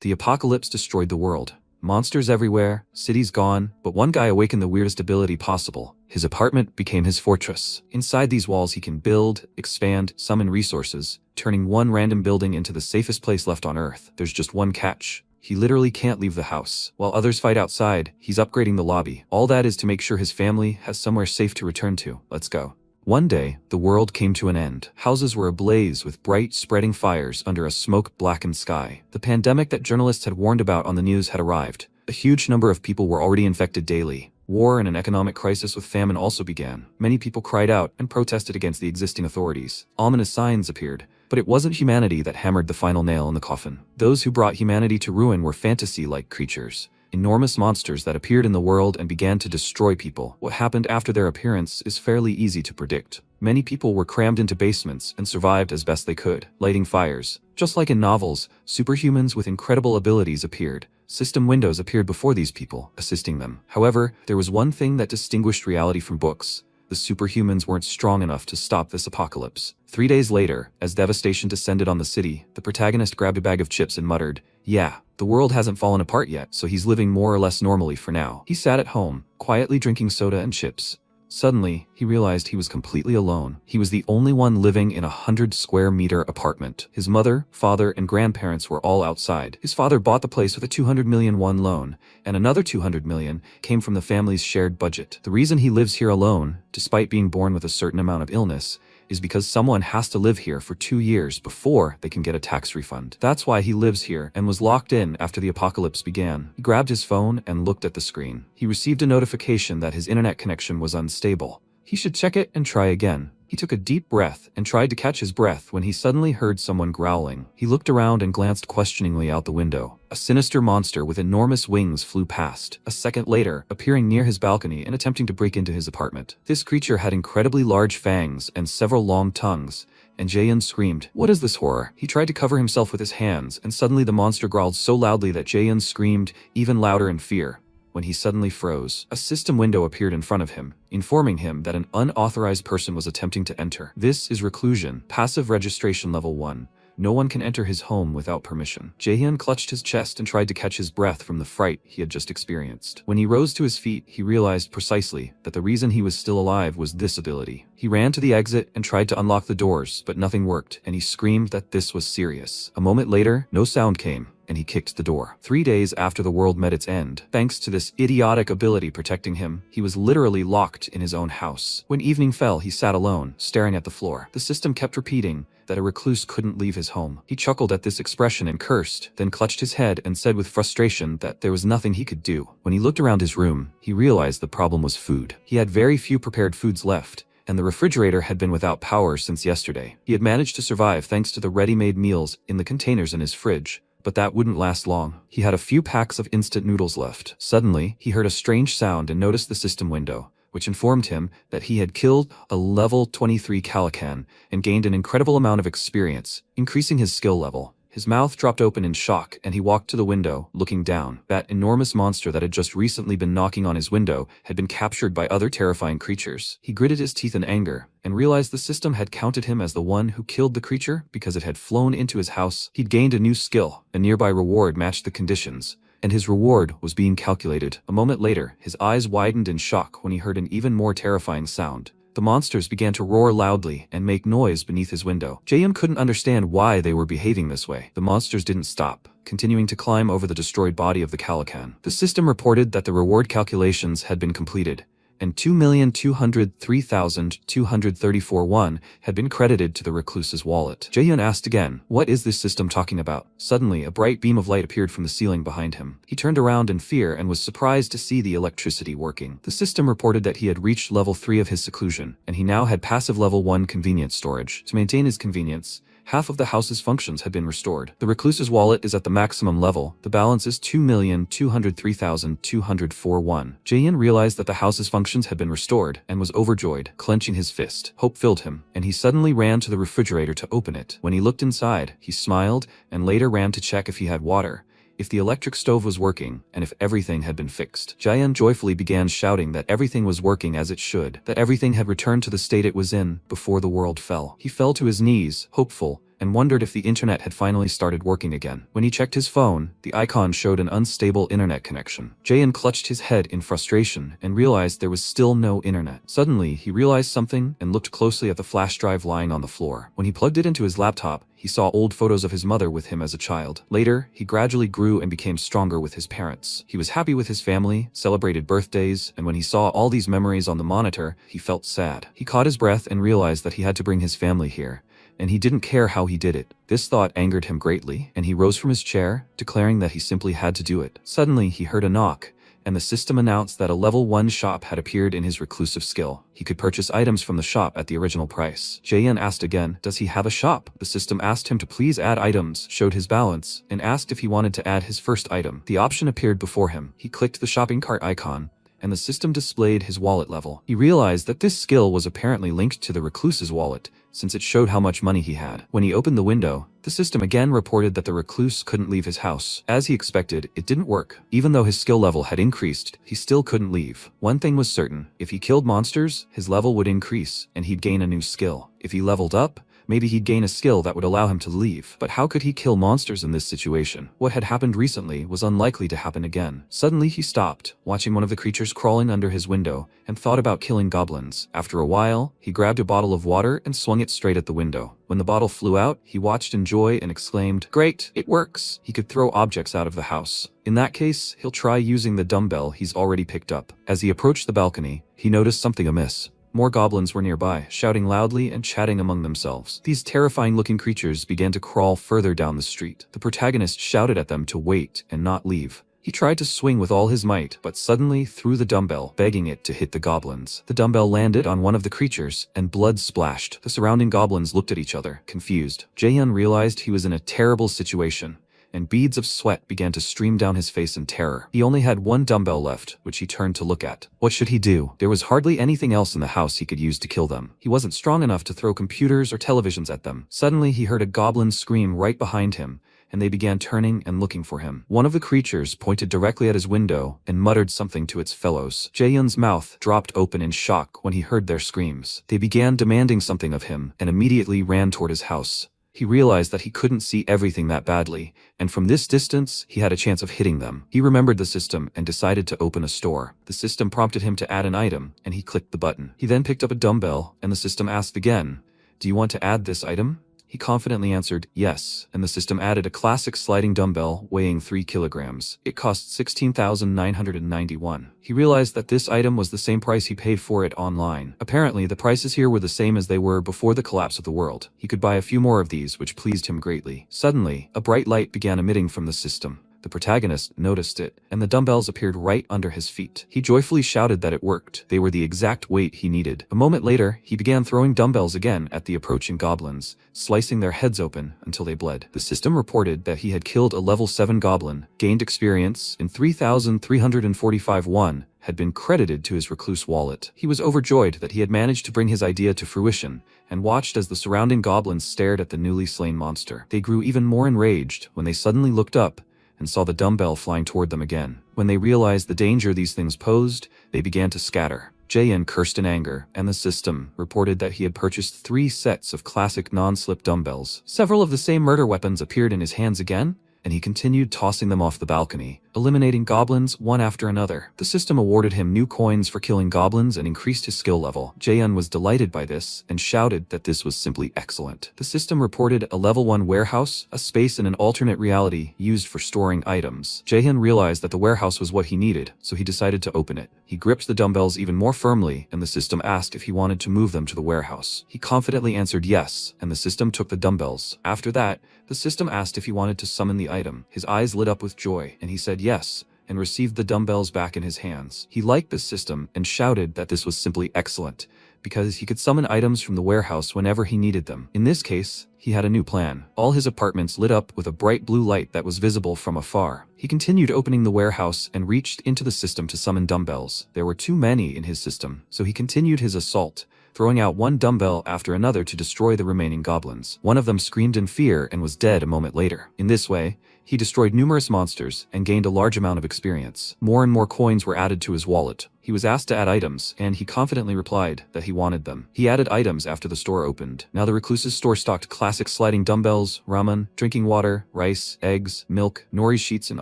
The apocalypse destroyed the world. Monsters everywhere, cities gone, but one guy awakened the weirdest ability possible. His apartment became his fortress. Inside these walls he can build, expand, summon resources, turning one random building into the safest place left on Earth. There's just one catch. He literally can't leave the house. While others fight outside, he's upgrading the lobby. All that is to make sure his family has somewhere safe to return to. Let's go. One day, the world came to an end. Houses were ablaze with bright, spreading fires under a smoke-blackened sky. The pandemic that journalists had warned about on the news had arrived. A huge number of people were already infected daily. War and an economic crisis with famine also began. Many people cried out and protested against the existing authorities. Ominous signs appeared, but it wasn't humanity that hammered the final nail in the coffin. Those who brought humanity to ruin were fantasy-like creatures. Enormous monsters that appeared in the world and began to destroy people. What happened after their appearance is fairly easy to predict. Many people were crammed into basements and survived as best they could, lighting fires. Just like in novels, superhumans with incredible abilities appeared. System windows appeared before these people, assisting them. However, there was one thing that distinguished reality from books. The superhumans weren't strong enough to stop this apocalypse. 3 days later, as devastation descended on the city, the protagonist grabbed a bag of chips and muttered, "Yeah, the world hasn't fallen apart yet, so he's living more or less normally for now." He sat at home, quietly drinking soda and chips. Suddenly, he realized he was completely alone. He was the only one living in a 100-square-meter apartment. His mother, father, and grandparents were all outside. His father bought the place with a 200 million won loan, and another 200 million came from the family's shared budget. The reason he lives here alone, despite being born with a certain amount of illness, is because someone has to live here for 2 years before they can get a tax refund. That's why he lives here and was locked in after the apocalypse began. He grabbed his phone and looked at the screen. He received a notification that his internet connection was unstable. He should check it and try again. He took a deep breath and tried to catch his breath when he suddenly heard someone growling. He looked around and glanced questioningly out the window. A sinister monster with enormous wings flew past, a second later, appearing near his balcony and attempting to break into his apartment. This creature had incredibly large fangs and several long tongues, and Jaehyun screamed, "What is this horror?" He tried to cover himself with his hands, and suddenly the monster growled so loudly that Jaehyun screamed even louder in fear. When he suddenly froze, a system window appeared in front of him, informing him that an unauthorized person was attempting to enter. This is reclusion, passive registration level 1. No one can enter his home without permission. Jaehyun clutched his chest and tried to catch his breath from the fright he had just experienced. When he rose to his feet, he realized precisely that the reason he was still alive was this ability. He ran to the exit and tried to unlock the doors, but nothing worked, and he screamed that this was serious. A moment later, no sound came, and he kicked the door. 3 days after the world met its end, thanks to this idiotic ability protecting him, he was literally locked in his own house. When evening fell, he sat alone, staring at the floor. The system kept repeating that a recluse couldn't leave his home. He chuckled at this expression and cursed, then clutched his head and said with frustration that there was nothing he could do. When he looked around his room, he realized the problem was food. He had very few prepared foods left, and the refrigerator had been without power since yesterday. He had managed to survive thanks to the ready-made meals in the containers in his fridge, but that wouldn't last long. He had a few packs of instant noodles left. Suddenly, he heard a strange sound and noticed the system window, which informed him that he had killed a level 23 Calican and gained an incredible amount of experience, increasing his skill level. His mouth dropped open in shock, and he walked to the window, looking down. That enormous monster that had just recently been knocking on his window had been captured by other terrifying creatures. He gritted his teeth in anger, and realized the system had counted him as the one who killed the creature because it had flown into his house. He'd gained a new skill. A nearby reward matched the conditions, and his reward was being calculated. A moment later, his eyes widened in shock when he heard an even more terrifying sound. The monsters began to roar loudly and make noise beneath his window. Jaehyun couldn't understand why they were behaving this way. The monsters didn't stop, continuing to climb over the destroyed body of the Calican. The system reported that the reward calculations had been completed, and 2,203,234 won had been credited to the recluse's wallet. Jaehyun asked again, "What is this system talking about?" Suddenly, a bright beam of light appeared from the ceiling behind him. He turned around in fear and was surprised to see the electricity working. The system reported that he had reached level 3 of his seclusion, and he now had passive level 1 convenience storage. To maintain his convenience, half of the house's functions had been restored. The recluse's wallet is at the maximum level. The balance is 2,203,204 won. Jaehyun realized that the house's functions had been restored and was overjoyed, clenching his fist. Hope filled him, and he suddenly ran to the refrigerator to open it. When he looked inside, he smiled and later ran to check if he had water, if the electric stove was working, and if everything had been fixed. Jaehyun joyfully began shouting that everything was working as it should, that everything had returned to the state it was in before the world fell. He fell to his knees, hopeful, and wondered if the internet had finally started working again. When he checked his phone, the icon showed an unstable internet connection. Jaehyun clutched his head in frustration and realized there was still no internet. Suddenly, he realized something and looked closely at the flash drive lying on the floor. When he plugged it into his laptop, he saw old photos of his mother with him as a child. Later, he gradually grew and became stronger with his parents. He was happy with his family, celebrated birthdays, and when he saw all these memories on the monitor, he felt sad. He caught his breath and realized that he had to bring his family here, and he didn't care how he did it. This thought angered him greatly, and he rose from his chair, declaring that he simply had to do it. Suddenly, he heard a knock, and the system announced that a level 1 shop had appeared in his reclusive skill. He could purchase items from the shop at the original price. Jaehyun asked again, does he have a shop? The system asked him to please add items, showed his balance, and asked if he wanted to add his first item. The option appeared before him. He clicked the shopping cart icon, and the system displayed his wallet level. He realized that this skill was apparently linked to the recluse's wallet, since it showed how much money he had. When he opened the window, the system again reported that the recluse couldn't leave his house. As he expected, it didn't work. Even though his skill level had increased, he still couldn't leave. One thing was certain: if he killed monsters, his level would increase, and he'd gain a new skill. If he leveled up, maybe he'd gain a skill that would allow him to leave. But how could he kill monsters in this situation? What had happened recently was unlikely to happen again. Suddenly he stopped, watching one of the creatures crawling under his window, and thought about killing goblins. After a while, he grabbed a bottle of water and swung it straight at the window. When the bottle flew out, he watched in joy and exclaimed, "Great, it works!" He could throw objects out of the house. In that case, he'll try using the dumbbell he's already picked up. As he approached the balcony, he noticed something amiss. More goblins were nearby, shouting loudly and chatting among themselves. These terrifying-looking creatures began to crawl further down the street. The protagonist shouted at them to wait and not leave. He tried to swing with all his might, but suddenly threw the dumbbell, begging it to hit the goblins. The dumbbell landed on one of the creatures, and blood splashed. The surrounding goblins looked at each other, confused. Jaehyun realized he was in a terrible situation, and beads of sweat began to stream down his face in terror. He only had one dumbbell left, which he turned to look at. What should he do? There was hardly anything else in the house he could use to kill them. He wasn't strong enough to throw computers or televisions at them. Suddenly, he heard a goblin scream right behind him, and they began turning and looking for him. One of the creatures pointed directly at his window and muttered something to its fellows. Jaehyun's mouth dropped open in shock when he heard their screams. They began demanding something of him and immediately ran toward his house. He realized that he couldn't see everything that badly, and from this distance, he had a chance of hitting them. He remembered the system and decided to open a store. The system prompted him to add an item, and he clicked the button. He then picked up a dumbbell, and the system asked again, "Do you want to add this item?" He confidently answered yes, and the system added a classic sliding dumbbell weighing 3 kilograms. It cost 16,991. He realized that this item was the same price he paid for it online. Apparently, the prices here were the same as they were before the collapse of the world. He could buy a few more of these, which pleased him greatly. Suddenly, a bright light began emitting from the system. The protagonist noticed it, and the dumbbells appeared right under his feet. He joyfully shouted that it worked. They were the exact weight he needed. A moment later, he began throwing dumbbells again at the approaching goblins, slicing their heads open until they bled. The system reported that he had killed a level 7 goblin, gained experience in 3,345 won, had been credited to his recluse wallet. He was overjoyed that he had managed to bring his idea to fruition, and watched as the surrounding goblins stared at the newly slain monster. They grew even more enraged when they suddenly looked up and saw the dumbbell flying toward them again. When they realized the danger these things posed, they began to scatter. Jaehyun cursed in anger, and the system reported that he had purchased 3 sets of classic non-slip dumbbells. Several of the same murder weapons appeared in his hands again, and he continued tossing them off the balcony, eliminating goblins one after another. The system awarded him new coins for killing goblins and increased his skill level. Jaehyun was delighted by this and shouted that this was simply excellent. The system reported a level 1 warehouse, a space in an alternate reality used for storing items. Jaehyun realized that the warehouse was what he needed, so he decided to open it. He gripped the dumbbells even more firmly, and the system asked if he wanted to move them to the warehouse. He confidently answered yes, and the system took the dumbbells. After that, the system asked if he wanted to summon the item. His eyes lit up with joy, and he said yes, and received the dumbbells back in his hands. He liked this system and shouted that this was simply excellent, because he could summon items from the warehouse whenever he needed them. In this case, he had a new plan. All his apartments lit up with a bright blue light that was visible from afar. He continued opening the warehouse and reached into the system to summon dumbbells. There were too many in his system, so he continued his assault, throwing out one dumbbell after another to destroy the remaining goblins. One of them screamed in fear and was dead a moment later. In this way, He destroyed numerous monsters and gained a large amount of experience. More and more coins were added to his wallet. He was asked to add items, and he confidently replied that he wanted them. He added items after the store opened. Now the recluse's store stocked classic sliding dumbbells, ramen, drinking water, rice, eggs, milk, nori sheets and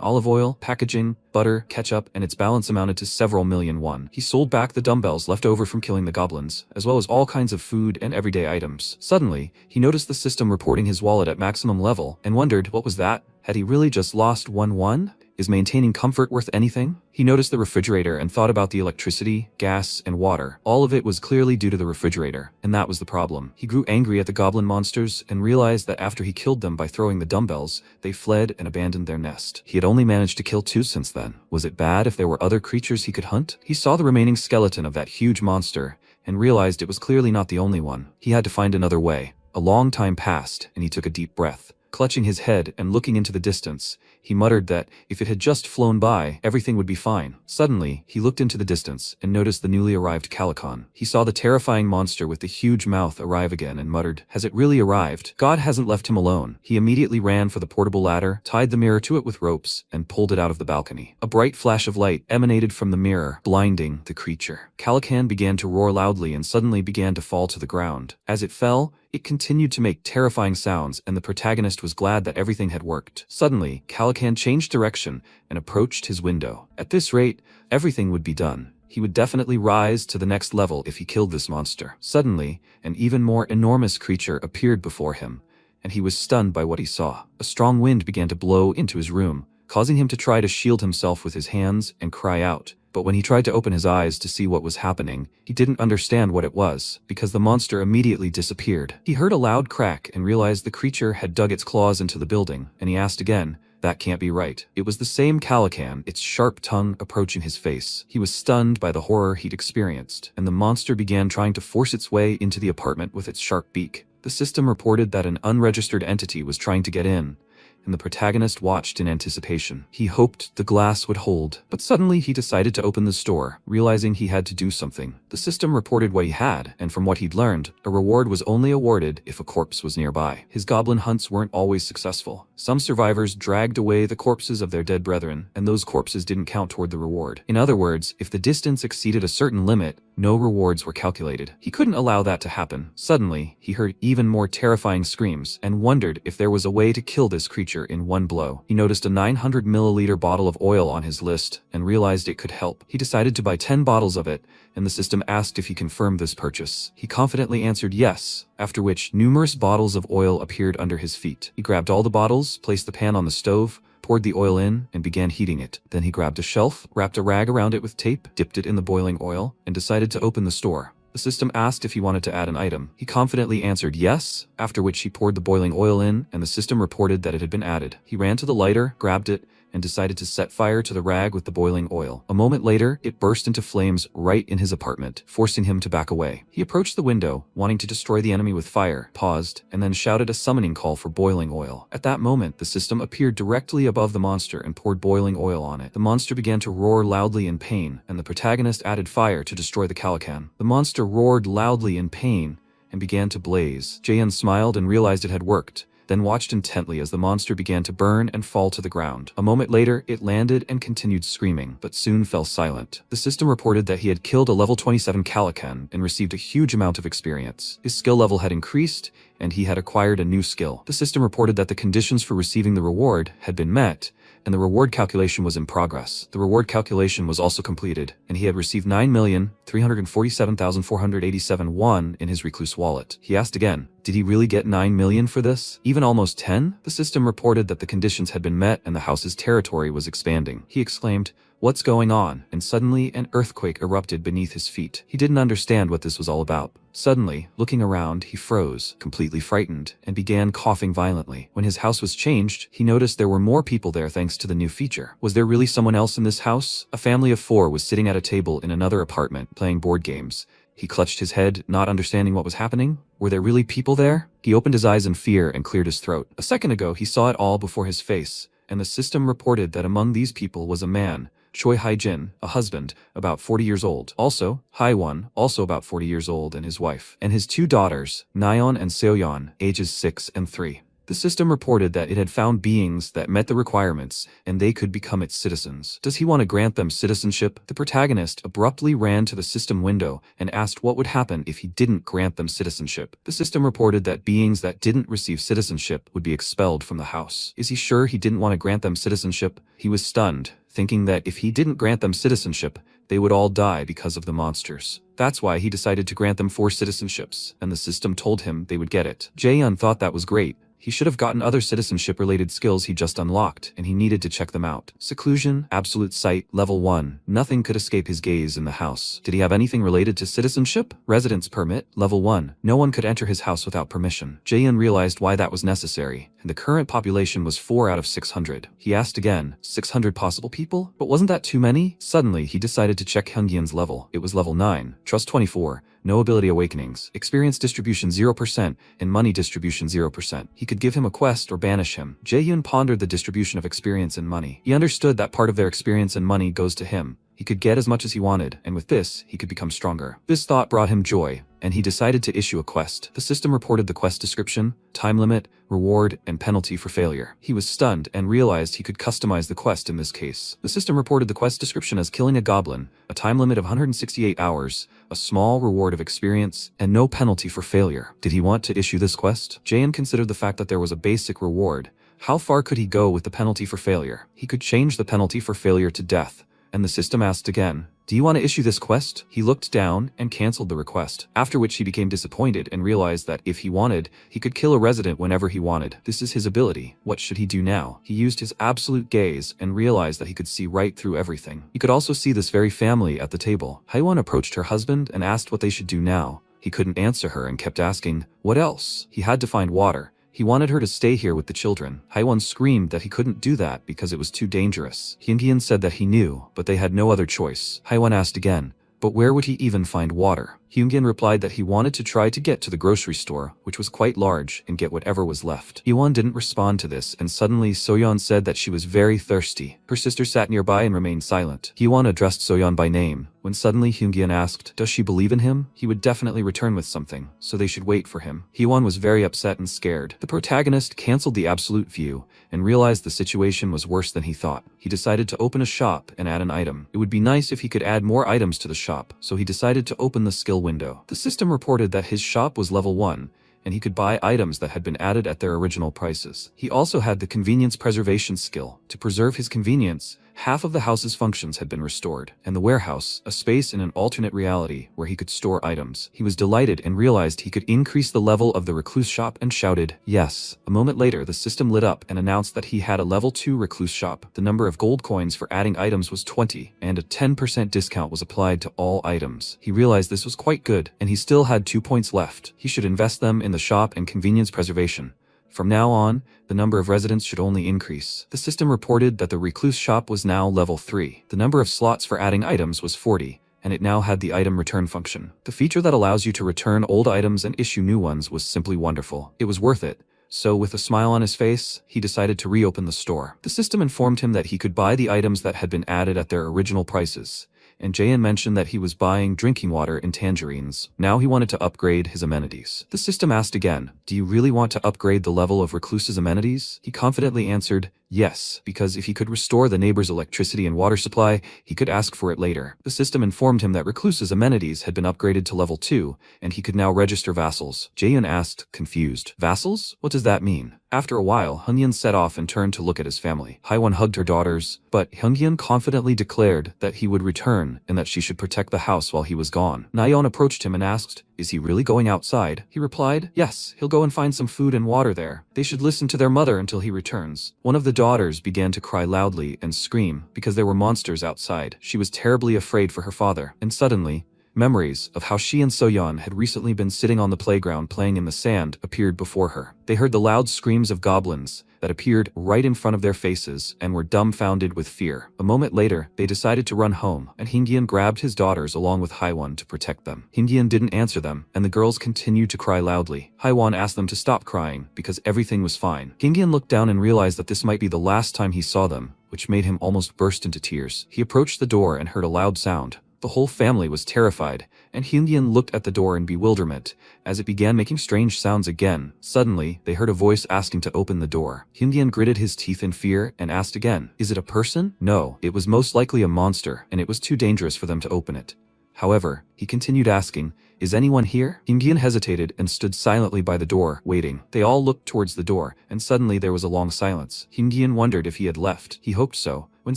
olive oil, packaging, butter, ketchup, and its balance amounted to several million won. He sold back the dumbbells left over from killing the goblins, as well as all kinds of food and everyday items. Suddenly, he noticed the system reporting his wallet at maximum level, and wondered, what was that? Had he really just lost 1 won? Is maintaining comfort worth anything? He noticed the refrigerator and thought about the electricity, gas, and water. All of it was clearly due to the refrigerator, and that was the problem. He grew angry at the goblin monsters and realized that after he killed them by throwing the dumbbells, they fled and abandoned their nest. He had only managed to kill 2 since then. Was it bad if there were other creatures he could hunt? He saw the remaining skeleton of that huge monster and realized it was clearly not the only one. He had to find another way. A long time passed, and he took a deep breath. Clutching his head and looking into the distance, he muttered that if it had just flown by, everything would be fine. Suddenly, he looked into the distance and noticed the newly arrived Calicon. He saw the terrifying monster with the huge mouth arrive again and muttered, "Has it really arrived? God hasn't left him alone." He immediately ran for the portable ladder, tied the mirror to it with ropes, and pulled it out of the balcony. A bright flash of light emanated from the mirror, blinding the creature. Calican began to roar loudly and suddenly began to fall to the ground. As it fell, it continued to make terrifying sounds, and the protagonist was glad that everything had worked. Suddenly, Calican changed direction and approached his window. At this rate, everything would be done. He would definitely rise to the next level if he killed this monster. Suddenly, an even more enormous creature appeared before him, and he was stunned by what he saw. A strong wind began to blow into his room, causing him to try to shield himself with his hands and cry out. But when he tried to open his eyes to see what was happening, he didn't understand what it was, because the monster immediately disappeared. He heard a loud crack and realized the creature had dug its claws into the building, and he asked again, "That can't be right." It was the same Calican, its sharp tongue approaching his face. He was stunned by the horror he'd experienced, and the monster began trying to force its way into the apartment with its sharp beak. The system reported that an unregistered entity was trying to get in, and the protagonist watched in anticipation. He hoped the glass would hold, but suddenly he decided to open the store, realizing he had to do something. The system reported what he had, and from what he'd learned, a reward was only awarded if a corpse was nearby. His goblin hunts weren't always successful. Some survivors dragged away the corpses of their dead brethren, and those corpses didn't count toward the reward. In other words, if the distance exceeded a certain limit, no rewards were calculated. He couldn't allow that to happen. Suddenly, he heard even more terrifying screams and wondered if there was a way to kill this creature in one blow. He noticed a 900 milliliter bottle of oil on his list and realized it could help. He decided to buy 10 bottles of it, and the system asked if he confirmed this purchase. He confidently answered yes, after which numerous bottles of oil appeared under his feet. He grabbed all the bottles, placed the pan on the stove, poured the oil in, and began heating it. Then he grabbed a shelf, wrapped a rag around it with tape, dipped it in the boiling oil, and decided to open the store. The system asked if he wanted to add an item. He confidently answered yes, after which he poured the boiling oil in, and the system reported that it had been added. He ran to the lighter, grabbed it, and decided to set fire to the rag with the boiling oil. A moment later, it burst into flames right in his apartment, forcing him to back away. He approached the window, wanting to destroy the enemy with fire, paused, and then shouted a summoning call for boiling oil. At that moment, the system appeared directly above the monster and poured boiling oil on it. The monster began to roar loudly in pain, and the protagonist added fire to destroy the Calican. The monster roared loudly in pain and began to blaze. Jaehyun smiled and realized it had worked, then watched intently as the monster began to burn and fall to the ground. A moment later, it landed and continued screaming, but soon fell silent. The system reported that he had killed a level 27 Calican and received a huge amount of experience. His skill level had increased, and he had acquired a new skill. The system reported that the conditions for receiving the reward had been met, and the reward calculation was in progress. The reward calculation was also completed, and he had received 9,347,487 won in his recluse wallet. He asked again, did he really get 9 million for this? Even almost 10? The system reported that the conditions had been met and the house's territory was expanding. He exclaimed, "What's going on?" And suddenly an earthquake erupted beneath his feet. He didn't understand what this was all about. Suddenly, looking around, he froze, completely frightened, and began coughing violently. When his house was changed, he noticed there were more people there thanks to the new feature. Was there really someone else in this house? A family of 4 was sitting at a table in another apartment, playing board games. He clutched his head, not understanding what was happening. Were there really people there? He opened his eyes in fear and cleared his throat. A second ago, he saw it all before his face, and the system reported that among these people was a man, Choi Hae-jin, a husband, about 40 years old. Also, Hae-won, also about 40 years old, and his wife. And his 2 daughters, Nayeon and Seoyeon, ages 6 and 3. The system reported that it had found beings that met the requirements, and they could become its citizens. Does he want to grant them citizenship? The protagonist abruptly ran to the system window and asked what would happen if he didn't grant them citizenship. The system reported that beings that didn't receive citizenship would be expelled from the house. Is he sure he didn't want to grant them citizenship? He was stunned, thinking that if he didn't grant them citizenship, they would all die because of the monsters. That's why he decided to grant them 4 citizenships, and the system told him they would get it. Jaehyun thought that was great. He should have gotten other citizenship-related skills he just unlocked, and he needed to check them out. Seclusion, absolute sight, level 1. Nothing could escape his gaze in the house. Did he have anything related to citizenship? Residence permit, level 1. No one could enter his house without permission. Jaehyun realized why that was necessary, and the current population was 4 out of 600. He asked again, 600 possible people? But wasn't that too many? Suddenly, he decided to check Hyungyeon's level. It was level 9. Trust 24. No ability awakenings, experience distribution 0%, and money distribution 0%. He could give him a quest or banish him. Jaehyun pondered the distribution of experience and money. He understood that part of their experience and money goes to him. He could get as much as he wanted, and with this, he could become stronger. This thought brought him joy, and he decided to issue a quest. The system reported the quest description, time limit, reward, and penalty for failure. He was stunned and realized he could customize the quest in this case. The system reported the quest description as killing a goblin, a time limit of 168 hours, a small reward of experience, and no penalty for failure. Did he want to issue this quest? Jaehyun considered the fact that there was a basic reward. How far could he go with the penalty for failure? He could change the penalty for failure to death. And the system asked again, do you want to issue this quest? He looked down and canceled the request, after which he became disappointed and realized that if he wanted, he could kill a resident whenever he wanted. This is his ability. What should he do now? He used his absolute gaze and realized that he could see right through everything. He could also see this very family at the table. Haewon approached her husband and asked what they should do now. He couldn't answer her and kept asking, what else? He had to find water. He wanted her to stay here with the children. Haewon screamed that he couldn't do that because it was too dangerous. Hyungyeon said that he knew, but they had no other choice. Haewon asked again, but where would he even find water? Hyungyeon replied that he wanted to try to get to the grocery store, which was quite large, and get whatever was left. Hyewon didn't respond to this, and suddenly Soyeon said that she was very thirsty. Her sister sat nearby and remained silent. Hyewon addressed Soyeon by name, when suddenly Hyungyeon asked, does she believe in him? He would definitely return with something, so they should wait for him. Hyewon was very upset and scared. The protagonist canceled the absolute view, and realized the situation was worse than he thought. He decided to open a shop and add an item. It would be nice if he could add more items to the shop, so he decided to open the skill window. The system reported that his shop was level 1, and he could buy items that had been added at their original prices. He also had the convenience preservation skill. To preserve his convenience, half of the house's functions had been restored, and the warehouse, a space in an alternate reality where he could store items. He was delighted and realized he could increase the level of the recluse shop and shouted, yes. A moment later, the system lit up and announced that he had a level 2 recluse shop. The number of gold coins for adding items was 20, and a 10% discount was applied to all items. He realized this was quite good, and he still had 2 points left. He should invest them in the shop and convenience preservation. From now on, the number of residents should only increase. The system reported that the recluse shop was now level 3. The number of slots for adding items was 40, and it now had the item return function. The feature that allows you to return old items and issue new ones was simply wonderful. It was worth it. So with a smile on his face, he decided to reopen the store. The system informed him that he could buy the items that had been added at their original prices, and Jaehyun mentioned that he was buying drinking water and tangerines. Now he wanted to upgrade his amenities. The system asked again, do you really want to upgrade the level of Recluse's amenities? He confidently answered, yes, because if he could restore the neighbor's electricity and water supply, he could ask for it later. The system informed him that Recluse's amenities had been upgraded to level 2, and he could now register vassals. Jaehyun asked, confused, vassals? What does that mean? After a while, Hyungyeon set off and turned to look at his family. Haewon hugged her daughters, but Hyungyeon confidently declared that he would return and that she should protect the house while he was gone. Nayeon approached him and asked, is he really going outside? He replied, yes, he'll go and find some food and water there. They should listen to their mother until he returns. One of the daughters began to cry loudly and scream because there were monsters outside. She was terribly afraid for her father, and suddenly, memories of how she and Soyeon had recently been sitting on the playground playing in the sand appeared before her. They heard the loud screams of goblins that appeared right in front of their faces and were dumbfounded with fear. A moment later, they decided to run home, and Hyungyeon grabbed his daughters along with Haewon to protect them. Hyungyeon didn't answer them, and the girls continued to cry loudly. Haewon asked them to stop crying because everything was fine. Hyungyeon looked down and realized that this might be the last time he saw them, which made him almost burst into tears. He approached the door and heard a loud sound. The whole family was terrified, and Hyunjin looked at the door in bewilderment, as it began making strange sounds again. Suddenly, they heard a voice asking to open the door. Hyunjin gritted his teeth in fear and asked again, "Is it a person?" No, it was most likely a monster, and it was too dangerous for them to open it. However, he continued asking, "Is anyone here?" Hyunjin hesitated and stood silently by the door, waiting. They all looked towards the door, and suddenly there was a long silence. Hyunjin wondered if he had left. He hoped so, when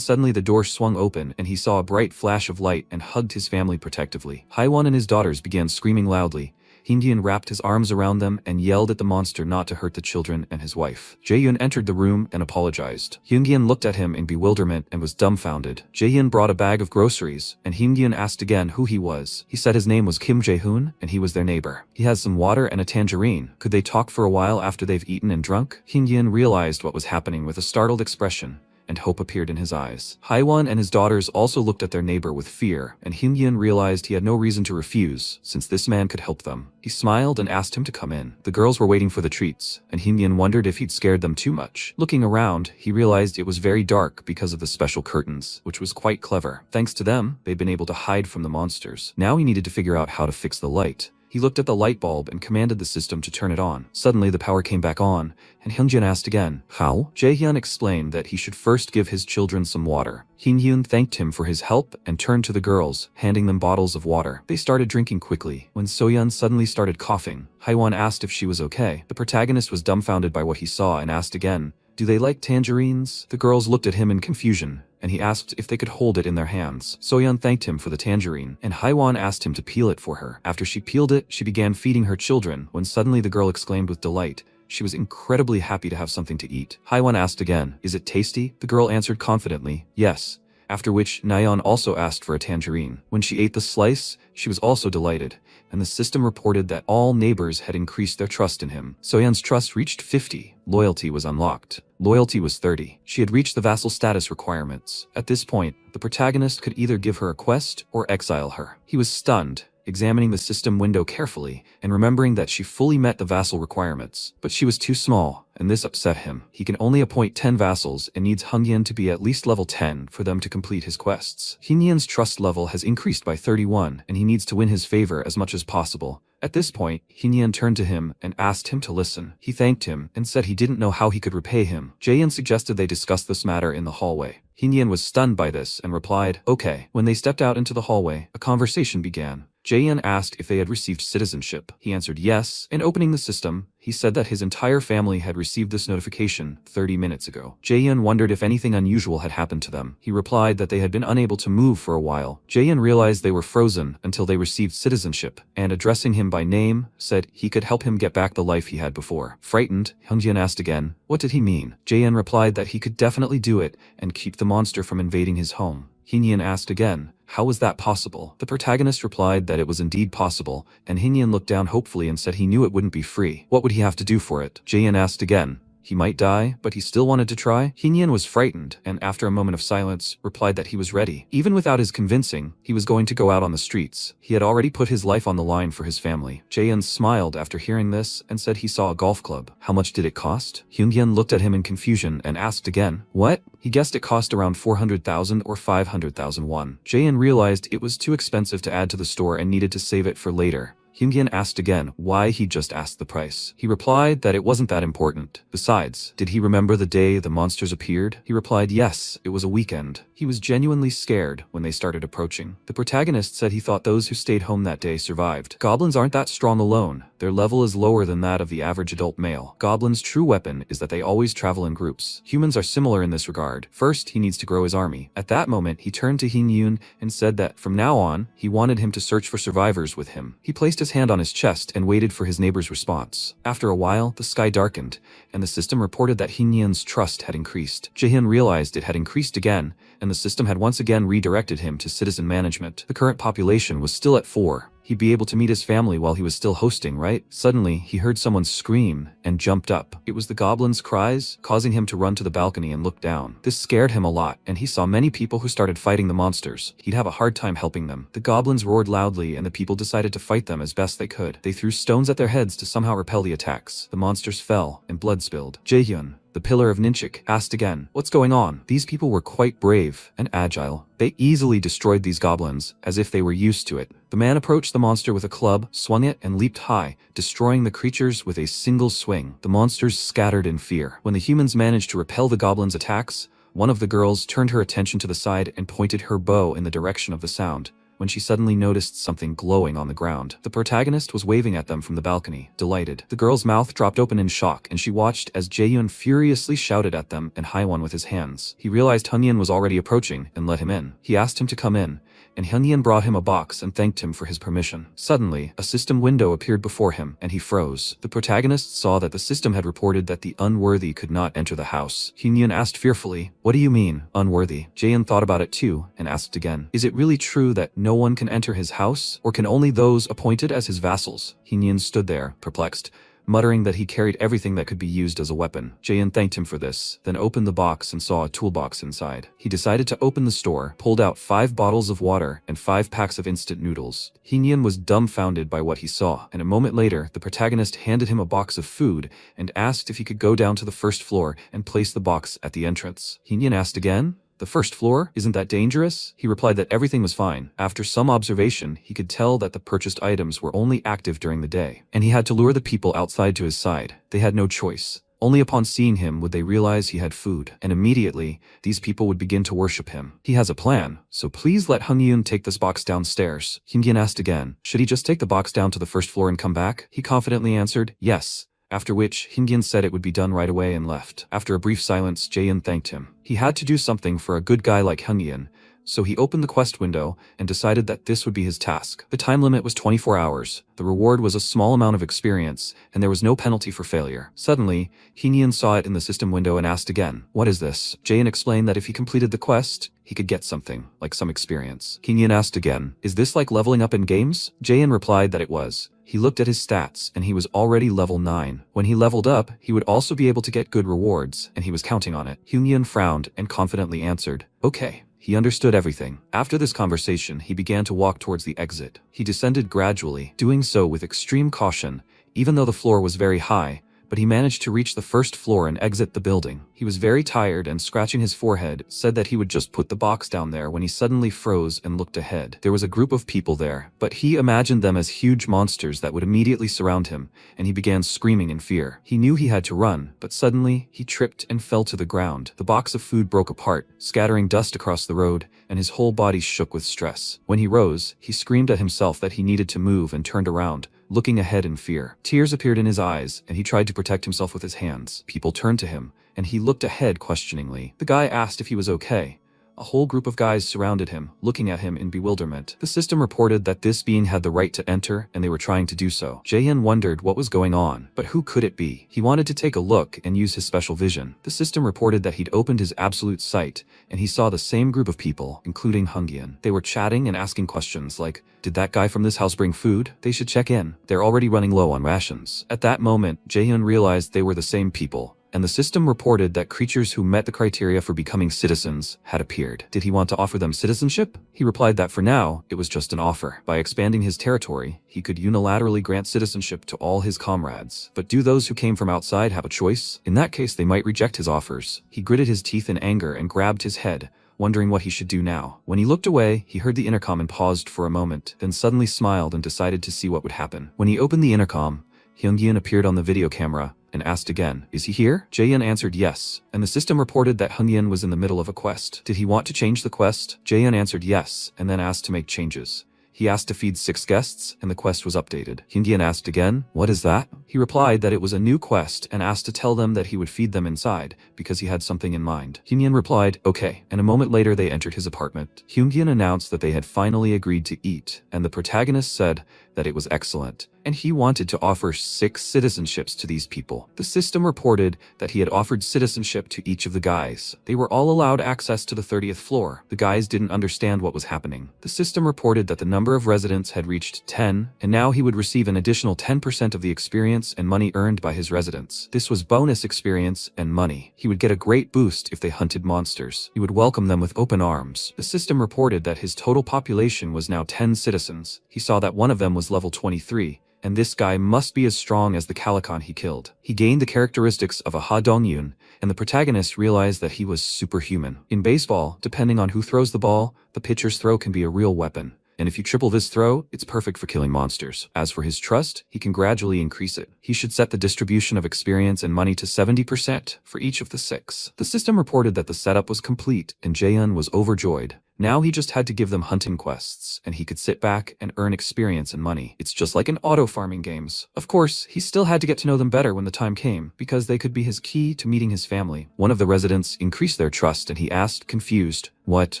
suddenly the door swung open and he saw a bright flash of light and hugged his family protectively. Haiwon and his daughters began screaming loudly. Hyunjin wrapped his arms around them and yelled at the monster not to hurt the children and his wife. Jaehyun entered the room and apologized. Hyunjin looked at him in bewilderment and was dumbfounded. Jaehyun brought a bag of groceries, and Hyunjin asked again who he was. He said his name was Kim Jae-hoon, and he was their neighbor. He has some water and a tangerine. Could they talk for a while after they've eaten and drunk? Hyunjin realized what was happening with a startled expression, and hope appeared in his eyes. Haiwon and his daughters also looked at their neighbor with fear, and Hyunjin realized he had no reason to refuse, since this man could help them. He smiled and asked him to come in. The girls were waiting for the treats, and Hyunjin wondered if he'd scared them too much. Looking around, he realized it was very dark because of the special curtains, which was quite clever. Thanks to them, they'd been able to hide from the monsters. Now he needed to figure out how to fix the light. He looked at the light bulb and commanded the system to turn it on. Suddenly the power came back on, and Hyunjin asked again, "How?" Jaehyun explained that he should first give his children some water. Hyunjin thanked him for his help and turned to the girls, handing them bottles of water. They started drinking quickly. When Soyeon suddenly started coughing, Haiwon asked if she was okay. The protagonist was dumbfounded by what he saw and asked again, "Do they like tangerines?" The girls looked at him in confusion, and he asked if they could hold it in their hands. Soyeon thanked him for the tangerine, and Haiwon asked him to peel it for her. After she peeled it, she began feeding her children, when suddenly the girl exclaimed with delight. She was incredibly happy to have something to eat. Haiwon asked again, "Is it tasty?" The girl answered confidently, "Yes." After which, Nayeon also asked for a tangerine. When she ate the slice, she was also delighted, and the system reported that all neighbors had increased their trust in him. Soyeon's trust reached 50. Loyalty was unlocked. Loyalty was 30. She had reached the vassal status requirements. At this point, the protagonist could either give her a quest or exile her. He was stunned, examining the system window carefully and remembering that she fully met the vassal requirements. But she was too small, and this upset him. He can only appoint 10 vassals and needs Hyunjin to be at least level 10 for them to complete his quests. Hyunjin's trust level has increased by 31, and he needs to win his favor as much as possible. At this point, Hyunjin turned to him and asked him to listen. He thanked him and said he didn't know how he could repay him. Jaehyun suggested they discuss this matter in the hallway. Hyunjin was stunned by this and replied, "Okay." When they stepped out into the hallway, a conversation began. Jaehyun asked if they had received citizenship. He answered yes, and opening the system, he said that his entire family had received this notification 30 minutes ago. Jaehyun wondered if anything unusual had happened to them. He replied that they had been unable to move for a while. Jaehyun realized they were frozen until they received citizenship, and addressing him by name, said he could help him get back the life he had before. Frightened, Hyunjin asked again, what did he mean? Jaehyun replied that he could definitely do it and keep the monster from invading his home. Hyunjin asked again, how was that possible? The protagonist replied that it was indeed possible, and Hyunjin looked down hopefully and said he knew it wouldn't be free. What would he have to do for it? Jaehyun asked again. He might die, but he still wanted to try. Hyunjin was frightened, and after a moment of silence, replied that he was ready. Even without his convincing, he was going to go out on the streets. He had already put his life on the line for his family. Jaehyun smiled after hearing this and said he saw a golf club. How much did it cost? Hyunjin looked at him in confusion and asked again, what? He guessed it cost around 400,000 or 500,000 won. Jaehyun realized it was too expensive to add to the store and needed to save it for later. Hyunjin asked again why he just asked the price. He replied that it wasn't that important. Besides, did he remember the day the monsters appeared? He replied yes, it was a weekend. He was genuinely scared when they started approaching. The protagonist said he thought those who stayed home that day survived. Goblins aren't that strong alone. Their level is lower than that of the average adult male. Goblins' true weapon is that they always travel in groups. Humans are similar in this regard. First, he needs to grow his army. At that moment, he turned to Hyunjin and said that from now on, he wanted him to search for survivors with him. He placed his hand on his chest and waited for his neighbor's response. After a while, the sky darkened, and the system reported that Hyunjin's trust had increased. Jaehyun realized it had increased again, and the system had once again redirected him to citizen management. The current population was still at 4. He'd be able to meet his family while he was still hosting, right? Suddenly, he heard someone scream and jumped up. It was the goblin's cries, causing him to run to the balcony and look down. This scared him a lot, and he saw many people who started fighting the monsters. He'd have a hard time helping them. The goblins roared loudly, and the people decided to fight them as best they could. They threw stones at their heads to somehow repel the attacks. The monsters fell, and blood spilled. Jaehyun, The pillar of Ninchik asked again, "What's going on?" These people were quite brave and agile. They easily destroyed these goblins, as if they were used to it. The man approached the monster with a club, swung it, and leaped high, destroying the creatures with a single swing. The monsters scattered in fear. When the humans managed to repel the goblins' attacks, one of the girls turned her attention to the side and pointed her bow in the direction of the sound, when she suddenly noticed something glowing on the ground. The protagonist was waving at them from the balcony, delighted. The girl's mouth dropped open in shock, and she watched as Jaehyun furiously shouted at them and Haiwon with his hands. He realized Hunyin was already approaching and let him in. He asked him to come in, and Hunyin brought him a box and thanked him for his permission. Suddenly, a system window appeared before him, and he froze. The protagonist saw that the system had reported that the unworthy could not enter the house. Hunyin asked fearfully, "What do you mean, unworthy?" Jaehyun thought about it too, and asked again, "Is it really true that no one can enter his house, or can only those appointed as his vassals?" Hunyin stood there, perplexed, muttering that he carried everything that could be used as a weapon. Jaehyun thanked him for this, then opened the box and saw a toolbox inside. He decided to open the store, pulled out 5 bottles of water and 5 packs of instant noodles. Hunyin was dumbfounded by what he saw, and a moment later, the protagonist handed him a box of food and asked if he could go down to the first floor and place the box at the entrance. Hunyin asked again, "The first floor? Isn't that dangerous?" He replied that everything was fine. After some observation, he could tell that the purchased items were only active during the day, and he had to lure the people outside to his side. They had no choice. Only upon seeing him would they realize he had food, and immediately, these people would begin to worship him. "He has a plan, so please let Hunyin take this box downstairs." Hunyin asked again, should he just take the box down to the first floor and come back? He confidently answered, yes. After which, Hunyin said it would be done right away and left. After a brief silence, Jaehyun thanked him. He had to do something for a good guy like Hunyin, so he opened the quest window and decided that this would be his task. The time limit was 24 hours, the reward was a small amount of experience, and there was no penalty for failure. Suddenly, Hunyin saw it in the system window and asked again, "What is this?" Jaehyun explained that if he completed the quest, he could get something, like some experience. Hunyin asked again, "Is this like leveling up in games?" Jaehyun replied that it was. He looked at his stats, and he was already level 9. When he leveled up, he would also be able to get good rewards, and he was counting on it. Hunyin frowned and confidently answered, "Okay." He understood everything. After this conversation, he began to walk towards the exit. He descended gradually, doing so with extreme caution, even though the floor was very high, but he managed to reach the first floor and exit the building. He was very tired and, scratching his forehead, said that he would just put the box down there when he suddenly froze and looked ahead. There was a group of people there, but he imagined them as huge monsters that would immediately surround him, and he began screaming in fear. He knew he had to run, but suddenly, he tripped and fell to the ground. The box of food broke apart, scattering dust across the road, and his whole body shook with stress. When he rose, he screamed at himself that he needed to move and turned around, looking ahead in fear. Tears appeared in his eyes, and he tried to protect himself with his hands. People turned to him, and he looked ahead questioningly. The guy asked if he was okay. A whole group of guys surrounded him, looking at him in bewilderment. The system reported that this being had the right to enter, and they were trying to do so. Jaehyun wondered what was going on, but who could it be? He wanted to take a look and use his special vision. The system reported that he'd opened his absolute sight, and he saw the same group of people, including Hunyin. They were chatting and asking questions like, "Did that guy from this house bring food? They should check in. They're already running low on rations." At that moment, Jaehyun realized they were the same people, and the system reported that creatures who met the criteria for becoming citizens had appeared. Did he want to offer them citizenship? He replied that for now, it was just an offer. By expanding his territory, he could unilaterally grant citizenship to all his comrades. But do those who came from outside have a choice? In that case, they might reject his offers. He gritted his teeth in anger and grabbed his head, wondering what he should do now. When he looked away, he heard the intercom and paused for a moment, then suddenly smiled and decided to see what would happen. When he opened the intercom, Hyungyin appeared on the video camera and asked again, "Is he here?" Jaehyun answered yes, and the system reported that Hunyin was in the middle of a quest. Did he want to change the quest? Jaehyun answered yes, and then asked to make changes. He asked to feed 6 guests, and the quest was updated. Hyungyin asked again, "What is that?" He replied that it was a new quest and asked to tell them that he would feed them inside, because he had something in mind. Hyungyin replied, "Okay," and a moment later they entered his apartment. Hyungyin announced that they had finally agreed to eat, and the protagonist said that it was excellent, and he wanted to offer 6 citizenships to these people. The system reported that he had offered citizenship to each of the guys. They were all allowed access to the 30th floor. The guys didn't understand what was happening. The system reported that the number of residents had reached 10, and now he would receive an additional 10% of the experience and money earned by his residents. This was bonus experience and money. He would get a great boost if they hunted monsters. He would welcome them with open arms. The system reported that his total population was now 10 citizens. He saw that one of them was level 23, and this guy must be as strong as the Calican he killed. He gained the characteristics of a Ha Dongyun, and the protagonist realized that he was superhuman. In baseball, depending on who throws the ball, the pitcher's throw can be a real weapon. And if you triple this throw, it's perfect for killing monsters. As for his trust, he can gradually increase it. He should set the distribution of experience and money to 70% for each of the 6. The system reported that the setup was complete, and Jaehyun was overjoyed. Now he just had to give them hunting quests, and he could sit back and earn experience and money. It's just like in auto-farming games. Of course, he still had to get to know them better when the time came, because they could be his key to meeting his family. One of the residents increased their trust, and he asked, confused, what?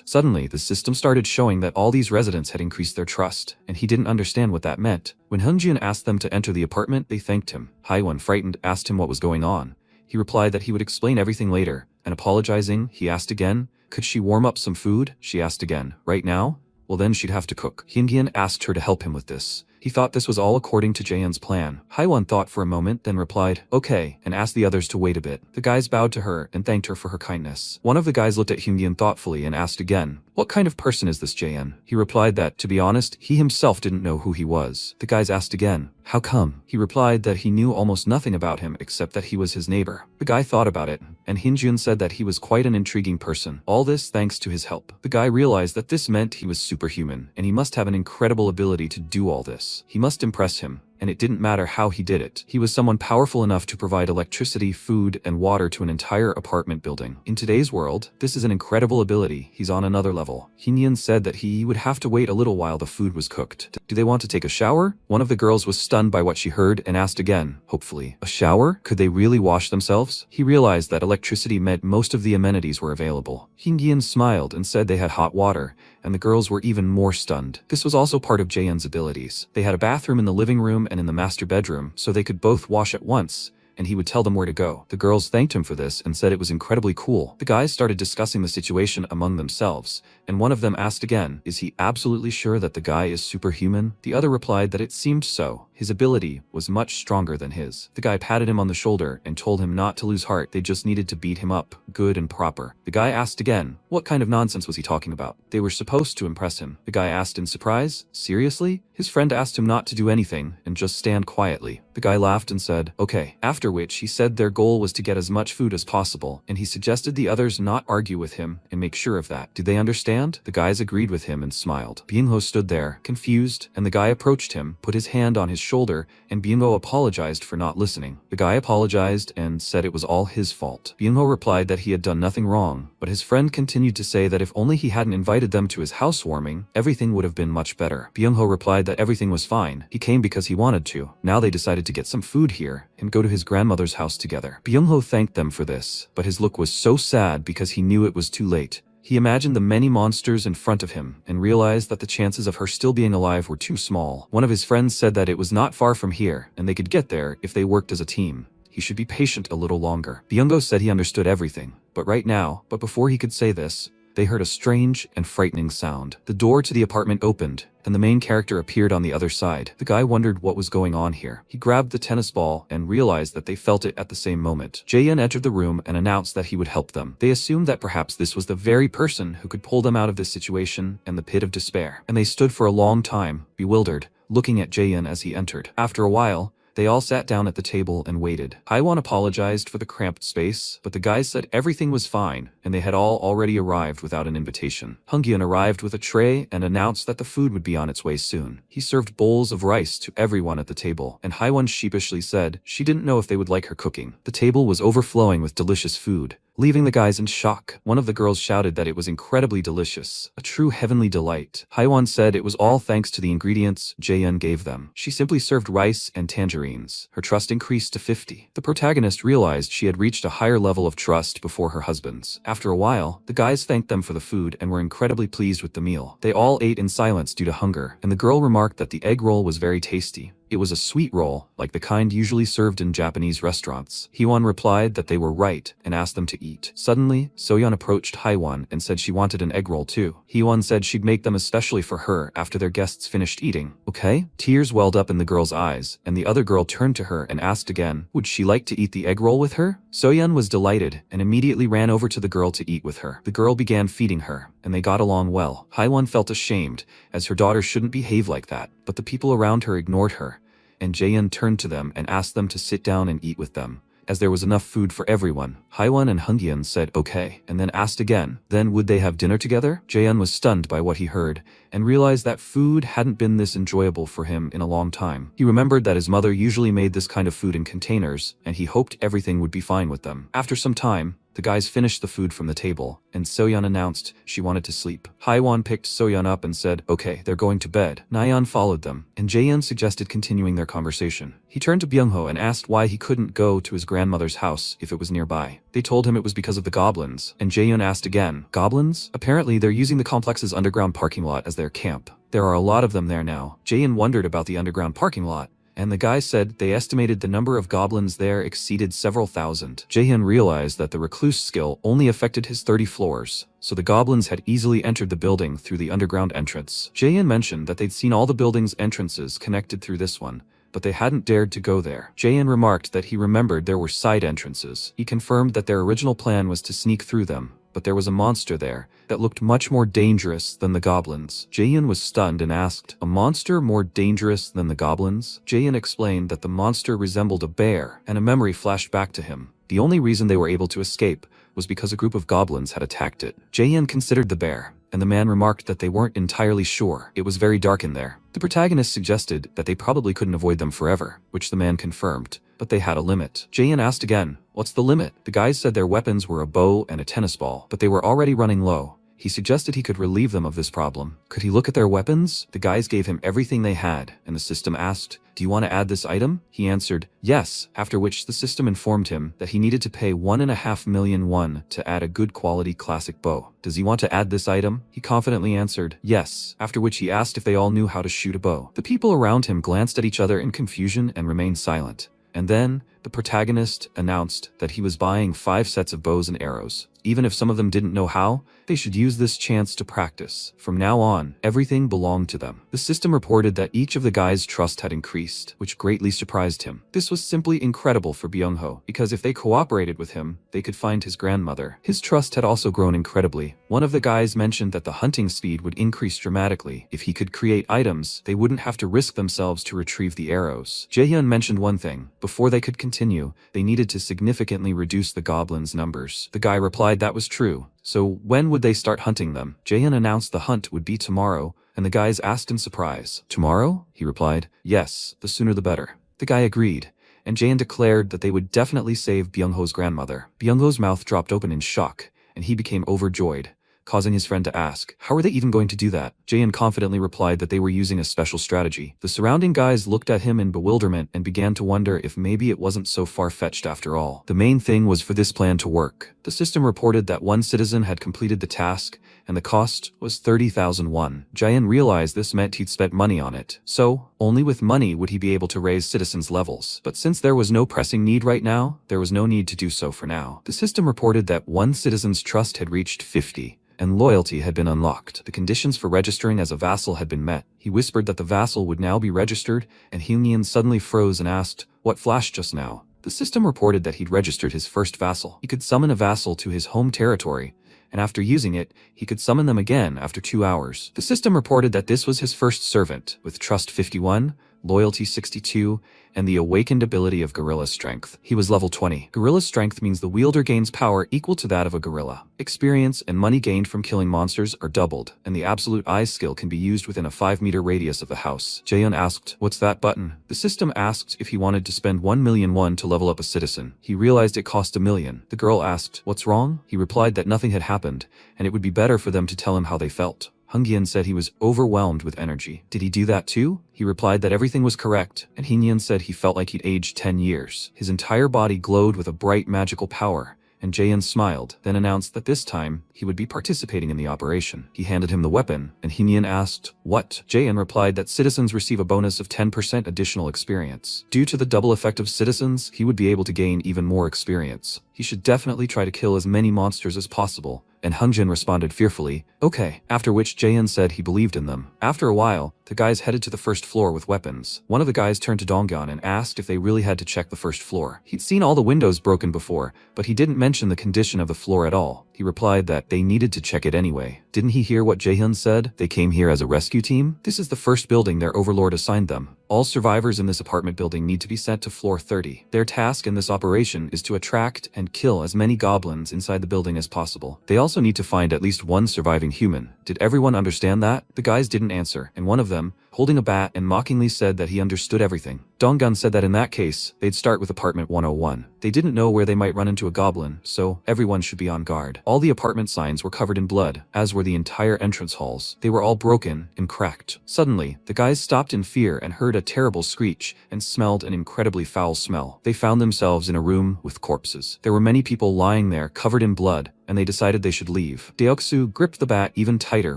Suddenly, the system started showing that all these residents had increased their trust, and he didn't understand what that meant. When Hungjun asked them to enter the apartment, they thanked him. Haiwon, frightened, asked him what was going on. He replied that he would explain everything later, and apologizing, he asked again, could she warm up some food? She asked again. Right now? Well, then she'd have to cook. Hyungyun asked her to help him with this. He thought this was all according to Jaehyun's plan. Haiwon thought for a moment, then replied, okay, and asked the others to wait a bit. The guys bowed to her and thanked her for her kindness. One of the guys looked at Hyungyun thoughtfully and asked again, what kind of person is this Jaehyun? He replied that, to be honest, he himself didn't know who he was. The guys asked again, how come? He replied that he knew almost nothing about him except that he was his neighbor. The guy thought about it, and Hyunjun said that he was quite an intriguing person. All this thanks to his help. The guy realized that this meant he was superhuman, and he must have an incredible ability to do all this. He must impress him. And it didn't matter how he did it. He was someone powerful enough to provide electricity, food, and water to an entire apartment building. In today's world, this is an incredible ability. He's on another level. Hyunjin said that he would have to wait a little while the food was cooked. Do they want to take a shower? One of the girls was stunned by what she heard and asked again, hopefully. A shower? Could they really wash themselves? He realized that electricity meant most of the amenities were available. Hyunjin smiled and said they had hot water, and the girls were even more stunned. This was also part of Jaehyun's abilities. They had a bathroom in the living room and in the master bedroom, so they could both wash at once, and he would tell them where to go. The girls thanked him for this and said it was incredibly cool. The guys started discussing the situation among themselves, and one of them asked again, is he absolutely sure that the guy is superhuman? The other replied that it seemed so. His ability was much stronger than his. The guy patted him on the shoulder and told him not to lose heart. They just needed to beat him up, good and proper. The guy asked again, what kind of nonsense was he talking about? They were supposed to impress him. The guy asked in surprise, seriously? His friend asked him not to do anything and just stand quietly. The guy laughed and said, okay. After which he said their goal was to get as much food as possible, and he suggested the others not argue with him and make sure of that. Did they understand? The guys agreed with him and smiled. Byung-ho stood there, confused, and the guy approached him, put his hand on his shoulder, and Byung-ho apologized for not listening. The guy apologized and said it was all his fault. Byung-ho replied that he had done nothing wrong, but his friend continued to say that if only he hadn't invited them to his housewarming, everything would have been much better. Byung-ho replied that everything was fine. He came because he wanted to. Now they decided to get some food here and go to his grandmother's house together. Byung-ho thanked them for this, but his look was so sad because he knew it was too late. He imagined the many monsters in front of him and realized that the chances of her still being alive were too small. One of his friends said that it was not far from here and they could get there if they worked as a team. He should be patient a little longer. Byung-ho said he understood everything, but before he could say this, they heard a strange and frightening sound. The door to the apartment opened, and the main character appeared on the other side. The guy wondered what was going on here. He grabbed the tennis ball and realized that they felt it at the same moment. Jaehyun entered the room and announced that he would help them. They assumed that perhaps this was the very person who could pull them out of this situation and the pit of despair. And they stood for a long time, bewildered, looking at Jaehyun as he entered. After a while, they all sat down at the table and waited. Haiwon apologized for the cramped space, but the guys said everything was fine, and they had all already arrived without an invitation. Hungyun arrived with a tray and announced that the food would be on its way soon. He served bowls of rice to everyone at the table, and Haiwon sheepishly said she didn't know if they would like her cooking. The table was overflowing with delicious food, leaving the guys in shock. One of the girls shouted that it was incredibly delicious, a true heavenly delight. Haiwon said it was all thanks to the ingredients Jaehyun gave them. She simply served rice and tangerines. Her trust increased to 50. The protagonist realized she had reached a higher level of trust before her husband's. After a while, the guys thanked them for the food and were incredibly pleased with the meal. They all ate in silence due to hunger, and the girl remarked that the egg roll was very tasty. It was a sweet roll, like the kind usually served in Japanese restaurants. Hwon replied that they were right and asked them to eat. Suddenly, Soyeon approached Haiwon and said she wanted an egg roll too. Hwon said she'd make them especially for her after their guests finished eating. Okay? Tears welled up in the girl's eyes, and the other girl turned to her and asked again, would she like to eat the egg roll with her? Soyeon was delighted and immediately ran over to the girl to eat with her. The girl began feeding her, and they got along well. Haiwon felt ashamed, as her daughter shouldn't behave like that, but the people around her ignored her, and Jaehyun turned to them and asked them to sit down and eat with them, as there was enough food for everyone. Haiwon and Hungyeon said okay, and then asked again, then would they have dinner together? Jaehyun was stunned by what he heard, and realized that food hadn't been this enjoyable for him in a long time. He remembered that his mother usually made this kind of food in containers, and he hoped everything would be fine with them. After some time, the guys finished the food from the table, and Soyeon announced she wanted to sleep. Haiwon picked Soyeon up and said, okay, they're going to bed. Nayeon followed them, and Jaehyun suggested continuing their conversation. He turned to Byungho and asked why he couldn't go to his grandmother's house if it was nearby. They told him it was because of the goblins, and Jaehyun asked again, goblins? Apparently they're using the complex's underground parking lot as their camp. There are a lot of them there now. Jaehyun wondered about the underground parking lot, and the guy said they estimated the number of goblins there exceeded several thousand. Jaehyun realized that the recluse skill only affected his 30 floors, so the goblins had easily entered the building through the underground entrance. Jaehyun mentioned that they'd seen all the building's entrances connected through this one, but they hadn't dared to go there. Jaehyun remarked that he remembered there were side entrances. He confirmed that their original plan was to sneak through them, but there was a monster there that looked much more dangerous than the goblins. Jaehyun was stunned and asked, a monster more dangerous than the goblins? Jaehyun explained that the monster resembled a bear, and a memory flashed back to him. The only reason they were able to escape was because a group of goblins had attacked it. Jaehyun considered the bear, and the man remarked that they weren't entirely sure. It was very dark in there. The protagonist suggested that they probably couldn't avoid them forever, which the man confirmed, but they had a limit. Jaehyun asked again, what's the limit? The guys said their weapons were a bow and a tennis ball, but they were already running low. He suggested he could relieve them of this problem. Could he look at their weapons? The guys gave him everything they had, and the system asked, do you want to add this item? He answered, yes, after which the system informed him that he needed to pay 1.5 million won to add a good quality classic bow. Does he want to add this item? He confidently answered, yes, after which he asked if they all knew how to shoot a bow. The people around him glanced at each other in confusion and remained silent. And then, the protagonist announced that he was buying 5 sets of bows and arrows. Even if some of them didn't know how, they should use this chance to practice. From now on, everything belonged to them. The system reported that each of the guys' trust had increased, which greatly surprised him. This was simply incredible for Byungho, because if they cooperated with him, they could find his grandmother. His trust had also grown incredibly. One of the guys mentioned that the hunting speed would increase dramatically. If he could create items, they wouldn't have to risk themselves to retrieve the arrows. Jaehyun mentioned one thing. Before they could continue, they needed to significantly reduce the goblins' numbers. The guy replied that was true. So when would they start hunting them? Jaehyun announced the hunt would be tomorrow, and the guys asked in surprise. Tomorrow? He replied, yes, the sooner the better. The guy agreed, and Jaehyun declared that they would definitely save Byungho's grandmother. Byungho's mouth dropped open in shock, and he became overjoyed, causing his friend to ask, how are they even going to do that? Jaehyun confidently replied that they were using a special strategy. The surrounding guys looked at him in bewilderment and began to wonder if maybe it wasn't so far-fetched after all. The main thing was for this plan to work. The system reported that one citizen had completed the task, and the cost was 30,000 won. Jaehyun realized this meant he'd spent money on it. So, only with money would he be able to raise citizens' levels. But since there was no pressing need right now, there was no need to do so for now. The system reported that one citizen's trust had reached 50. And loyalty had been unlocked. The conditions for registering as a vassal had been met. He whispered that the vassal would now be registered, and Hyunyeon suddenly froze and asked, what flashed just now? The system reported that he'd registered his first vassal. He could summon a vassal to his home territory, and after using it, he could summon them again after 2 hours. The system reported that this was his first servant, with trust 51, loyalty 62, and the awakened ability of gorilla strength. He was level 20. Gorilla strength means the wielder gains power equal to that of a gorilla. Experience and money gained from killing monsters are doubled, and the absolute eyes skill can be used within a 5-meter radius of the house. Jaehyun asked, what's that button? The system asked if he wanted to spend 1 million won to level up a citizen. He realized it cost 1 million. The girl asked, what's wrong? He replied that nothing had happened, and it would be better for them to tell him how they felt. Hungyeon said he was overwhelmed with energy. Did he do that too? He replied that everything was correct, and Hyunyeon said he felt like he'd aged 10 years. His entire body glowed with a bright magical power, and Jaehyun smiled, then announced that this time, he would be participating in the operation. He handed him the weapon, and Hyunyeon asked, what? Jaehyun replied that citizens receive a bonus of 10% additional experience. Due to the double effect of citizens, he would be able to gain even more experience. He should definitely try to kill as many monsters as possible, and Hungjin responded fearfully, okay, after which Jaehyun said he believed in them. After a while, the guys headed to the first floor with weapons. One of the guys turned to Donghyun and asked if they really had to check the first floor. He'd seen all the windows broken before, but he didn't mention the condition of the floor at all. He replied that they needed to check it anyway. Didn't he hear what Jaehyun said? They came here as a rescue team? This is the first building their overlord assigned them. All survivors in this apartment building need to be sent to floor 30. Their task in this operation is to attract and kill as many goblins inside the building as possible. They also need to find at least one surviving human. Did everyone understand that? The guys didn't answer, and one of them, holding a bat and mockingly said that he understood everything. Donghyun said that in that case, they'd start with apartment 101. They didn't know where they might run into a goblin, so everyone should be on guard. All the apartment signs were covered in blood, as were the entire entrance halls. They were all broken and cracked. Suddenly, the guys stopped in fear and heard a terrible screech and smelled an incredibly foul smell. They found themselves in a room with corpses. There were many people lying there covered in blood, and they decided they should leave. Deoksu gripped the bat even tighter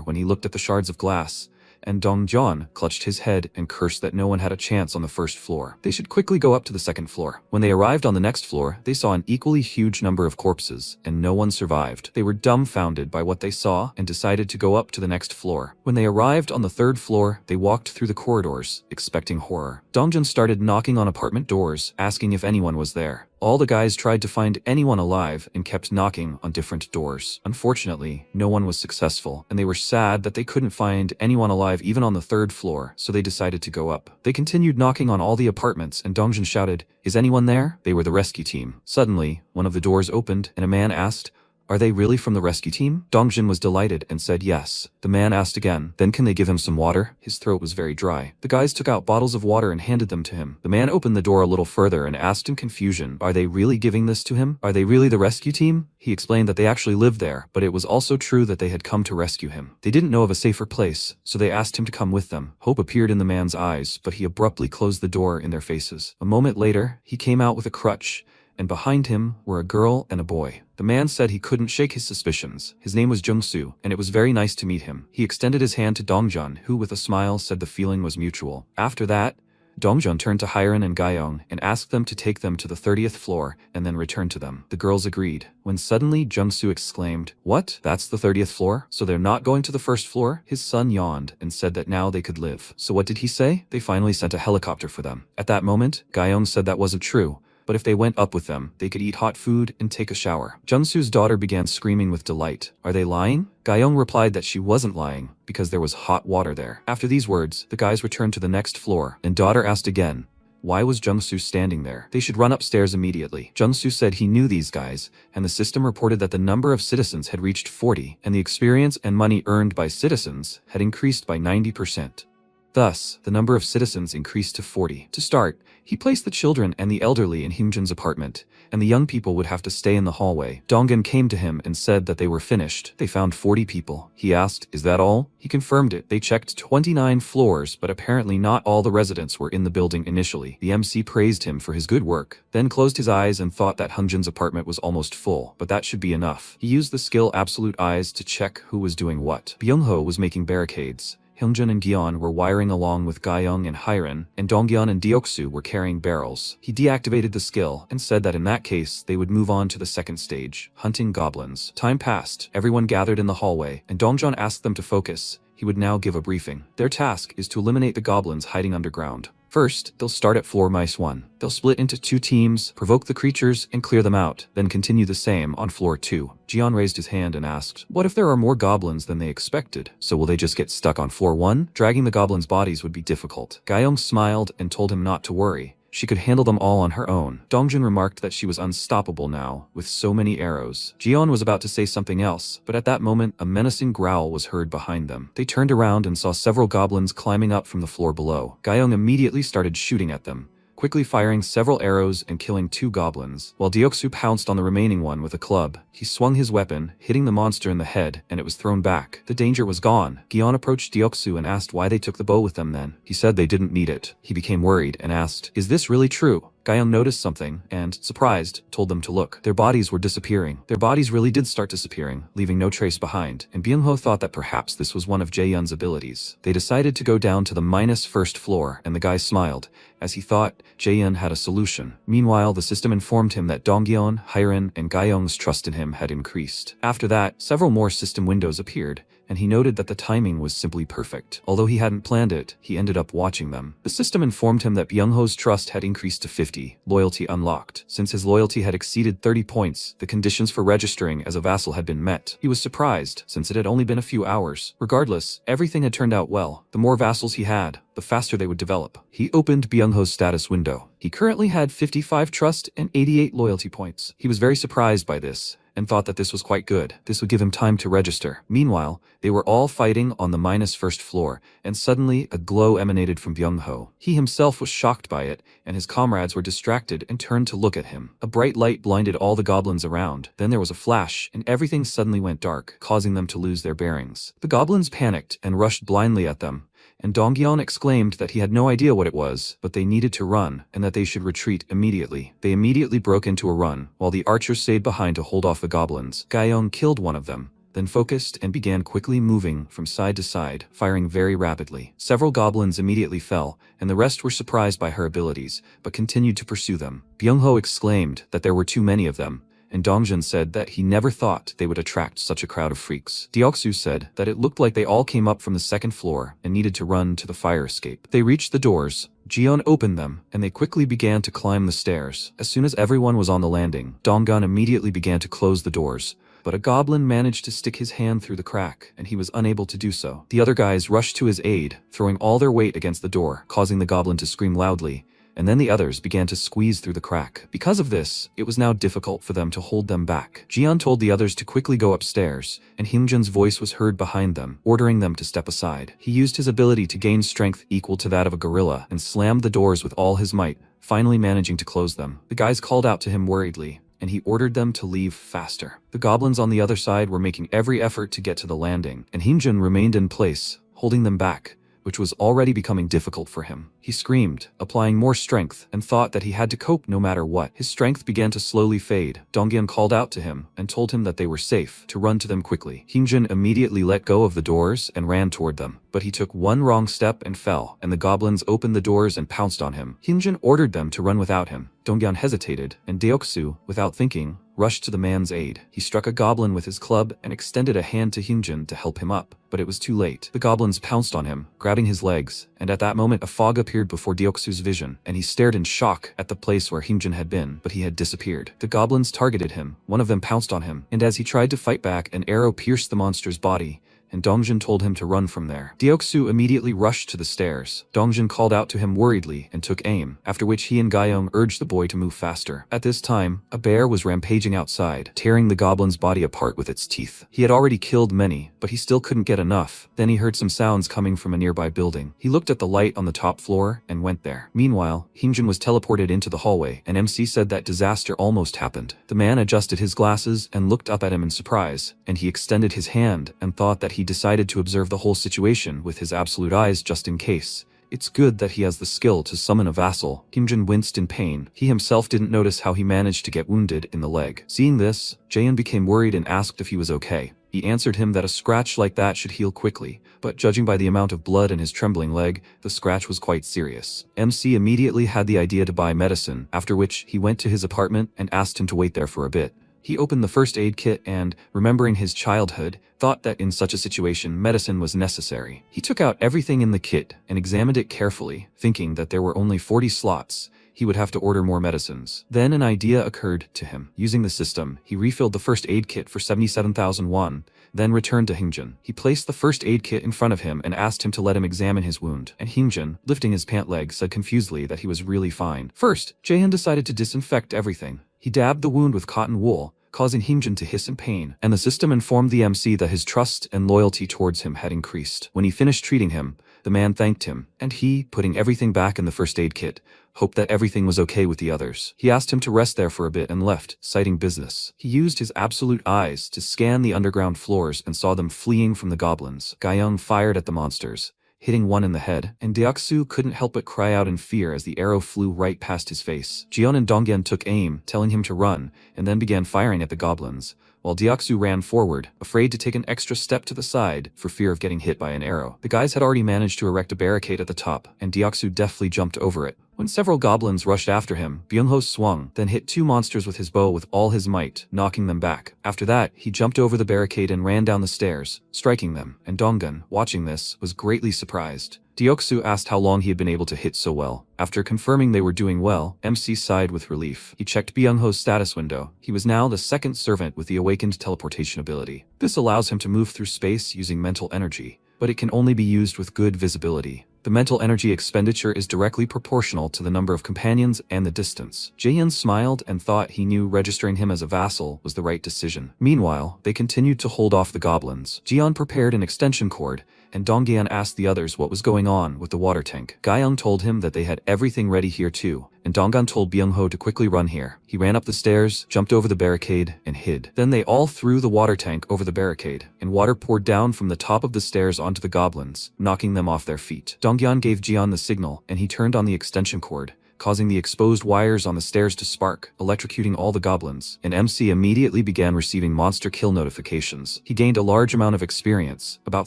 when he looked at the shards of glass, and Donghyun clutched his head and cursed that no one had a chance on the first floor. They should quickly go up to the second floor. When they arrived on the next floor, they saw an equally huge number of corpses, and no one survived. They were dumbfounded by what they saw and decided to go up to the next floor. When they arrived on the third floor, they walked through the corridors, expecting horror. Donghyun started knocking on apartment doors, asking if anyone was there. All the guys tried to find anyone alive and kept knocking on different doors. Unfortunately, no one was successful, and they were sad that they couldn't find anyone alive even on the third floor, so they decided to go up. They continued knocking on all the apartments, and Donghyun shouted, "Is anyone there?" They were the rescue team. Suddenly, one of the doors opened, and a man asked, "Are they really from the rescue team?" Donghyun was delighted and said yes. The man asked again, "Then can they give him some water?" His throat was very dry. The guys took out bottles of water and handed them to him. The man opened the door a little further and asked in confusion, "Are they really giving this to him? Are they really the rescue team?" He explained that they actually lived there, but it was also true that they had come to rescue him. They didn't know of a safer place, so they asked him to come with them. Hope appeared in the man's eyes, but he abruptly closed the door in their faces. A moment later, he came out with a crutch, and behind him were a girl and a boy. The man said he couldn't shake his suspicions. His name was Jungsu, and it was very nice to meet him. He extended his hand to Donghyun, who with a smile said the feeling was mutual. After that, Donghyun turned to Hyun and Gyeong and asked them to take them to the 30th floor and then return to them. The girls agreed, when suddenly Jungsu exclaimed, "What? That's the 30th floor? So they're not going to the first floor?" His son yawned and said that now they could live. So what did he say? They finally sent a helicopter for them. At that moment, Gyeong said that wasn't true, but if they went up with them, they could eat hot food and take a shower. Jungsu's daughter began screaming with delight. "Are they lying?" Gyeong replied that she wasn't lying, because there was hot water there. After these words, the guys returned to the next floor, and daughter asked again, why was Jungsu standing there? They should run upstairs immediately. Jungsu said he knew these guys, and the system reported that the number of citizens had reached 40, and the experience and money earned by citizens had increased by 90%. Thus, the number of citizens increased to 40. To start, he placed the children and the elderly in Hyunjin's apartment, and the young people would have to stay in the hallway. Donghyun came to him and said that they were finished. They found 40 people. He asked, "Is that all?" He confirmed it. They checked 29 floors, but apparently not all the residents were in the building initially. The MC praised him for his good work, then closed his eyes and thought that Hyunjin's apartment was almost full, but that should be enough. He used the skill Absolute Eyes to check who was doing what. Byung-ho was making barricades. Hyunjin and Gyeon were wiring along with Gyeong and Hyun, and Donghyun and Deoksu were carrying barrels. He deactivated the skill and said that in that case, they would move on to the second stage, hunting goblins. Time passed, everyone gathered in the hallway, and Donghyun asked them to focus. He would now give a briefing. Their task is to eliminate the goblins hiding underground. First, they'll start at floor mice 1. They'll split into 2 teams, provoke the creatures, and clear them out, then continue the same on floor 2. Gyeon raised his hand and asked, what if there are more goblins than they expected? So will they just get stuck on floor 1? Dragging the goblins' bodies would be difficult. Gyeong smiled and told him not to worry. She could handle them all on her own. Dongjin remarked that she was unstoppable now, with so many arrows. Gyeon was about to say something else, but at that moment, a menacing growl was heard behind them. They turned around and saw several goblins climbing up from the floor below. Gyeong immediately started shooting at them, quickly firing several arrows and killing 2 goblins. While Deoksu pounced on the remaining one with a club, he swung his weapon, hitting the monster in the head, and it was thrown back. The danger was gone. Gyeon approached Deoksu and asked why they took the bow with them then. He said they didn't need it. He became worried and asked, is this really true? Gyeong noticed something and, surprised, told them to look. Their bodies were disappearing. Their bodies really did start disappearing, leaving no trace behind, and Byung-ho thought that perhaps this was one of Jae-yeon's abilities. They decided to go down to the -1st floor, and the guy smiled, as he thought Jae-yeon had a solution. Meanwhile, the system informed him that Dongyeon, Hyren, and Gyeong's trust in him had increased. After that, several more system windows appeared, and he noted that the timing was simply perfect. Although he hadn't planned it, he ended up watching them. The system informed him that Byung-ho's trust had increased to 50, loyalty unlocked. Since his loyalty had exceeded 30 points, the conditions for registering as a vassal had been met. He was surprised, since it had only been a few hours. Regardless, everything had turned out well. The more vassals he had, the faster they would develop. He opened Byung-ho's status window. He currently had 55 trust and 88 loyalty points. He was very surprised by this, and thought that this was quite good. This would give him time to register. Meanwhile, they were all fighting on the -1st floor, and suddenly a glow emanated from Byung-ho. He himself was shocked by it, and his comrades were distracted and turned to look at him. A bright light blinded all the goblins around. Then there was a flash, and everything suddenly went dark, causing them to lose their bearings. The goblins panicked and rushed blindly at them, and Dongyeon exclaimed that he had no idea what it was, but they needed to run, and that they should retreat immediately. They immediately broke into a run, while the archers stayed behind to hold off the goblins. Gyeong killed one of them, then focused and began quickly moving from side to side, firing very rapidly. Several goblins immediately fell, and the rest were surprised by her abilities, but continued to pursue them. Byung-ho exclaimed that there were too many of them, and Dongjun said that he never thought they would attract such a crowd of freaks. Deoksu said that it looked like they all came up from the 2nd floor and needed to run to the fire escape. They reached the doors. Jiyeon opened them, and they quickly began to climb the stairs. As soon as everyone was on the landing, Donggun immediately began to close the doors, but a goblin managed to stick his hand through the crack, and he was unable to do so. The other guys rushed to his aid, throwing all their weight against the door, causing the goblin to scream loudly, and then the others began to squeeze through the crack. Because of this, it was now difficult for them to hold them back. Jiyeon told the others to quickly go upstairs, and Hyunjin's voice was heard behind them, ordering them to step aside. He used his ability to gain strength equal to that of a gorilla and slammed the doors with all his might, finally managing to close them. The guys called out to him worriedly, and he ordered them to leave faster. The goblins on the other side were making every effort to get to the landing, and Hyunjin remained in place, holding them back, which was already becoming difficult for him. He screamed, applying more strength, and thought that he had to cope no matter what. His strength began to slowly fade. Dongyeon called out to him and told him that they were safe, to run to them quickly. Hyunjin immediately let go of the doors and ran toward them, but he took one wrong step and fell, and the goblins opened the doors and pounced on him. Hyunjin ordered them to run without him. Dongyeon hesitated, and Deoksu, without thinking, rushed to the man's aid. He struck a goblin with his club and extended a hand to Hyunjin to help him up, but it was too late. The goblins pounced on him, grabbing his legs, and at that moment a fog appeared before Deoksu's vision, and he stared in shock at the place where Hyunjin had been, but he had disappeared. The goblins targeted him, one of them pounced on him, and as he tried to fight back, an arrow pierced the monster's body, and Dongjun told him to run from there. Deoksu immediately rushed to the stairs. Dongjun called out to him worriedly and took aim, after which he and Gyeong urged the boy to move faster. At this time, a bear was rampaging outside, tearing the goblin's body apart with its teeth. He had already killed many, but he still couldn't get enough. Then he heard some sounds coming from a nearby building. He looked at the light on the top floor and went there. Meanwhile, Hyunjin was teleported into the hallway, and MC said that disaster almost happened. The man adjusted his glasses and looked up at him in surprise, and he extended his hand and thought that he decided to observe the whole situation with his absolute eyes just in case. It's good that he has the skill to summon a vassal. Hyunjin winced in pain. He himself didn't notice how he managed to get wounded in the leg. Seeing this, Jaehyun became worried and asked if he was okay. He answered him that a scratch like that should heal quickly, but judging by the amount of blood in his trembling leg, the scratch was quite serious. MC immediately had the idea to buy medicine, after which he went to his apartment and asked him to wait there for a bit. He opened the first aid kit and, remembering his childhood, thought that in such a situation medicine was necessary. He took out everything in the kit and examined it carefully, thinking that there were only 40 slots. He would have to order more medicines. Then an idea occurred to him. Using the system, he refilled the first aid kit for 77,000 won, then returned to Hyunjin. He placed the first aid kit in front of him and asked him to let him examine his wound, and Hyunjin, lifting his pant leg, said confusedly that he was really fine. First, Jaehyun decided to disinfect everything. He dabbed the wound with cotton wool, causing Hyunjin to hiss in pain, and the system informed the MC that his trust and loyalty towards him had increased. When he finished treating him, the man thanked him, and he, putting everything back in the first aid kit, hoped that everything was okay with the others. He asked him to rest there for a bit and left, citing business. He used his absolute eyes to scan the underground floors and saw them fleeing from the goblins. Gyeong fired at the monsters, hitting one in the head, and Deoksu couldn't help but cry out in fear as the arrow flew right past his face. Jion and Dongyan took aim, telling him to run, and then began firing at the goblins, while Deoksu ran forward, afraid to take an extra step to the side for fear of getting hit by an arrow. The guys had already managed to erect a barricade at the top, and Deoksu deftly jumped over it. When several goblins rushed after him, Byung-ho swung, then hit two monsters with his bow with all his might, knocking them back. After that, he jumped over the barricade and ran down the stairs, striking them, and Donggun, watching this, was greatly surprised. Deoksu asked how long he had been able to hit so well. After confirming they were doing well, MC sighed with relief. He checked Byung-ho's status window. He was now the second servant with the awakened teleportation ability. This allows him to move through space using mental energy, but it can only be used with good visibility. The mental energy expenditure is directly proportional to the number of companions and the distance. Jaehyun smiled and thought he knew registering him as a vassal was the right decision. Meanwhile, they continued to hold off the goblins. Jiyeon prepared an extension cord, and Dongyan asked the others what was going on with the water tank. Gyeong told him that they had everything ready here too, and Donggan told Byung-ho to quickly run here. He ran up the stairs, jumped over the barricade, and hid. Then they all threw the water tank over the barricade, and water poured down from the top of the stairs onto the goblins, knocking them off their feet. Dongyan gave Jiyeon the signal, and he turned on the extension cord, causing the exposed wires on the stairs to spark, electrocuting all the goblins, and MC immediately began receiving monster kill notifications. He gained a large amount of experience, about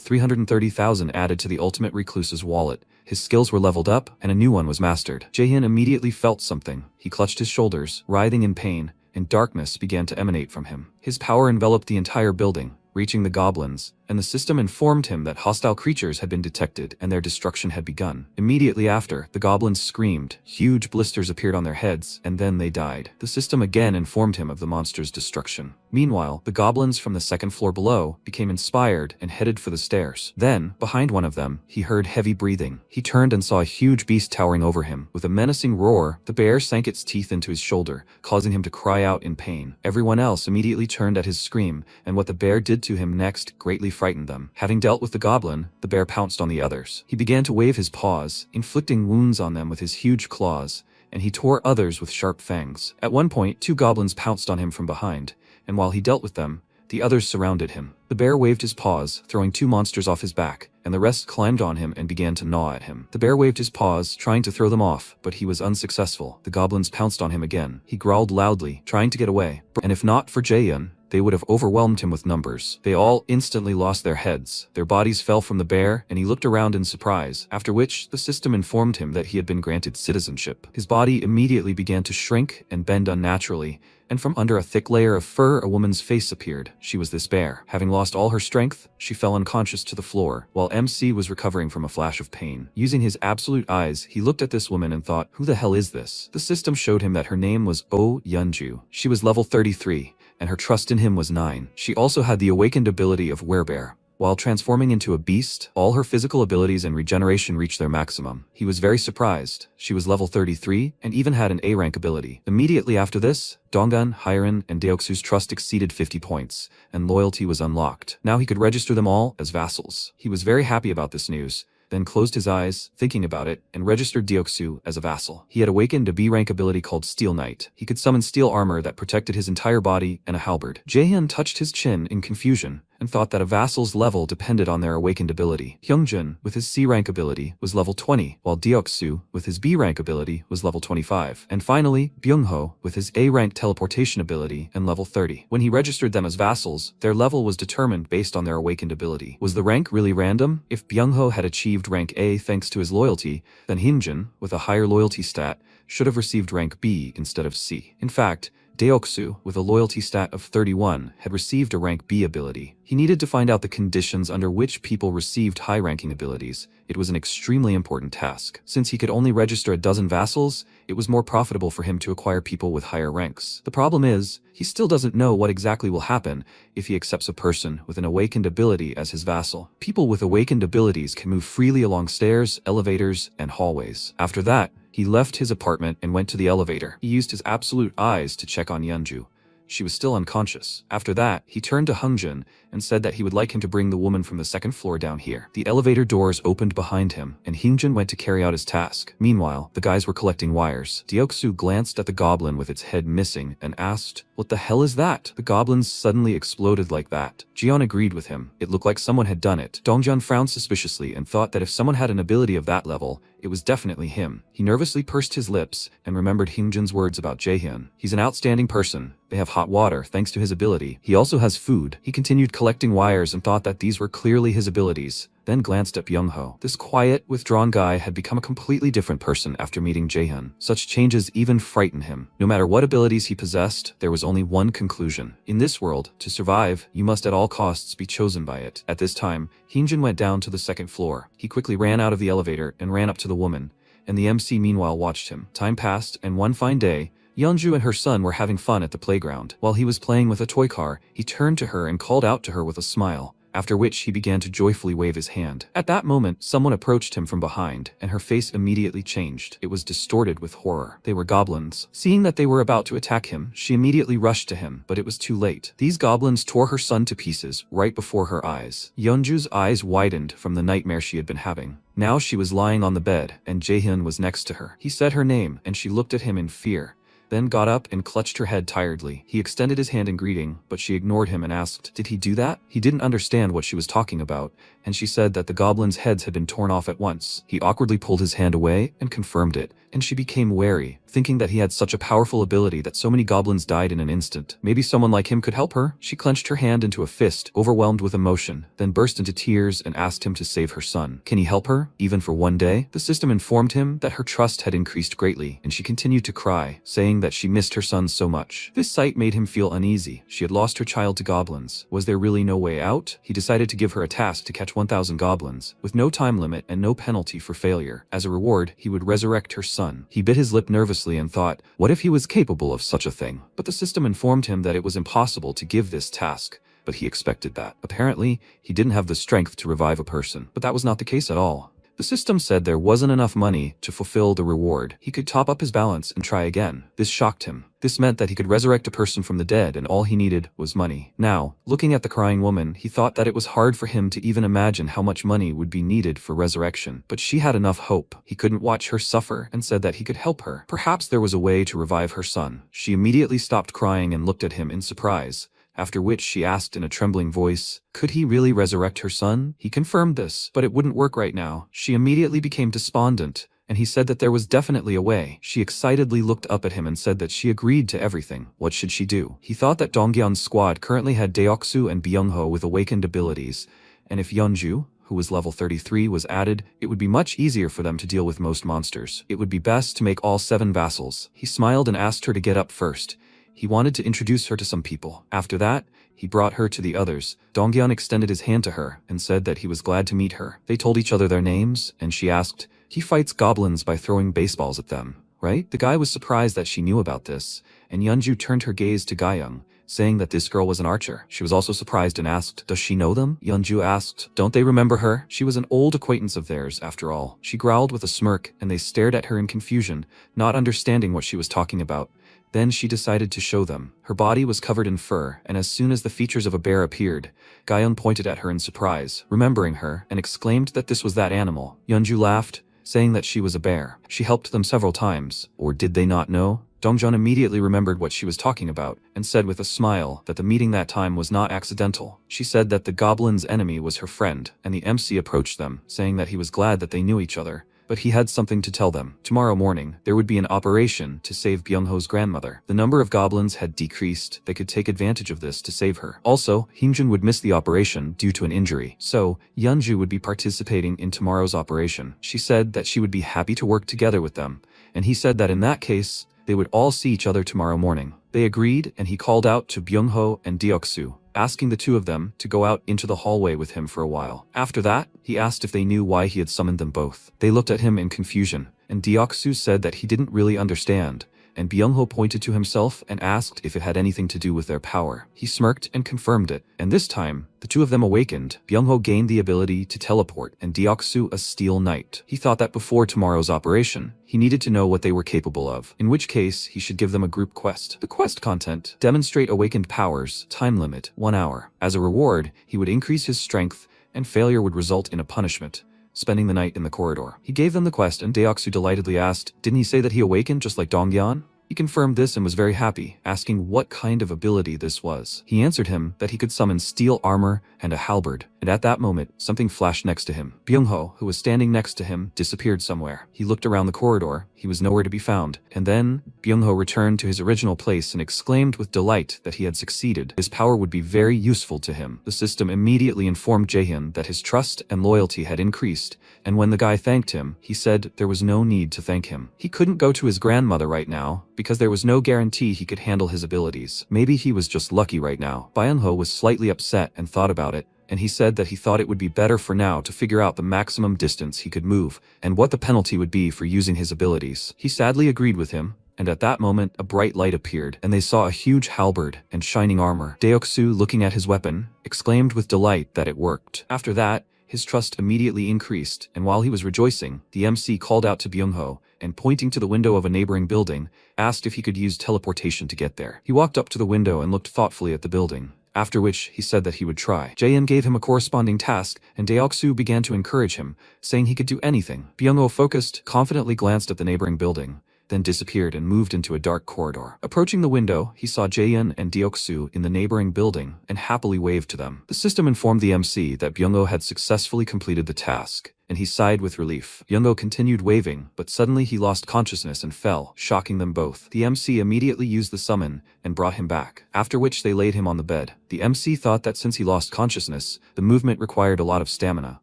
330,000 added to the Ultimate Recluse's wallet. His skills were leveled up, and a new one was mastered. Jaehyun immediately felt something. He clutched his shoulders, writhing in pain, and darkness began to emanate from him. His power enveloped the entire building, reaching the goblins, and the system informed him that hostile creatures had been detected and their destruction had begun. Immediately after, the goblins screamed, huge blisters appeared on their heads, and then they died. The system again informed him of the monster's destruction. Meanwhile, the goblins from the second floor below became inspired and headed for the stairs. Then, behind one of them, he heard heavy breathing. He turned and saw a huge beast towering over him. With a menacing roar, the bear sank its teeth into his shoulder, causing him to cry out in pain. Everyone else immediately turned at his scream, and what the bear did to him next greatly frightened them. Having dealt with the goblin, the bear pounced on the others. He began to wave his paws, inflicting wounds on them with his huge claws, and he tore others with sharp fangs. At one point, two goblins pounced on him from behind, and while he dealt with them, the others surrounded him. The bear waved his paws, throwing two monsters off his back, and the rest climbed on him and began to gnaw at him. The bear waved his paws, trying to throw them off, but he was unsuccessful. The goblins pounced on him again. He growled loudly, trying to get away, and if not for Jaehyun, they would have overwhelmed him with numbers. They all instantly lost their heads. Their bodies fell from the bear, and he looked around in surprise, after which the system informed him that he had been granted citizenship. His body immediately began to shrink and bend unnaturally, and from under a thick layer of fur a woman's face appeared. She was this bear. Having lost all her strength, she fell unconscious to the floor, while MC was recovering from a flash of pain. Using his absolute eyes, he looked at this woman and thought, who the hell is this? The system showed him that her name was Oh Yeonju. She was level 33, and her trust in him was 9. She also had the awakened ability of Werebear. While transforming into a beast, all her physical abilities and regeneration reached their maximum. He was very surprised. She was level 33, and even had an A-rank ability. Immediately after this, Donggan, Hyren, and Deoksu's trust exceeded 50 points, and loyalty was unlocked. Now he could register them all as vassals. He was very happy about this news, then closed his eyes, thinking about it, and registered Deoksu as a vassal. He had awakened a B-rank ability called Steel Knight. He could summon steel armor that protected his entire body and a halberd. Jaehyun touched his chin in confusion, and thought that a vassal's level depended on their awakened ability. Hyungjin, with his C-rank ability, was level 20, while Deoksu, with his B-rank ability, was level 25. And finally, Byung-ho, with his A-rank teleportation ability, and level 30. When he registered them as vassals, their level was determined based on their awakened ability. Was the rank really random? If Byung-ho had achieved rank A thanks to his loyalty, then Hyunjin, with a higher loyalty stat, should have received rank B instead of C. In fact, Deoksu, with a loyalty stat of 31, had received a rank B ability. He needed to find out the conditions under which people received high-ranking abilities. It was an extremely important task. Since he could only register a dozen vassals, it was more profitable for him to acquire people with higher ranks. The problem is, he still doesn't know what exactly will happen if he accepts a person with an awakened ability as his vassal. People with awakened abilities can move freely along stairs, elevators, and hallways. After that, he left his apartment and went to the elevator. He used his absolute eyes to check on Yeonju, she was still unconscious. After that, he turned to Hungjin and said that he would like him to bring the woman from the second floor down here. The elevator doors opened behind him, and Hungjin went to carry out his task. Meanwhile, the guys were collecting wires. Deoksu glanced at the goblin with its head missing and asked, "What the hell is that?" The goblins suddenly exploded like that. Jian agreed with him. It looked like someone had done it. Dongjian frowned suspiciously and thought that if someone had an ability of that level, it was definitely him. He nervously pursed his lips and remembered Hungjin's words about Jaehyun. He's an outstanding person. They have hot water thanks to his ability. He also has food. He continued collecting wires and thought that these were clearly his abilities, then glanced at Byung-ho. This quiet, withdrawn guy had become a completely different person after meeting Jaehyun. Such changes even frightened him. No matter what abilities he possessed, there was only one conclusion. In this world, to survive, you must at all costs be chosen by it. At this time, Hungjin went down to the second floor. He quickly ran out of the elevator and ran up to the woman, and the MC meanwhile watched him. Time passed, and one fine day, Yeonju and her son were having fun at the playground. While he was playing with a toy car, he turned to her and called out to her with a smile, after which he began to joyfully wave his hand. At that moment, someone approached him from behind, and her face immediately changed. It was distorted with horror. They were goblins. Seeing that they were about to attack him, she immediately rushed to him, but it was too late. These goblins tore her son to pieces right before her eyes. Yeonju's eyes widened from the nightmare she had been having. Now she was lying on the bed, and Jaehyun was next to her. He said her name, and she looked at him in fear, then got up and clutched her head tiredly. He extended his hand in greeting, but she ignored him and asked, "Did he do that?" He didn't understand what she was talking about, and she said that the goblins' heads had been torn off at once. He awkwardly pulled his hand away and confirmed it, and she became wary, thinking that he had such a powerful ability that so many goblins died in an instant. Maybe someone like him could help her? She clenched her hand into a fist, overwhelmed with emotion, then burst into tears and asked him to save her son. Can he help her, even for one day? The system informed him that her trust had increased greatly, and she continued to cry, saying that she missed her son so much. This sight made him feel uneasy. She had lost her child to goblins. Was there really no way out? He decided to give her a task to catch 1,000 goblins, with no time limit and no penalty for failure. As a reward, he would resurrect her son. He bit his lip nervously and thought, what if he was capable of such a thing? But the system informed him that it was impossible to give this task, but he expected that. Apparently, he didn't have the strength to revive a person, but that was not the case at all. The system said there wasn't enough money to fulfill the reward. He could top up his balance and try again. This shocked him. This meant that he could resurrect a person from the dead and all he needed was money. Now, looking at the crying woman, he thought that it was hard for him to even imagine how much money would be needed for resurrection. But she had enough hope. He couldn't watch her suffer and said that he could help her. Perhaps there was a way to revive her son. She immediately stopped crying and looked at him in surprise, after which she asked in a trembling voice, could he really resurrect her son? He confirmed this, but it wouldn't work right now. She immediately became despondent, and he said that there was definitely a way. She excitedly looked up at him and said that she agreed to everything. What should she do? He thought that Dongyeon's squad currently had Deoksu and Byung-ho with awakened abilities, and if Yeonju, who was level 33, was added, it would be much easier for them to deal with most monsters. It would be best to make all 7 vassals. He smiled and asked her to get up first. He wanted to introduce her to some people. After that, he brought her to the others. Dongyeon extended his hand to her and said that he was glad to meet her. They told each other their names, and she asked, he fights goblins by throwing baseballs at them, right? The guy was surprised that she knew about this, and Yeonju turned her gaze to Gayoung, saying that this girl was an archer. She was also surprised and asked, does she know them? Yeonju asked, don't they remember her? She was an old acquaintance of theirs, after all. She growled with a smirk, and they stared at her in confusion, not understanding what she was talking about. Then she decided to show them. Her body was covered in fur, and as soon as the features of a bear appeared, Gayeon pointed at her in surprise, remembering her, and exclaimed that this was that animal. Yeonju laughed, saying that she was a bear. She helped them several times, or did they not know? Dongjeon immediately remembered what she was talking about, and said with a smile that the meeting that time was not accidental. She said that the goblin's enemy was her friend, and the MC approached them, saying that he was glad that they knew each other, but he had something to tell them. Tomorrow morning, there would be an operation to save Byung-ho's grandmother. The number of goblins had decreased. They could take advantage of this to save her. Also, Hyunjin would miss the operation due to an injury, so Yeonju would be participating in tomorrow's operation. She said that she would be happy to work together with them, and he said that in that case, they would all see each other tomorrow morning. They agreed, and he called out to Byung-ho and Deoksu, asking the two of them to go out into the hallway with him for a while. After that, he asked if they knew why he had summoned them both. They looked at him in confusion, and Deoksu said that he didn't really understand, and Byung-ho pointed to himself and asked if it had anything to do with their power. He smirked and confirmed it, and this time, the two of them awakened. Byung-ho gained the ability to teleport, and Deoksu a steel knight. He thought that before tomorrow's operation, he needed to know what they were capable of, in which case he should give them a group quest. The quest content: demonstrate awakened powers, time limit, 1 hour. As a reward, he would increase his strength, and failure would result in a punishment: spending the night in the corridor. He gave them the quest, and Deoksu delightedly asked, "Didn't he say that he awakened just like Dongyeon?" He confirmed this and was very happy, asking what kind of ability this was. He answered him that he could summon steel armor and a halberd, and at that moment, something flashed next to him. Byung-ho, who was standing next to him, disappeared somewhere. He looked around the corridor. He was nowhere to be found. And then, Byung-ho returned to his original place and exclaimed with delight that he had succeeded. His power would be very useful to him. The system immediately informed Jaehyun that his trust and loyalty had increased, and when the guy thanked him, he said there was no need to thank him. He couldn't go to his grandmother right now, because there was no guarantee he could handle his abilities. Maybe he was just lucky right now. Byung-ho was slightly upset and thought about it, and he said that he thought it would be better for now to figure out the maximum distance he could move, and what the penalty would be for using his abilities. He sadly agreed with him, and at that moment a bright light appeared, and they saw a huge halberd and shining armor. Deoksu, looking at his weapon, exclaimed with delight that it worked. After that, his trust immediately increased, and while he was rejoicing, the MC called out to Byung-ho, and pointing to the window of a neighboring building, asked if he could use teleportation to get there. He walked up to the window and looked thoughtfully at the building, after which he said that he would try. Jaehyun gave him a corresponding task, and Deoksu began to encourage him, saying he could do anything. Byung-ho focused, confidently glanced at the neighboring building, then disappeared and moved into a dark corridor. Approaching the window, he saw Jaehyun and Deoksu in the neighboring building and happily waved to them. The system informed the MC that Byung-ho had successfully completed the task, and he sighed with relief. Byung-ho continued waving, but suddenly he lost consciousness and fell, shocking them both. The MC immediately used the summon and brought him back, after which they laid him on the bed. The MC thought that since he lost consciousness, the movement required a lot of stamina.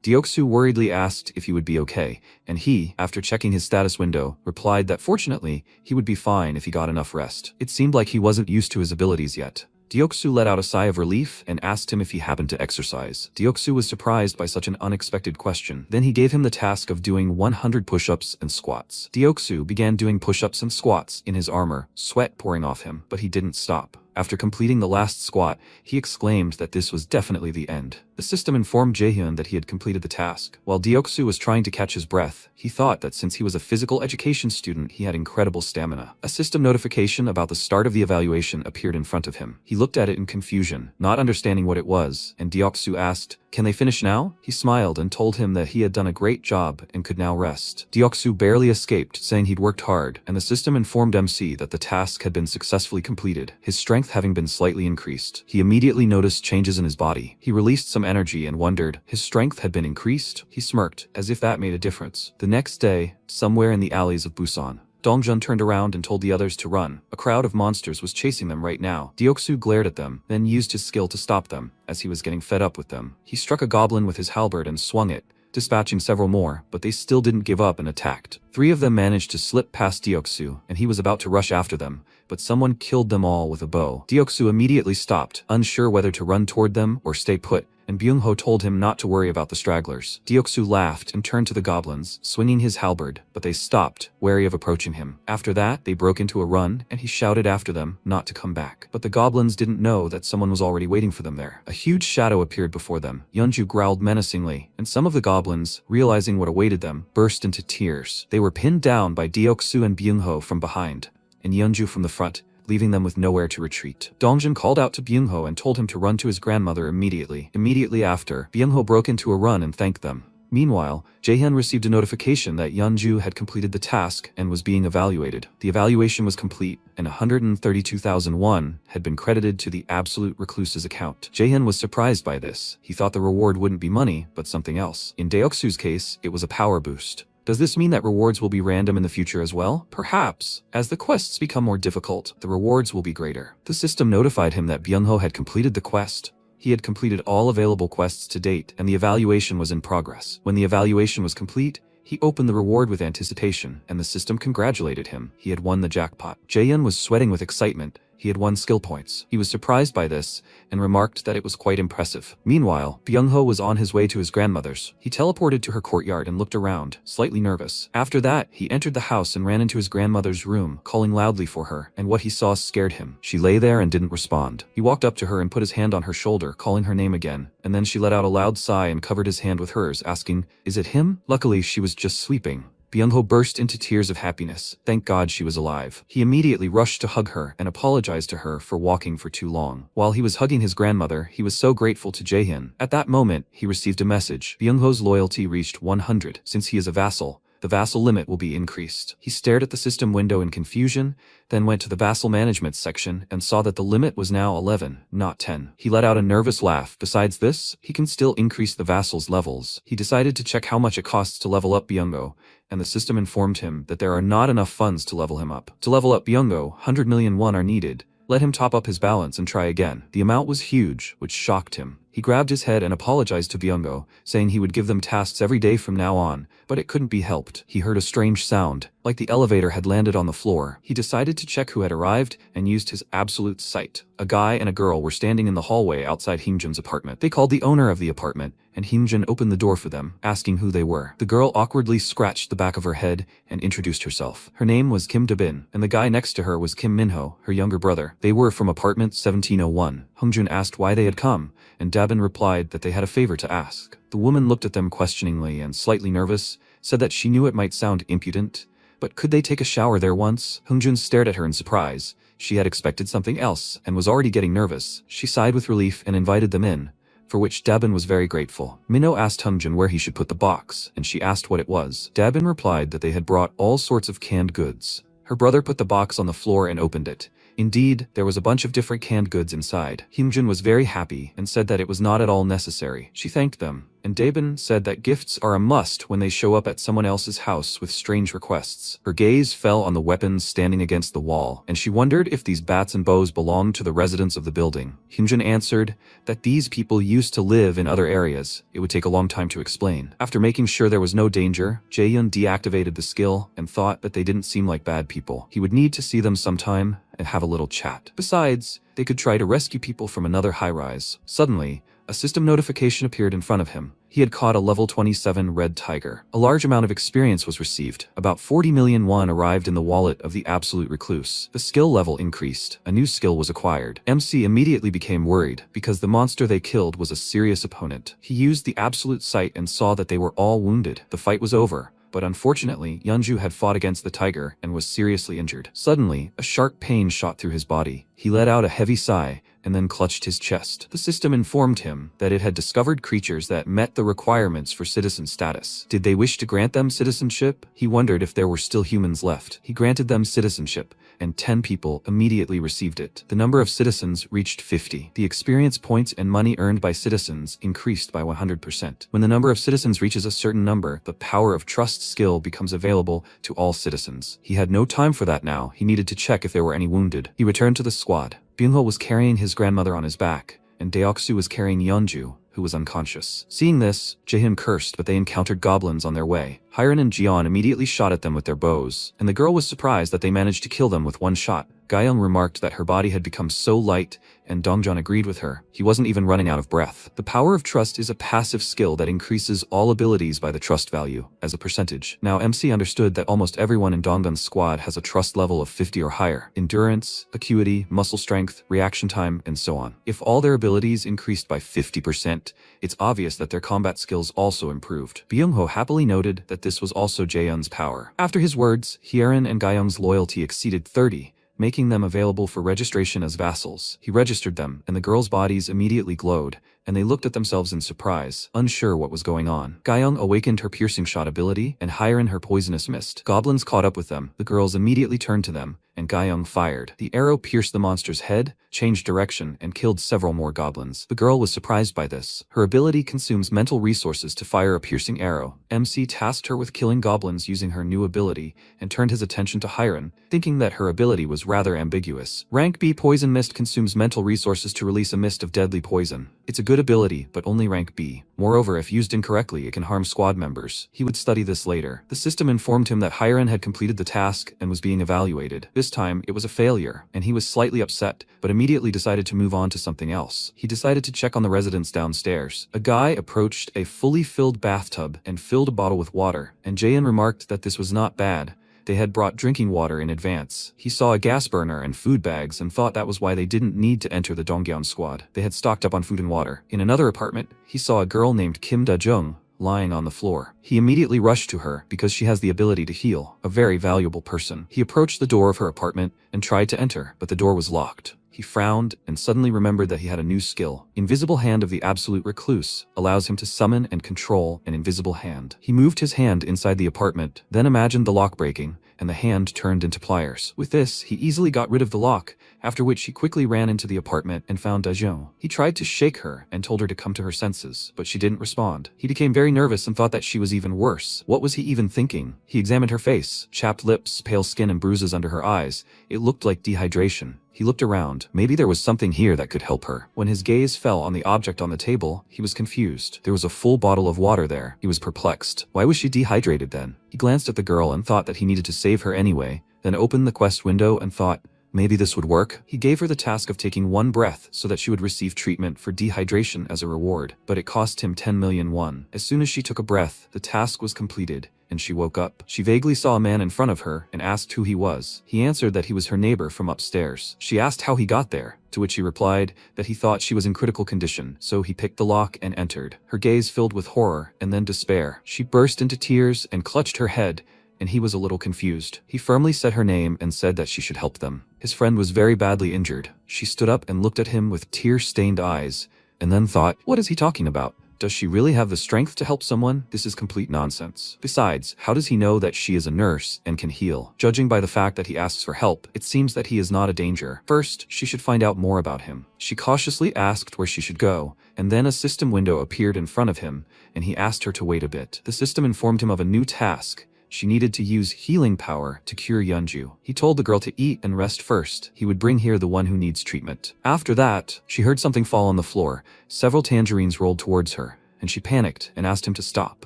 Deoksu worriedly asked if he would be okay, and he, after checking his status window, replied that fortunately, he would be fine if he got enough rest. It seemed like he wasn't used to his abilities yet. Deoksu let out a sigh of relief and asked him if he happened to exercise. Deoksu was surprised by such an unexpected question. Then he gave him the task of doing 100 push-ups and squats. Deoksu began doing push-ups and squats in his armor, sweat pouring off him, but he didn't stop. After completing the last squat, he exclaimed that this was definitely the end. The system informed Jaehyun that he had completed the task. While Deoksu was trying to catch his breath, he thought that since he was a physical education student, he had incredible stamina. A system notification about the start of the evaluation appeared in front of him. He looked at it in confusion, not understanding what it was, and Deoksu asked, "Can they finish now?" He smiled and told him that he had done a great job and could now rest. Deoksu barely escaped, saying he'd worked hard, and the system informed MC that the task had been successfully completed, his strength having been slightly increased. He immediately noticed changes in his body. He released some energy and wondered, his strength had been increased? He smirked, as if that made a difference. The next day, somewhere in the alleys of Busan, Dongjun turned around and told the others to run. A crowd of monsters was chasing them right now. Deoksu glared at them, then used his skill to stop them, as he was getting fed up with them. He struck a goblin with his halberd and swung it, dispatching several more, but they still didn't give up and attacked. 3 of them managed to slip past Deoksu, and he was about to rush after them, but someone killed them all with a bow. Deoksu immediately stopped, unsure whether to run toward them or stay put, and Byung-ho told him not to worry about the stragglers. Deoksu laughed and turned to the goblins, swinging his halberd, but they stopped, wary of approaching him. After that, they broke into a run, and he shouted after them not to come back. But the goblins didn't know that someone was already waiting for them there. A huge shadow appeared before them. Yeonju growled menacingly, and some of the goblins, realizing what awaited them, burst into tears. They were pinned down by Deoksu and Byung-ho from behind, and Yeonju from the front, leaving them with nowhere to retreat. Dongjun called out to Byung-ho and told him to run to his grandmother immediately. Immediately after, Byung-ho broke into a run and thanked them. Meanwhile, Jaehyun received a notification that Yeonju had completed the task and was being evaluated. The evaluation was complete, and 132,000 won had been credited to the Absolute Recluse's account. Jaehyun was surprised by this. He thought the reward wouldn't be money, but something else. In Deoksu's case, it was a power boost. Does this mean that rewards will be random in the future as well? Perhaps. As the quests become more difficult, the rewards will be greater. The system notified him that Byung-ho had completed the quest. He had completed all available quests to date, and the evaluation was in progress. When the evaluation was complete, he opened the reward with anticipation, and the system congratulated him. He had won the jackpot. Jaehyun was sweating with excitement. he had 1 skill points. He was surprised by this and remarked that it was quite impressive. Meanwhile, Byung-ho was on his way to his grandmother's. He teleported to her courtyard and looked around, slightly nervous. After that, he entered the house and ran into his grandmother's room, calling loudly for her, and what he saw scared him. She lay there and didn't respond. He walked up to her and put his hand on her shoulder, calling her name again, and then she let out a loud sigh and covered his hand with hers, asking, "Is it him?" Luckily, she was just sleeping. Byung-ho burst into tears of happiness. Thank God she was alive. He immediately rushed to hug her and apologized to her for walking for too long. While he was hugging his grandmother, he was so grateful to Jaehyun. At that moment, he received a message. Byung-ho's loyalty reached 100. Since he is a vassal, the vassal limit will be increased. He stared at the system window in confusion, then went to the vassal management section and saw that the limit was now 11, not 10. He let out a nervous laugh. Besides this, he can still increase the vassal's levels. He decided to check how much it costs to level up Byung-ho, and the system informed him that there are not enough funds to level him up. To level up Byung-ho, 100 million won are needed. Let him top up his balance and try again. The amount was huge, which shocked him. He grabbed his head and apologized to Byung-ho, saying he would give them tasks every day from now on, but it couldn't be helped. He heard a strange sound, like the elevator had landed on the floor. He decided to check who had arrived and used his absolute sight. A guy and a girl were standing in the hallway outside Hyunjin's apartment. They called the owner of the apartment, and Hyunjin opened the door for them, asking who they were. The girl awkwardly scratched the back of her head and introduced herself. Her name was Kim Dabin, and the guy next to her was Kim Minho, her younger brother. They were from apartment 1701. Hyunjin asked why they had come, and Dabin replied that they had a favor to ask. The woman looked at them questioningly and slightly nervous, said that she knew it might sound impudent, but could they take a shower there once? Hyunjin stared at her in surprise. She had expected something else and was already getting nervous. She sighed with relief and invited them in, for which Dabin was very grateful. Minho asked Hyunjin where he should put the box, and she asked what it was. Dabin replied that they had brought all sorts of canned goods. Her brother put the box on the floor and opened it. Indeed, there was a bunch of different canned goods inside. Hyunjin was very happy and said that it was not at all necessary. She thanked them, and Dabin said that gifts are a must when they show up at someone else's house with strange requests. Her gaze fell on the weapons standing against the wall, and she wondered if these bats and bows belonged to the residents of the building. Hyunjin answered that these people used to live in other areas. It would take a long time to explain. After making sure there was no danger, Jaehyun deactivated the skill and thought that they didn't seem like bad people. He would need to see them sometime and have a little chat. Besides, they could try to rescue people from another high-rise. Suddenly, a system notification appeared in front of him. He had caught a level 27 red tiger. A large amount of experience was received. About 40 million won arrived in the wallet of the absolute recluse. The skill level increased. A new skill was acquired. MC immediately became worried because the monster they killed was a serious opponent. He used the absolute sight and saw that they were all wounded. The fight was over. But unfortunately, Yeonju had fought against the tiger and was seriously injured. Suddenly, a sharp pain shot through his body. He let out a heavy sigh and then clutched his chest. The system informed him that it had discovered creatures that met the requirements for citizen status. Did they wish to grant them citizenship? He wondered if there were still humans left. He granted them citizenship, and 10 people immediately received it. The number of citizens reached 50. The experience points and money earned by citizens increased by 100%. When the number of citizens reaches a certain number, the power of trust skill becomes available to all citizens. He had no time for that now. He needed to check if there were any wounded. He returned to the squad. Byung-ho was carrying his grandmother on his back, and Deoksu was carrying Yeonju, who was unconscious. Seeing this, Jaehyun cursed, but they encountered goblins on their way. Hyun and Jeon immediately shot at them with their bows, and the girl was surprised that they managed to kill them with one shot. Gayoung remarked that her body had become so light, and Dongjeon agreed with her. He wasn't even running out of breath. The power of trust is a passive skill that increases all abilities by the trust value, as a percentage. Now MC understood that almost everyone in Dongjeon's squad has a trust level of 50 or higher. Endurance, acuity, muscle strength, reaction time, and so on. If all their abilities increased by 50%, it's obvious that their combat skills also improved. Byung-ho happily noted that this was also Jaehyun's power. After his words, Hyerin and Gayoung's loyalty exceeded 30, making them available for registration as vassals. He registered them, and the girls' bodies immediately glowed, and they looked at themselves in surprise, unsure what was going on. Gayoung awakened her piercing shot ability, and Hyerin her poisonous mist. Goblins caught up with them. The girls immediately turned to them, and Gayoung fired. The arrow pierced the monster's head, changed direction, and killed several more goblins. The girl was surprised by this. Her ability consumes mental resources to fire a piercing arrow. MC tasked her with killing goblins using her new ability, and turned his attention to Hyerin, thinking that her ability was rather ambiguous. Rank B Poison Mist consumes mental resources to release a mist of deadly poison. It's a good ability, but only rank B. Moreover, if used incorrectly, it can harm squad members. He would study this later. The system informed him that Hiren had completed the task and was being evaluated. This time, it was a failure, and he was slightly upset, but immediately decided to move on to something else. He decided to check on the residents downstairs. A guy approached a fully filled bathtub and filled a bottle with water, and Jaehyun remarked that this was not bad. They had brought drinking water in advance. He saw a gas burner and food bags and thought that was why they didn't need to enter the Donggyeon squad. They had stocked up on food and water. In another apartment, he saw a girl named Kim Da-jung lying on the floor. He immediately rushed to her because she has the ability to heal, a very valuable person. He approached the door of her apartment and tried to enter, but the door was locked. He frowned and suddenly remembered that he had a new skill. Invisible Hand of the Absolute Recluse allows him to summon and control an invisible hand. He moved his hand inside the apartment, then imagined the lock breaking, and the hand turned into pliers. With this, he easily got rid of the lock, after which he quickly ran into the apartment and found Da-jung. He tried to shake her and told her to come to her senses, but she didn't respond. He became very nervous and thought that she was even worse. What was he even thinking? He examined her face, chapped lips, pale skin and bruises under her eyes. It looked like dehydration. He looked around. Maybe there was something here that could help her. When his gaze fell on the object on the table, he was confused. There was a full bottle of water there. He was perplexed. Why was she dehydrated then? He glanced at the girl and thought that he needed to save her anyway, then opened the quest window and thought, maybe this would work. He gave her the task of taking one breath so that she would receive treatment for dehydration as a reward, but it cost him 10 million won. As soon as she took a breath, the task was completed, and she woke up. She vaguely saw a man in front of her and asked who he was. He answered that he was her neighbor from upstairs. She asked how he got there, to which he replied that he thought she was in critical condition, so he picked the lock and entered. Her gaze filled with horror and then despair. She burst into tears and clutched her head, and he was a little confused. He firmly said her name and said that she should help them. His friend was very badly injured. She stood up and looked at him with tear-stained eyes, and then thought, what is he talking about? Does she really have the strength to help someone? This is complete nonsense. Besides, how does he know that she is a nurse and can heal? Judging by the fact that he asks for help, it seems that he is not a danger. First, she should find out more about him. She cautiously asked where she should go, and then a system window appeared in front of him, and he asked her to wait a bit. The system informed him of a new task. She needed to use healing power to cure Yeonju. He told the girl to eat and rest first. He would bring here the one who needs treatment. After that, she heard something fall on the floor. Several tangerines rolled towards her, and she panicked and asked him to stop.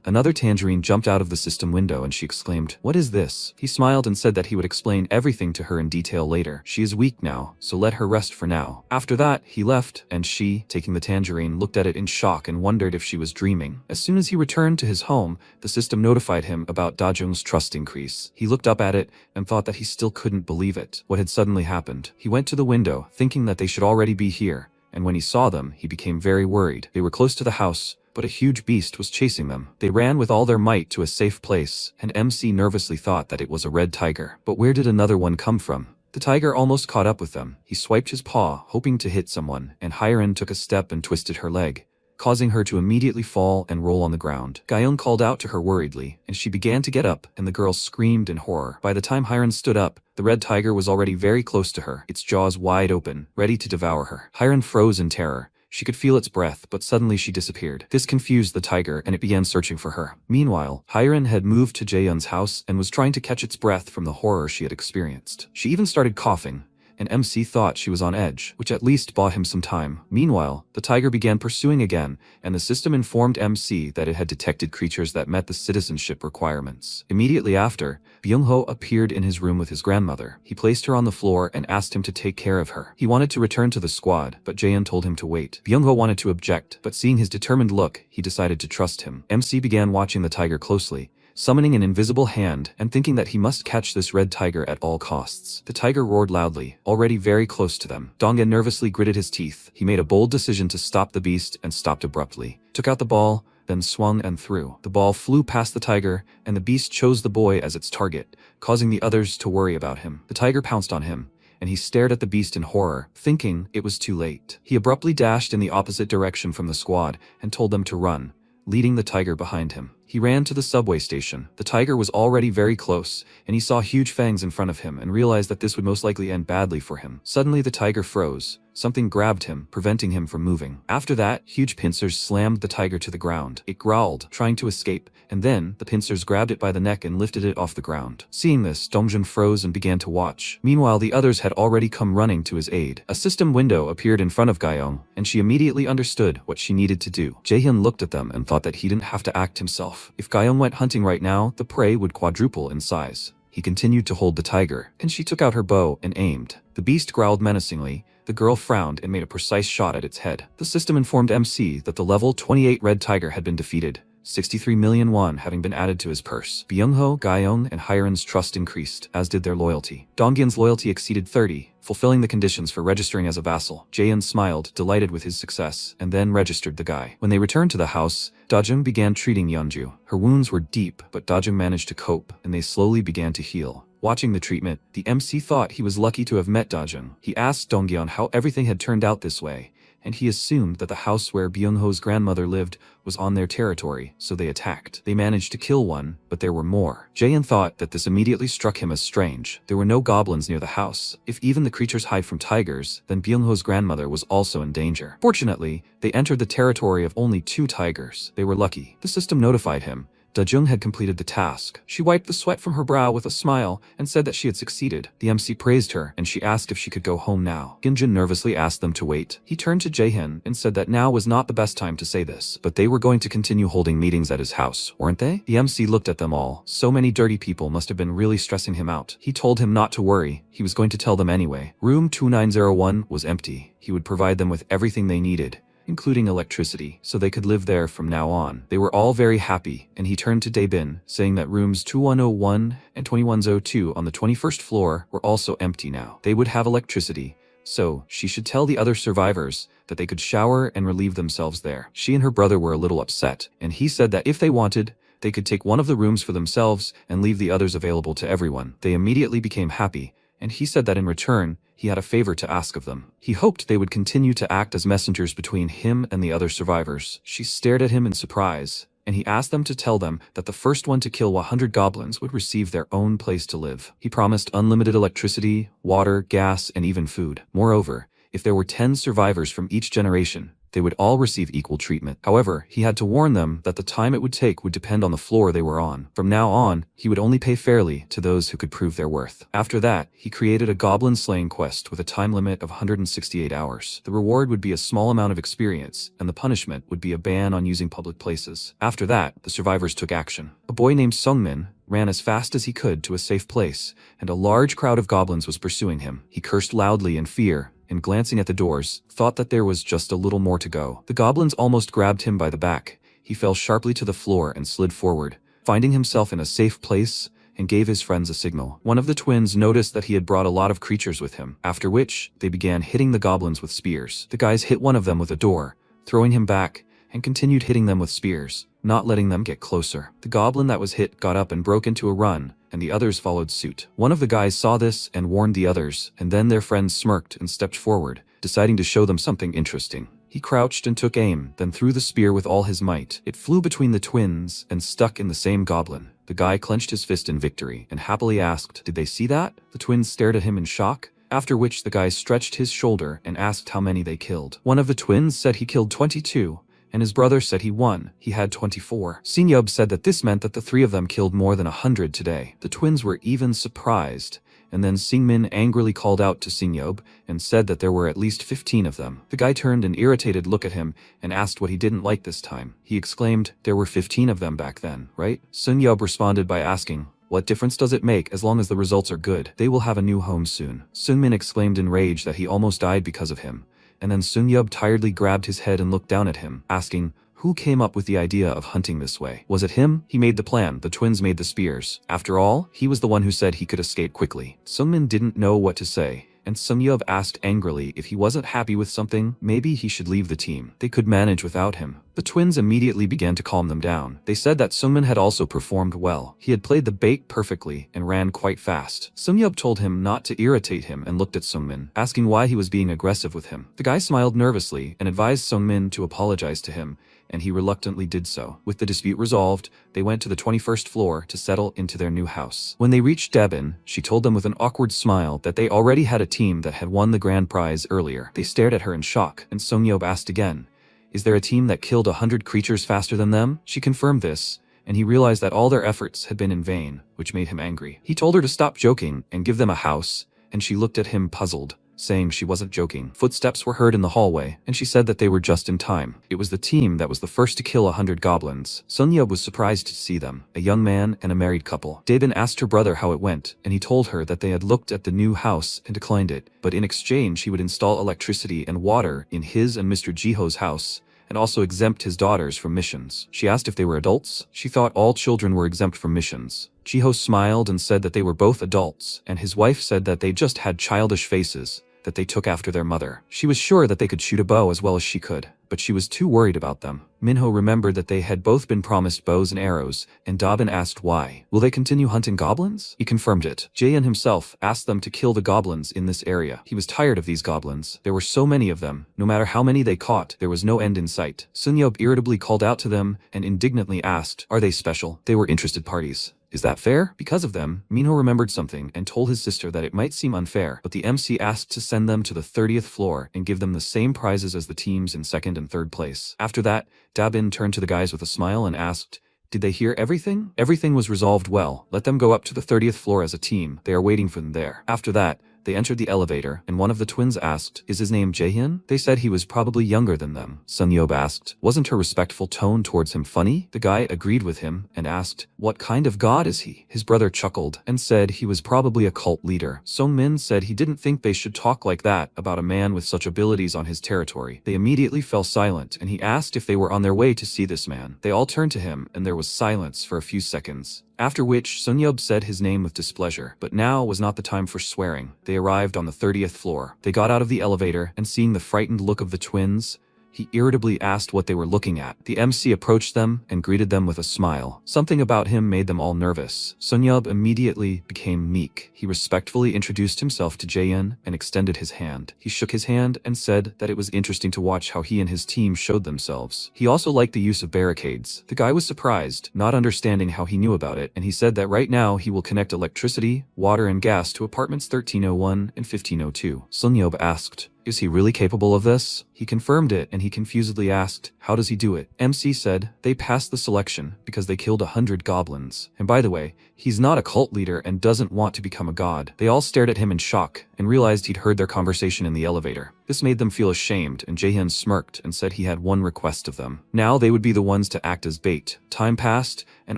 Another tangerine jumped out of the system window and she exclaimed, what is this? He smiled and said that he would explain everything to her in detail later. She is weak now, so let her rest for now. After that, he left, and she, taking the tangerine, looked at it in shock and wondered if she was dreaming. As soon as he returned to his home, the system notified him about Da-jung's trust increase. He looked up at it and thought that he still couldn't believe it. What had suddenly happened? He went to the window, thinking that they should already be here, and when he saw them, he became very worried. They were close to the house, but a huge beast was chasing them. They ran with all their might to a safe place, and MC nervously thought that it was a red tiger. But where did another one come from? The tiger almost caught up with them. He swiped his paw, hoping to hit someone, and Hiren took a step and twisted her leg, causing her to immediately fall and roll on the ground. Gyeong called out to her worriedly, and she began to get up, and the girl screamed in horror. By the time Hiren stood up, the red tiger was already very close to her, its jaws wide open, ready to devour her. Hiren froze in terror. She could feel its breath, but suddenly she disappeared. This confused the tiger, and it began searching for her. Meanwhile, Hiren had moved to Jaehyun's house and was trying to catch its breath from the horror she had experienced. She even started coughing, and MC thought she was on edge, which at least bought him some time. Meanwhile, the tiger began pursuing again, and the system informed MC that it had detected creatures that met the citizenship requirements. Immediately after, Byung-ho appeared in his room with his grandmother. He placed her on the floor and asked him to take care of her. He wanted to return to the squad, but Jaehyun told him to wait. Byung-ho wanted to object, but seeing his determined look, he decided to trust him. MC began watching the tiger closely, summoning an invisible hand and thinking that he must catch this red tiger at all costs. The tiger roared loudly, already very close to them. Donghyun nervously gritted his teeth. He made a bold decision to stop the beast and stopped abruptly. Took out the ball, then swung and threw. The ball flew past the tiger, and the beast chose the boy as its target, causing the others to worry about him. The tiger pounced on him, and he stared at the beast in horror, thinking it was too late. He abruptly dashed in the opposite direction from the squad and told them to run, leading the tiger behind him. He ran to the subway station. The tiger was already very close, and he saw huge fangs in front of him and realized that this would most likely end badly for him. Suddenly the tiger froze. Something grabbed him, preventing him from moving. After that, huge pincers slammed the tiger to the ground. It growled, trying to escape, and then the pincers grabbed it by the neck and lifted it off the ground. Seeing this, Dongzhen froze and began to watch. Meanwhile, the others had already come running to his aid. A system window appeared in front of Gaiyong, and she immediately understood what she needed to do. Jaehyun looked at them and thought that he didn't have to act himself. If Gaiyong went hunting right now, the prey would quadruple in size. He continued to hold the tiger, and she took out her bow and aimed. The beast growled menacingly. The girl frowned and made a precise shot at its head. The system informed MC that the level 28 red tiger had been defeated, 63 million won having been added to his purse. Byung-ho, Gaiyong, and Hyeon's trust increased, as did their loyalty. Donghyun's loyalty exceeded 30, fulfilling the conditions for registering as a vassal. Jaehyun smiled, delighted with his success, and then registered the guy. When they returned to the house, Dajun began treating Yeonju. Her wounds were deep, but Dajun managed to cope, and they slowly began to heal. Watching the treatment, the MC thought he was lucky to have met Dajun. He asked Donghyun how everything had turned out this way, and he assumed that the house where Byung-ho's grandmother lived was on their territory, so they attacked. They managed to kill one, but there were more. Jaehyun thought that this immediately struck him as strange. There were no goblins near the house. If even the creatures hide from tigers, then Byung-ho's grandmother was also in danger. Fortunately, they entered the territory of only 2 tigers. They were lucky. The system notified him. Dajung had completed the task. She wiped the sweat from her brow with a smile and said that she had succeeded. The MC praised her, and she asked if she could go home now. Ginjin nervously asked them to wait. He turned to Jaehyun and said that now was not the best time to say this, but they were going to continue holding meetings at his house, weren't they? The MC looked at them all. So many dirty people must have been really stressing him out. He told him not to worry. He was going to tell them anyway. Room 2901 was empty. He would provide them with everything they needed, including electricity, so they could live there from now on. They were all very happy, and he turned to Daebin, saying that rooms 2101 and 2102 on the 21st floor were also empty now. They would have electricity, so she should tell the other survivors that they could shower and relieve themselves there. She and her brother were a little upset, and he said that if they wanted, they could take one of the rooms for themselves and leave the others available to everyone. They immediately became happy, and he said that in return, he had a favor to ask of them. He hoped they would continue to act as messengers between him and the other survivors. She stared at him in surprise, and he asked them to tell them that the first one to kill 100 goblins would receive their own place to live. He promised unlimited electricity, water, gas, and even food. Moreover, if there were 10 survivors from each generation, they would all receive equal treatment. However, he had to warn them that the time it would take would depend on the floor they were on. From now on, he would only pay fairly to those who could prove their worth. After that, he created a goblin slaying quest with a time limit of 168 hours. The reward would be a small amount of experience, and the punishment would be a ban on using public places. After that, the survivors took action. A boy named Sungmin ran as fast as he could to a safe place, and a large crowd of goblins was pursuing him. He cursed loudly in fear, and glancing at the doors, thought that there was just a little more to go. The goblins almost grabbed him by the back. He fell sharply to the floor and slid forward, finding himself in a safe place, and gave his friends a signal. One of the twins noticed that he had brought a lot of creatures with him, after which they began hitting the goblins with spears. The guys hit one of them with a door, throwing him back, and continued hitting them with spears, not letting them get closer. The goblin that was hit got up and broke into a run, and the others followed suit. One of the guys saw this and warned the others, and then their friends smirked and stepped forward, deciding to show them something interesting. He crouched and took aim, then threw the spear with all his might. It flew between the twins and stuck in the same goblin. The guy clenched his fist in victory and happily asked, "Did they see that?" The twins stared at him in shock, after which the guy stretched his shoulder and asked how many they killed. One of the twins said he killed 22, and his brother said he won. He had 24. Sinyob said that this meant that the 3 of them killed more than 100 today. The twins were even surprised, and then Singmin angrily called out to Sinyob and said that there were at least 15 of them. The guy turned an irritated look at him and asked what he didn't like this time. He exclaimed, "There were 15 of them back then, right?" Sinyob responded by asking, "What difference does it make as long as the results are good? They will have a new home soon." Sunmin exclaimed in rage that he almost died because of him, and then Sunyob tiredly grabbed his head and looked down at him, asking, who came up with the idea of hunting this way? Was it him? He made the plan, the twins made the spears. After all, he was the one who said he could escape quickly. Sungmin didn't know what to say, and Sunyob asked angrily if he wasn't happy with something, maybe he should leave the team. They could manage without him. The twins immediately began to calm them down. They said that Sungmin had also performed well. He had played the bait perfectly and ran quite fast. Sunyob told him not to irritate him and looked at Sungmin, asking why he was being aggressive with him. The guy smiled nervously and advised Sungmin to apologize to him and he reluctantly did so. With the dispute resolved, they went to the 21st floor to settle into their new house. When they reached Debin, she told them with an awkward smile that they already had a team that had won the grand prize earlier. They stared at her in shock, and Sungyeob asked again, "Is there a team that killed 100 creatures faster than them?" She confirmed this, and he realized that all their efforts had been in vain, which made him angry. He told her to stop joking and give them a house, and she looked at him puzzled, saying she wasn't joking. Footsteps were heard in the hallway, and she said that they were just in time. It was the team that was the first to kill 100 goblins. Sungyeob was surprised to see them, a young man and a married couple. Daebin asked her brother how it went, and he told her that they had looked at the new house and declined it, but in exchange he would install electricity and water in his and Mr. Jiho's house, and also exempt his daughters from missions. She asked if they were adults. She thought all children were exempt from missions. Jiho smiled and said that they were both adults, and his wife said that they just had childish faces, that they took after their mother. She was sure that they could shoot a bow as well as she could, but she was too worried about them. Minho remembered that they had both been promised bows and arrows, and Dabin asked why. Will they continue hunting goblins? He confirmed it. Jaehyun himself asked them to kill the goblins in this area. He was tired of these goblins. There were so many of them. No matter how many they caught, there was no end in sight. Sungyeob irritably called out to them and indignantly asked, "Are they special?" They were interested parties. Is that fair? Because of them, Minho remembered something and told his sister that it might seem unfair, but the MC asked to send them to the 30th floor and give them the same prizes as the teams in second and third place. After that, Dabin turned to the guys with a smile and asked, "Did they hear everything?" Everything was resolved well. Let them go up to the 30th floor as a team. They are waiting for them there. After that, they entered the elevator, and one of the twins asked, "Is his name Jaehyun?" They said he was probably younger than them. Sungyeob asked, "Wasn't her respectful tone towards him funny?" The guy agreed with him and asked, "What kind of god is he?" His brother chuckled and said he was probably a cult leader. Songmin said he didn't think they should talk like that about a man with such abilities on his territory. They immediately fell silent, and he asked if they were on their way to see this man. They all turned to him, and there was silence for a few seconds. After which, Sungyeob said his name with displeasure, but now was not the time for swearing. They arrived on the 30th floor. They got out of the elevator, and seeing the frightened look of the twins, he irritably asked what they were looking at. The MC approached them and greeted them with a smile. Something about him made them all nervous. Sungyeob immediately became meek. He respectfully introduced himself to Jaehyun and extended his hand. He shook his hand and said that it was interesting to watch how he and his team showed themselves. He also liked the use of barricades. The guy was surprised, not understanding how he knew about it, and he said that right now he will connect electricity, water, and gas to apartments 1301 and 1502. Sungyeob asked, "Is he really capable of this?" He confirmed it, and he confusedly asked, "How does he do it?" MC said, "They passed the selection because they killed 100 goblins. And by the way, he's not a cult leader and doesn't want to become a god." They all stared at him in shock and realized he'd heard their conversation in the elevator. This made them feel ashamed, and Jaehyun smirked and said he had one request of them. Now they would be the ones to act as bait. Time passed, and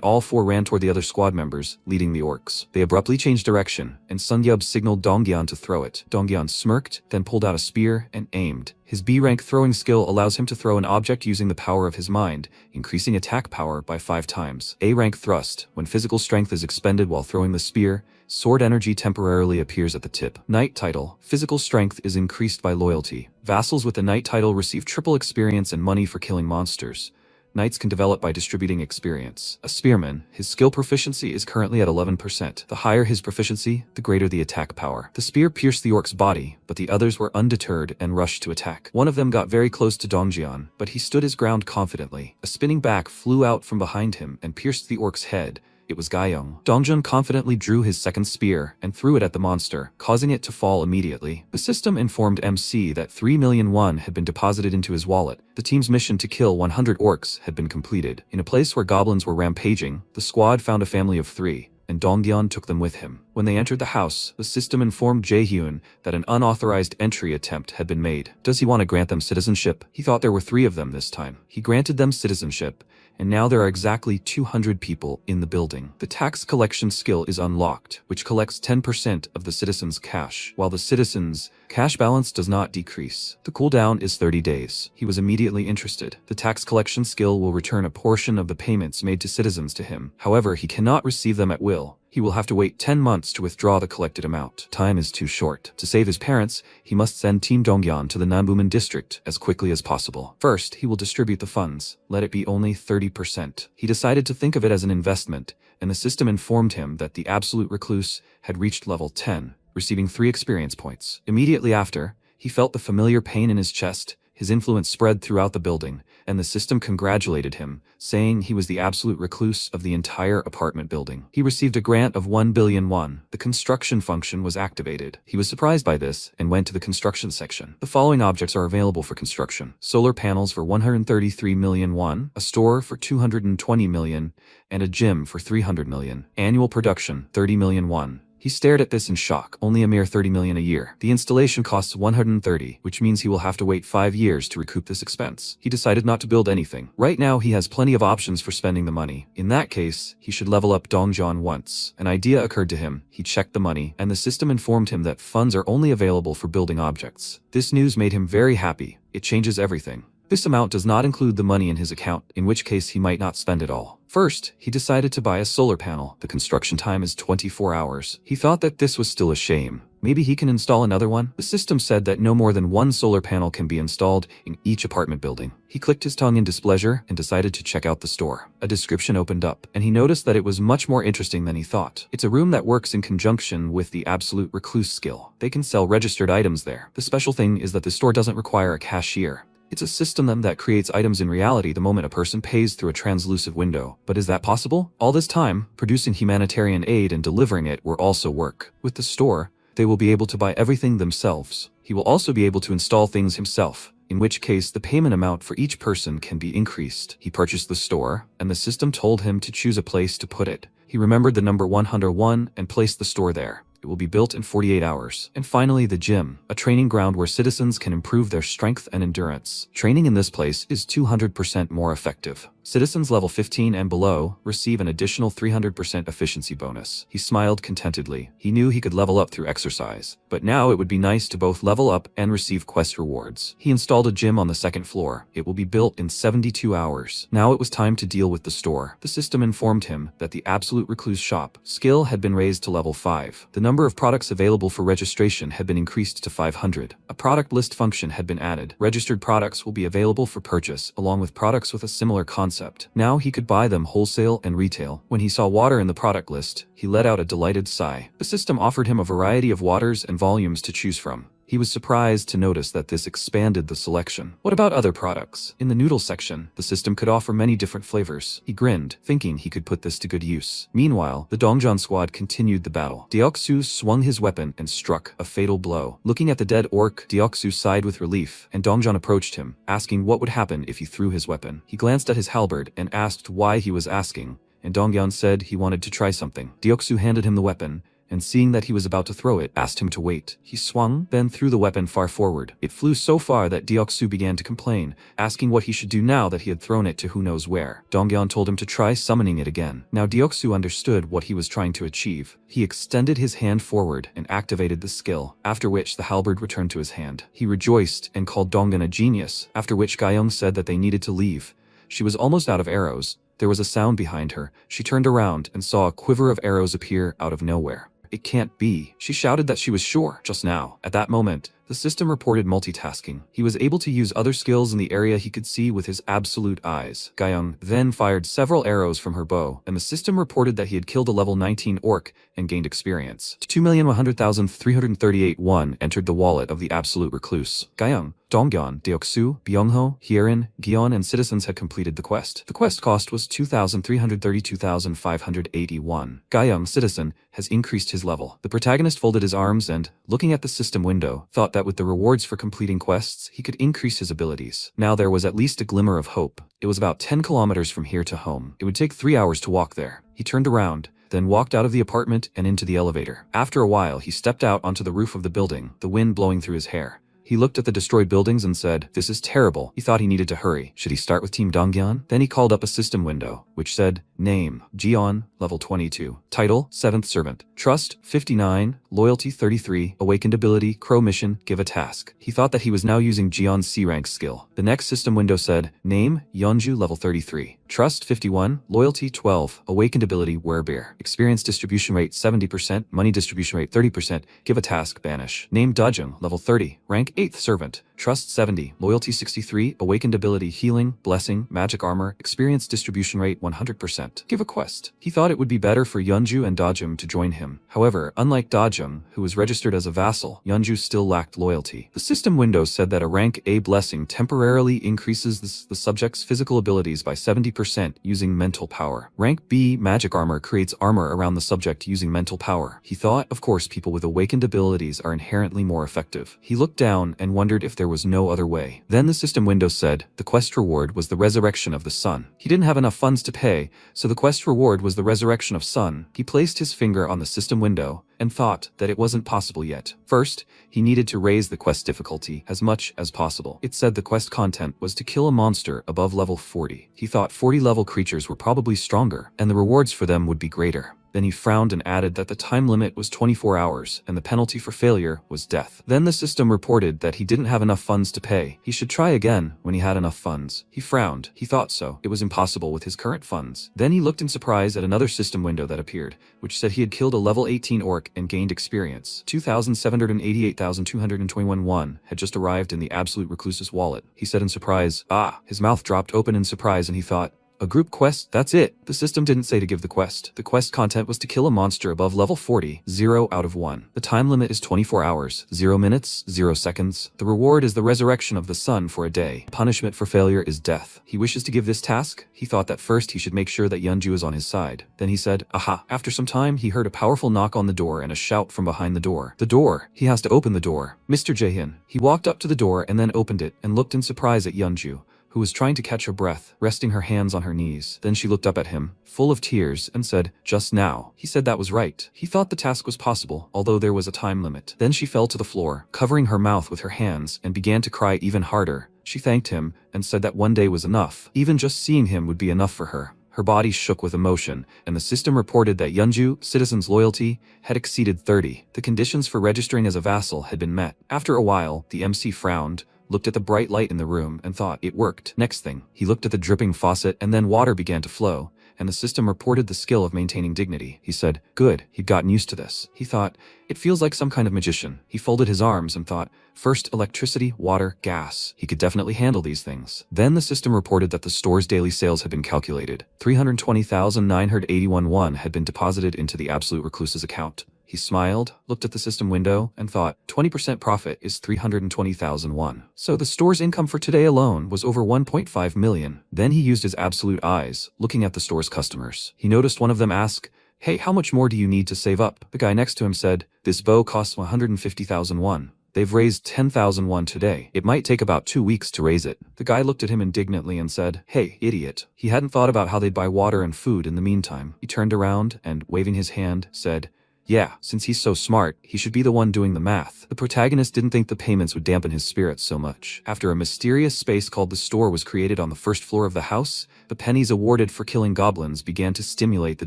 all four ran toward the other squad members, leading the orcs. They abruptly changed direction, and Sungyeob signaled Donggyeon to throw it. Donggyeon smirked, then pulled out a spear and aimed. His B-rank throwing skill allows him to throw an object using the power of his mind, increasing attack power by 5 times. A-rank thrust, when physical strength is expended while throwing the spear, sword energy temporarily appears at the tip. Knight title, physical strength is increased by loyalty. Vassals with the Knight title receive triple experience and money for killing monsters. Knights can develop by distributing experience. A spearman, his skill proficiency is currently at 11%. The higher his proficiency, the greater the attack power. The spear pierced the orc's body, but the others were undeterred and rushed to attack. One of them got very close to Donggyeon, but he stood his ground confidently. A spinning back flew out from behind him and pierced the orc's head. It was Gyeong. Dongjun confidently drew his second spear and threw it at the monster, causing it to fall immediately. The system informed MC that 3 million won had been deposited into his wallet. The team's mission to kill 100 orcs had been completed. In a place where goblins were rampaging, the squad found a family of 3, and Donggyeon took them with him. When they entered the house, the system informed Jaehyun that an unauthorized entry attempt had been made. Does he want to grant them citizenship? He thought there were 3 of them this time. He granted them citizenship, and now there are exactly 200 people in the building. The tax collection skill is unlocked, which collects 10% of the citizens' cash, while the citizens' cash balance does not decrease. The cooldown is 30 days. He was immediately interested. The tax collection skill will return a portion of the payments made to citizens to him. However, he cannot receive them at will. He will have to wait 10 months to withdraw the collected amount. Time is too short. To save his parents, he must send Team Donggyeon to the Nambuman district as quickly as possible. First, he will distribute the funds. Let it be only 30%. He decided to think of it as an investment, and the system informed him that the Absolute Recluse had reached level 10, receiving 3 experience points. Immediately after, he felt the familiar pain in his chest. His influence spread throughout the building, and the system congratulated him, saying he was the absolute recluse of the entire apartment building. He received a grant of 1 billion won. The construction function was activated. He was surprised by this and went to the construction section. The following objects are available for construction: solar panels for 133 million won, a store for 220 million, and a gym for 300 million. Annual production, 30 million won. He stared at this in shock. Only a mere 30 million a year. The installation costs 130, which means he will have to wait 5 years to recoup this expense. He decided not to build anything. Right now he has plenty of options for spending the money. In that case, he should level up Dongjeon once. An idea occurred to him. He checked the money, and the system informed him that funds are only available for building objects. This news made him very happy. It changes everything. This amount does not include the money in his account, in which case he might not spend it all. First, he decided to buy a solar panel. The construction time is 24 hours. He thought that this was still a shame. Maybe he can install another one? The system said that no more than 1 solar panel can be installed in each apartment building. He clicked his tongue in displeasure and decided to check out the store. A description opened up, and he noticed that it was much more interesting than he thought. It's a room that works in conjunction with the absolute recluse skill. They can sell registered items there. The special thing is that the store doesn't require a cashier. It's a system that creates items in reality the moment a person pays through a translucent window. But is that possible? All this time, producing humanitarian aid and delivering it were also work. With the store, they will be able to buy everything themselves. He will also be able to install things himself, in which case the payment amount for each person can be increased. He purchased the store, and the system told him to choose a place to put it. He remembered the number 101 and placed the store there. It will be built in 48 hours. And finally, the gym, a training ground where citizens can improve their strength and endurance. Training in this place is 200% more effective. Citizens level 15 and below receive an additional 300% efficiency bonus. He smiled contentedly. He knew he could level up through exercise, but now it would be nice to both level up and receive quest rewards. He installed a gym on the second floor. It will be built in 72 hours. Now it was time to deal with the store. The system informed him that the absolute recluse shop skill had been raised to level 5. The number of products available for registration had been increased to 500. A product list function had been added. Registered products will be available for purchase, along with products with a similar concept. Now he could buy them wholesale and retail. When he saw water in the product list, he let out a delighted sigh. The system offered him a variety of waters and volumes to choose from. He was surprised to notice that this expanded the selection. What about other products? In the noodle section, the system could offer many different flavors. He grinned, thinking he could put this to good use. Meanwhile, the Dongjeon squad continued the battle. Deoksu swung his weapon and struck a fatal blow. Looking at the dead orc, Deoksu sighed with relief, and Dongjeon approached him, asking what would happen if he threw his weapon. He glanced at his halberd and asked why he was asking, and Dongjeon said he wanted to try something. Deoksu handed him the weapon, and seeing that he was about to throw it, asked him to wait. He swung, then threw the weapon far forward. It flew so far that Deoksu began to complain, asking what he should do now that he had thrown it to who knows where. Dongjeon told him to try summoning it again. Now Deoksu understood what he was trying to achieve. He extended his hand forward and activated the skill, after which the halberd returned to his hand. He rejoiced and called Dongjeon a genius, after which Gyeong said that they needed to leave. She was almost out of arrows. There was a sound behind her. She turned around and saw a quiver of arrows appear out of nowhere. It can't be. She shouted that she was sure just now. At that moment, the system reported multitasking. He was able to use other skills in the area he could see with his absolute eyes. Gyeong then fired several arrows from her bow, and the system reported that he had killed a level 19 orc and gained experience. 2,100,338 won entered the wallet of the absolute recluse. Gyeong, Dongjeon, Deoksu, Byungho, Hyerin, Gyeon, and citizens had completed the quest. The quest cost was 2,332,581. Gyeong, citizen, has increased his level. The protagonist folded his arms and, looking at the system window, thought that with the rewards for completing quests, he could increase his abilities. Now there was at least a glimmer of hope. It was about 10 kilometers from here to home. It would take 3 hours to walk there. He turned around, then walked out of the apartment and into the elevator. After a while, he stepped out onto the roof of the building, the wind blowing through his hair. He looked at the destroyed buildings and said, "This is terrible." He thought he needed to hurry. Should he start with Team Dongjeon? Then he called up a system window, which said, Name, Jeon, level 22. Title, 7th Servant. Trust, 59. Loyalty, 33. Awakened ability, Crow mission, give a task. He thought that he was now using Jeon's C-rank skill. The next system window said, Name, Yeonju, level 33. Trust, 51. Loyalty, 12. Awakened ability, Werebear. Experience distribution rate, 70%. Money distribution rate, 30%. Give a task, Banish. Name, Dajung, level 30. Rank, 8th Servant. Trust 70, Loyalty 63, Awakened ability Healing, Blessing, Magic Armor, Experience distribution rate 100%. content. Give a quest. He thought it would be better for Yeonju and Dajum to join him. However, unlike Dajum, who was registered as a vassal, Yeonju still lacked loyalty. The system window said that a rank A blessing temporarily increases the subject's physical abilities by 70% using mental power. Rank B magic armor creates armor around the subject using mental power. He thought, of course, people with awakened abilities are inherently more effective. He looked down and wondered if there was no other way. Then the system window said the quest reward was the resurrection of the sun. He didn't have enough funds to pay, so the quest reward was the resurrection of sun. He placed his finger on the system window and thought that it wasn't possible yet. First, he needed to raise the quest difficulty as much as possible. It said the quest content was to kill a monster above level 40. He thought 40 level creatures were probably stronger, and the rewards for them would be greater. Then he frowned and added that the time limit was 24 hours, and the penalty for failure was death. Then the system reported that he didn't have enough funds to pay. He should try again when he had enough funds. He frowned. He thought so. It was impossible with his current funds. Then he looked in surprise at another system window that appeared, which said he had killed a level 18 orc and gained experience. 2,788,221 won had just arrived in the Absolute Recluse's wallet. He said in surprise, "Ah!" His mouth dropped open in surprise and he thought, "A group quest? That's it." The system didn't say to give the quest. The quest content was to kill a monster above level 40, 0 out of 1. The time limit is 24 hours, 0 minutes, 0 seconds. The reward is the resurrection of the sun for a day. Punishment for failure is death. He wishes to give this task. He thought that first he should make sure that Yeonju is on his side. Then he said, "Aha." After some time, he heard a powerful knock on the door and a shout from behind the door. The door. He has to open the door. Mr. Jaehyun. He walked up to the door and then opened it and looked in surprise at Yeonju, who was trying to catch her breath, resting her hands on her knees. Then she looked up at him, full of tears, and said, "Just now." He said that was right. He thought the task was possible, although there was a time limit. Then she fell to the floor, covering her mouth with her hands, and began to cry even harder. She thanked him, and said that one day was enough. Even just seeing him would be enough for her. Her body shook with emotion, and the system reported that Yeonju, citizen's loyalty, had exceeded 30. The conditions for registering as a vassal had been met. After a while, the MC frowned, looked at the bright light in the room, and thought it worked. Next thing, he looked at the dripping faucet, and then water began to flow, and the system reported the skill of maintaining dignity. He said, "Good." He'd gotten used to this. He thought, it feels like some kind of magician. He folded his arms and thought, first electricity, water, gas. He could definitely handle these things. Then the system reported that the store's daily sales had been calculated. 320,981 won had been deposited into the Absolute Recluse's account. He smiled, looked at the system window, and thought, 20% profit is 320,000 won. So the store's income for today alone was over 1.5 million. Then he used his absolute eyes, looking at the store's customers. He noticed one of them ask, "Hey, how much more do you need to save up?" The guy next to him said, "This bow costs 150,000 won. They've raised 10,000 won today. It might take about 2 weeks to raise it." The guy looked at him indignantly and said, "Hey, idiot." He hadn't thought about how they'd buy water and food in the meantime. He turned around and, waving his hand, said, "Yeah, since he's so smart, he should be the one doing the math." The protagonist didn't think the payments would dampen his spirits so much. After a mysterious space called the store was created on the first floor of the house, the pennies awarded for killing goblins began to stimulate the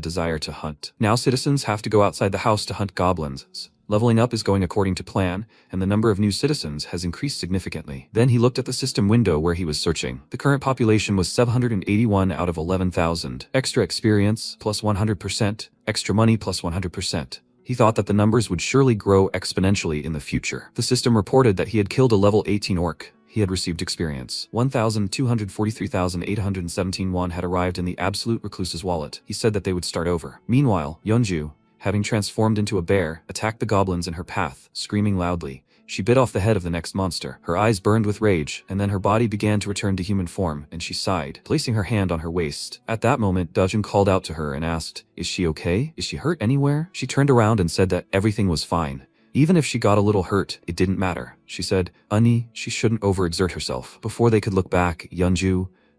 desire to hunt. Now citizens have to go outside the house to hunt goblins. Leveling up is going according to plan, and the number of new citizens has increased significantly. Then he looked at the system window where he was searching. The current population was 781 out of 11,000. Extra experience, plus 100%. Extra money, plus 100%. He thought that the numbers would surely grow exponentially in the future. The system reported that he had killed a level 18 orc. He had received experience. 1,243,817 won had arrived in the Absolute Recluse's wallet. He said that they would start over. Meanwhile, Yeonju, having transformed into a bear, attacked the goblins in her path, screaming loudly. She bit off the head of the next monster. Her eyes burned with rage, and then her body began to return to human form, and she sighed, placing her hand on her waist. At that moment, Dajun called out to her and asked, "Is she okay? Is she hurt anywhere?" She turned around and said that everything was fine. Even if she got a little hurt, it didn't matter. She said, she shouldn't overexert herself." Before they could look back,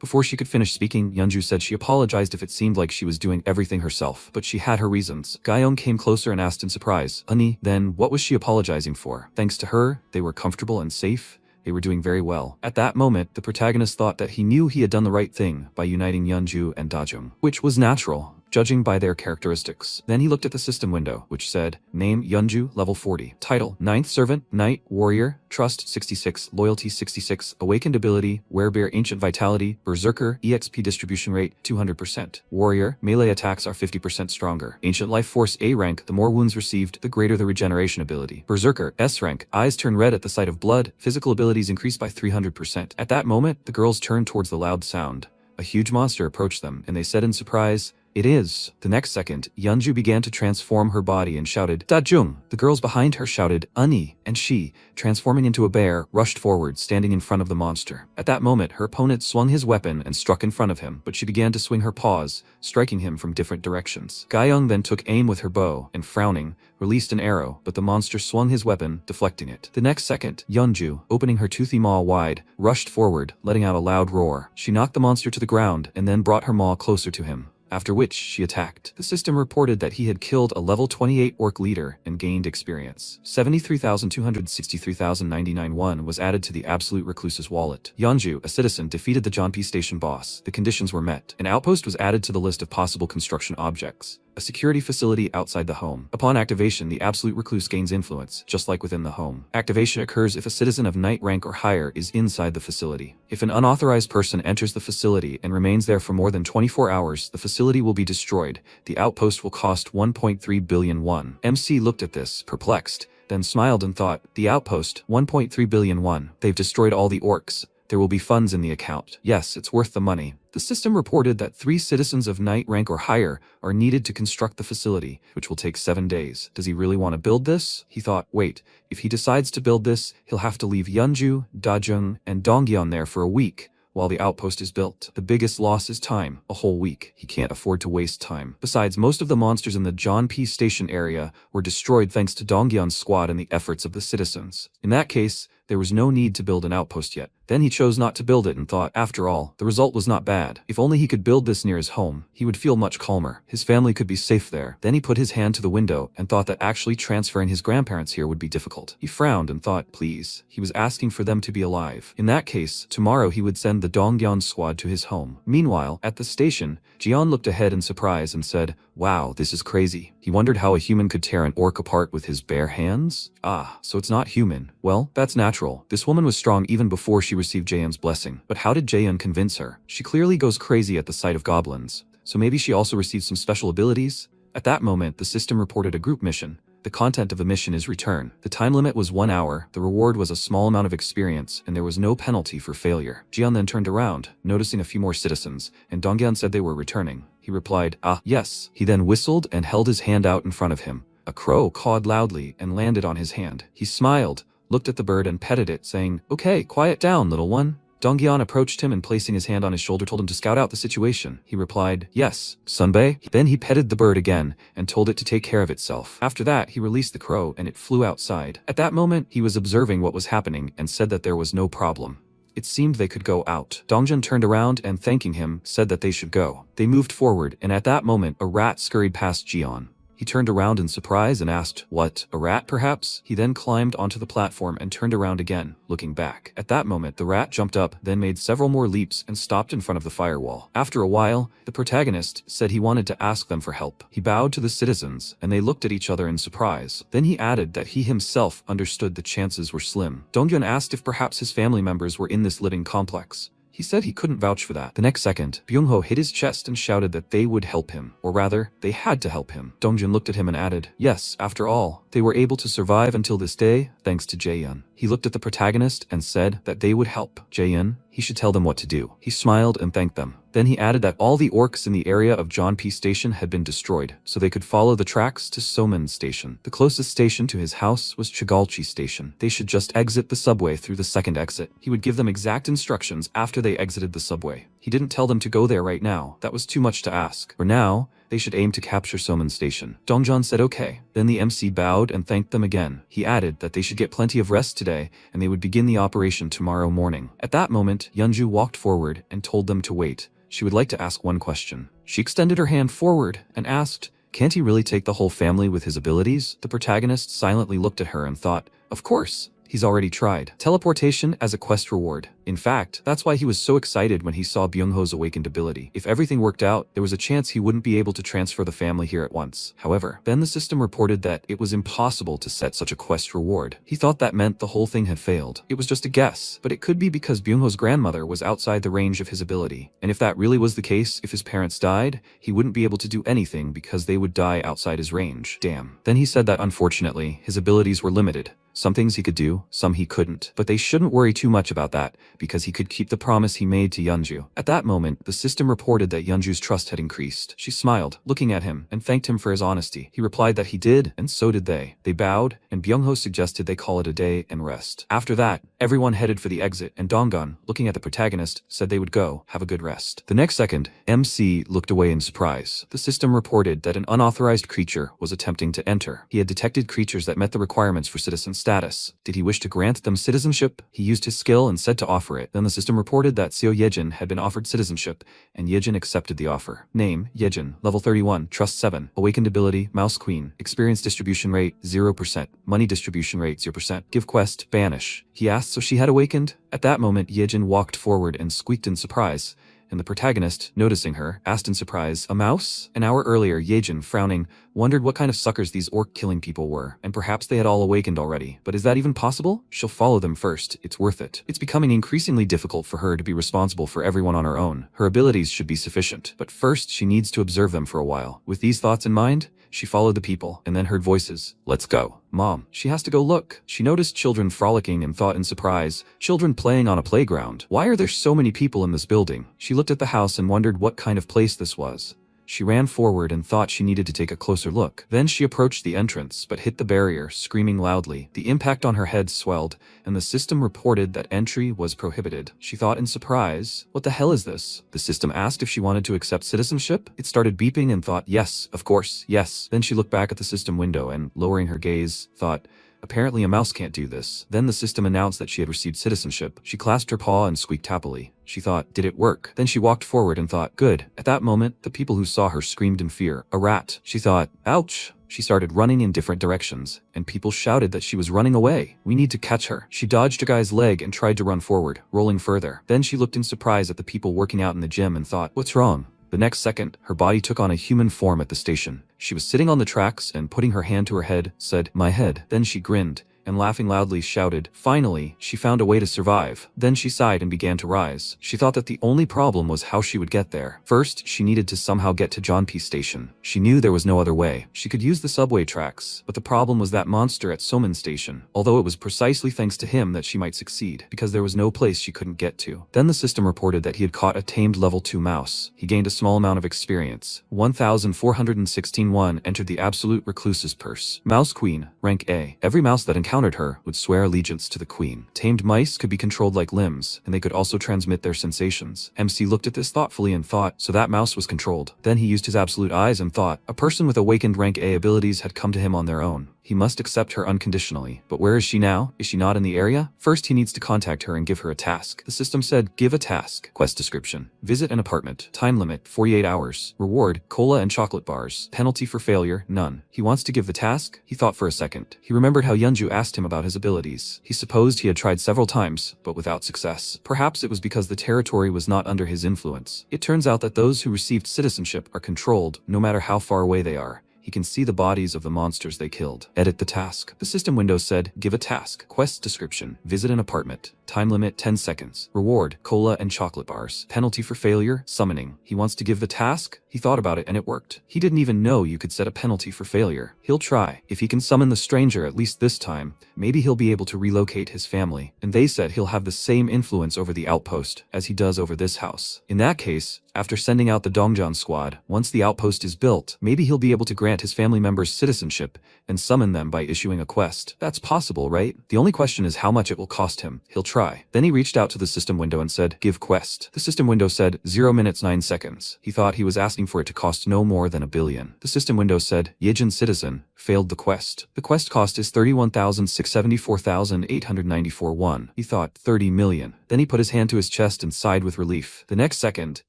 Before she could finish speaking, Yeonju said she apologized if it seemed like she was doing everything herself, but she had her reasons. Gyeong came closer and asked in surprise, then what was she apologizing for? Thanks to her, they were comfortable and safe. They were doing very well. At that moment, the protagonist thought that he knew he had done the right thing by uniting Yeonju and Dajum, which was natural, judging by their characteristics. Then he looked at the system window, which said, Name Yeonju, level 40. Title, 9th Servant, Knight, Warrior, Trust 66, Loyalty 66, Awakened Ability, Werebear Ancient Vitality, Berserker, EXP Distribution Rate 200%. Warrior, melee attacks are 50% stronger. Ancient Life Force A rank, the more wounds received, the greater the regeneration ability. Berserker, S rank, eyes turn red at the sight of blood, physical abilities increase by 300%. At that moment, the girls turned towards the loud sound. A huge monster approached them, and they said in surprise, It is. The next second, Yeonju began to transform her body and shouted, "Da-jung!" The girls behind her shouted, "Ani!" and she, transforming into a bear, rushed forward, standing in front of the monster. At that moment, her opponent swung his weapon and struck in front of him, but she began to swing her paws, striking him from different directions. Gaeyoung then took aim with her bow, and frowning, released an arrow, but the monster swung his weapon, deflecting it. The next second, Yeonju, opening her toothy maw wide, rushed forward, letting out a loud roar. She knocked the monster to the ground, and then brought her maw closer to him, after which she attacked. The system reported that he had killed a level 28 orc leader and gained experience. 73,263,099 won was added to the Absolute Recluse's wallet. Yeonju, a citizen, defeated the Jeonpi Station boss. The conditions were met. An outpost was added to the list of possible construction objects. A security facility outside the home. Upon activation, the Absolute Recluse gains influence, just like within the home. Activation occurs if a citizen of knight rank or higher is inside the facility. If an unauthorized person enters the facility and remains there for more than 24 hours, the facility will be destroyed. The outpost will cost 1.3 billion won. MC looked at this, perplexed, then smiled and thought, the outpost, 1.3 billion won. They've destroyed all the orcs. There will be funds in the account. Yes, it's worth the money. The system reported that 3 citizens of knight rank or higher are needed to construct the facility, which will take 7 days. Does he really want to build this? He thought, wait, if he decides to build this, he'll have to leave Yeonju, Dajung, and Dongyeon there for a week, while the outpost is built. The biggest loss is time, a whole week. He can't afford to waste time. Besides, most of the monsters in the Jeonpi Station area were destroyed thanks to Dongyeon's squad and the efforts of the citizens. In that case, there was no need to build an outpost yet. Then he chose not to build it and thought, after all, the result was not bad. If only he could build this near his home, he would feel much calmer. His family could be safe there. Then he put his hand to the window and thought that actually transferring his grandparents here would be difficult. He frowned and thought, please, he was asking for them to be alive. In that case, tomorrow he would send the Dongyeon squad to his home. Meanwhile, at the station, Jian looked ahead in surprise and said, wow, this is crazy. He wondered how a human could tear an orc apart with his bare hands? Ah, so it's not human. Well, that's natural. This woman was strong even before she received Jaehyun's blessing. But how did Jaehyun convince her? She clearly goes crazy at the sight of goblins. So maybe she also received some special abilities? At that moment, the system reported a group mission. The content of the mission is return. The time limit was 1 hour, the reward was a small amount of experience, and there was no penalty for failure. Jian then turned around, noticing a few more citizens, and Dongyeon said they were returning. He replied, ah, yes. He then whistled and held his hand out in front of him. A crow cawed loudly and landed on his hand. He smiled, looked at the bird and petted it, saying, okay, quiet down, little one. Dongyeon approached him and placing his hand on his shoulder told him to scout out the situation. He replied, yes, Sunbae. Then he petted the bird again and told it to take care of itself. After that, he released the crow and it flew outside. At that moment, he was observing what was happening and said that there was no problem. It seemed they could go out. Dongjun turned around and thanking him, said that they should go. They moved forward and at that moment, a rat scurried past Jian. He turned around in surprise and asked, what, a rat perhaps? He then climbed onto the platform and turned around again, looking back. At that moment, the rat jumped up, then made several more leaps and stopped in front of the firewall. After a while, the protagonist said he wanted to ask them for help. He bowed to the citizens, and they looked at each other in surprise. Then he added that he himself understood the chances were slim. Dongyun asked if perhaps his family members were in this living complex. He said he couldn't vouch for that. The next second, Byung-ho hit his chest and shouted that they would help him. Or rather, they had to help him. Dongjun looked at him and added, yes, after all, they were able to survive until this day, thanks to Jaehyun. He looked at the protagonist and said that they would help. Jaehyun, he should tell them what to do. He smiled and thanked them. Then he added that all the orcs in the area of Jeonpi Station had been destroyed, so they could follow the tracks to Soman Station. The closest station to his house was Chigalchi Station. They should just exit the subway through the second exit. He would give them exact instructions after they exited the subway. He didn't tell them to go there right now. That was too much to ask. For now, they should aim to capture Soman Station. Dongjan said okay. Then the MC bowed and thanked them again. He added that they should get plenty of rest today and they would begin the operation tomorrow morning. At that moment, Yeonju walked forward and told them to wait. She would like to ask one question. She extended her hand forward and asked, can't he really take the whole family with his abilities? The protagonist silently looked at her and thought, of course. He's already tried. Teleportation as a quest reward. In fact, that's why he was so excited when he saw Byung-ho's awakened ability. If everything worked out, there was a chance he wouldn't be able to transfer the family here at once. However, then the system reported that it was impossible to set such a quest reward. He thought that meant the whole thing had failed. It was just a guess, but it could be because Byung-ho's grandmother was outside the range of his ability. And if that really was the case, if his parents died, he wouldn't be able to do anything because they would die outside his range. Damn. Then he said that unfortunately, his abilities were limited. Some things he could do, some he couldn't. But they shouldn't worry too much about that, because he could keep the promise he made to Yeonju. At that moment, the system reported that Yeonju's trust had increased. She smiled, looking at him, and thanked him for his honesty. He replied that he did, and so did they. They bowed, and Byung-ho suggested they call it a day and rest. After that, everyone headed for the exit, and Donggun, looking at the protagonist, said they would go, have a good rest. The next second, MC looked away in surprise. The system reported that an unauthorized creature was attempting to enter. He had detected creatures that met the requirements for citizen status. Did he wish to grant them citizenship? He used his skill and said to offer it. Then the system reported that Seo Yejin had been offered citizenship, and Yejin accepted the offer. Name, Yejin, level 31, trust 7, awakened ability, mouse queen, experience distribution rate, 0%, money distribution rate, 0%, give quest, banish. He asked so she had awakened? At that moment, Yejin walked forward and squeaked in surprise, and the protagonist, noticing her, asked in surprise, a mouse? An hour earlier, Yejin, frowning, wondered what kind of suckers these orc-killing people were, and perhaps they had all awakened already. But is that even possible? She'll follow them first, it's worth it. It's becoming increasingly difficult for her to be responsible for everyone on her own. Her abilities should be sufficient, but first she needs to observe them for a while. With these thoughts in mind, she followed the people, and then heard voices. Let's go. Mom, she has to go look. She noticed children frolicking and thought in surprise, children playing on a playground. Why are there so many people in this building? She looked at the house and wondered what kind of place this was. She ran forward and thought she needed to take a closer look. Then she approached the entrance, but hit the barrier, screaming loudly. The impact on her head swelled, and the system reported that entry was prohibited. She thought in surprise, what the hell is this? The system asked if she wanted to accept citizenship. It started beeping and thought, yes, of course, yes. Then she looked back at the system window and, lowering her gaze, thought, apparently a mouse can't do this. Then the system announced that she had received citizenship. She clasped her paw and squeaked happily. She thought, did it work? Then she walked forward and thought, good. At that moment, the people who saw her screamed in fear. A rat. She thought, ouch. She started running in different directions, and people shouted that she was running away. We need to catch her. She dodged a guy's leg and tried to run forward, rolling further. Then she looked in surprise at the people working out in the gym and thought, what's wrong? The next second, her body took on a human form at the station. She was sitting on the tracks and putting her hand to her head, said, my head. Then she grinned, and laughing loudly shouted, finally, she found a way to survive. Then she sighed and began to rise. She thought that the only problem was how she would get there. First, she needed to somehow get to Jeonpi Station. She knew there was no other way. She could use the subway tracks, but the problem was that monster at Soman Station, although it was precisely thanks to him that she might succeed, because there was no place she couldn't get to. Then the system reported that he had caught a tamed level 2 mouse. He gained a small amount of experience. 1,416 entered the Absolute Recluse's purse. Mouse Queen, rank A. Every mouse that encountered her would swear allegiance to the queen. Tamed mice could be controlled like limbs, and they could also transmit their sensations. MC looked at this thoughtfully and thought, so that mouse was controlled. Then he used his absolute eyes and thought, a person with awakened rank A abilities had come to him on their own. He must accept her unconditionally. But where is she now? Is she not in the area? First, he needs to contact her and give her a task. The system said, give a task. Quest description. Visit an apartment. Time limit, 48 hours. Reward, cola and chocolate bars. Penalty for failure, none. He wants to give the task? He thought for a second. He remembered how Yeonju asked him about his abilities. He supposed he had tried several times, but without success. Perhaps it was because the territory was not under his influence. It turns out that those who received citizenship are controlled, no matter how far away they are. He can see the bodies of the monsters they killed. Edit the task. The system window said, give a task. Quest description. Visit an apartment. Time limit 10 seconds. Reward, cola and chocolate bars. Penalty for failure, summoning. He wants to give the task? He thought about it and it worked. He didn't even know you could set a penalty for failure. He'll try. If he can summon the stranger at least this time, maybe he'll be able to relocate his family. And they said he'll have the same influence over the outpost as he does over this house. In that case, after sending out the Dongjeon squad, once the outpost is built, maybe he'll be able to grant his family members citizenship and summon them by issuing a quest. That's possible, right? The only question is how much it will cost him. He'll try. Then he reached out to the system window and said, give quest. The system window said, 0 minutes 9 seconds. He thought he was asking for it to cost no more than 1 billion. The system window said, Yejin citizen, failed the quest. The quest cost is 31,674,894 won. He thought, 30 million. Then he put his hand to his chest and sighed with relief. The next second,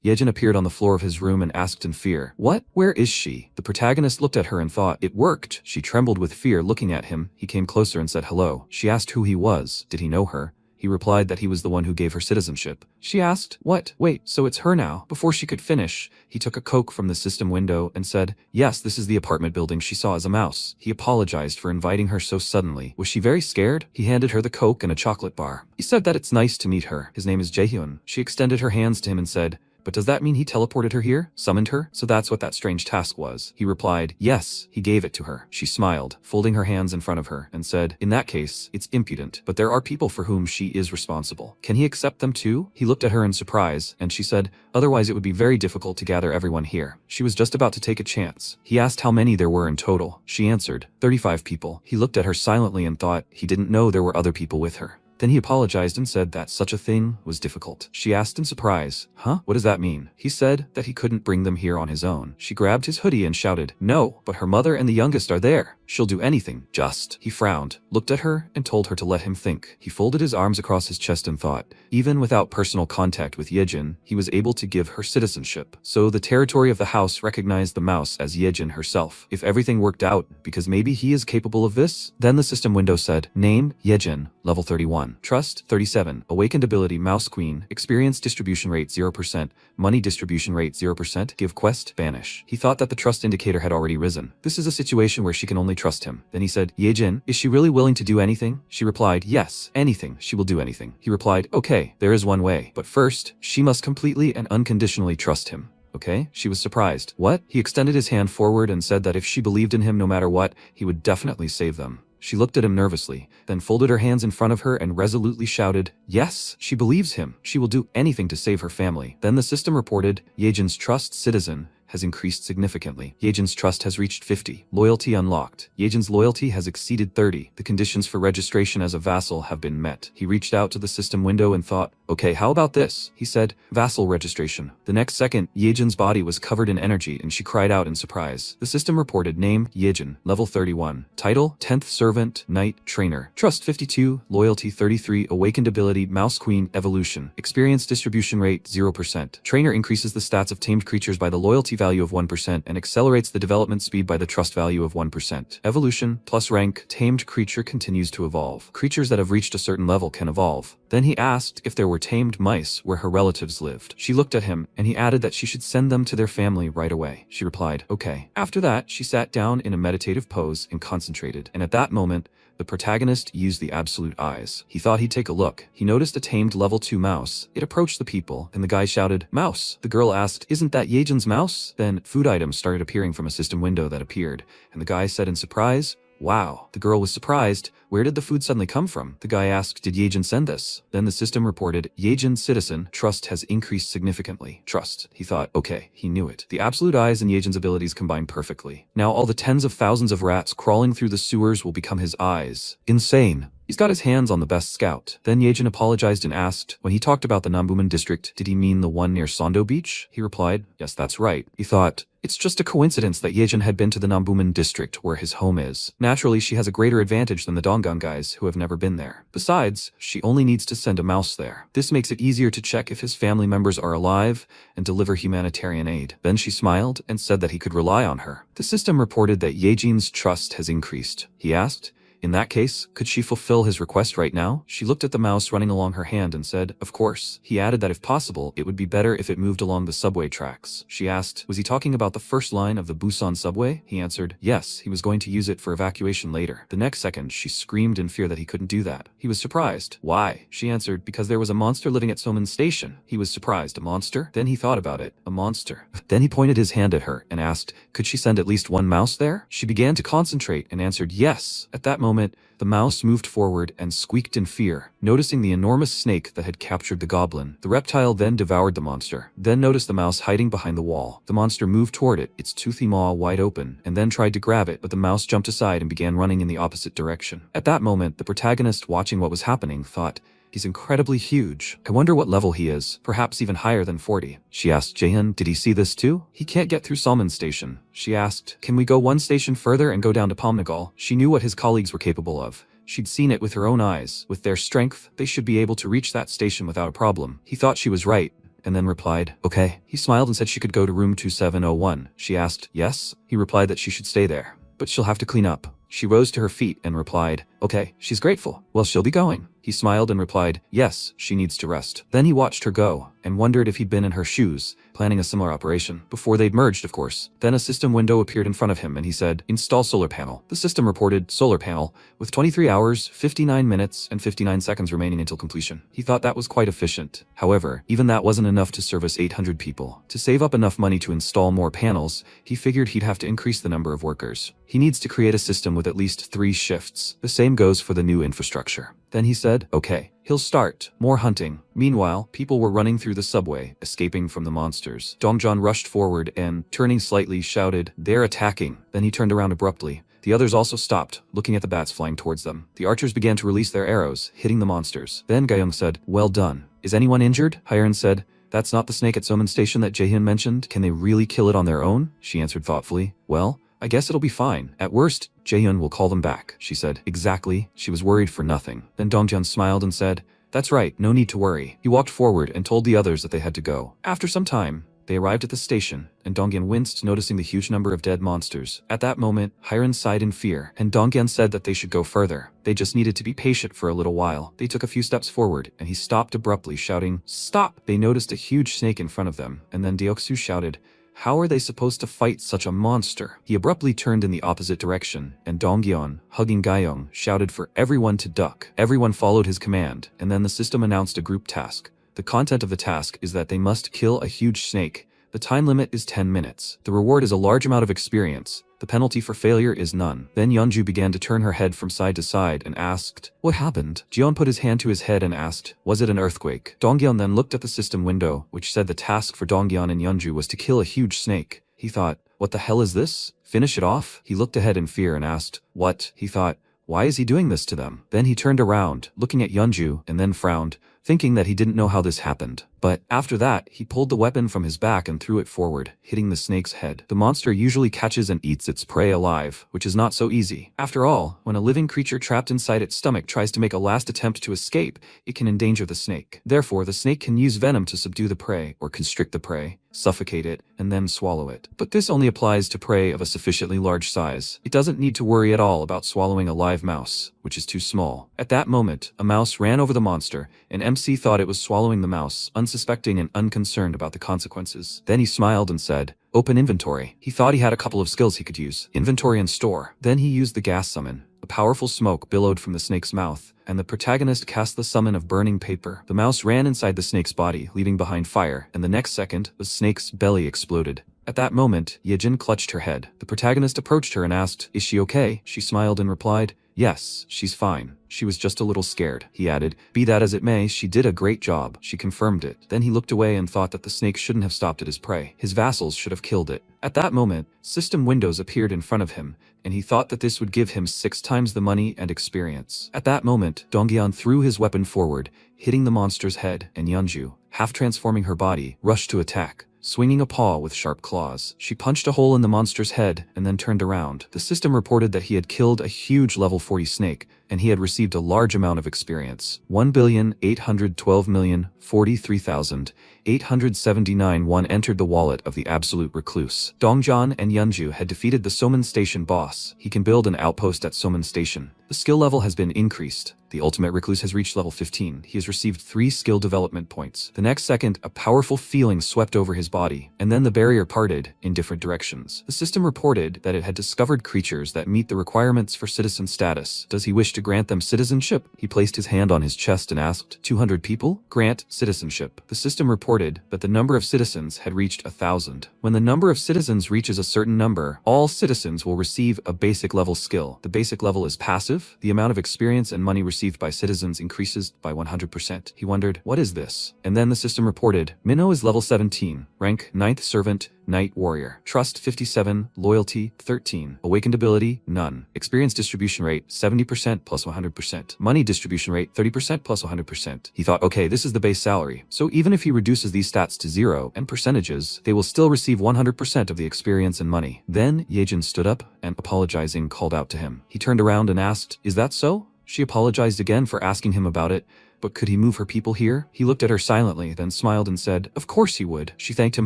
Yejin appeared on the floor of his room and asked in fear, what? Where is she? The protagonist looked at her and thought, it worked. She trembled with fear looking at him. He came closer and said hello. She asked who he was. Did he know her? He replied that he was the one who gave her citizenship. She asked, what? Wait, so it's her now? Before she could finish, he took a Coke from the system window and said, yes, this is the apartment building she saw as a mouse. He apologized for inviting her so suddenly. Was she very scared? He handed her the Coke and a chocolate bar. He said that it's nice to meet her. His name is Jaehyun. She extended her hands to him and said, But does that mean he teleported her here? Summoned her? So that's what that strange task was. He replied, yes, he gave it to her. She smiled, folding her hands in front of her, and said, in that case, it's impudent, but there are people for whom she is responsible. Can he accept them too? He looked at her in surprise, and she said, otherwise it would be very difficult to gather everyone here. She was just about to take a chance. He asked how many there were in total. She answered, 35 people. He looked at her silently and thought he didn't know there were other people with her. Then he apologized and said that such a thing was difficult. She asked in surprise, huh? What does that mean? He said that he couldn't bring them here on his own. She grabbed his hoodie and shouted, no, but her mother and the youngest are there. She'll do anything, just. He frowned, looked at her, and told her to let him think. He folded his arms across his chest and thought, even without personal contact with Yejin, he was able to give her citizenship. So the territory of the house recognized the mouse as Yejin herself. If everything worked out, because maybe he is capable of this, then the system window said, name, Yejin, level 31. Trust, 37. Awakened ability, Mouse Queen. Experience distribution rate, 0%. Money distribution rate, 0%. Give quest, banish. He thought that the trust indicator had already risen. This is a situation where she can only trust him. Then he said, Yejin, is she really willing to do anything? She replied, yes, anything. She will do anything. He replied, okay, there is one way. But first, she must completely and unconditionally trust him. Okay? She was surprised. What? He extended his hand forward and said that if she believed in him no matter what, he would definitely save them. She looked at him nervously, then folded her hands in front of her and resolutely shouted, yes, she believes him. She will do anything to save her family. Then the system reported, Yejin's trust citizen has increased significantly. Yejin's trust has reached 50. Loyalty unlocked. Yejin's loyalty has exceeded 30. The conditions for registration as a vassal have been met. He reached out to the system window and thought, okay, how about this? He said, vassal registration. The next second, Yejin's body was covered in energy and she cried out in surprise. The system reported name, Yejin, level 31. Title, 10th servant, knight, trainer. Trust 52, loyalty 33, awakened ability, Mouse Queen, evolution. Experience distribution rate, 0%. Trainer increases the stats of tamed creatures by the loyalty value of 1% and accelerates the development speed by the trust value of 1%. Evolution, plus rank, tamed creature continues to evolve. Creatures that have reached a certain level can evolve. Then he asked if there were tamed mice where her relatives lived. She looked at him, and he added that she should send them to their family right away. She replied, okay. After that, she sat down in a meditative pose and concentrated, and at that moment, the protagonist used the absolute eyes. He thought he'd take a look. He noticed a tamed level 2 mouse. It approached the people, and the guy shouted, mouse. The girl asked, isn't that Yejin's mouse? Then food items started appearing from a system window that appeared, and the guy said in surprise, wow. The girl was surprised. Where did the food suddenly come from? The guy asked, did Yejin send this? Then the system reported, Yejin citizen, trust has increased significantly. Trust. He thought, okay, he knew it. The absolute eyes and Yejin's abilities combined perfectly. Now all the tens of thousands of rats crawling through the sewers will become his eyes. Insane. He's got his hands on the best scout. Then Yejin apologized and asked, when he talked about the Nambuman district, did he mean the one near Sondo Beach? He replied, yes, that's right. He thought, it's just a coincidence that Yejin had been to the Nambuman district where his home is. Naturally, she has a greater advantage than the Donggang guys who have never been there. Besides, she only needs to send a mouse there. This makes it easier to check if his family members are alive and deliver humanitarian aid. Then she smiled and said that he could rely on her. The system reported that Yejin's trust has increased. He asked, in that case, could she fulfill his request right now? She looked at the mouse running along her hand and said, of course. He added that if possible, it would be better if it moved along the subway tracks. She asked, was he talking about the first line of the Busan subway? He answered, yes, he was going to use it for evacuation later. The next second, she screamed in fear that he couldn't do that. He was surprised. Why? She answered, because there was a monster living at Soman Station. He was surprised. A monster? Then he thought about it. A monster. Then he pointed his hand at her and asked, could she send at least one mouse there? She began to concentrate and answered yes. At that moment, the mouse moved forward and squeaked in fear, noticing the enormous snake that had captured the goblin. The reptile then devoured the monster, then noticed the mouse hiding behind the wall. The monster moved toward it, its toothy maw wide open, and then tried to grab it, but the mouse jumped aside and began running in the opposite direction. At that moment, the protagonist, watching what was happening, thought, he's incredibly huge. I wonder what level he is, perhaps even higher than 40. She asked Jaehyun, did he see this too? He can't get through Salmon Station. She asked, can we go one station further and go down to Pomnagal? She knew what his colleagues were capable of. She'd seen it with her own eyes. With their strength, they should be able to reach that station without a problem. He thought she was right, and then replied, okay. He smiled and said she could go to room 2701. She asked, yes? He replied that she should stay there, but she'll have to clean up. She rose to her feet and replied, Okay, she's grateful. Well, she'll be going. He smiled and replied, yes, she needs to rest. Then he watched her go, and wondered if he'd been in her shoes, planning a similar operation. Before they'd merged, of course. Then a system window appeared in front of him and he said, install solar panel. The system reported, solar panel, with 23 hours, 59 minutes, and 59 seconds remaining until completion. He thought that was quite efficient. However, even that wasn't enough to service 800 people. To save up enough money to install more panels, he figured he'd have to increase the number of workers. He needs to create a system with at least 3 shifts. The same goes for the new infrastructure. Then he said, okay, he'll start more hunting. Meanwhile, people were running through the subway, escaping from the monsters. Dongjon rushed forward and, turning slightly, shouted, they're attacking. Then he turned around abruptly. The others also stopped, looking at the bats flying towards them. The archers began to release their arrows, hitting the monsters. Then Gayung said, well done. Is anyone injured? Hyun said, that's not the snake at Soman Station that Jaehyun mentioned. Can they really kill it on their own? She answered thoughtfully, well, I guess it'll be fine. At worst, Jaehyun will call them back, she said. Exactly. She was worried for nothing. Then Dongjeon smiled and said, that's right, no need to worry. He walked forward and told the others that they had to go. After some time, they arrived at the station, and Dongyeon winced, noticing the huge number of dead monsters. At that moment, Hyun sighed in fear, and Dongyeon said that they should go further. They just needed to be patient for a little while. They took a few steps forward, and he stopped abruptly, shouting, stop! They noticed a huge snake in front of them, and then Deoksu shouted, how are they supposed to fight such a monster? He abruptly turned in the opposite direction, and Dongyeon, hugging Gayong, shouted for everyone to duck. Everyone followed his command, and then the system announced a group task. The content of the task is that they must kill a huge snake. The time limit is 10 minutes. The reward is a large amount of experience. The penalty for failure is none. Then Yeonju began to turn her head from side to side and asked, what happened? Jeon put his hand to his head and asked, was it an earthquake? Dongyeon then looked at the system window, which said the task for Dongyeon and Yeonju was to kill a huge snake. He thought, what the hell is this? Finish it off? He looked ahead in fear and asked, what? He thought, why is he doing this to them? Then he turned around, looking at Yeonju, and then frowned, thinking that he didn't know how this happened. But after that, he pulled the weapon from his back and threw it forward, hitting the snake's head. The monster usually catches and eats its prey alive, which is not so easy. After all, when a living creature trapped inside its stomach tries to make a last attempt to escape, it can endanger the snake. Therefore, the snake can use venom to subdue the prey, or constrict the prey, suffocate it, and then swallow it. But this only applies to prey of a sufficiently large size. It doesn't need to worry at all about swallowing a live mouse, which is too small. At that moment, a mouse ran over the monster, and MC thought it was swallowing the mouse, unsuspecting and unconcerned about the consequences. Then he smiled and said, open inventory. He thought he had a couple of skills he could use, inventory and store. Then he used the gas summon. A powerful smoke billowed from the snake's mouth, and the protagonist cast the summon of burning paper. The mouse ran inside the snake's body, leaving behind fire, and the next second, the snake's belly exploded. At that moment, Yejin clutched her head. The protagonist approached her and asked, is she okay? She smiled and replied, yes, she's fine. She was just a little scared. He added, be that as it may, she did a great job. She confirmed it. Then he looked away and thought that the snake shouldn't have stopped at his prey. His vassals should have killed it. At that moment, system windows appeared in front of him, and he thought that this would give him 6 times the money and experience. At that moment, Dongyeon threw his weapon forward, hitting the monster's head, and Yeonju, half transforming her body, rushed to attack. Swinging a paw with sharp claws, she punched a hole in the monster's head and then turned around. The system reported that he had killed a huge level 40 snake, and he had received a large amount of experience. 1,812,043,879 won entered the wallet of the absolute recluse. Dongjeon and Yeonju had defeated the Soman Station boss. He can build an outpost at Soman Station. The skill level has been increased. The ultimate recluse has reached level 15. He has received 3 skill development points. The next second, a powerful feeling swept over his body, and then the barrier parted in different directions. The system reported that it had discovered creatures that meet the requirements for citizen status. Does he wish to grant them citizenship? He placed his hand on his chest and asked, 200 people? Grant citizenship. The system reported that the number of citizens had reached 1,000. When the number of citizens reaches a certain number, all citizens will receive a basic level skill. The basic level is passive. The amount of experience and money received by citizens increases by 100%. He wondered, what is this? And then the system reported, Minho is level 17, rank 9th servant, Knight Warrior. Trust 57, Loyalty 13, Awakened Ability none. Experience distribution rate 70% plus 100%. Money distribution rate 30% plus 100%. He thought, okay, this is the base salary. So even if he reduces these stats to 0 and percentages, they will still receive 100% of the experience and money. Then Yejin stood up and, apologizing, called out to him. He turned around and asked, is that so? She apologized again for asking him about it. But could he move her people here? He looked at her silently, then smiled and said, of course he would. She thanked him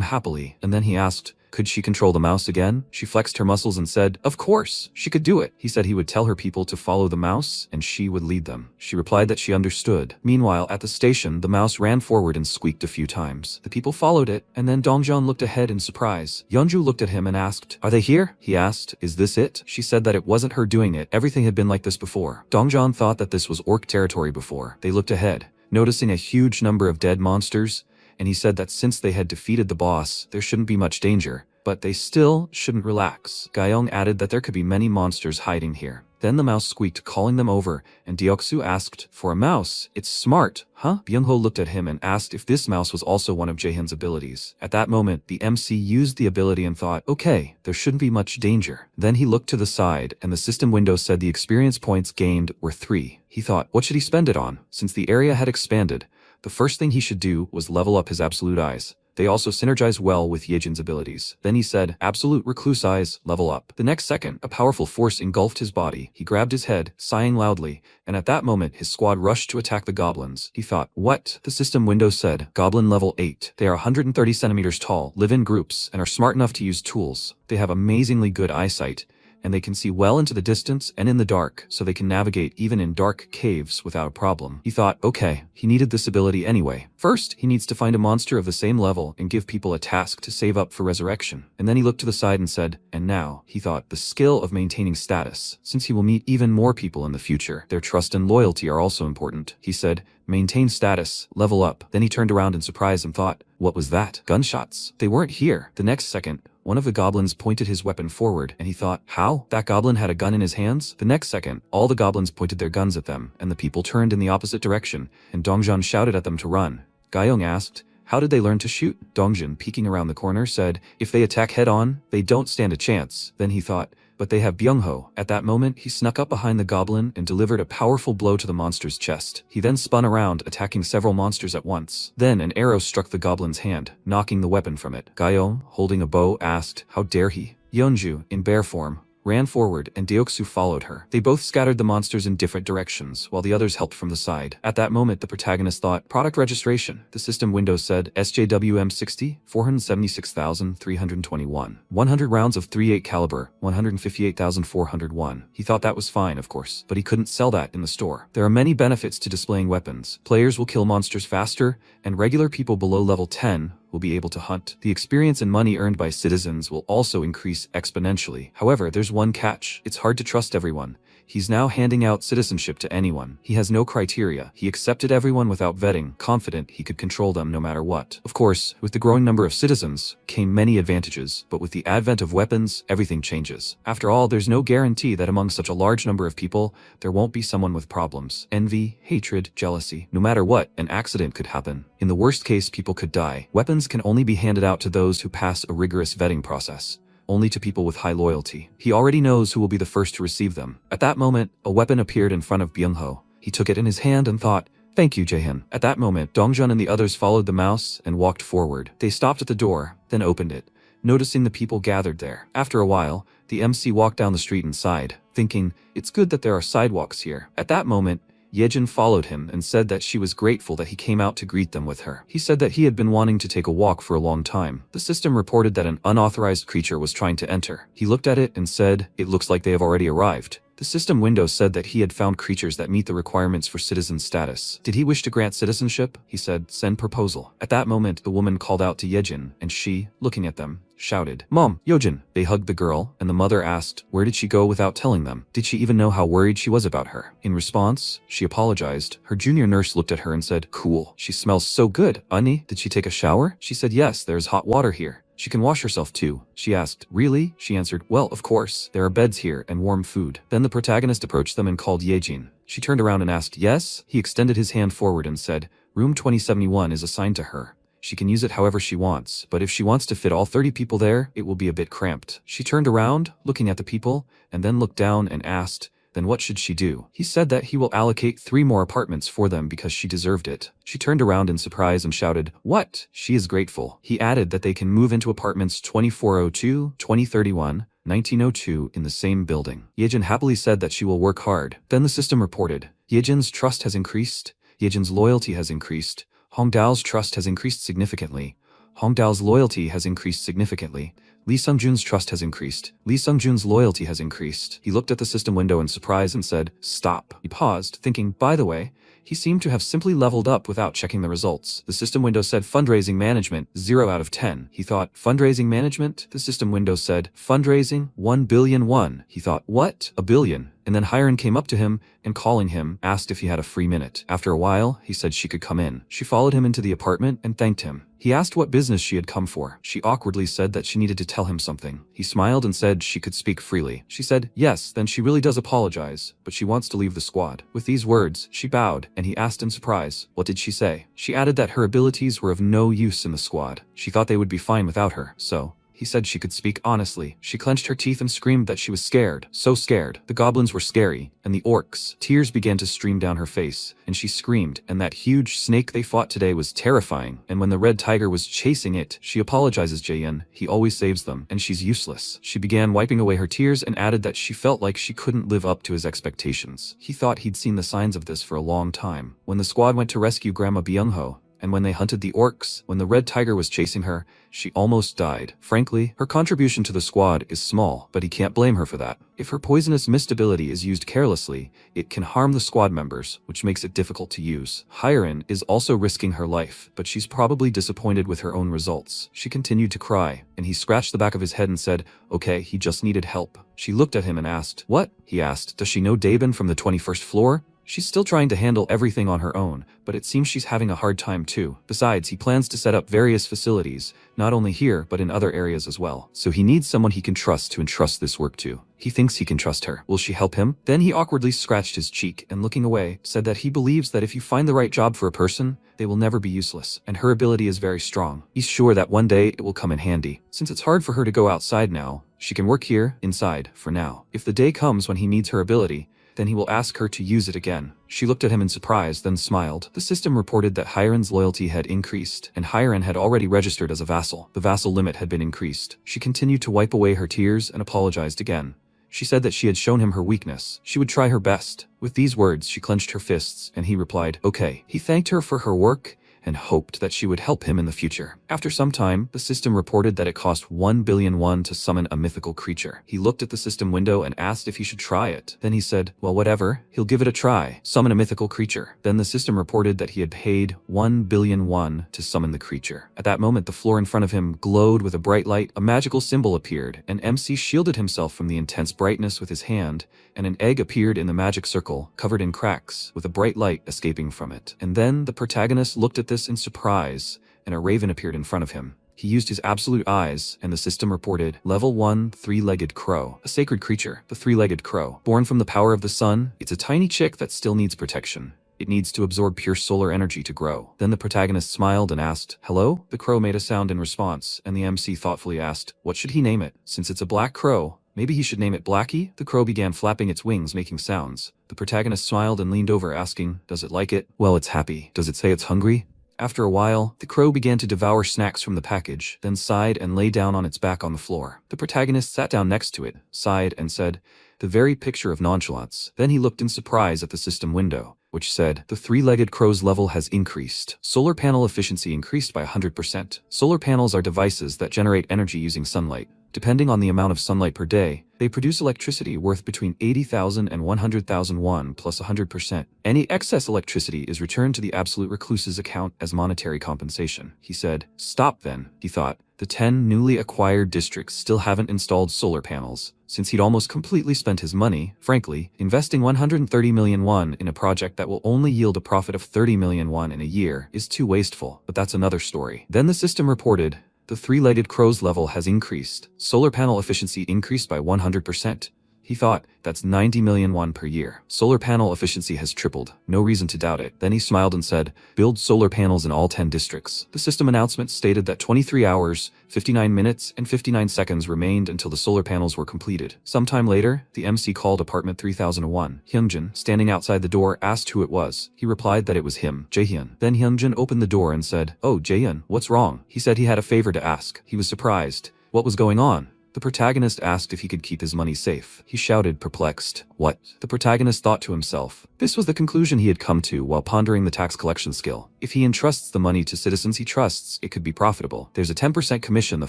happily, and then he asked, Could she control the mouse again? She flexed her muscles and said, of course, she could do it. He said he would tell her people to follow the mouse and she would lead them. She replied that she understood. Meanwhile, at the station, the mouse ran forward and squeaked a few times. The people followed it, and then Dongjeon looked ahead in surprise. Yeonju looked at him and asked, are they here? He asked, is this it? She said that it wasn't her doing it. Everything had been like this before. Dongjeon thought that this was orc territory before. They looked ahead, noticing a huge number of dead monsters, and he said that since they had defeated the boss, there shouldn't be much danger, but they still shouldn't relax. Gyeong added that there could be many monsters hiding here. Then the mouse squeaked, calling them over, and Deoksu asked, for a mouse, it's smart, huh? Byung-ho looked at him and asked if this mouse was also one of Jaehyun's abilities. At that moment, the MC used the ability and thought, okay, there shouldn't be much danger. Then he looked to the side, and the system window said the experience points gained were 3. He thought, what should he spend it on? Since the area had expanded, the first thing he should do was level up his absolute eyes. They also synergize well with Yejin's abilities. Then he said, absolute recluse eyes, level up. The next second, a powerful force engulfed his body. He grabbed his head, sighing loudly, and at that moment his squad rushed to attack the goblins. He thought, what? The system window said, goblin level 8. They are 130 centimeters tall, live in groups, and are smart enough to use tools. They have amazingly good eyesight, and they can see well into the distance and in the dark, so they can navigate even in dark caves without a problem. He thought, okay, he needed this ability anyway. First, he needs to find a monster of the same level and give people a task to save up for resurrection. And then he looked to the side and said, and now, he thought, the skill of maintaining status. Since he will meet even more people in the future, their trust and loyalty are also important. He said, maintain status, level up. Then he turned around in surprise and thought, what was that? Gunshots. They weren't here. The next second, one of the goblins pointed his weapon forward, and he thought, how? That goblin had a gun in his hands? The next second, all the goblins pointed their guns at them, and the people turned in the opposite direction, and Dongjeon shouted at them to run. Gyeong asked, how did they learn to shoot? Dongjeon, peeking around the corner, said, if they attack head-on, they don't stand a chance. Then he thought, but they have Byung-ho. At that moment, he snuck up behind the goblin and delivered a powerful blow to the monster's chest. He then spun around, attacking several monsters at once. Then an arrow struck the goblin's hand, knocking the weapon from it. Gyeong, holding a bow, asked, how dare he? Yeonju, in bear form, ran forward, and Deoksu followed her. They both scattered the monsters in different directions, while the others helped from the side. At that moment, the protagonist thought, product registration. The system window said, SJWM 60, 476,321. 100 rounds of .38 caliber, 158,401. He thought that was fine, of course, but he couldn't sell that in the store. There are many benefits to displaying weapons. Players will kill monsters faster, and regular people below level 10 will be able to hunt. The experience and money earned by citizens will also increase exponentially. However, there's one catch. It's hard to trust everyone. He's now handing out citizenship to anyone. He has no criteria. He accepted everyone without vetting, confident he could control them no matter what. Of course, with the growing number of citizens came many advantages, but with the advent of weapons, everything changes. After all, there's no guarantee that among such a large number of people, there won't be someone with problems. Envy, hatred, jealousy. No matter what, an accident could happen. In the worst case, people could die. Weapons can only be handed out to those who pass a rigorous vetting process. Only to people with high loyalty. He already knows who will be the first to receive them. At that moment, a weapon appeared in front of Byung-ho. He took it in his hand and thought, thank you, Jaehyun. At that moment, Dongjeon and the others followed the mouse and walked forward. They stopped at the door, then opened it, noticing the people gathered there. After a while, the MC walked down the street and sighed, thinking, it's good that there are sidewalks here. At that moment, Yejin followed him and said that she was grateful that he came out to greet them with her. He said that he had been wanting to take a walk for a long time. The system reported that an unauthorized creature was trying to enter. He looked at it and said, it looks like they have already arrived. The system window said that he had found creatures that meet the requirements for citizen status. Did he wish to grant citizenship? He said, send proposal. At that moment, the woman called out to Yejin, and she, looking at them, shouted, Mom, Yojin. They hugged the girl, and the mother asked, where did she go without telling them? Did she even know how worried she was about her? In response, she apologized. Her junior nurse looked at her and said, cool. She smells so good. Ani, did she take a shower? She said, yes, there's hot water here. She can wash herself too. She asked, really? She answered, well, of course. There are beds here and warm food. Then the protagonist approached them and called Yejin. She turned around and asked, yes? He extended his hand forward and said, room 2071 is assigned to her. She can use it however she wants, but if she wants to fit all 30 people there, it will be a bit cramped. She turned around, looking at the people, and then looked down and asked, then what should she do? He said that he will allocate 3 more apartments for them because she deserved it. She turned around in surprise and shouted, what? She is grateful. He added that they can move into apartments 2402, 2031, 1902 in the same building. Yejin happily said that she will work hard. Then the system reported, Yejin's trust has increased, Yejin's loyalty has increased, Hongdao's trust has increased significantly, Hongdao's loyalty has increased significantly, Lee Sung-jun's trust has increased. Lee Sung-jun's loyalty has increased. He looked at the system window in surprise and said, "Stop." He paused, thinking, by the way, he seemed to have simply leveled up without checking the results. The system window said fundraising management, 0 out of 10. He thought, fundraising management? The system window said, fundraising, 1 billion won. He thought, what? A billion? And then Hiren came up to him and calling him, asked if he had a free minute. After a while, he said she could come in. She followed him into the apartment and thanked him. He asked what business she had come for. She awkwardly said that she needed to tell him something. He smiled and said she could speak freely. She said, yes, then she really does apologize, but she wants to leave the squad. With these words, she bowed, and he asked in surprise, what did she say? She added that her abilities were of no use in the squad. She thought they would be fine without her, so he said she could speak honestly. She clenched her teeth and screamed that she was scared. So scared. The goblins were scary, and the orcs. Tears began to stream down her face, and she screamed, and that huge snake they fought today was terrifying, and when the red tiger was chasing it, she apologizes Jaehyun, he always saves them, and she's useless. She began wiping away her tears and added that she felt like she couldn't live up to his expectations. He thought he'd seen the signs of this for a long time. When the squad went to rescue Grandma Byung-ho, and when they hunted the orcs, when the red tiger was chasing her, she almost died. Frankly, her contribution to the squad is small, but he can't blame her for that. If her poisonous mist ability is used carelessly, it can harm the squad members, which makes it difficult to use. Hiren is also risking her life, but she's probably disappointed with her own results. She continued to cry, and he scratched the back of his head and said, okay, he just needed help. She looked at him and asked, what? He asked, does she know Daebin from the 21st floor? She's still trying to handle everything on her own, but it seems she's having a hard time too. Besides, he plans to set up various facilities, not only here but in other areas as well. So he needs someone he can trust to entrust this work to. He thinks he can trust her. Will she help him? Then he awkwardly scratched his cheek and looking away, said that he believes that if you find the right job for a person, they will never be useless, and her ability is very strong. He's sure that one day it will come in handy. Since it's hard for her to go outside now, she can work here, inside, for now. If the day comes when he needs her ability, then he will ask her to use it again. She looked at him in surprise, then smiled. The system reported that Hiren's loyalty had increased, and Hiren had already registered as a vassal. The vassal limit had been increased. She continued to wipe away her tears and apologized again. She said that she had shown him her weakness. She would try her best. With these words, she clenched her fists, and he replied, okay. He thanked her for her work and hoped that she would help him in the future. After some time, the system reported that it cost 1 billion won to summon a mythical creature. He looked at the system window and asked if he should try it. Then he said, well, whatever, he'll give it a try. Summon a mythical creature. Then the system reported that he had paid 1 billion won to summon the creature. At that moment, the floor in front of him glowed with a bright light. A magical symbol appeared, and MC shielded himself from the intense brightness with his hand, and an egg appeared in the magic circle, covered in cracks, with a bright light escaping from it. And then the protagonist looked at this in surprise, and a raven appeared in front of him. He used his absolute eyes, and the system reported, Level 1, three-legged crow. A sacred creature, the three-legged crow. Born from the power of the sun, it's a tiny chick that still needs protection. It needs to absorb pure solar energy to grow. Then the protagonist smiled and asked, hello? The crow made a sound in response, and the MC thoughtfully asked, what should he name it? Since it's a black crow, maybe he should name it Blackie? The crow began flapping its wings, making sounds. The protagonist smiled and leaned over, asking, does it like it? Well, it's happy. Does it say it's hungry? After a while, the crow began to devour snacks from the package, then sighed and lay down on its back on the floor. The protagonist sat down next to it, sighed, and said, the very picture of nonchalance. Then he looked in surprise at the system window, which said, the three-legged crow's level has increased. Solar panel efficiency increased by 100%. Solar panels are devices that generate energy using sunlight. Depending on the amount of sunlight per day, they produce electricity worth between 80,000 and 100,000 won plus 100%. Any excess electricity is returned to the absolute recluse's account as monetary compensation. He said, stop then, he thought. The 10 newly acquired districts still haven't installed solar panels. Since he'd almost completely spent his money, frankly, investing 130 million won in a project that will only yield a profit of 30 million won in a year is too wasteful, but that's another story. Then the system reported, the three-legged crow's level has increased. Solar panel efficiency increased by 100%. He thought, that's 90 million won per year. Solar panel efficiency has tripled. No reason to doubt it. Then he smiled and said, build solar panels in all 10 districts. The system announcement stated that 23 hours, 59 minutes, and 59 seconds remained until the solar panels were completed. Sometime later, the MC called apartment 3001. Hyungjin, standing outside the door, asked who it was. He replied that it was him, Jaehyun. Then Hyungjin opened the door and said, oh, Jaehyun, what's wrong? He said he had a favor to ask. He was surprised. What was going on? The protagonist asked if he could keep his money safe. He shouted, perplexed. What? The protagonist thought to himself. This was the conclusion he had come to while pondering the tax collection skill. If he entrusts the money to citizens he trusts, it could be profitable. There's a 10% commission the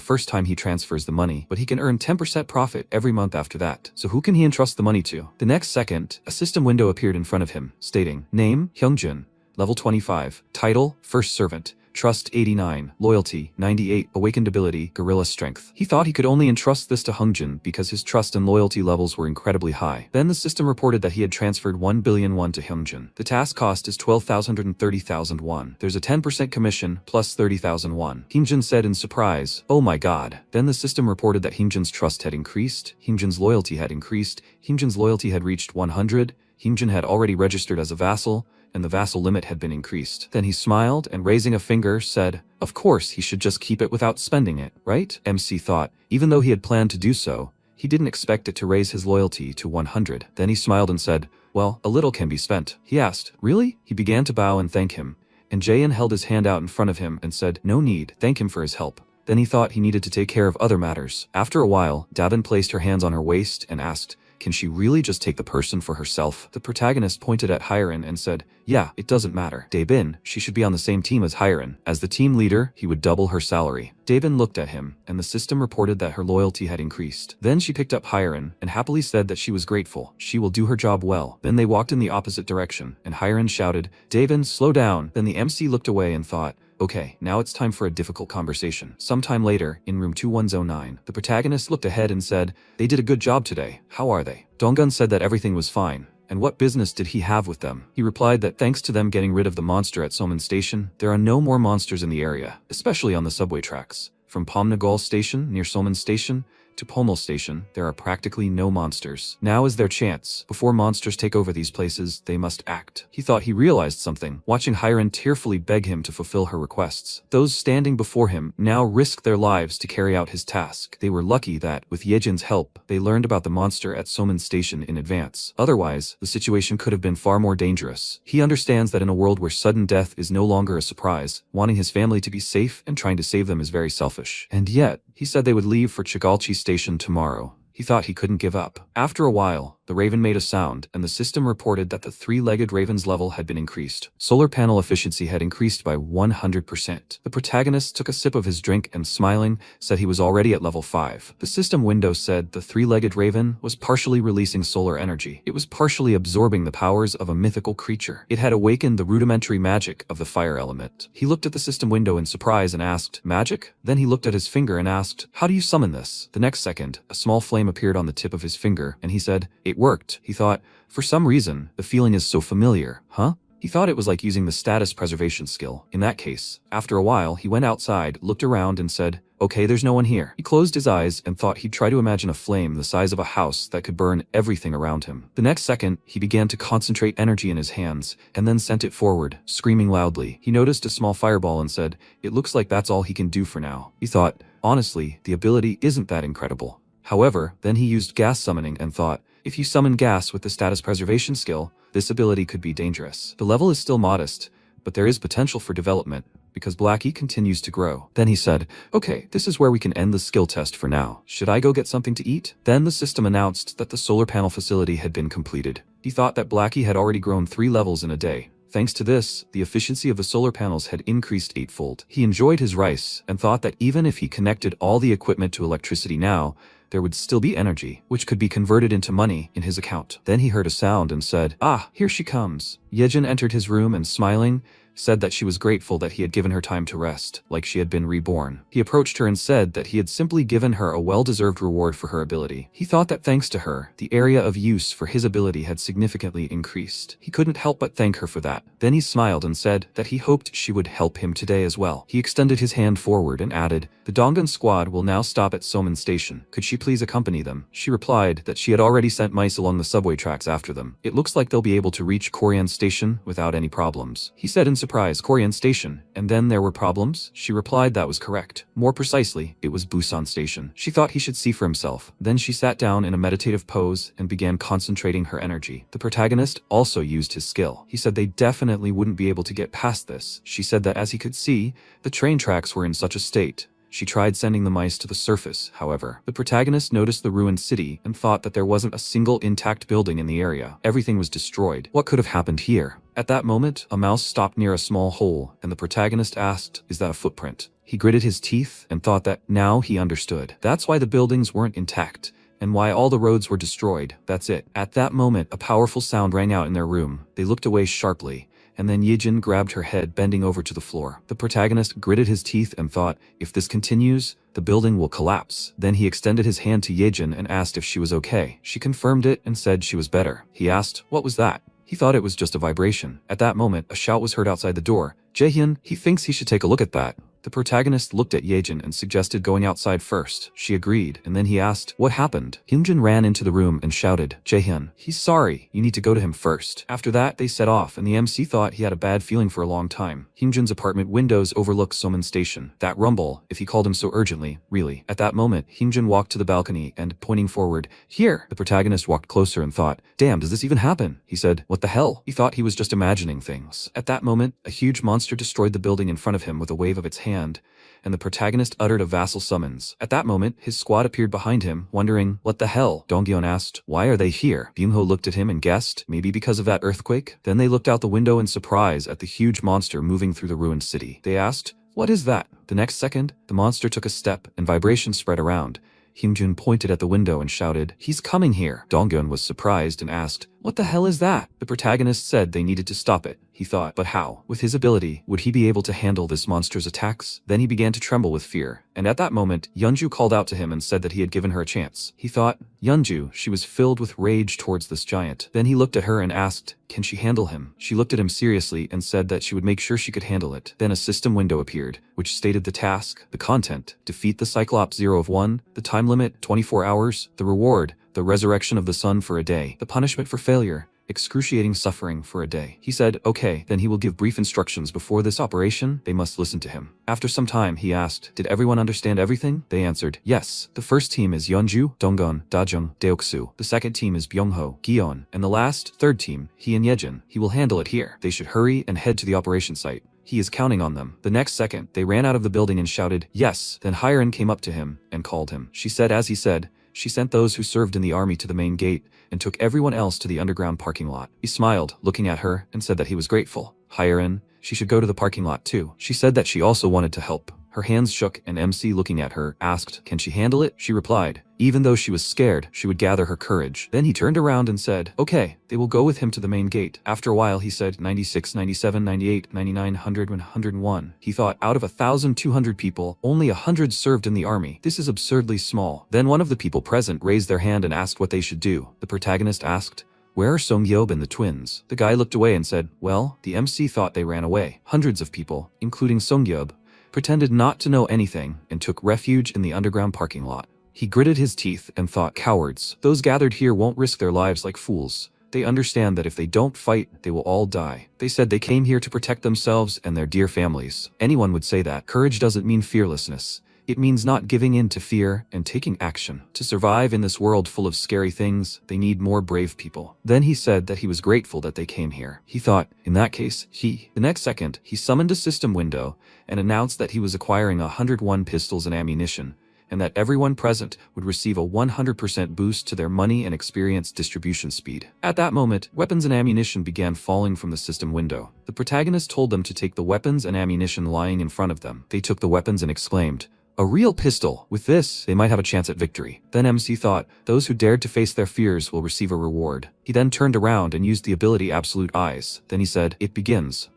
first time he transfers the money, but he can earn 10% profit every month after that. So who can he entrust the money to? The next second, a system window appeared in front of him, stating, Name, Hyungjin, level 25, title, First Servant, Trust 89, Loyalty 98, Awakened Ability, Gorilla Strength. He thought he could only entrust this to Hyungjin because his trust and loyalty levels were incredibly high. Then the system reported that he had transferred 1 billion won to Hyungjin. The task cost is 12,030,000 won. There's a 10% commission plus 30,000 won. Hyungjin said in surprise, oh my god. Then the system reported that Hyungjin's trust had increased, Hyungjin's loyalty had increased, Hyungjin's loyalty had reached 100, Hyungjin had already registered as a vassal, and the vassal limit had been increased. Then he smiled and raising a finger said, of course he should just keep it without spending it, right? MC thought, even though he had planned to do so, he didn't expect it to raise his loyalty to 100. Then he smiled and said, well, a little can be spent. He asked, really? He began to bow and thank him, and Jaein held his hand out in front of him and said, no need, thank him for his help. Then he thought he needed to take care of other matters. After a while, Davin placed her hands on her waist and asked, can she really just take the person for herself? The protagonist pointed at Hyren and said, yeah, it doesn't matter. Daebin, she should be on the same team as Hyren. As the team leader, he would double her salary. Daebin looked at him, and the system reported that her loyalty had increased. Then she picked up Hyren and happily said that she was grateful. She will do her job well. Then they walked in the opposite direction, and Hyren shouted, Daebin, slow down. Then the MC looked away and thought, okay, now it's time for a difficult conversation. Sometime later, in room 2109, the protagonist looked ahead and said, they did a good job today. How are they? Donggun said that everything was fine. And what business did he have with them? He replied that thanks to them getting rid of the monster at Soman Station, there are no more monsters in the area, especially on the subway tracks. From Pomnagol Station, near Soman Station, to Pommel Station, there are practically no monsters. Now is their chance. Before monsters take over these places, they must act. He thought he realized something, watching Hyren tearfully beg him to fulfill her requests. Those standing before him now risked their lives to carry out his task. They were lucky that, with Yejin's help, they learned about the monster at Soman Station in advance. Otherwise, the situation could have been far more dangerous. He understands that in a world where sudden death is no longer a surprise, wanting his family to be safe and trying to save them is very selfish. And yet, he said they would leave for Chigalchi Station tomorrow. He thought he couldn't give up. After a while, the raven made a sound, and the system reported that the three-legged raven's level had been increased. Solar panel efficiency had increased by 100%. The protagonist took a sip of his drink and, smiling, said he was already at level 5. The system window said the three-legged raven was partially releasing solar energy. It was partially absorbing the powers of a mythical creature. It had awakened the rudimentary magic of the fire element. He looked at the system window in surprise and asked, magic? Then he looked at his finger and asked, how do you summon this? The next second, a small flame appeared on the tip of his finger, and he said, it worked. He thought, for some reason, the feeling is so familiar, huh? He thought it was like using the status preservation skill. In that case, after a while, he went outside, looked around, and said, okay, there's no one here. He closed his eyes and thought he'd try to imagine a flame the size of a house that could burn everything around him. The next second, he began to concentrate energy in his hands, and then sent it forward, screaming loudly. He noticed a small fireball and said, it looks like that's all he can do for now. He thought, honestly, the ability isn't that incredible. However, then he used gas summoning and thought, if you summon gas with the status preservation skill, this ability could be dangerous. The level is still modest, but there is potential for development, because Blackie continues to grow. Then he said, okay, this is where we can end the skill test for now. Should I go get something to eat? Then the system announced that the solar panel facility had been completed. He thought that Blackie had already grown 3 levels in a day. Thanks to this, the efficiency of the solar panels had increased 8-fold. He enjoyed his rice and thought that even if he connected all the equipment to electricity now, there would still be energy, which could be converted into money in his account. Then he heard a sound and said, ah, here she comes. Yejin entered his room and, smiling, said that she was grateful that he had given her time to rest, like she had been reborn. He approached her and said that he had simply given her a well-deserved reward for her ability. He thought that thanks to her, the area of use for his ability had significantly increased. He couldn't help but thank her for that. Then he smiled and said that he hoped she would help him today as well. He extended his hand forward and added, the Donggun squad will now stop at Soman Station. Could she please accompany them? She replied that she had already sent mice along the subway tracks after them. It looks like they'll be able to reach Korean Station without any problems. He said in surprise, Korean Station, and then there were problems? She replied that was correct. More precisely, it was Busan Station. She thought he should see for himself. Then she sat down in a meditative pose and began concentrating her energy. The protagonist also used his skill. He said they definitely wouldn't be able to get past this. She said that as he could see, the train tracks were in such a state, She tried sending the mice to the surface, however. The protagonist noticed the ruined city and thought that there wasn't a single intact building in the area. Everything was destroyed. What could have happened here? At that moment, a mouse stopped near a small hole, and the protagonist asked, "Is that a footprint?" He gritted his teeth and thought that now he understood. That's why the buildings weren't intact, and why all the roads were destroyed. That's it. At that moment, a powerful sound rang out in their room. They looked away sharply, and then Yijin grabbed her head, bending over to the floor. The protagonist gritted his teeth and thought, if this continues, the building will collapse. Then he extended his hand to Yijin and asked if she was okay. She confirmed it and said she was better. He asked, "What was that?" He thought it was just a vibration. At that moment, a shout was heard outside the door. "Jaehyun, he thinks he should take a look at that." The protagonist looked at Yejin and suggested going outside first. She agreed, and then he asked, "What happened?" Hyunjin ran into the room and shouted, "Jaehyun, he's sorry. You need to go to him first." After that, they set off, and the MC thought he had a bad feeling for a long time. Hyunjin's apartment windows overlooked Soman Station. That rumble, if he called him so urgently, really. At that moment, Hyunjin walked to the balcony and, pointing forward, "Here!" The protagonist walked closer and thought, "Damn, does this even happen?" He said, "What the hell?" He thought he was just imagining things. At that moment, a huge monster destroyed the building in front of him with a wave of its hand, and the protagonist uttered a vassal summons. At that moment, his squad appeared behind him, wondering, "What the hell?" Dongyeon asked, "Why are they here?" Byungho looked at him and guessed, maybe because of that earthquake. Then they looked out the window in surprise at the huge monster moving through the ruined city. They asked, "What is that?" The next second, the monster took a step, and vibration spread around. Hyunjin pointed at the window and shouted, "He's coming here." Dongyeon was surprised and asked, "What the hell is that?" The protagonist said they needed to stop it. He thought, but how? With his ability, would he be able to handle this monster's attacks? Then he began to tremble with fear, and at that moment, Yeonju called out to him and said that he had given her a chance. He thought, Yeonju, she was filled with rage towards this giant. Then he looked at her and asked, "Can she handle him?" She looked at him seriously and said that she would make sure she could handle it. Then a system window appeared, which stated the task, the content, defeat the Cyclops 0 of 1, the time limit, 24 hours, the reward, the resurrection of the sun for a day, the punishment for failure, excruciating suffering for a day. He said, okay, then he will give brief instructions before this operation. They must listen to him. After some time, he asked, did everyone understand everything? They answered, yes. The first team is Yeonju, Dongyeon, Dajung, Deoksu. The second team is Byungho, Gion. And the last, third team, he and Yejin. He will handle it here. They should hurry and head to the operation site. He is counting on them. The next second, they ran out of the building and shouted, yes. Then Hyren came up to him and called him. She said as he said, she sent those who served in the army to the main gate and took everyone else to the underground parking lot. He smiled, looking at her, and said that he was grateful. Hyren, she should go to the parking lot too. She said that she also wanted to help. Her hands shook, and MC, looking at her, asked, can she handle it? She replied, even though she was scared, she would gather her courage. Then he turned around and said, okay, they will go with him to the main gate. After a while he said, 96, 97, 98, 99, 100, 101. He thought, out of 1,200 people, only 100 served in the army. This is absurdly small. Then one of the people present raised their hand and asked what they should do. The protagonist asked, where are Songyeob and the twins? The guy looked away and said, well, the MC thought they ran away. Hundreds of people, including Songyeob, pretended not to know anything and took refuge in the underground parking lot. He gritted his teeth and thought, cowards. Those gathered here won't risk their lives like fools. They understand that if they don't fight, they will all die. They said they came here to protect themselves and their dear families. Anyone would say that. Courage doesn't mean fearlessness. It means not giving in to fear and taking action. To survive in this world full of scary things, they need more brave people. Then he said that he was grateful that they came here. He thought, in that case, The next second, he summoned a system window and announced that he was acquiring 101 pistols and ammunition, and that everyone present would receive a 100% boost to their money and experience distribution speed. At that moment, weapons and ammunition began falling from the system window. The protagonist told them to take the weapons and ammunition lying in front of them. They took the weapons and exclaimed, a real pistol! With this, they might have a chance at victory. Then MC thought, those who dared to face their fears will receive a reward. He then turned around and used the ability Absolute Eyes. Then he said, it begins.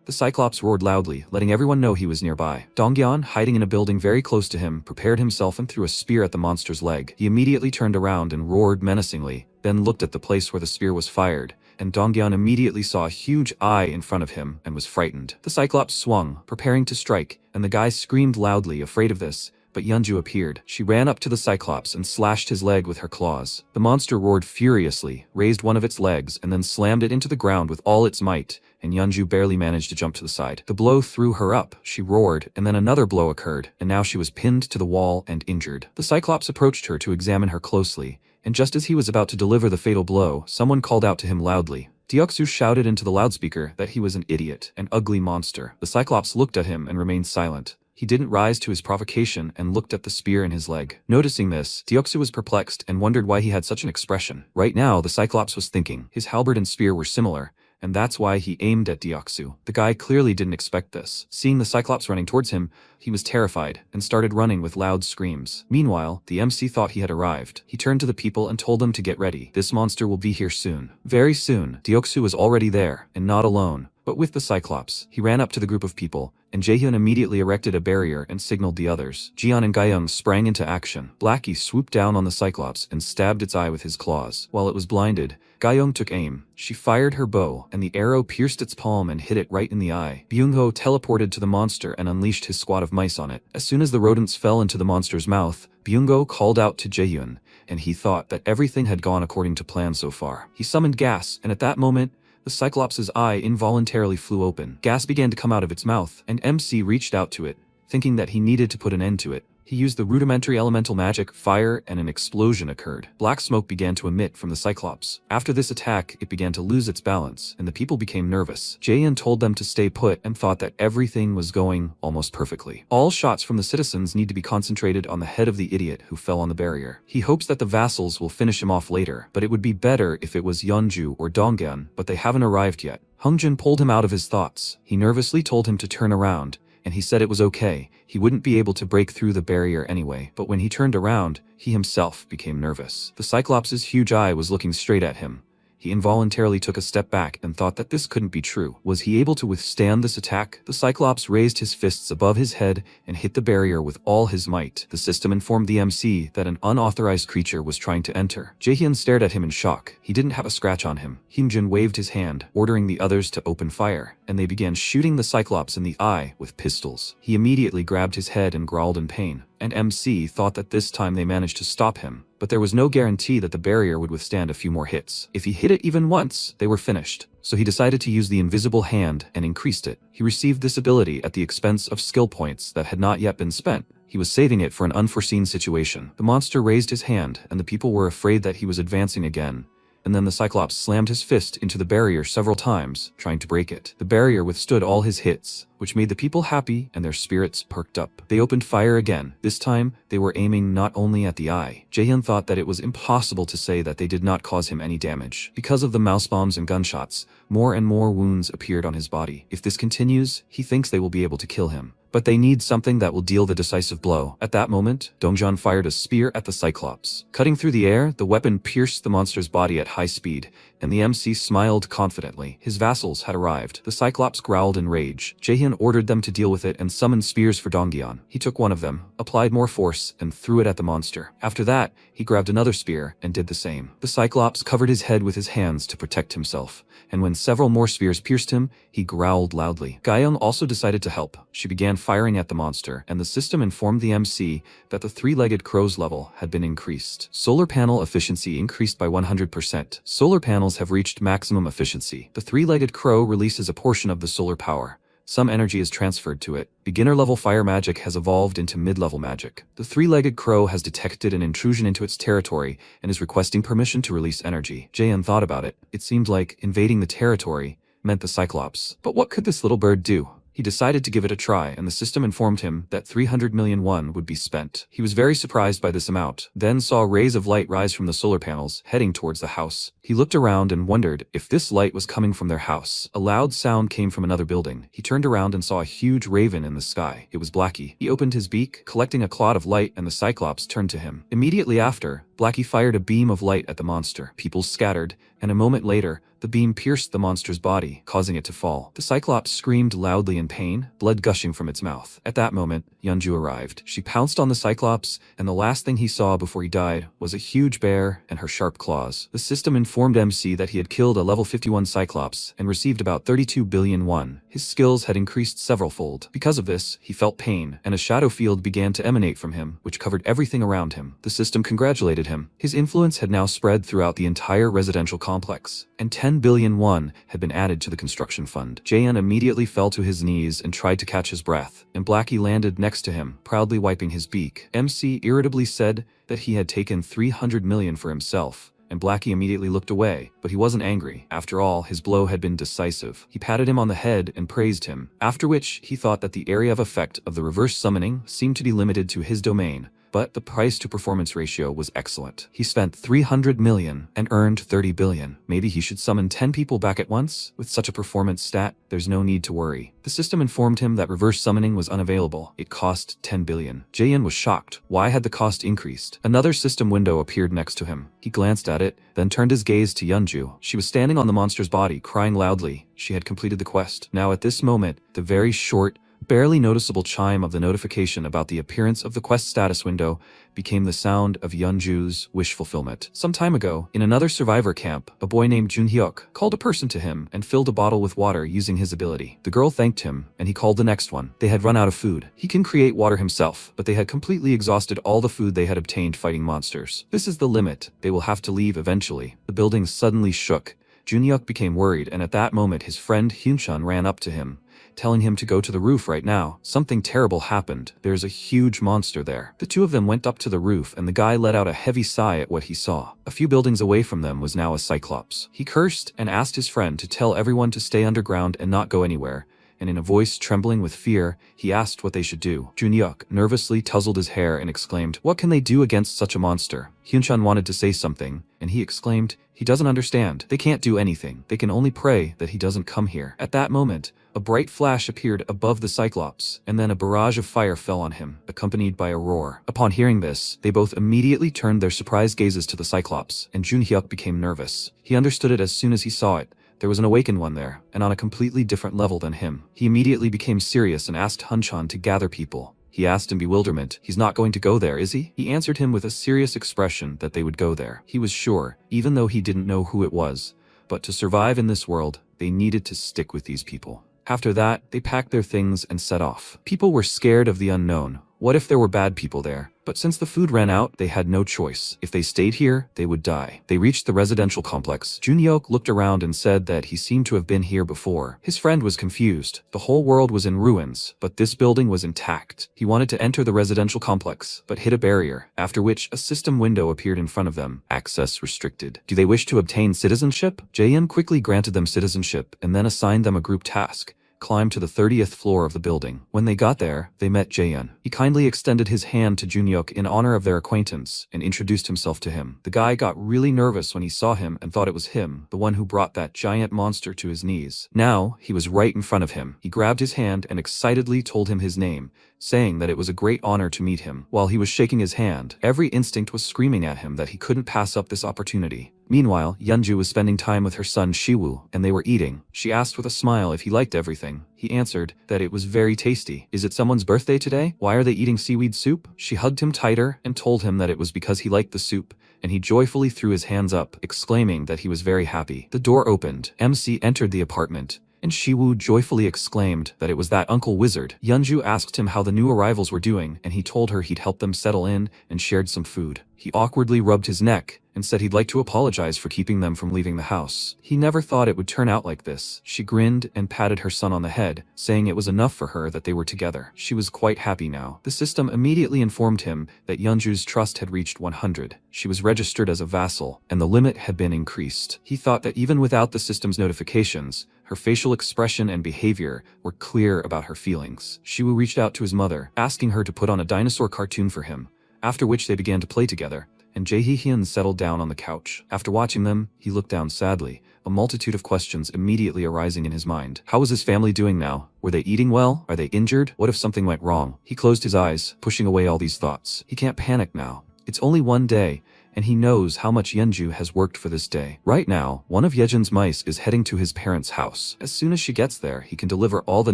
The Cyclops roared loudly, letting everyone know he was nearby. Dongyeon, hiding in a building very close to him, prepared himself and threw a spear at the monster's leg. He immediately turned around and roared menacingly, then looked at the place where the spear was fired, and Dongyeon immediately saw a huge eye in front of him and was frightened. The Cyclops swung, preparing to strike, and the guy screamed loudly, afraid of this. But Yeonju appeared. She ran up to the Cyclops and slashed his leg with her claws. The monster roared furiously, raised one of its legs, and then slammed it into the ground with all its might, and Yeonju barely managed to jump to the side. The blow threw her up. She roared, and then another blow occurred, and now she was pinned to the wall and injured. The Cyclops approached her to examine her closely, and just as he was about to deliver the fatal blow, someone called out to him loudly. Deoksu shouted into the loudspeaker that he was an idiot, an ugly monster. The Cyclops looked at him and remained silent. He didn't rise to his provocation and looked at the spear in his leg. Noticing this, Deoxys was perplexed and wondered why he had such an expression. Right now, the Cyclops was thinking. His halberd and spear were similar, and that's why he aimed at Deoxys. The guy clearly didn't expect this. Seeing the Cyclops running towards him, he was terrified and started running with loud screams. Meanwhile, the MC thought he had arrived. He turned to the people and told them to get ready. This monster will be here soon. Very soon, Deoxys was already there, and not alone, but with the Cyclops. He ran up to the group of people, and Jaehyun immediately erected a barrier and signaled the others. Jian and Gyeong sprang into action. Blackie swooped down on the Cyclops and stabbed its eye with his claws. While it was blinded, Gyeong took aim. She fired her bow, and the arrow pierced its palm and hit it right in the eye. Byung-ho teleported to the monster and unleashed his squad of mice on it. As soon as the rodents fell into the monster's mouth, Byung-ho called out to Jaehyun, and he thought that everything had gone according to plan so far. He summoned gas, and at that moment, the Cyclops' eye involuntarily flew open. Gas began to come out of its mouth, and MC reached out to it, thinking that he needed to put an end to it. He used the rudimentary elemental magic, fire, and an explosion occurred. Black smoke began to emit from the Cyclops. After this attack, it began to lose its balance, and the people became nervous. Jaehyun told them to stay put and thought that everything was going almost perfectly. All shots from the citizens need to be concentrated on the head of the idiot who fell on the barrier. He hopes that the vassals will finish him off later, but it would be better if it was Yeonju or Dongyeon, but they haven't arrived yet. Hungjin pulled him out of his thoughts. He nervously told him to turn around, and he said it was okay, he wouldn't be able to break through the barrier anyway. But when he turned around, he himself became nervous. The Cyclops' huge eye was looking straight at him. He involuntarily took a step back and thought that this couldn't be true. Was he able to withstand this attack? The Cyclops raised his fists above his head and hit the barrier with all his might. The system informed the MC that an unauthorized creature was trying to enter. Jaehyun stared at him in shock. He didn't have a scratch on him. Hyunjin waved his hand, ordering the others to open fire, and they began shooting the Cyclops in the eye with pistols. He immediately grabbed his head and growled in pain, and MC thought that this time they managed to stop him. But there was no guarantee that the barrier would withstand a few more hits. If he hit it even once, they were finished. So he decided to use the invisible hand and increased it. He received this ability at the expense of skill points that had not yet been spent. He was saving it for an unforeseen situation. The monster raised his hand, and the people were afraid that he was advancing again. And then the Cyclops slammed his fist into the barrier several times, trying to break it. The barrier withstood all his hits, which made the people happy and their spirits perked up. They opened fire again. This time, they were aiming not only at the eye. Jaehyun thought that it was impossible to say that they did not cause him any damage. Because of the mouse bombs and gunshots, more and more wounds appeared on his body. If this continues, he thinks they will be able to kill him. But they need something that will deal the decisive blow. At that moment, Dongjeon fired a spear at the Cyclops. Cutting through the air, the weapon pierced the monster's body at high speed, and the MC smiled confidently. His vassals had arrived. The Cyclops growled in rage. Jaehyun ordered them to deal with it and summoned spears for Dongyeon. He took one of them, applied more force, and threw it at the monster. After that, he grabbed another spear and did the same. The Cyclops covered his head with his hands to protect himself, and when several more spears pierced him, he growled loudly. Gyeong also decided to help. She began firing at the monster, and the system informed the MC that the three-legged crow's level had been increased. Solar panel efficiency increased by 100%. Solar panels have reached maximum efficiency. The three-legged crow releases a portion of the solar power. Some energy is transferred to it. Beginner-level fire magic has evolved into mid-level magic. The three-legged crow has detected an intrusion into its territory and is requesting permission to release energy. Jaehyun thought about it. It seemed like invading the territory meant the Cyclops. But what could this little bird do? He decided to give it a try, and the system informed him that 300 million won would be spent. He was very surprised by this amount, then saw rays of light rise from the solar panels, heading towards the house. He looked around and wondered if this light was coming from their house. A loud sound came from another building. He turned around and saw a huge raven in the sky. It was Blackie. He opened his beak, collecting a cloud of light, and the Cyclops turned to him. Immediately after, Blackie fired a beam of light at the monster. People scattered, and a moment later, the beam pierced the monster's body, causing it to fall. The Cyclops screamed loudly in pain, blood gushing from its mouth. At that moment, Yeonju arrived. She pounced on the Cyclops, and the last thing he saw before he died was a huge bear and her sharp claws. The system informed MC that he had killed a level 51 Cyclops and received about 32 billion won. His skills had increased several-fold. Because of this, he felt pain, and a shadow field began to emanate from him, which covered everything around him. The system congratulated him. His influence had now spread throughout the entire residential complex, and 10 billion won had been added to the construction fund. Jaehyun immediately fell to his knees and tried to catch his breath, and Blackie landed next to him, proudly wiping his beak. MC irritably said that he had taken 300 million for himself, and Blackie immediately looked away, but he wasn't angry. After all, his blow had been decisive. He patted him on the head and praised him, after which he thought that the area of effect of the reverse summoning seemed to be limited to his domain, but the price-to-performance ratio was excellent. He spent 300 million and earned 30 billion. Maybe he should summon 10 people back at once? With such a performance stat, there's no need to worry. The system informed him that reverse summoning was unavailable. It cost 10 billion. Jae-in was shocked. Why had the cost increased? Another system window appeared next to him. He glanced at it, then turned his gaze to Yeonju. She was standing on the monster's body, crying loudly. She had completed the quest. Now at this moment, the very short, barely noticeable chime of the notification about the appearance of the quest status window became the sound of Yeonju's wish fulfillment. Some time ago, in another survivor camp, a boy named Junhyuk called a person to him and filled a bottle with water using his ability. The girl thanked him, and he called the next one. They had run out of food. He can create water himself, but they had completely exhausted all the food they had obtained fighting monsters. This is the limit. They will have to leave eventually. The building suddenly shook. Junhyuk became worried, and at that moment his friend Hyunchun ran up to him, telling him to go to the roof right now. Something terrible happened. There's a huge monster there. The two of them went up to the roof, and the guy let out a heavy sigh at what he saw. A few buildings away from them was now a cyclops. He cursed and asked his friend to tell everyone to stay underground and not go anywhere, and in a voice trembling with fear, he asked what they should do. Junhyuk nervously tousled his hair and exclaimed, "What can they do against such a monster?" Hyunchun wanted to say something, and he exclaimed, "He doesn't understand. They can't do anything. They can only pray that he doesn't come here." At that moment, a bright flash appeared above the Cyclops, and then a barrage of fire fell on him, accompanied by a roar. Upon hearing this, they both immediately turned their surprised gazes to the Cyclops, and Junhyuk became nervous. He understood it as soon as he saw it. There was an awakened one there, and on a completely different level than him. He immediately became serious and asked Hyunchun to gather people. He asked in bewilderment, "He's not going to go there, is he?" He answered him with a serious expression that they would go there. He was sure, even though he didn't know who it was. But to survive in this world, they needed to stick with these people. After that, they packed their things and set off. People were scared of the unknown. What if there were bad people there? But since the food ran out, they had no choice. If they stayed here, they would die. They reached the residential complex. Junhyuk looked around and said that he seemed to have been here before. His friend was confused. The whole world was in ruins, but this building was intact. He wanted to enter the residential complex, but hit a barrier, after which a system window appeared in front of them. Access restricted. Do they wish to obtain citizenship? Jae-in quickly granted them citizenship and then assigned them a group task: climb to the 30th floor of the building. When they got there, they met Jae-in. He kindly extended his hand to Junhyuk in honor of their acquaintance and introduced himself to him. The guy got really nervous when he saw him and thought it was him, the one who brought that giant monster to his knees. Now, he was right in front of him. He grabbed his hand and excitedly told him his name, saying that it was a great honor to meet him. While he was shaking his hand, every instinct was screaming at him that he couldn't pass up this opportunity. Meanwhile, Yeonju was spending time with her son Shiwoo, and they were eating. She asked with a smile if he liked everything. He answered that it was very tasty. Is it someone's birthday today? Why are they eating seaweed soup? She hugged him tighter and told him that it was because he liked the soup, and he joyfully threw his hands up, exclaiming that he was very happy. The door opened. MC entered the apartment, and Shiwoo joyfully exclaimed that it was that Uncle Wizard. Yeonju asked him how the new arrivals were doing, and he told her he'd help them settle in and shared some food. He awkwardly rubbed his neck and said he'd like to apologize for keeping them from leaving the house. He never thought it would turn out like this. She grinned and patted her son on the head, saying it was enough for her that they were together. She was quite happy now. The system immediately informed him that Yeonju's trust had reached 100. She was registered as a vassal, and the limit had been increased. He thought that even without the system's notifications, her facial expression and behavior were clear about her feelings. Shiwoo reached out to his mother, asking her to put on a dinosaur cartoon for him, after which they began to play together, and Jae-hyun settled down on the couch. After watching them, he looked down sadly, a multitude of questions immediately arising in his mind. How was his family doing now? Were they eating well? Are they injured? What if something went wrong? He closed his eyes, pushing away all these thoughts. He can't panic now. It's only one day, and he knows how much Yeonju has worked for this day. Right now, one of Yejin's mice is heading to his parents' house. As soon as she gets there, he can deliver all the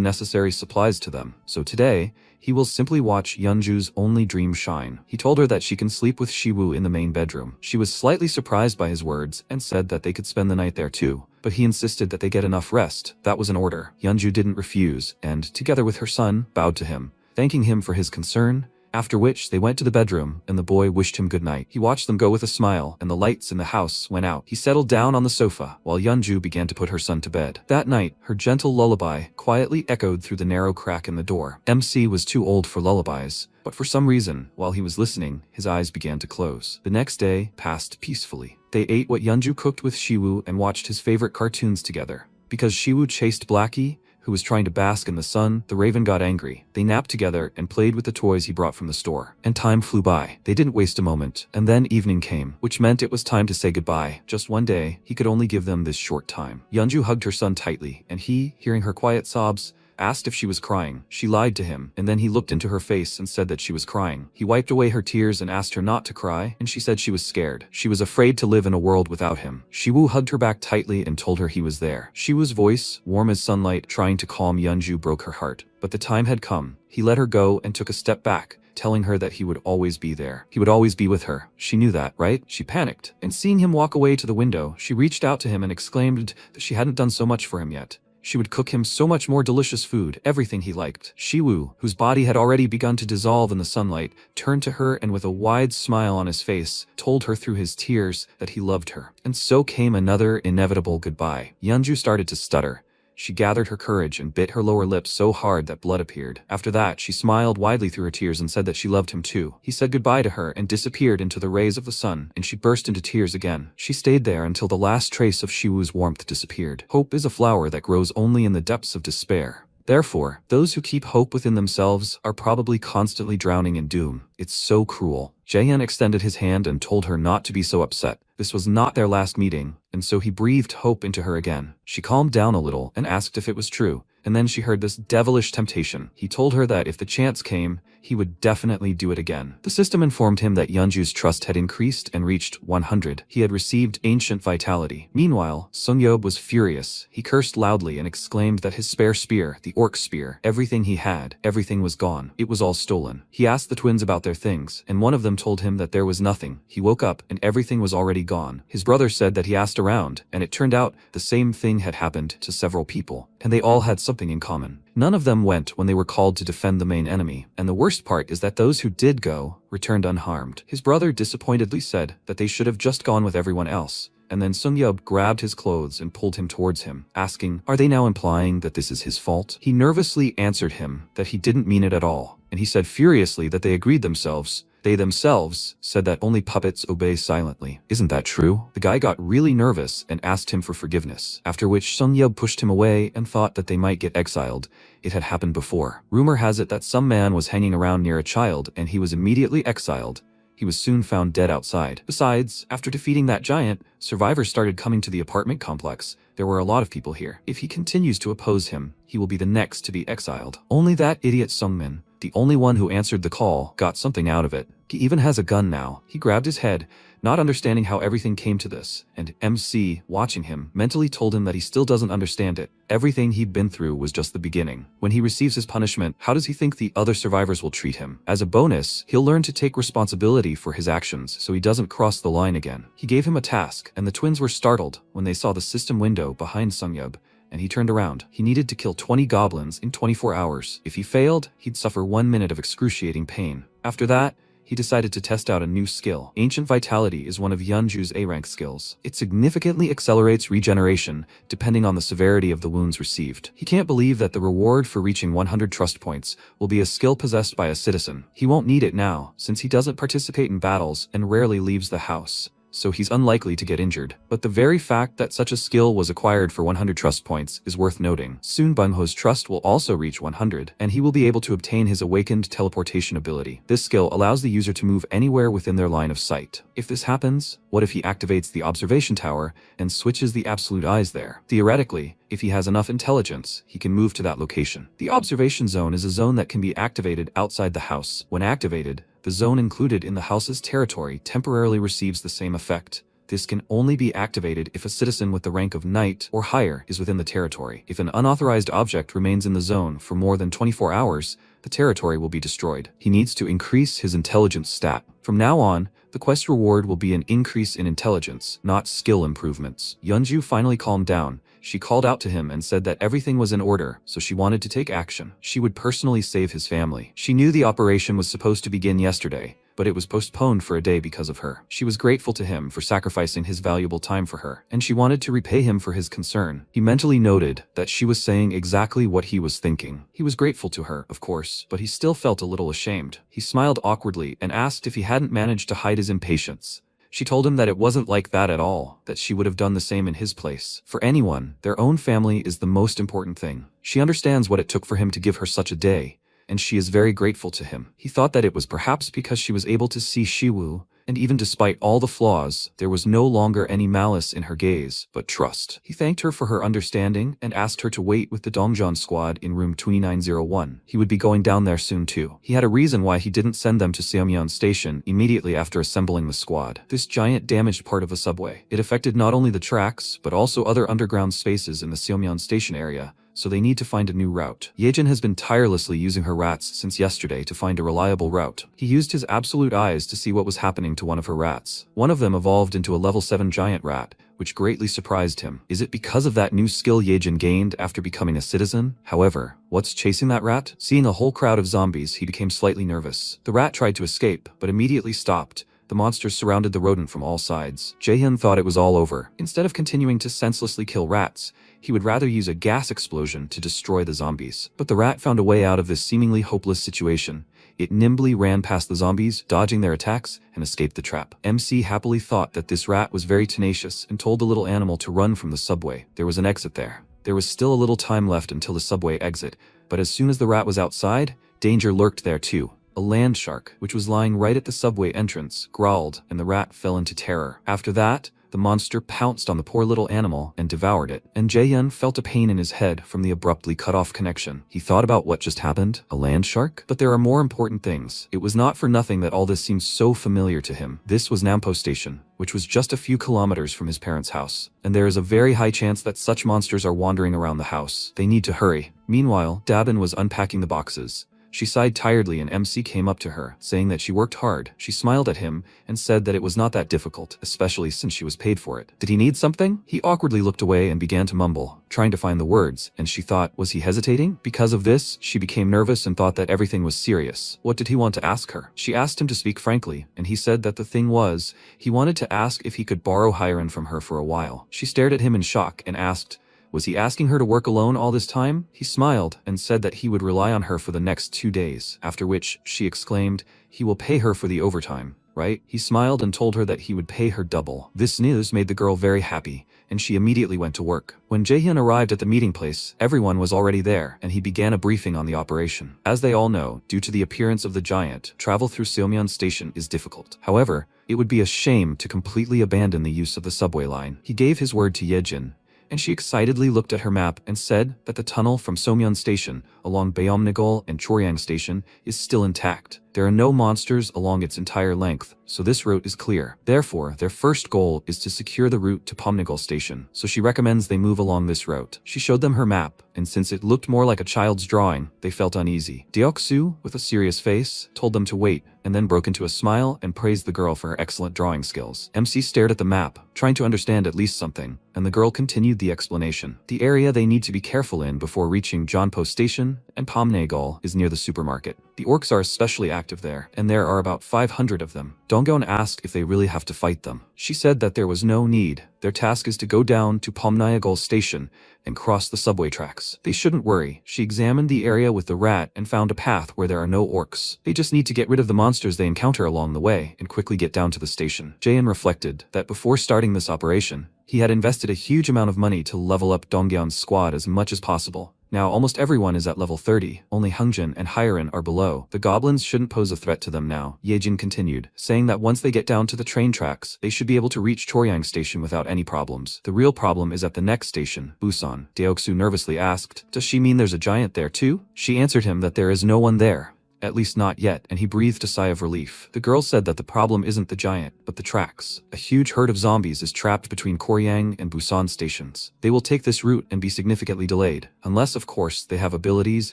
necessary supplies to them. So today, he will simply watch Yeonju's only dream shine. He told her that she can sleep with Shiwoo in the main bedroom. She was slightly surprised by his words and said that they could spend the night there too, but he insisted that they get enough rest. That was an order. Yeonju didn't refuse, and, together with her son, bowed to him, thanking him for his concern, after which they went to the bedroom and the boy wished him good night. He watched them go with a smile, and the lights in the house went out. He settled down on the sofa while Yeonju began to put her son to bed. That night, her gentle lullaby quietly echoed through the narrow crack in the door. MC was too old for lullabies, But for some reason, while he was listening, his eyes began to close. The next day passed peacefully. They ate what Yeonju cooked with Shiwoo and watched his favorite cartoons together. Because Shiwoo chased Blackie, who was trying to bask in the sun, the raven got angry. They napped together and played with the toys he brought from the store. And time flew by. They didn't waste a moment. And then evening came, which meant it was time to say goodbye. Just one day, he could only give them this short time. Yeonju hugged her son tightly, and he, hearing her quiet sobs, asked if she was crying. She lied to him, and then he looked into her face and said that she was crying. He wiped away her tears and asked her not to cry, and she said she was scared. She was afraid to live in a world without him. Shiwoo hugged her back tightly and told her he was there. Shiwoo's voice, warm as sunlight, trying to calm Yeonju, broke her heart. But the time had come. He let her go and took a step back, telling her that he would always be there. He would always be with her. She knew that, right? She panicked. And seeing him walk away to the window, she reached out to him and exclaimed that she hadn't done so much for him yet. She would cook him so much more delicious food, everything he liked. Shiwoo, whose body had already begun to dissolve in the sunlight, turned to her and with a wide smile on his face, told her through his tears that he loved her. And so came another inevitable goodbye. Yeonju started to stutter. She gathered her courage and bit her lower lip so hard that blood appeared. After that, she smiled widely through her tears and said that she loved him too. He said goodbye to her and disappeared into the rays of the sun, and she burst into tears again. She stayed there until the last trace of Shiwoo's warmth disappeared. Hope is a flower that grows only in the depths of despair. Therefore, those who keep hope within themselves are probably constantly drowning in doom. It's so cruel. Jaehyun extended his hand and told her not to be so upset. This was not their last meeting, and so he breathed hope into her again. She calmed down a little and asked if it was true, and then she heard this devilish temptation. He told her that if the chance came, he would definitely do it again. The system informed him that Yeonju's trust had increased and reached 100. He had received ancient vitality. Meanwhile, Sungyeob was furious. He cursed loudly and exclaimed that his spare spear, the orc spear, everything he had, everything was gone. It was all stolen. He asked the twins about their things, and one of them told him that there was nothing. He woke up and everything was already gone. His brother said that he asked around, and it turned out the same thing had happened to several people, and they all had something in common. None of them went when they were called to defend the main enemy, and the worst part is that those who did go returned unharmed. His brother disappointedly said that they should have just gone with everyone else, and then Sungyeob grabbed his clothes and pulled him towards him, asking, "Are they now implying that this is his fault?" He nervously answered him that he didn't mean it at all, and he said furiously that they agreed themselves. They themselves said that only puppets obey silently. Isn't that true? The guy got really nervous and asked him for forgiveness, after which Sungyeob pushed him away and thought that they might get exiled. It had happened before. Rumor has it that some man was hanging around near a child and he was immediately exiled. He was soon found dead outside. Besides, after defeating that giant, survivors started coming to the apartment complex. There were a lot of people here. If he continues to oppose him, he will be the next to be exiled. Only that idiot Sungmin, the only one who answered the call, got something out of it. He even has a gun now. He grabbed his head, not understanding how everything came to this, and MC, watching him, mentally told him that he still doesn't understand it. Everything he'd been through was just the beginning. When he receives his punishment, how does he think the other survivors will treat him? As a bonus, he'll learn to take responsibility for his actions so he doesn't cross the line again. He gave him a task, and the twins were startled when they saw the system window behind Sungyeob, and he turned around. He needed to kill 20 goblins in 24 hours. If he failed, he'd suffer 1 minute of excruciating pain. After that, he decided to test out a new skill. Ancient Vitality is one of Yeonju's A-rank skills. It significantly accelerates regeneration depending on the severity of the wounds received. He can't believe that the reward for reaching 100 trust points will be a skill possessed by a citizen. He won't need it now, since he doesn't participate in battles and rarely leaves the house, so he's unlikely to get injured. But the very fact that such a skill was acquired for 100 trust points is worth noting. Soon Bungho's trust will also reach 100, and he will be able to obtain his awakened teleportation ability. This skill allows the user to move anywhere within their line of sight. If this happens, what if he activates the observation tower and switches the absolute eyes there? Theoretically, if he has enough intelligence, he can move to that location. The observation zone is a zone that can be activated outside the house. When activated, the zone included in the house's territory temporarily receives the same effect. This can only be activated if a citizen with the rank of knight or higher is within the territory. If an unauthorized object remains in the zone for more than 24 hours, the territory will be destroyed. He needs to increase his intelligence stat. From now on, the quest reward will be an increase in intelligence, not skill improvements. Yeonju finally calmed down. She called out to him and said that everything was in order, so she wanted to take action. She would personally save his family. She knew the operation was supposed to begin yesterday, but it was postponed for a day because of her. She was grateful to him for sacrificing his valuable time for her, and she wanted to repay him for his concern. He mentally noted that she was saying exactly what he was thinking. He was grateful to her, of course, but he still felt a little ashamed. He smiled awkwardly and asked if he hadn't managed to hide his impatience. She told him that it wasn't like that at all, that she would have done the same in his place. For anyone, their own family is the most important thing. She understands what it took for him to give her such a day, and she is very grateful to him. He thought that it was perhaps because she was able to see Shiwu, and even despite all the flaws, there was no longer any malice in her gaze, but trust. He thanked her for her understanding and asked her to wait with the Dongjeon squad in room 2901. He would be going down there soon too. He had a reason why he didn't send them to Seomyeon Station immediately after assembling the squad. This giant damaged part of a subway. It affected not only the tracks, but also other underground spaces in the Seomyeon Station area, so they need to find a new route. Yejin has been tirelessly using her rats since yesterday to find a reliable route. He used his absolute eyes to see what was happening to one of her rats. One of them evolved into a level 7 giant rat, which greatly surprised him. Is it because of that new skill Yejin gained after becoming a citizen? However, what's chasing that rat? Seeing a whole crowd of zombies, he became slightly nervous. The rat tried to escape, but immediately stopped. The monsters surrounded the rodent from all sides. Jaehyun thought it was all over. Instead of continuing to senselessly kill rats, he would rather use a gas explosion to destroy the zombies. But the rat found a way out of this seemingly hopeless situation. It nimbly ran past the zombies, dodging their attacks, and escaped the trap. MC happily thought that this rat was very tenacious and told the little animal to run from the subway. There was an exit there. There was still a little time left until the subway exit, but as soon as the rat was outside, danger lurked there too. A land shark, which was lying right at the subway entrance, growled, and the rat fell into terror. After that, the monster pounced on the poor little animal and devoured it, and Jaehyun felt a pain in his head from the abruptly cut off connection. He thought about what just happened, a land shark? But there are more important things. It was not for nothing that all this seemed so familiar to him. This was Nampo Station, which was just a few kilometers from his parents' house, and there is a very high chance that such monsters are wandering around the house. They need to hurry. Meanwhile, Dabin was unpacking the boxes. She sighed tiredly and MC came up to her, saying that she worked hard. She smiled at him and said that it was not that difficult, especially since she was paid for it. Did he need something? He awkwardly looked away and began to mumble, trying to find the words, and she thought, was he hesitating? Because of this, she became nervous and thought that everything was serious. What did he want to ask her? She asked him to speak frankly, and he said that the thing was, he wanted to ask if he could borrow Hyren from her for a while. She stared at him in shock and asked, was he asking her to work alone all this time? He smiled and said that he would rely on her for the next 2 days, after which she exclaimed, he will pay her for the overtime, right? He smiled and told her that he would pay her double. This news made the girl very happy, and she immediately went to work. When Jaehyun arrived at the meeting place, everyone was already there, and he began a briefing on the operation. As they all know, due to the appearance of the giant, travel through Seomyeon Station is difficult. However, it would be a shame to completely abandon the use of the subway line. He gave his word to Yejin, and she excitedly looked at her map and said that the tunnel from Seomyeon Station along Bayomnagol and Choryang Station is still intact. There are no monsters along its entire length, so this route is clear. Therefore, their first goal is to secure the route to Pomnagol Station, so she recommends they move along this route. She showed them her map, and since it looked more like a child's drawing, they felt uneasy. Deoksu, with a serious face, told them to wait, and then broke into a smile and praised the girl for her excellent drawing skills. MC stared at the map, trying to understand at least something, and the girl continued the explanation. The area they need to be careful in before reaching Jeonpo Station and Pomnagol is near the supermarket. The orcs are especially active there, and there are about 500 of them. Dongyeon asked if they really have to fight them. She said that there was no need. Their task is to go down to Pomnagol Station and cross the subway tracks. They shouldn't worry. She examined the area with the rat and found a path where there are no orcs. They just need to get rid of the monsters they encounter along the way and quickly get down to the station. Jaehyun reflected that before starting this operation, he had invested a huge amount of money to level up Dongyeon's squad as much as possible. Now almost everyone is at level 30, only Hungjin and Hyren are below. The goblins shouldn't pose a threat to them now, Yejin continued, saying that once they get down to the train tracks, they should be able to reach Choryang Station without any problems. The real problem is at the next station, Busan. Deoksu nervously asked, does she mean there's a giant there too? She answered him that there is no one there. At least not yet, and he breathed a sigh of relief. The girl said that the problem isn't the giant, but the tracks. A huge herd of zombies is trapped between Choryang and Busan stations. They will take this route and be significantly delayed, unless of course they have abilities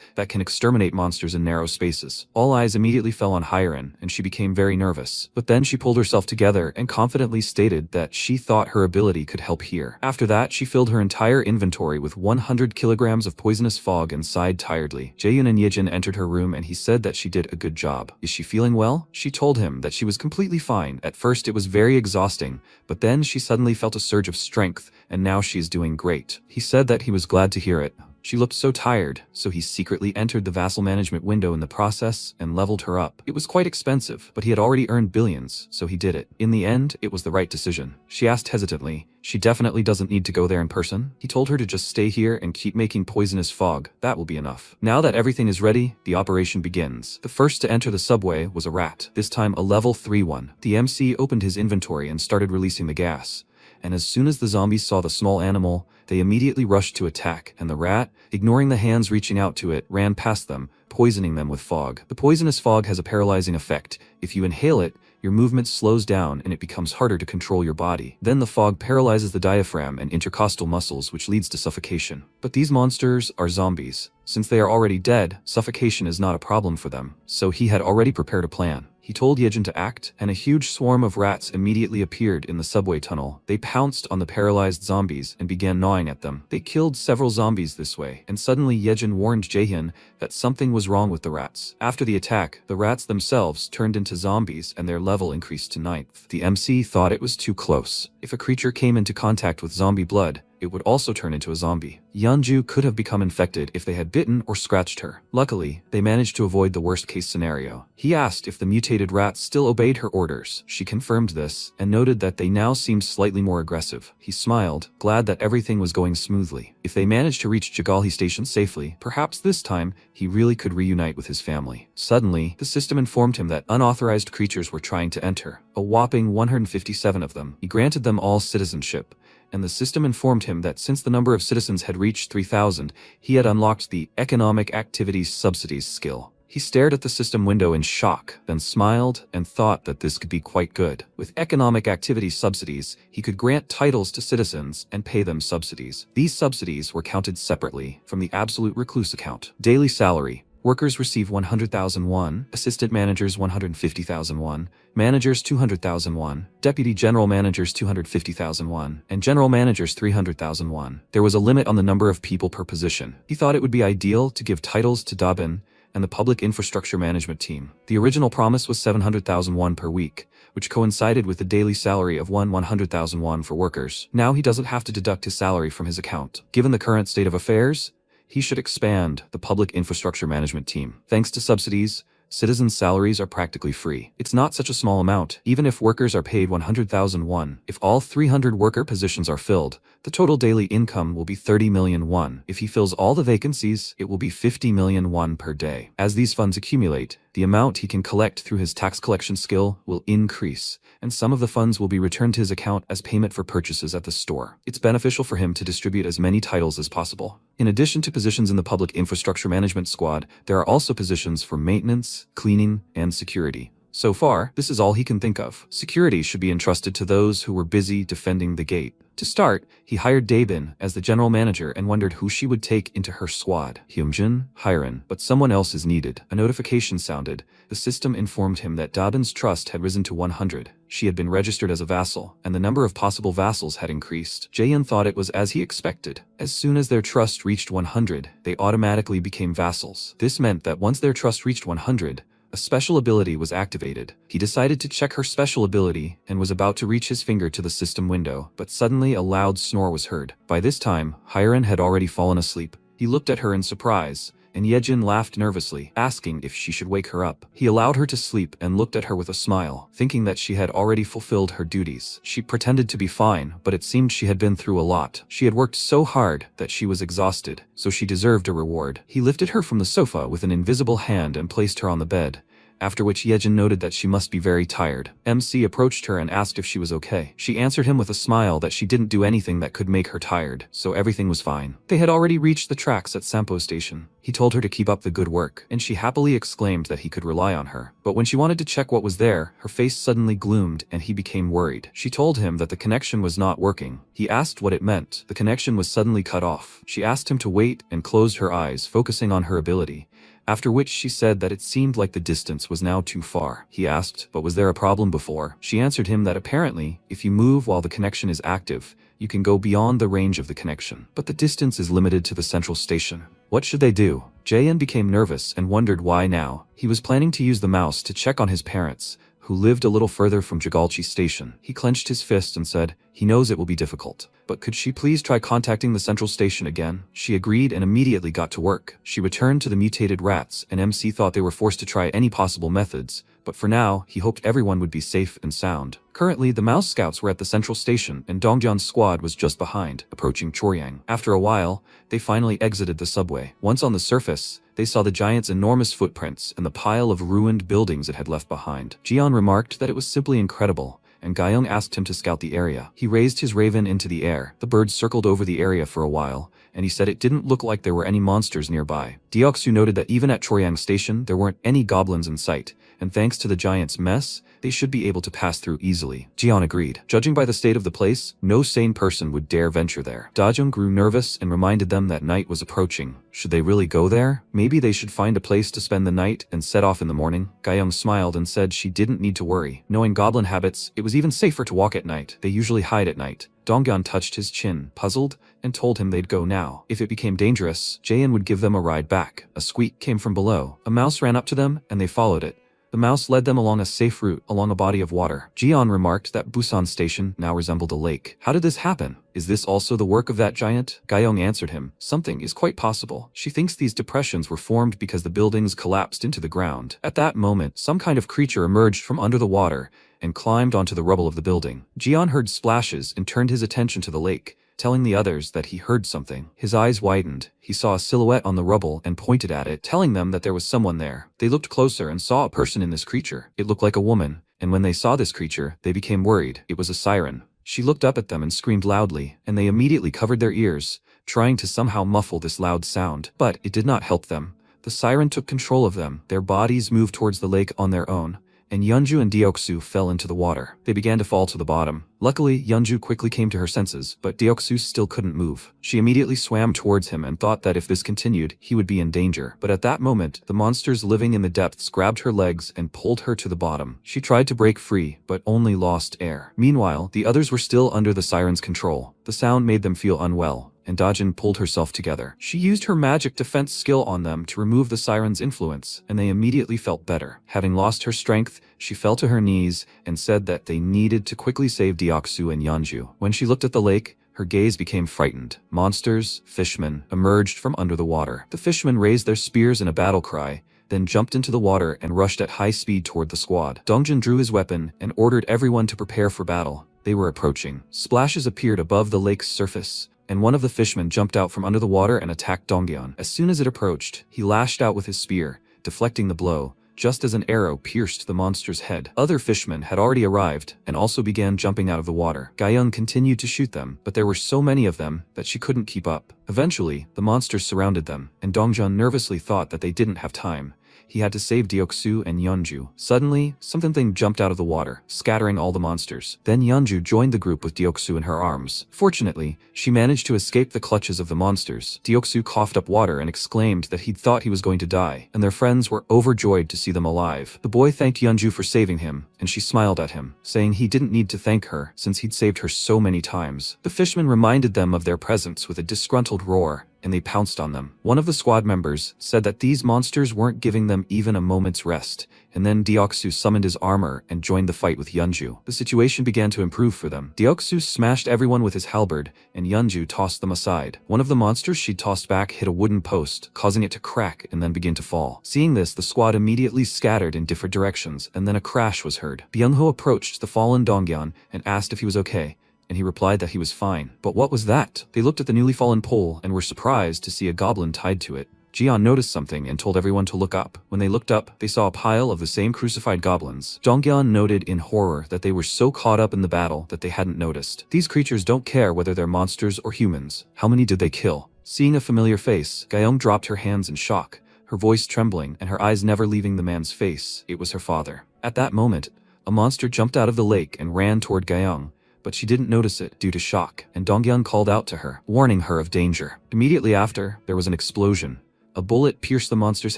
that can exterminate monsters in narrow spaces. All eyes immediately fell on Hyren, and she became very nervous. But then she pulled herself together and confidently stated that she thought her ability could help here. After that, she filled her entire inventory with 100 kilograms of poisonous fog and sighed tiredly. Jaehyun and Yejin entered her room and he said that that she did a good job. Is she feeling well? She told him that she was completely fine. At first it was very exhausting, but then she suddenly felt a surge of strength, and now she is doing great. He said that he was glad to hear it. She looked so tired, so he secretly entered the vassal management window in the process and leveled her up. It was quite expensive, but he had already earned billions, so he did it. In the end, it was the right decision. She asked hesitantly, she definitely doesn't need to go there in person. He told her to just stay here and keep making poisonous fog. That will be enough. Now that everything is ready, the operation begins. The first to enter the subway was a rat, this time a level 3 one. The MC opened his inventory and started releasing the gas. And as soon as the zombies saw the small animal, they immediately rushed to attack, and the rat, ignoring the hands reaching out to it, ran past them, poisoning them with fog. The poisonous fog has a paralyzing effect. If you inhale it, your movement slows down and it becomes harder to control your body. Then the fog paralyzes the diaphragm and intercostal muscles, which leads to suffocation. But these monsters are zombies. Since they are already dead, suffocation is not a problem for them, so he had already prepared a plan. He told Yejin to act, and a huge swarm of rats immediately appeared in the subway tunnel. They pounced on the paralyzed zombies and began gnawing at them. They killed several zombies this way, and suddenly Yejin warned Jaehyun that something was wrong with the rats. After the attack, the rats themselves turned into zombies and their level increased to 9th. The MC thought it was too close. If a creature came into contact with zombie blood, it would also turn into a zombie. Yeonju could have become infected if they had bitten or scratched her. Luckily, they managed to avoid the worst-case scenario. He asked if the mutated rats still obeyed her orders. She confirmed this, and noted that they now seemed slightly more aggressive. He smiled, glad that everything was going smoothly. If they managed to reach Jagalhi Station safely, perhaps this time, he really could reunite with his family. Suddenly, the system informed him that unauthorized creatures were trying to enter. A whopping 157 of them. He granted them all citizenship, and the system informed him that since the number of citizens had reached 3,000, he had unlocked the Economic Activities Subsidies skill. He stared at the system window in shock, then smiled and thought that this could be quite good. With economic activity subsidies, he could grant titles to citizens and pay them subsidies. These subsidies were counted separately from the absolute recluse account. Daily salary. Workers receive 100,000 won, assistant managers 150,000 won, managers 200,000 won, deputy general managers 250,000 won, and general managers 300,000 won. There was a limit on the number of people per position. He thought it would be ideal to give titles to Dabin and the public infrastructure management team. The original promise was 700,000 won per week, which coincided with the daily salary of 100,000 won for workers. Now he doesn't have to deduct his salary from his account. Given the current state of affairs, he should expand the public infrastructure management team. Thanks to subsidies, citizens' salaries are practically free. It's not such a small amount, even if workers are paid 100,000 won. If all 300 worker positions are filled, the total daily income will be 30 million won. If he fills all the vacancies, it will be 50 million won per day. As these funds accumulate, the amount he can collect through his tax collection skill will increase, and some of the funds will be returned to his account as payment for purchases at the store. It's beneficial for him to distribute as many titles as possible. In addition to positions in the public infrastructure management squad, there are also positions for maintenance, cleaning, and security. So far, this is all he can think of. Security should be entrusted to those who were busy defending the gate. To start, he hired Daebin as the general manager and wondered who she would take into her squad. Hyunjin, Hiren, but someone else is needed. A notification sounded. The system informed him that Daebin's trust had risen to 100. She had been registered as a vassal, and the number of possible vassals had increased. Jaehyun thought it was as he expected. As soon as their trust reached 100, they automatically became vassals. This meant that once their trust reached 100, a special ability was activated. He decided to check her special ability and was about to reach his finger to the system window, but suddenly a loud snore was heard. By this time, Hiren had already fallen asleep. He looked at her in surprise, and Yejin laughed nervously, asking if she should wake her up. He allowed her to sleep and looked at her with a smile, thinking that she had already fulfilled her duties. She pretended to be fine, but it seemed she had been through a lot. She had worked so hard that she was exhausted, so she deserved a reward. He lifted her from the sofa with an invisible hand and placed her on the bed, after which Yejin noted that she must be very tired. MC approached her and asked if she was okay. She answered him with a smile that she didn't do anything that could make her tired, so everything was fine. They had already reached the tracks at Sampo Station. He told her to keep up the good work, and she happily exclaimed that he could rely on her. But when she wanted to check what was there, her face suddenly gloomed and he became worried. She told him that the connection was not working. He asked what it meant. The connection was suddenly cut off. She asked him to wait and closed her eyes, focusing on her ability, after which she said that it seemed like the distance was now too far. He asked, but was there a problem before? She answered him that apparently, if you move while the connection is active, you can go beyond the range of the connection. But the distance is limited to the central station. What should they do? Jaehyun became nervous and wondered why now. He was planning to use the mouse to check on his parents, who lived a little further from Jagalchi station. He clenched his fist and said, he knows it will be difficult, but could she please try contacting the central station again? She agreed and immediately got to work. She returned to the mutated rats, and MC thought they were forced to try any possible methods, but for now, he hoped everyone would be safe and sound. Currently, the mouse scouts were at the central station, and Dongjeon's squad was just behind, approaching Choryang. After a while, they finally exited the subway. Once on the surface, they saw the giant's enormous footprints and the pile of ruined buildings it had left behind. Jian remarked that it was simply incredible, and Gyeong asked him to scout the area. He raised his raven into the air. The bird circled over the area for a while, and he said it didn't look like there were any monsters nearby. Deoksu noted that even at Choryang Station, there weren't any goblins in sight, and thanks to the giant's mess, they should be able to pass through easily. Jian agreed. Judging by the state of the place, no sane person would dare venture there. Dajong grew nervous and reminded them that night was approaching. Should they really go there? Maybe they should find a place to spend the night and set off in the morning. Gyeong smiled and said she didn't need to worry. Knowing goblin habits, it was even safer to walk at night. They usually hide at night. Dongyeon touched his chin, puzzled, and told him they'd go now. If it became dangerous, Jaehyun would give them a ride back. A squeak came from below. A mouse ran up to them, and they followed it. The mouse led them along a safe route along a body of water. Jian remarked that Busan Station now resembled a lake. How did this happen? Is this also the work of that giant? Gyeong answered him. Something is quite possible. She thinks these depressions were formed because the buildings collapsed into the ground. At that moment, some kind of creature emerged from under the water and climbed onto the rubble of the building. Jian heard splashes and turned his attention to the lake, telling the others that he heard something. His eyes widened. He saw a silhouette on the rubble and pointed at it, telling them that there was someone there. They looked closer and saw a person in this creature. It looked like a woman, and when they saw this creature, they became worried. It was a siren. She looked up at them and screamed loudly, and they immediately covered their ears, trying to somehow muffle this loud sound. But it did not help them. The siren took control of them. Their bodies moved towards the lake on their own, and Yeonju and Deoksu fell into the water. They began to fall to the bottom. Luckily, Yeonju quickly came to her senses, but Deoksu still couldn't move. She immediately swam towards him and thought that if this continued, he would be in danger. But at that moment, the monsters living in the depths grabbed her legs and pulled her to the bottom. She tried to break free, but only lost air. Meanwhile, the others were still under the siren's control. The sound made them feel unwell, and Dajin pulled herself together. She used her magic defense skill on them to remove the siren's influence, and they immediately felt better. Having lost her strength, she fell to her knees and said that they needed to quickly save Deoksu and Yeonju. When she looked at the lake, her gaze became frightened. Monsters, fishmen, emerged from under the water. The fishmen raised their spears in a battle cry, then jumped into the water and rushed at high speed toward the squad. Dongjin drew his weapon and ordered everyone to prepare for battle. They were approaching. Splashes appeared above the lake's surface, and one of the fishmen jumped out from under the water and attacked Dongyeon. As soon as it approached, he lashed out with his spear, deflecting the blow, just as an arrow pierced the monster's head. Other fishmen had already arrived and also began jumping out of the water. Gyeong continued to shoot them, but there were so many of them that she couldn't keep up. Eventually, the monsters surrounded them, and Dongjeon nervously thought that they didn't have time. He had to save Deoksu and Yeonju. Suddenly, something jumped out of the water, scattering all the monsters. Then Yeonju joined the group with Deoksu in her arms. Fortunately, she managed to escape the clutches of the monsters. Deoksu coughed up water and exclaimed that he'd thought he was going to die, and their friends were overjoyed to see them alive. The boy thanked Yeonju for saving him, and she smiled at him, saying he didn't need to thank her since he'd saved her so many times. The fishmen reminded them of their presence with a disgruntled roar, and they pounced on them. One of the squad members said that these monsters weren't giving them even a moment's rest, and then Deoksu summoned his armor and joined the fight with Yeonju. The situation began to improve for them. Deoksu smashed everyone with his halberd, and Yeonju tossed them aside. One of the monsters she tossed back hit a wooden post, causing it to crack and then begin to fall. Seeing this, the squad immediately scattered in different directions, and then a crash was heard. Byung-ho approached the fallen Dongyeon and asked if he was okay, and he replied that he was fine. But what was that? They looked at the newly fallen pole and were surprised to see a goblin tied to it. Jian noticed something and told everyone to look up. When they looked up, they saw a pile of the same crucified goblins. Dongyeon noted in horror that they were so caught up in the battle that they hadn't noticed. These creatures don't care whether they're monsters or humans. How many did they kill? Seeing a familiar face, Gyeong dropped her hands in shock, her voice trembling and her eyes never leaving the man's face. It was her father. At that moment, a monster jumped out of the lake and ran toward Gyeong, but she didn't notice it due to shock, and Dongyeon called out to her, warning her of danger. Immediately after, there was an explosion. A bullet pierced the monster's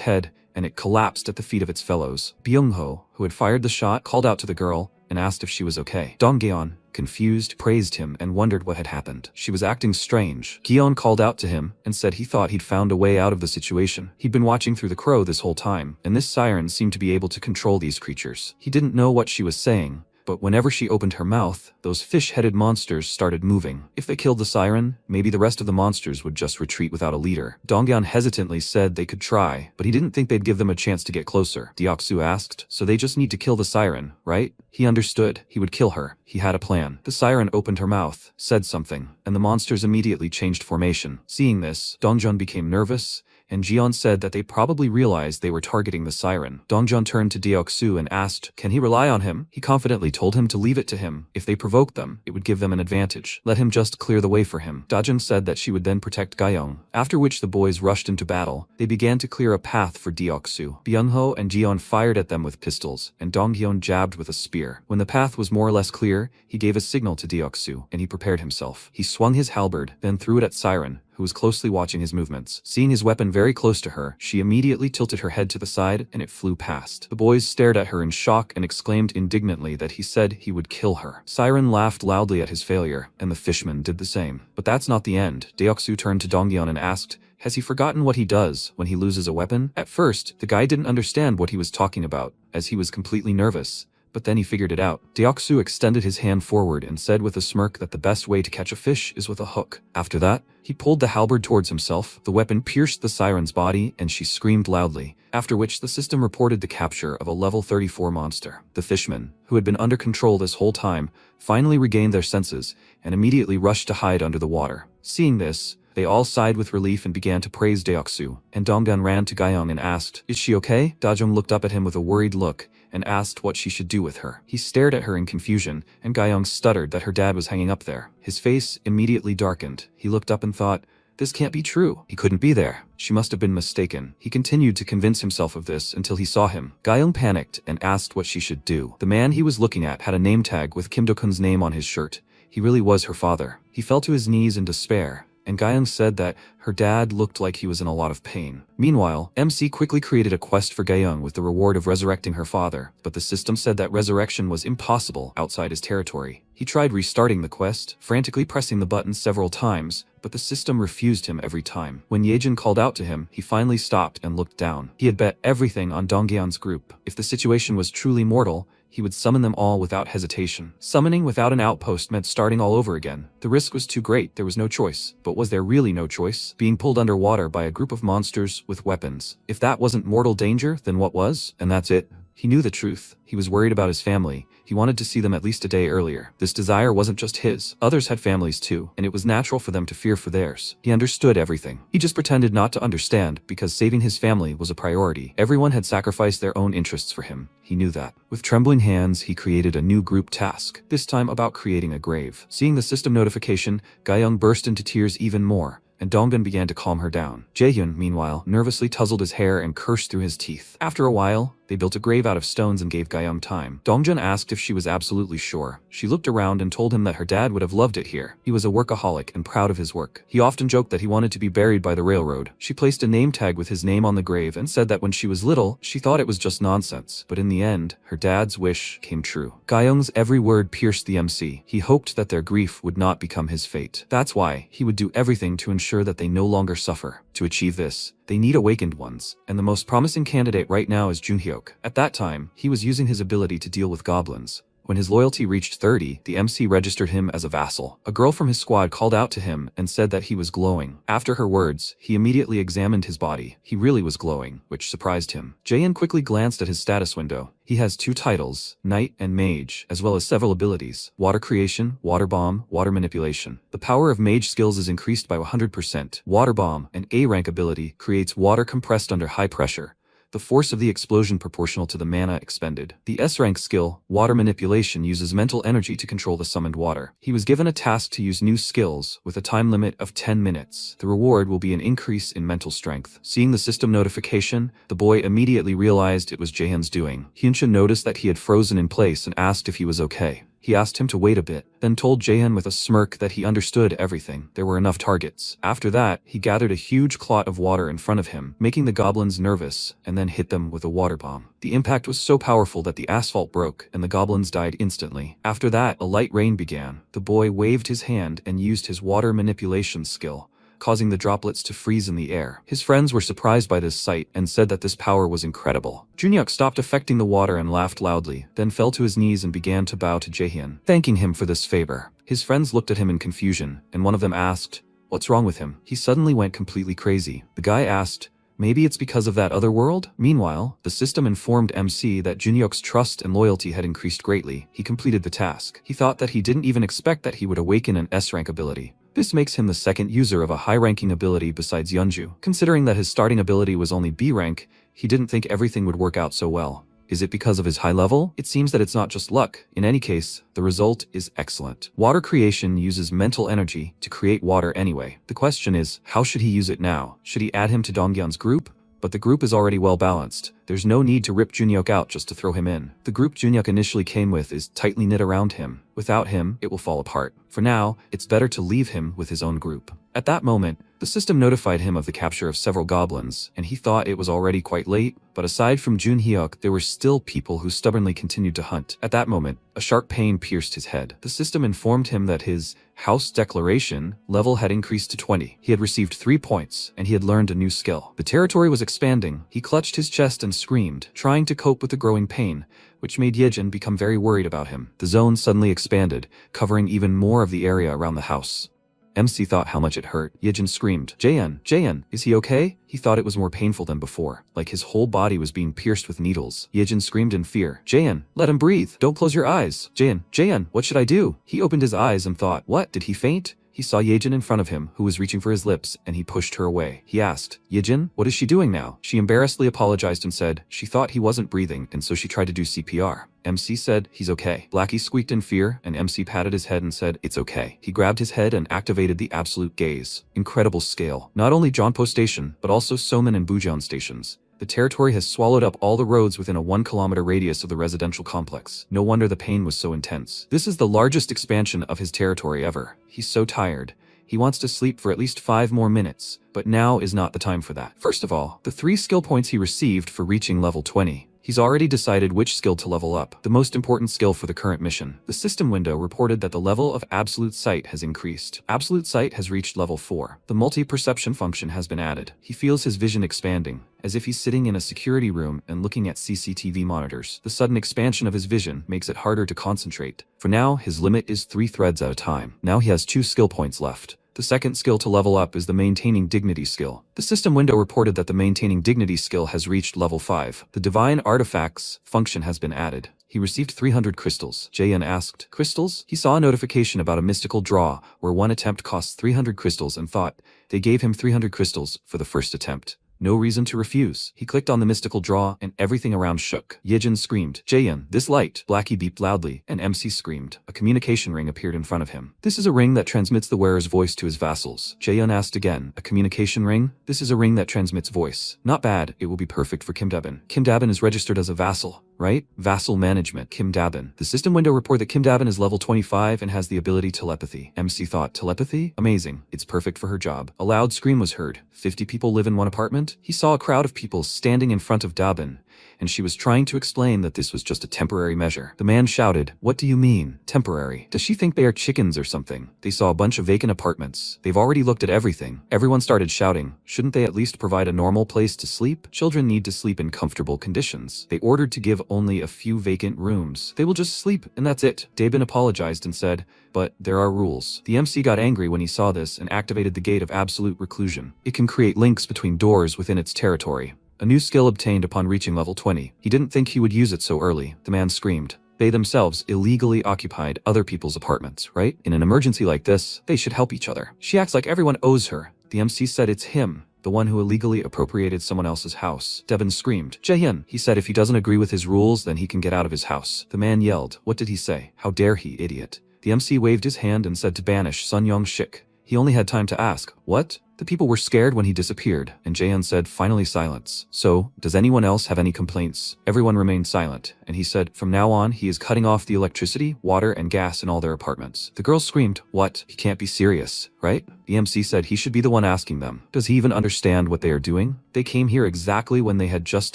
head, and it collapsed at the feet of its fellows. Byung-ho, who had fired the shot, called out to the girl and asked if she was okay. Dongyeon confused, praised him, and wondered what had happened. She was acting strange. Gion called out to him and said he thought he'd found a way out of the situation. He'd been watching through the crow this whole time, and this siren seemed to be able to control these creatures. He didn't know what she was saying, but whenever she opened her mouth, those fish-headed monsters started moving. If they killed the siren, maybe the rest of the monsters would just retreat without a leader. Dongyan hesitantly said they could try, but he didn't think they'd give them a chance to get closer. Deoksu asked, so they just need to kill the siren, right? He understood. He would kill her. He had a plan. The siren opened her mouth, said something, and the monsters immediately changed formation. Seeing this, Dongjan became nervous, and Jian said that they probably realized they were targeting the siren. Dongjan turned to Deoksu and asked, can he rely on him? He confidently told him to leave it to him. If they provoked them, it would give them an advantage. Let him just clear the way for him. Dajun said that she would then protect Guyong. After which the boys rushed into battle. They began to clear a path for Deoksu. Byungho and Jian fired at them with pistols, and Donghyun jabbed with a spear. When the path was more or less clear, he gave a signal to Deoksu, and he prepared himself. He swung his halberd, then threw it at Siren, who was closely watching his movements. Seeing his weapon very close to her, she immediately tilted her head to the side and it flew past. The boys stared at her in shock and exclaimed indignantly that he said he would kill her. Siren laughed loudly at his failure, and the fishman did the same. But that's not the end. Deoksu turned to Dongyeon and asked, has he forgotten what he does when he loses a weapon? At first, the guy didn't understand what he was talking about, as he was completely nervous. But then he figured it out. Deoksu extended his hand forward and said with a smirk that the best way to catch a fish is with a hook. After that, he pulled the halberd towards himself. The weapon pierced the siren's body and she screamed loudly, after which the system reported the capture of a level 34 monster. The fishmen, who had been under control this whole time, finally regained their senses and immediately rushed to hide under the water. Seeing this, they all sighed with relief and began to praise Deoksu, and Donggan ran to Guyong and asked, is she okay? Dajong looked up at him with a worried look and asked what she should do with her. He stared at her in confusion, and Guyong stuttered that her dad was hanging up there. His face immediately darkened. He looked up and thought, this can't be true. He couldn't be there. She must have been mistaken. He continued to convince himself of this until he saw him. Guyong panicked and asked what she should do. The man he was looking at had a name tag with Kim Do-kun's name on his shirt. He really was her father. He fell to his knees in despair, and Guyong said that her dad looked like he was in a lot of pain. Meanwhile, MC quickly created a quest for Guyong with the reward of resurrecting her father, but the system said that resurrection was impossible outside his territory. He tried restarting the quest, frantically pressing the button several times, but the system refused him every time. When Yejin called out to him, he finally stopped and looked down. He had bet everything on Dongyeon's group. If the situation was truly mortal, he would summon them all without hesitation. Summoning without an outpost meant starting all over again. The risk was too great, there was no choice. But was there really no choice? Being pulled underwater by a group of monsters with weapons. If that wasn't mortal danger, then what was? And that's it. He knew the truth. He was worried about his family. He wanted to see them at least a day earlier. This desire wasn't just his. Others had families too, and it was natural for them to fear for theirs. He understood everything. He just pretended not to understand because saving his family was a priority. Everyone had sacrificed their own interests for him. He knew that. With trembling hands, he created a new group task, this time about creating a grave. Seeing the system notification, Guyong burst into tears even more, and Donggun began to calm her down. Jaehyun, meanwhile, nervously tousled his hair and cursed through his teeth. After a while, they built a grave out of stones and gave Guyong time. Dongjun asked if she was absolutely sure. She looked around and told him that her dad would have loved it here. He was a workaholic and proud of his work. He often joked that he wanted to be buried by the railroad. She placed a name tag with his name on the grave and said that when she was little, she thought it was just nonsense. But in the end, her dad's wish came true. Guyong's every word pierced the MC. He hoped that their grief would not become his fate. That's why he would do everything to ensure that they no longer suffer. To achieve this, they need awakened ones, and the most promising candidate right now is Junhyuk. At that time, he was using his ability to deal with goblins. When his loyalty reached 30, the MC registered him as a vassal. A girl from his squad called out to him and said that he was glowing. After her words, he immediately examined his body. He really was glowing, which surprised him. Jaehyun quickly glanced at his status window. He has 2 titles, Knight and Mage, as well as several abilities: Water Creation, Water Bomb, Water Manipulation. The power of Mage skills is increased by 100%. Water Bomb, an A-rank ability, creates water compressed under high pressure. The force of the explosion proportional to the mana expended. The S-rank skill, Water Manipulation, uses mental energy to control the summoned water. He was given a task to use new skills with a time limit of 10 minutes. The reward will be an increase in mental strength. Seeing the system notification, the boy immediately realized it was Jaehyun's doing. Hyunshin noticed that he had frozen in place and asked if he was okay. He asked him to wait a bit, then told Jaehyun with a smirk that he understood everything. There were enough targets. After that, he gathered a huge clot of water in front of him, making the goblins nervous, and then hit them with a water bomb. The impact was so powerful that the asphalt broke, and the goblins died instantly. After that, a light rain began. The boy waved his hand and used his water manipulation skill, causing the droplets to freeze in the air. His friends were surprised by this sight and said that this power was incredible. Junhyuk stopped affecting the water and laughed loudly, then fell to his knees and began to bow to Jaehyun, thanking him for this favor. His friends looked at him in confusion, and one of them asked, "What's wrong with him?" He suddenly went completely crazy. The guy asked, "Maybe it's because of that other world?" Meanwhile, the system informed MC that Junhyuk's trust and loyalty had increased greatly. He completed the task. He thought that he didn't even expect that he would awaken an S-rank ability. This makes him the second user of a high-ranking ability besides Yeonju. Considering that his starting ability was only B rank, he didn't think everything would work out so well. Is it because of his high level? It seems that it's not just luck. In any case, the result is excellent. Water creation uses mental energy to create water anyway. The question is, how should he use it now? Should he add him to Donghyun's group? But the group is already well balanced. There's no need to rip Junhyuk out just to throw him in. The group Junhyuk initially came with is tightly knit around him. Without him, it will fall apart. For now, it's better to leave him with his own group. At that moment, the system notified him of the capture of several goblins, and he thought it was already quite late, but aside from Junhyuk, there were still people who stubbornly continued to hunt. At that moment, a sharp pain pierced his head. The system informed him that his house declaration level had increased to 20. He had received 3 points, and he had learned a new skill. The territory was expanding. He clutched his chest and screamed, trying to cope with the growing pain, which made Yejin become very worried about him. The zone suddenly expanded, covering even more of the area around the house. MC thought how much it hurt. Yejin screamed, Jaehyun, is he okay?" He thought it was more painful than before, like his whole body was being pierced with needles. Yejin screamed in fear, "Jaehyun, let him breathe. Don't close your eyes. Jaehyun, what should I do?" He opened his eyes and thought, what, did he faint? He saw Yejin in front of him, who was reaching for his lips, and he pushed her away. He asked, "Yejin, what is she doing now?" She embarrassedly apologized and said she thought he wasn't breathing, and so she tried to do CPR. MC said, "He's okay." Blackie squeaked in fear, and MC patted his head and said, "It's okay." He grabbed his head and activated the absolute gaze. Incredible scale. Not only Jeonpo Station, but also Somin and Bujeon stations. The territory has swallowed up all the roads within a 1-kilometer radius of the residential complex. No wonder the pain was so intense. This is the largest expansion of his territory ever. He's so tired. He wants to sleep for at least 5 more minutes, but now is not the time for that. First of all, the 3 skill points he received for reaching level 20. He's already decided which skill to level up, the most important skill for the current mission. The system window reported that the level of Absolute Sight has increased. Absolute Sight has reached level 4. The multi-perception function has been added. He feels his vision expanding, as if he's sitting in a security room and looking at CCTV monitors. The sudden expansion of his vision makes it harder to concentrate. For now, his limit is 3 threads at a time. Now he has 2 skill points left. The second skill to level up is the Maintaining Dignity skill. The system window reported that the Maintaining Dignity skill has reached level 5. The Divine Artifacts function has been added. He received 300 crystals. Jaehyun asked, "Crystals?" He saw a notification about a mystical draw where one attempt costs 300 crystals and thought they gave him 300 crystals for the first attempt. No reason to refuse. He clicked on the mystical draw and everything around shook. Yejin screamed, "Jaehyun, this light!" Blackie beeped loudly, and MC screamed. A communication ring appeared in front of him. This is a ring that transmits the wearer's voice to his vassals. Jaehyun asked again, "A communication ring?" This is a ring that transmits voice. Not bad, it will be perfect for Kim Dabin. Kim Dabin is registered as a vassal, right? Vassal management, Kim Dabin. The system window report that Kim Dabin is level 25 and has the ability telepathy. MC thought, telepathy? Amazing. It's perfect for her job. A loud scream was heard. 50 people live in one apartment? He saw a crowd of people standing in front of Dabin, and she was trying to explain that this was just a temporary measure. The man shouted, "What do you mean, temporary? Does she think they are chickens or something?" They saw a bunch of vacant apartments. They've already looked at everything. Everyone started shouting, shouldn't they at least provide a normal place to sleep? Children need to sleep in comfortable conditions. They ordered to give only a few vacant rooms. They will just sleep, and that's it. Dabin apologized and said, "But there are rules." The MC got angry when he saw this and activated the Gate of Absolute Reclusion. It can create links between doors within its territory. A new skill obtained upon reaching level 20. He didn't think he would use it so early. The man screamed. They themselves illegally occupied other people's apartments, right? In an emergency like this, they should help each other. She acts like everyone owes her. The MC said it's him, the one who illegally appropriated someone else's house. Devin screamed, "Jaehyun." He said if he doesn't agree with his rules, then he can get out of his house. The man yelled, "What did he say? How dare he, idiot." The MC waved his hand and said to banish Sun Yong Shik. He only had time to ask, "What?" The people were scared when he disappeared, and Jaehyun said, "Finally silence. So, does anyone else have any complaints?" Everyone remained silent, and he said, "From now on, he is cutting off the electricity, water, and gas in all their apartments." The girls screamed, "What? He can't be serious, right?" The MC said he should be the one asking them. Does he even understand what they are doing? They came here exactly when they had just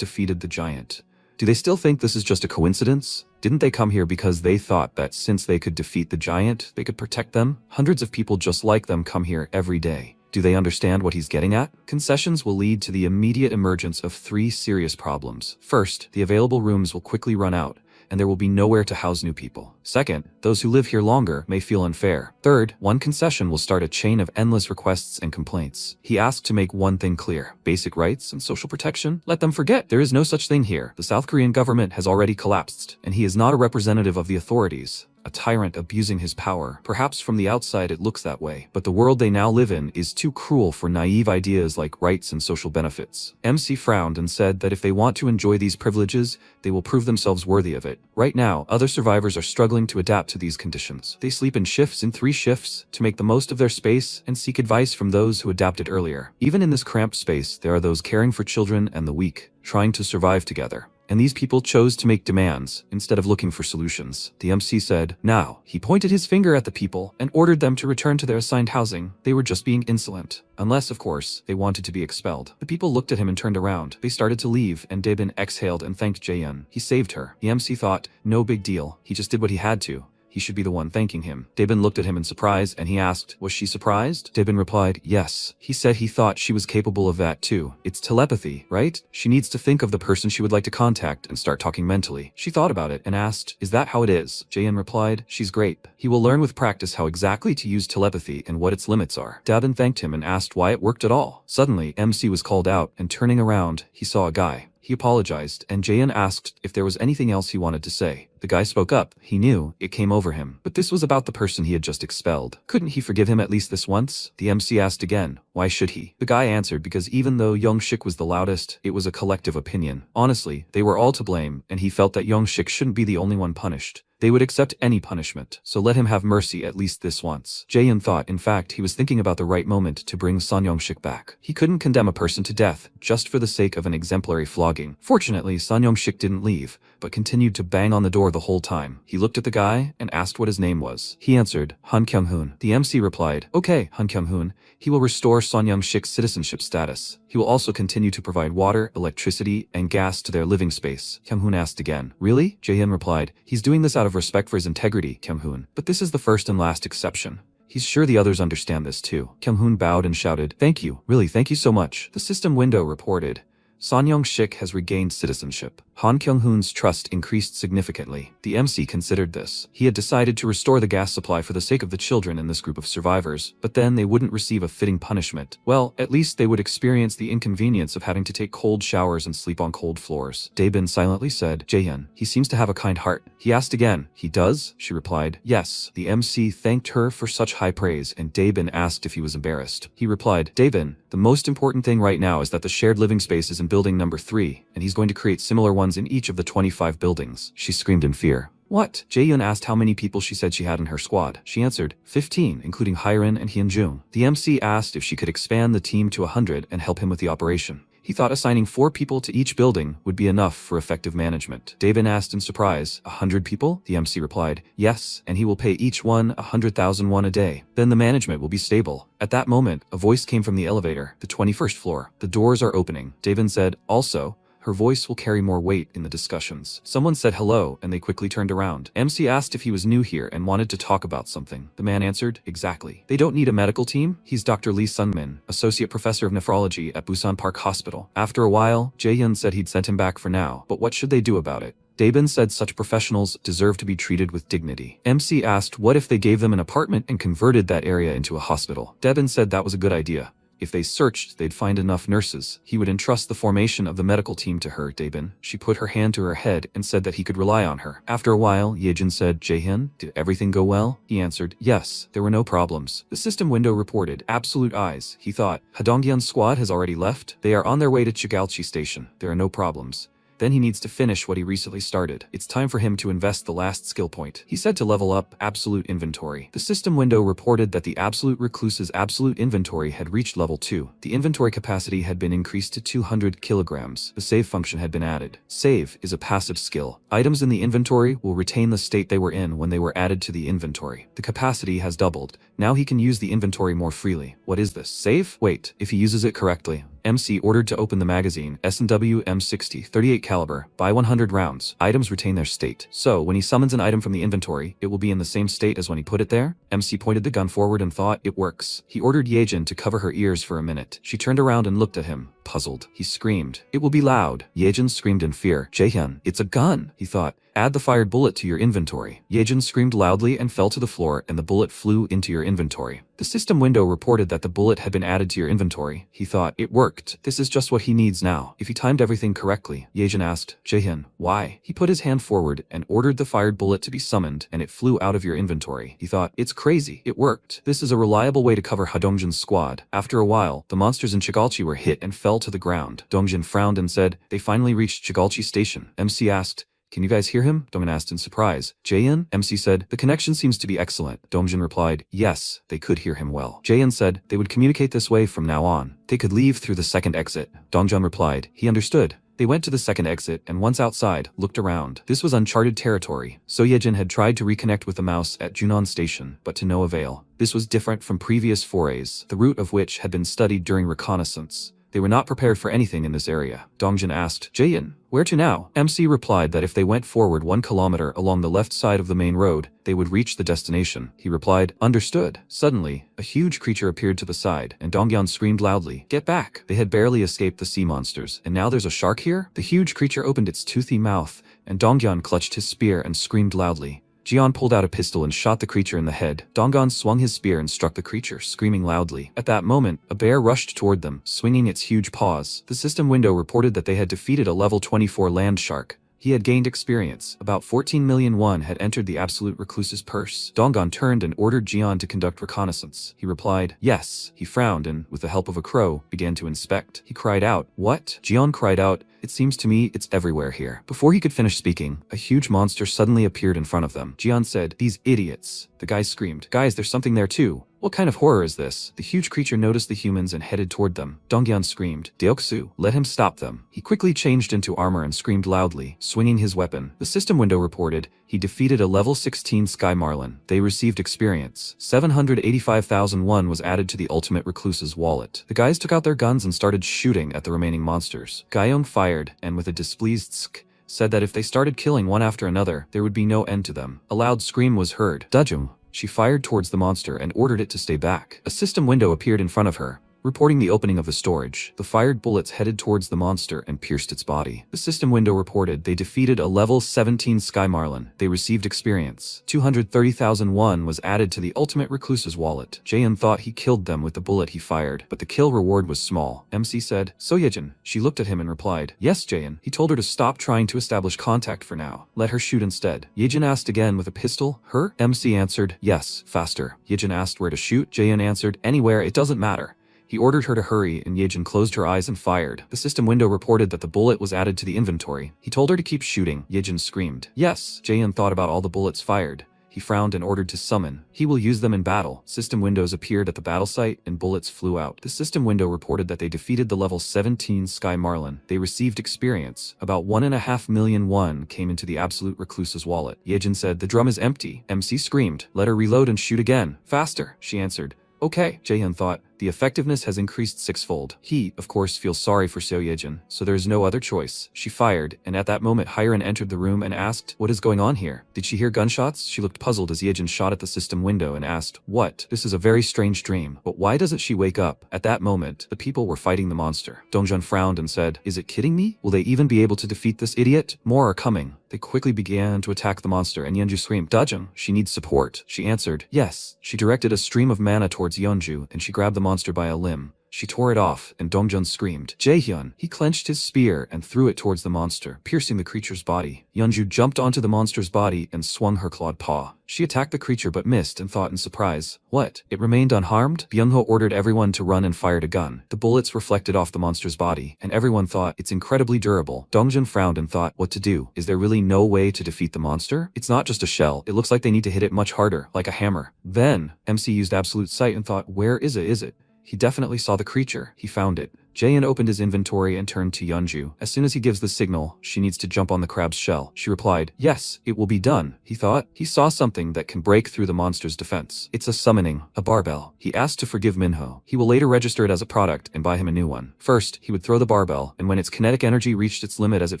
defeated the giant. Do they still think this is just a coincidence? Didn't they come here because they thought that since they could defeat the giant, they could protect them? Hundreds of people just like them come here every day. Do they understand what he's getting at? Concessions will lead to the immediate emergence of 3 serious problems. First, the available rooms will quickly run out, and there will be nowhere to house new people. Second, those who live here longer may feel unfair. Third, one concession will start a chain of endless requests and complaints. He asked to make one thing clear: basic rights and social protection. Let them forget there is no such thing here. The South Korean government has already collapsed, and he is not a representative of the authorities. A tyrant abusing his power. Perhaps from the outside it looks that way, but the world they now live in is too cruel for naive ideas like rights and social benefits. MC frowned and said that if they want to enjoy these privileges, they will prove themselves worthy of it. Right now, other survivors are struggling to adapt to these conditions. They sleep in 3 shifts, to make the most of their space and seek advice from those who adapted earlier. Even in this cramped space, there are those caring for children and the weak, trying to survive together. And these people chose to make demands instead of looking for solutions. The MC said, "Now." He pointed his finger at the people and ordered them to return to their assigned housing. They were just being insolent. Unless, of course, they wanted to be expelled. The people looked at him and turned around. They started to leave, and Daebin exhaled and thanked Jaehyun. He saved her. The MC thought, no big deal. He just did what he had to. He should be the one thanking him. Daebin looked at him in surprise, and he asked, "Was she surprised?" Daebin replied, "Yes." He said he thought she was capable of that too. It's telepathy, right? She needs to think of the person she would like to contact and start talking mentally. She thought about it and asked, "Is that how it is?" Jaehyun replied, "She's great. He will learn with practice how exactly to use telepathy and what its limits are." Daebin thanked him and asked why it worked at all. Suddenly, MC was called out, and turning around, he saw a guy. He apologized, and Jaehyun asked if there was anything else he wanted to say. The guy spoke up. He knew it came over him, but this was about the person he had just expelled. Couldn't he forgive him at least this once? The MC asked again, why should he? The guy answered because even though Young-shik was the loudest, it was a collective opinion. Honestly, they were all to blame, and he felt that Young-shik shouldn't be the only one punished. They would accept any punishment, so let him have mercy at least this once. Jaehyun thought, in fact, he was thinking about the right moment to bring Son Young-shik back. He couldn't condemn a person to death just for the sake of an exemplary flogging. Fortunately, Son Young-shik didn't leave, but continued to bang on the door the whole time. He looked at the guy and asked what his name was. He answered, Han Kyung-hoon. The MC replied, "Okay, Han Kyung-hoon. He will restore Son Young-shik's citizenship status. He will also continue to provide water, electricity, and gas to their living space." Kyung-hoon asked again, "Really?" Jaehyun replied, "He's doing this out of respect for his integrity, Kyung-hoon. But this is the first and last exception. He's sure the others understand this too." Kyung-hoon bowed and shouted, "Thank you. Really, thank you so much." The system window reported, Son Young-shik has regained citizenship. Han Kyung-hoon's trust increased significantly. The MC considered this. He had decided to restore the gas supply for the sake of the children in this group of survivors, but then they wouldn't receive a fitting punishment. Well, at least they would experience the inconvenience of having to take cold showers and sleep on cold floors. Daebin silently said, "Jaehyun, he seems to have a kind heart." He asked again, "He does?" She replied, "Yes." The MC thanked her for such high praise, and Daebin asked if he was embarrassed. He replied, "Daebin, the most important thing right now is that the shared living space is in building number 3, and he's going to create similar ones in each of the 25 buildings." She screamed in fear. "What?" Jaehyun asked how many people she said she had in her squad. She answered, 15, including Hyrin and Hyunjung. The MC asked if she could expand the team to 100 and help him with the operation. He thought assigning 4 people to each building would be enough for effective management. Daebin asked in surprise, 100 people? The MC replied, yes, and he will pay each one 100,000 won a day. Then the management will be stable. At that moment, a voice came from the elevator, the 21st floor. The doors are opening. Daebin said, also, her voice will carry more weight in the discussions. Someone said hello, and they quickly turned around. MC asked if he was new here and wanted to talk about something. The man answered, exactly. They don't need a medical team. He's Dr. Lee Sunmin, Associate Professor of Nephrology at Busan Park Hospital. After a while, Jaehyun said he'd sent him back for now, but what should they do about it? Daebin said such professionals deserve to be treated with dignity. MC asked what if they gave them an apartment and converted that area into a hospital. Daebin said that was a good idea. If they searched, they'd find enough nurses. He would entrust the formation of the medical team to her, Daebin. She put her hand to her head and said that he could rely on her. After a while, Yejin said, Jaehyun, did everything go well? He answered, yes, there were no problems. The system window reported, absolute eyes. He thought, Hadongyeon's squad has already left. They are on their way to Chigalchi station. There are no problems. Then he needs to finish what he recently started. It's time for him to invest the last skill point. He said to level up absolute inventory. The system window reported that the absolute recluse's absolute inventory had reached level 2. The inventory capacity had been increased to 200 kilograms. The save function had been added. Save is a passive skill. Items in the inventory will retain the state they were in when they were added to the inventory. The capacity has doubled. Now he can use the inventory more freely. What is this? Save? Wait, if he uses it correctly. MC ordered to open the magazine, S&W M60, 38 caliber, buy 100 rounds. Items retain their state. So, when he summons an item from the inventory, it will be in the same state as when he put it there? MC pointed the gun forward and thought, it works. He ordered Yejin to cover her ears for a minute. She turned around and looked at him, puzzled. He screamed, it will be loud. Yejin screamed in fear. Jaehyun, it's a gun, he thought. Add the fired bullet to your inventory. Yejin screamed loudly and fell to the floor, and the bullet flew into your inventory. The system window reported that the bullet had been added to your inventory. He thought, it worked. This is just what he needs now. If he timed everything correctly. Yejin asked, Jaehyun, why? He put his hand forward and ordered the fired bullet to be summoned, and it flew out of your inventory. He thought, it's crazy. It worked. This is a reliable way to cover Hadongjin's squad. After a while, the monsters in Chigalchi were hit and fell to the ground. Dongjin frowned and said, they finally reached Chigalchi Station. MC asked, can you guys hear him? Dongjin asked in surprise. Jaehyun? MC said, the connection seems to be excellent. Dongjin replied, yes, they could hear him well. Jaehyun said, they would communicate this way from now on. They could leave through the second exit. Dongjin replied, he understood. They went to the second exit and once outside, looked around. This was uncharted territory. So Yejin had tried to reconnect with the mouse at Junon Station, but to no avail. This was different from previous forays, the route of which had been studied during reconnaissance. They were not prepared for anything in this area. Dongjin asked, Jaehyun, where to now? MC replied that if they went forward 1 kilometer along the left side of the main road, they would reach the destination. He replied, understood. Suddenly, a huge creature appeared to the side, and Dongjin screamed loudly, get back! They had barely escaped the sea monsters, and now there's a shark here? The huge creature opened its toothy mouth, and Dongjin clutched his spear and screamed loudly. Jian pulled out a pistol and shot the creature in the head. Dongjin swung his spear and struck the creature, screaming loudly. At that moment, a bear rushed toward them, swinging its huge paws. The system window reported that they had defeated a level 24 land shark. He had gained experience. About 14 million won had entered the absolute recluse's purse. Dongjin turned and ordered Jian to conduct reconnaissance. He replied, yes. He frowned and, with the help of a crow, began to inspect. He cried out, what? Jian cried out, it seems to me it's everywhere here. Before he could finish speaking, a huge monster suddenly appeared in front of them. Jian said, these idiots. The guys screamed, guys, there's something there too. What kind of horror is this? The huge creature noticed the humans and headed toward them. Dongjin screamed, Deoksu, let him stop them. He quickly changed into armor and screamed loudly, swinging his weapon. The system window reported, he defeated a level 16 Sky Marlin. They received experience. 785,000 won was added to the ultimate recluse's wallet. The guys took out their guns and started shooting at the remaining monsters. Gyeong fired, and with a displeased sk, said that if they started killing one after another, there would be no end to them. A loud scream was heard. Dajung. She fired towards the monster and ordered it to stay back. A system window appeared in front of her, reporting the opening of the storage. The fired bullets headed towards the monster and pierced its body. The system window reported they defeated a level 17 Sky Marlin. They received experience. 230,000 won was added to the ultimate recluse's wallet. Jaehyun thought he killed them with the bullet he fired, but the kill reward was small. MC said, so Yejin. She looked at him and replied, yes Jaehyun. He told her to stop trying to establish contact for now. Let her shoot instead. Yejin asked again with a pistol, her? MC answered, yes, faster. Yejin asked where to shoot. Jaehyun answered, anywhere, it doesn't matter. He ordered her to hurry and Yejin closed her eyes and fired. The system window reported that the bullet was added to the inventory. He told her to keep shooting. Yejin screamed, yes. Jaehyun thought about all the bullets fired. He frowned and ordered to summon. He will use them in battle. System windows appeared at the battle site and bullets flew out. The system window reported that they defeated the level 17 Sky Marlin. They received experience. About 1.5 million won came into the absolute recluse's wallet. Yejin said, the drum is empty. MC screamed, let her reload and shoot again. Faster, she answered. Okay, Jaehyun thought. The effectiveness has increased 6-fold. He, of course, feels sorry for Seo Yejin, so there is no other choice. She fired, and at that moment Hyren entered the room and asked, what is going on here? Did she hear gunshots? She looked puzzled as Yejin shot at the system window and asked, what? This is a very strange dream, but why doesn't she wake up? At that moment, the people were fighting the monster. Dongjin frowned and said, is it kidding me? Will they even be able to defeat this idiot? More are coming. They quickly began to attack the monster and Yeonju screamed, Dajung, she needs support. She answered, yes. She directed a stream of mana towards Yeonju and she grabbed the monster by a limb. She tore it off, and Dongjun screamed. Jaehyun. He clenched his spear and threw it towards the monster, piercing the creature's body. Yeonju jumped onto the monster's body and swung her clawed paw. She attacked the creature but missed and thought in surprise, what? It remained unharmed? Byung-ho ordered everyone to run and fired a gun. The bullets reflected off the monster's body, and everyone thought, it's incredibly durable. Dongjun frowned and thought, what to do? Is there really no way to defeat the monster? It's not just a shell, it looks like they need to hit it much harder, like a hammer. Then, MC used absolute sight and thought, where is it? He definitely saw the creature. He found it. Jaehyun opened his inventory and turned to Yeonju. As soon as he gives the signal, she needs to jump on the crab's shell. She replied, yes, it will be done. He thought. He saw something that can break through the monster's defense. It's a summoning, a barbell. He asked to forgive Minho. He will later register it as a product and buy him a new one. First, he would throw the barbell, and when its kinetic energy reached its limit as it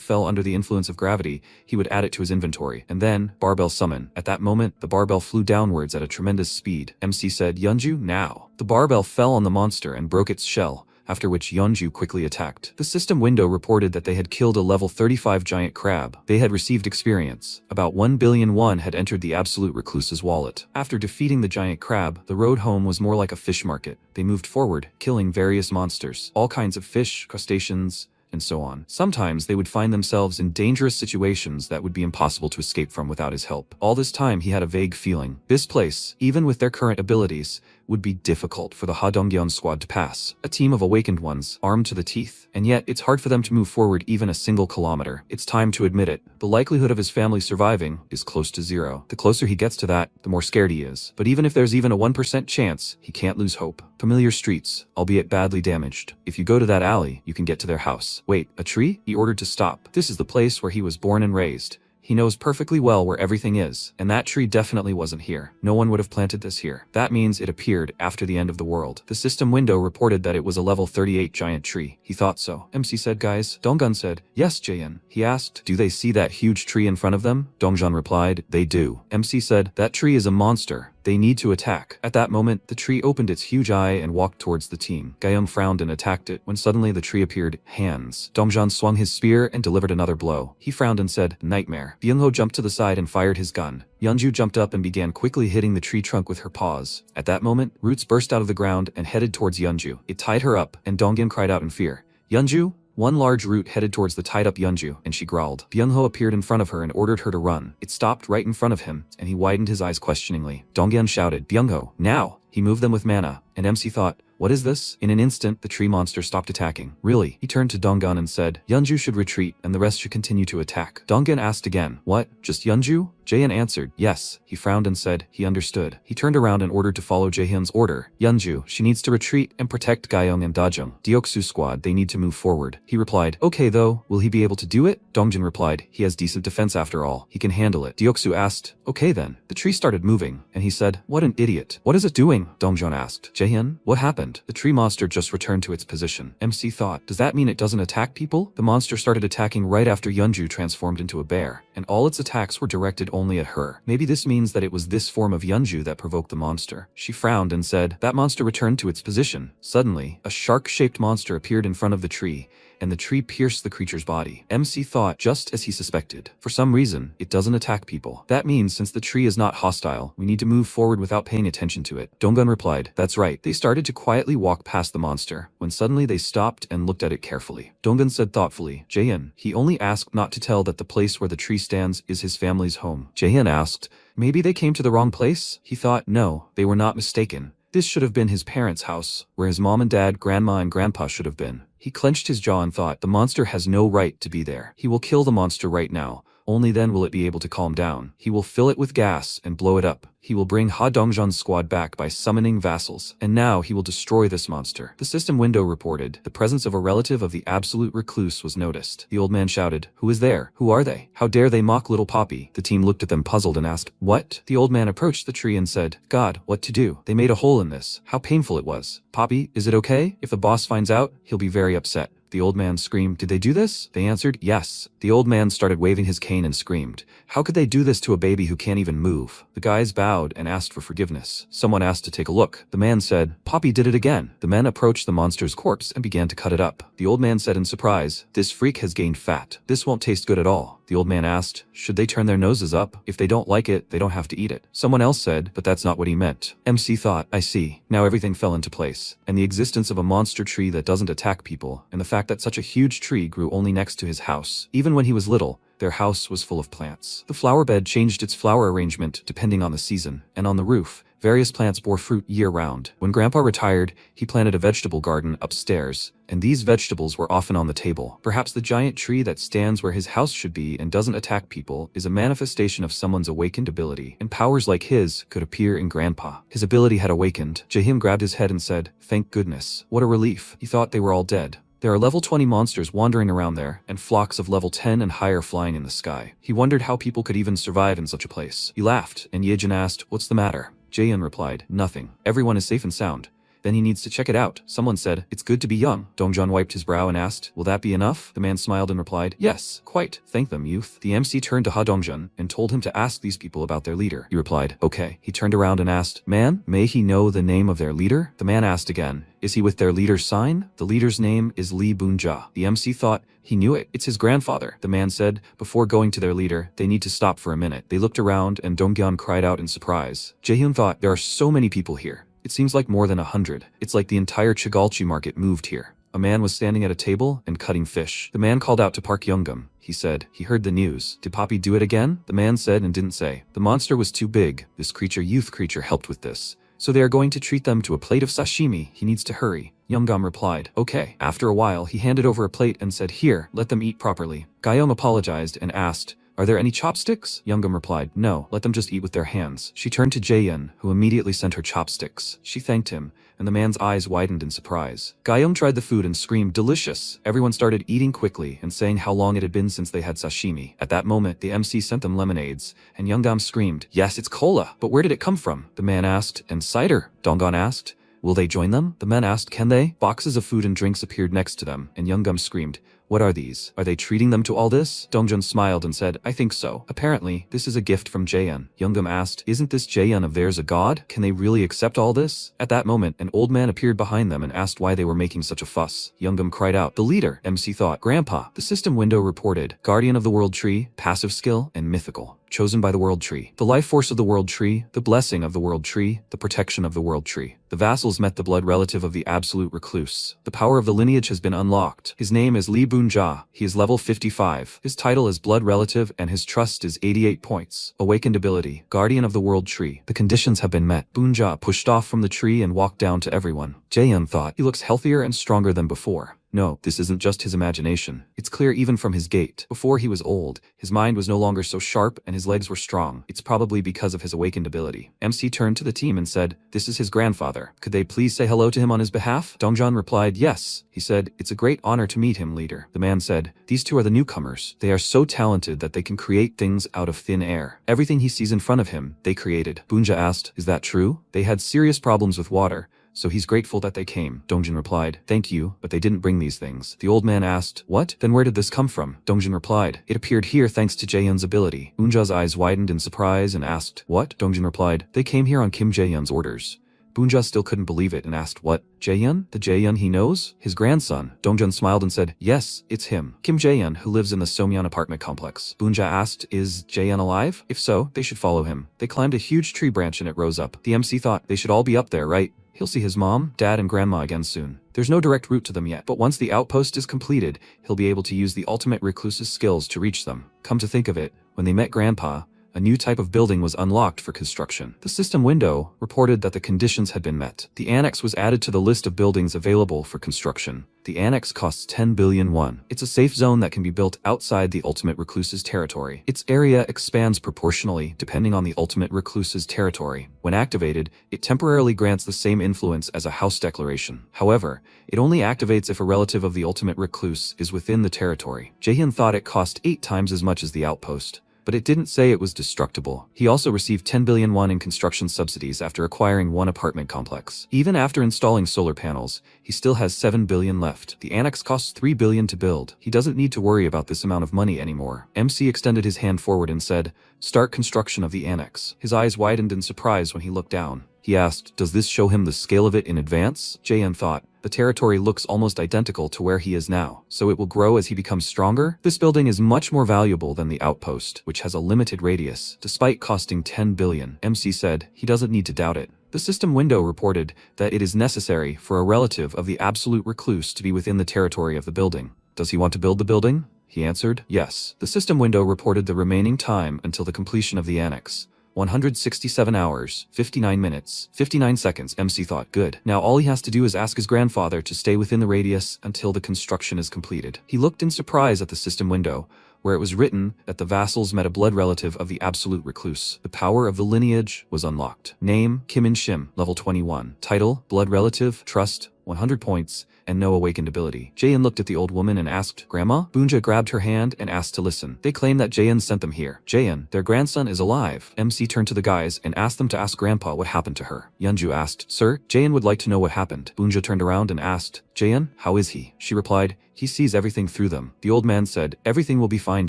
fell under the influence of gravity, he would add it to his inventory. And then, barbell summon. At that moment, the barbell flew downwards at a tremendous speed. MC said, Yeonju, now. The barbell fell on the monster and broke its shell, after which Yeonju quickly attacked. The system window reported that they had killed a level 35 giant crab. They had received experience. About 1 billion won had entered the absolute recluse's wallet. After defeating the giant crab, the road home was more like a fish market. They moved forward, killing various monsters, all kinds of fish, crustaceans, and so on. Sometimes they would find themselves in dangerous situations that would be impossible to escape from without his help. All this time he had a vague feeling. This place, even with their current abilities, would be difficult for the Ha-Dong-gyeon squad to pass. A team of awakened ones, armed to the teeth. And yet, it's hard for them to move forward even a single kilometer. It's time to admit it. The likelihood of his family surviving is close to zero. The closer he gets to that, the more scared he is. But even if there's even a 1% chance, he can't lose hope. Familiar streets, albeit badly damaged. If you go to that alley, you can get to their house. Wait, a tree? He ordered to stop. This is the place where he was born and raised. He knows perfectly well where everything is, and that tree definitely wasn't here. No one would have planted this here. That means it appeared after the end of the world. The system window reported that it was a level 38 giant tree. He thought so. MC said, guys. Donggun said, yes, Jaehyun. He asked, do they see that huge tree in front of them? Dongjan replied, they do. MC said, that tree is a monster. They need to attack. At that moment, the tree opened its huge eye and walked towards the team. Gyeong frowned and attacked it, when suddenly the tree appeared, hands. Dongjan swung his spear and delivered another blow. He frowned and said, nightmare. Byung-ho jumped to the side and fired his gun. Yeonju jumped up and began quickly hitting the tree trunk with her paws. At that moment, roots burst out of the ground and headed towards Yeonju. It tied her up, and Donghyun cried out in fear. Yeonju? One large root headed towards the tied-up Yeonju, and she growled. Byung-ho appeared in front of her and ordered her to run. It stopped right in front of him, and he widened his eyes questioningly. Donghyun shouted, Byung-ho, now! He moved them with mana, and MC thought, what is this? In an instant, the tree monster stopped attacking. Really? He turned to Donggun and said, Yeonju should retreat, and the rest should continue to attack. Donggun asked again, what? Just Yeonju? Jaehyun answered, yes. He frowned and said, he understood. He turned around and ordered to follow Jaehyun's order. Yeonju, she needs to retreat and protect Gyeong and Dajung. Deoksu squad, they need to move forward. He replied, okay though, will he be able to do it? Dongjin replied, he has decent defense after all. He can handle it. Deoksu asked, okay then. The tree started moving, and he said, what an idiot. What is it doing? Dongjeon asked. Jaehyun, what happened? The tree monster just returned to its position. MC thought, does that mean it doesn't attack people? The monster started attacking right after Yeonju transformed into a bear, and all its attacks were directed only at her. Maybe this means that it was this form of Yeonju that provoked the monster. She frowned and said, that monster returned to its position. Suddenly, a shark-shaped monster appeared in front of the tree, and the tree pierced the creature's body. MC thought just as he suspected. For some reason, it doesn't attack people. That means since the tree is not hostile, we need to move forward without paying attention to it. Donggun replied, that's right. They started to quietly walk past the monster, when suddenly they stopped and looked at it carefully. Donggun said thoughtfully, Jaehyun, he only asked not to tell that the place where the tree stands is his family's home. Jaehyun asked, maybe they came to the wrong place? He thought, no, they were not mistaken. This should have been his parents' house, where his mom and dad, grandma and grandpa should have been. He clenched his jaw and thought, the monster has no right to be there. He will kill the monster right now. Only then will it be able to calm down. He will fill it with gas and blow it up. He will bring Ha Dongjeon's squad back by summoning vassals. And now he will destroy this monster. The system window reported, the presence of a relative of the absolute recluse was noticed. The old man shouted, who is there? Who are they? How dare they mock little Poppy? The team looked at them puzzled and asked, what? The old man approached the tree and said, God, what to do? They made a hole in this. How painful it was. Poppy, is it okay? If the boss finds out, he'll be very upset. The old man screamed, did they do this? They answered, yes. The old man started waving his cane and screamed, how could they do this to a baby who can't even move? The guys bowed and asked for forgiveness. Someone asked to take a look. The man said, Poppy did it again. The men approached the monster's corpse and began to cut it up. The old man said in surprise, this freak has gained fat. This won't taste good at all. The old man asked, should they turn their noses up? If they don't like it, they don't have to eat it. Someone else said, but that's not what he meant. MC thought, I see. Now everything fell into place. And the existence of a monster tree that doesn't attack people, and the fact that such a huge tree grew only next to his house. Even when he was little, their house was full of plants. The flower bed changed its flower arrangement depending on the season, and on the roof, various plants bore fruit year-round. When Grandpa retired, he planted a vegetable garden upstairs, and these vegetables were often on the table. Perhaps the giant tree that stands where his house should be and doesn't attack people is a manifestation of someone's awakened ability, and powers like his could appear in Grandpa. His ability had awakened. Jaehyun grabbed his head and said, thank goodness. What a relief. He thought they were all dead. There are level 20 monsters wandering around there, and flocks of level 10 and higher flying in the sky. He wondered how people could even survive in such a place. He laughed, and Yejin asked, what's the matter? Jaehyun replied, nothing. Everyone is safe and sound. Then he needs to check it out. Someone said, it's good to be young. Dongjeon wiped his brow and asked, will that be enough? The man smiled and replied, yes, quite. Thank them, youth. The MC turned to Ha Dongjeon and told him to ask these people about their leader. He replied, okay. He turned around and asked, man, may he know the name of their leader? The man asked again, is he with their leader's sign? The leader's name is Lee Boonja. The MC thought, he knew it. It's his grandfather. The man said, before going to their leader, they need to stop for a minute. They looked around and Dongjeon cried out in surprise. Jaehyun thought, there are so many people here. It seems like more than 100. It's like the entire Chigalchi market moved here. A man was standing at a table and cutting fish. The man called out to Park Youngam. He said, he heard the news. Did Poppy do it again? The man said and didn't say. The monster was too big. This youth creature helped with this. So they are going to treat them to a plate of sashimi. He needs to hurry. Youngam replied, okay. After a while, he handed over a plate and said, here, let them eat properly. Gyeom apologized and asked, are there any chopsticks? Youngam replied, no, let them just eat with their hands. She turned to Jaehyun, who immediately sent her chopsticks. She thanked him, and the man's eyes widened in surprise. Gyeom tried the food and screamed, delicious. Everyone started eating quickly and saying how long it had been since they had sashimi. At that moment, the MC sent them lemonades, and Youngam screamed, yes, it's cola, but where did it come from? The man asked, and cider? Dongjeon asked, will they join them? The men asked, can they? Boxes of food and drinks appeared next to them, and Youngam screamed, what are these? Are they treating them to all this? Dongjeon smiled and said, I think so. Apparently, this is a gift from Jaehyun. Youngam asked, isn't this Jaehyun of theirs a god? Can they really accept all this? At that moment, an old man appeared behind them and asked why they were making such a fuss. Youngam cried out, the leader. MC thought, Grandpa. The system window reported, Guardian of the World Tree, passive skill, and mythical. Chosen by the World Tree. The life force of the World Tree, the blessing of the World Tree, the protection of the World Tree. The vassals met the blood relative of the absolute recluse. The power of the lineage has been unlocked. His name is Lee Boonja. He is level 55. His title is blood relative and his trust is 88 points. Awakened ability, Guardian of the World Tree. The conditions have been met. Boonja pushed off from the tree and walked down to everyone. Jaehyun thought, he looks healthier and stronger than before. No, this isn't just his imagination. It's clear even from his gait. Before he was old, his mind was no longer so sharp and his legs were strong. It's probably because of his awakened ability. MC turned to the team and said, this is his grandfather. Could they please say hello to him on his behalf? Dongjeon replied, yes. He said, it's a great honor to meet him, leader. The man said, these two are the newcomers. They are so talented that they can create things out of thin air. Everything he sees in front of him, they created. Boonja asked, is that true? They had serious problems with water, so he's grateful that they came. Dongjeon replied, thank you, but they didn't bring these things. The old man asked, what? Then where did this come from? Dongjeon replied, it appeared here thanks to Jaehyun's ability. Boonja's eyes widened in surprise and asked, what? Dongjeon replied, they came here on Kim Jaehyun's orders. Boonja still couldn't believe it and asked, what? Jaehyun? The Jaehyun he knows? His grandson. Dongjeon smiled and said, yes, it's him. Kim Jaehyun, who lives in the Somyeon apartment complex. Boonja asked, is Jaehyun alive? If so, they should follow him. They climbed a huge tree branch and it rose up. The MC thought, they should all be up there, right? He'll see his mom, dad, and grandma again soon. There's no direct route to them yet, but once the outpost is completed, he'll be able to use the ultimate recluse's skills to reach them. Come to think of it, when they met Grandpa, a new type of building was unlocked for construction. The system window reported that the conditions had been met. The annex was added to the list of buildings available for construction. The annex costs 10 billion won. It's a safe zone that can be built outside the ultimate recluse's territory. Its area expands proportionally depending on the ultimate recluse's territory. When activated, it temporarily grants the same influence as a house declaration. However, it only activates if a relative of the ultimate recluse is within the territory. Jaehyun thought it cost 8 times as much as the outpost, but it didn't say it was destructible. He also received 10 billion won in construction subsidies after acquiring one apartment complex. Even after installing solar panels, he still has 7 billion left. The annex costs 3 billion to build. He doesn't need to worry about this amount of money anymore. MC extended his hand forward and said, start construction of the annex. His eyes widened in surprise when he looked down. He asked, does this show him the scale of it in advance? Jaehyun thought, the territory looks almost identical to where he is now, so it will grow as he becomes stronger? This building is much more valuable than the outpost, which has a limited radius, despite costing 10 billion. MC said, he doesn't need to doubt it. The system window reported that it is necessary for a relative of the absolute recluse to be within the territory of the building. Does he want to build the building? He answered, yes. The system window reported the remaining time until the completion of the annex. 167 hours, 59 minutes, 59 seconds. MC thought, good. Now all he has to do is ask his grandfather to stay within the radius until the construction is completed. He looked in surprise at the system window, where it was written that the vassals met a blood relative of the absolute recluse. The power of the lineage was unlocked. Name, Kim In Shim, level 21. Title, blood relative, trust, 100 points, and no awakened ability. Jaehyun looked at the old woman and asked, Grandma? Boonja grabbed her hand and asked to listen. They claim that Jaehyun sent them here. Jaehyun, their grandson is alive. MC turned to the guys and asked them to ask Grandpa what happened to her. Yeonju asked, Sir, Jaehyun would like to know what happened. Boonja turned around and asked, Jaehyun, how is he? She replied, he sees everything through them. The old man said, everything will be fine,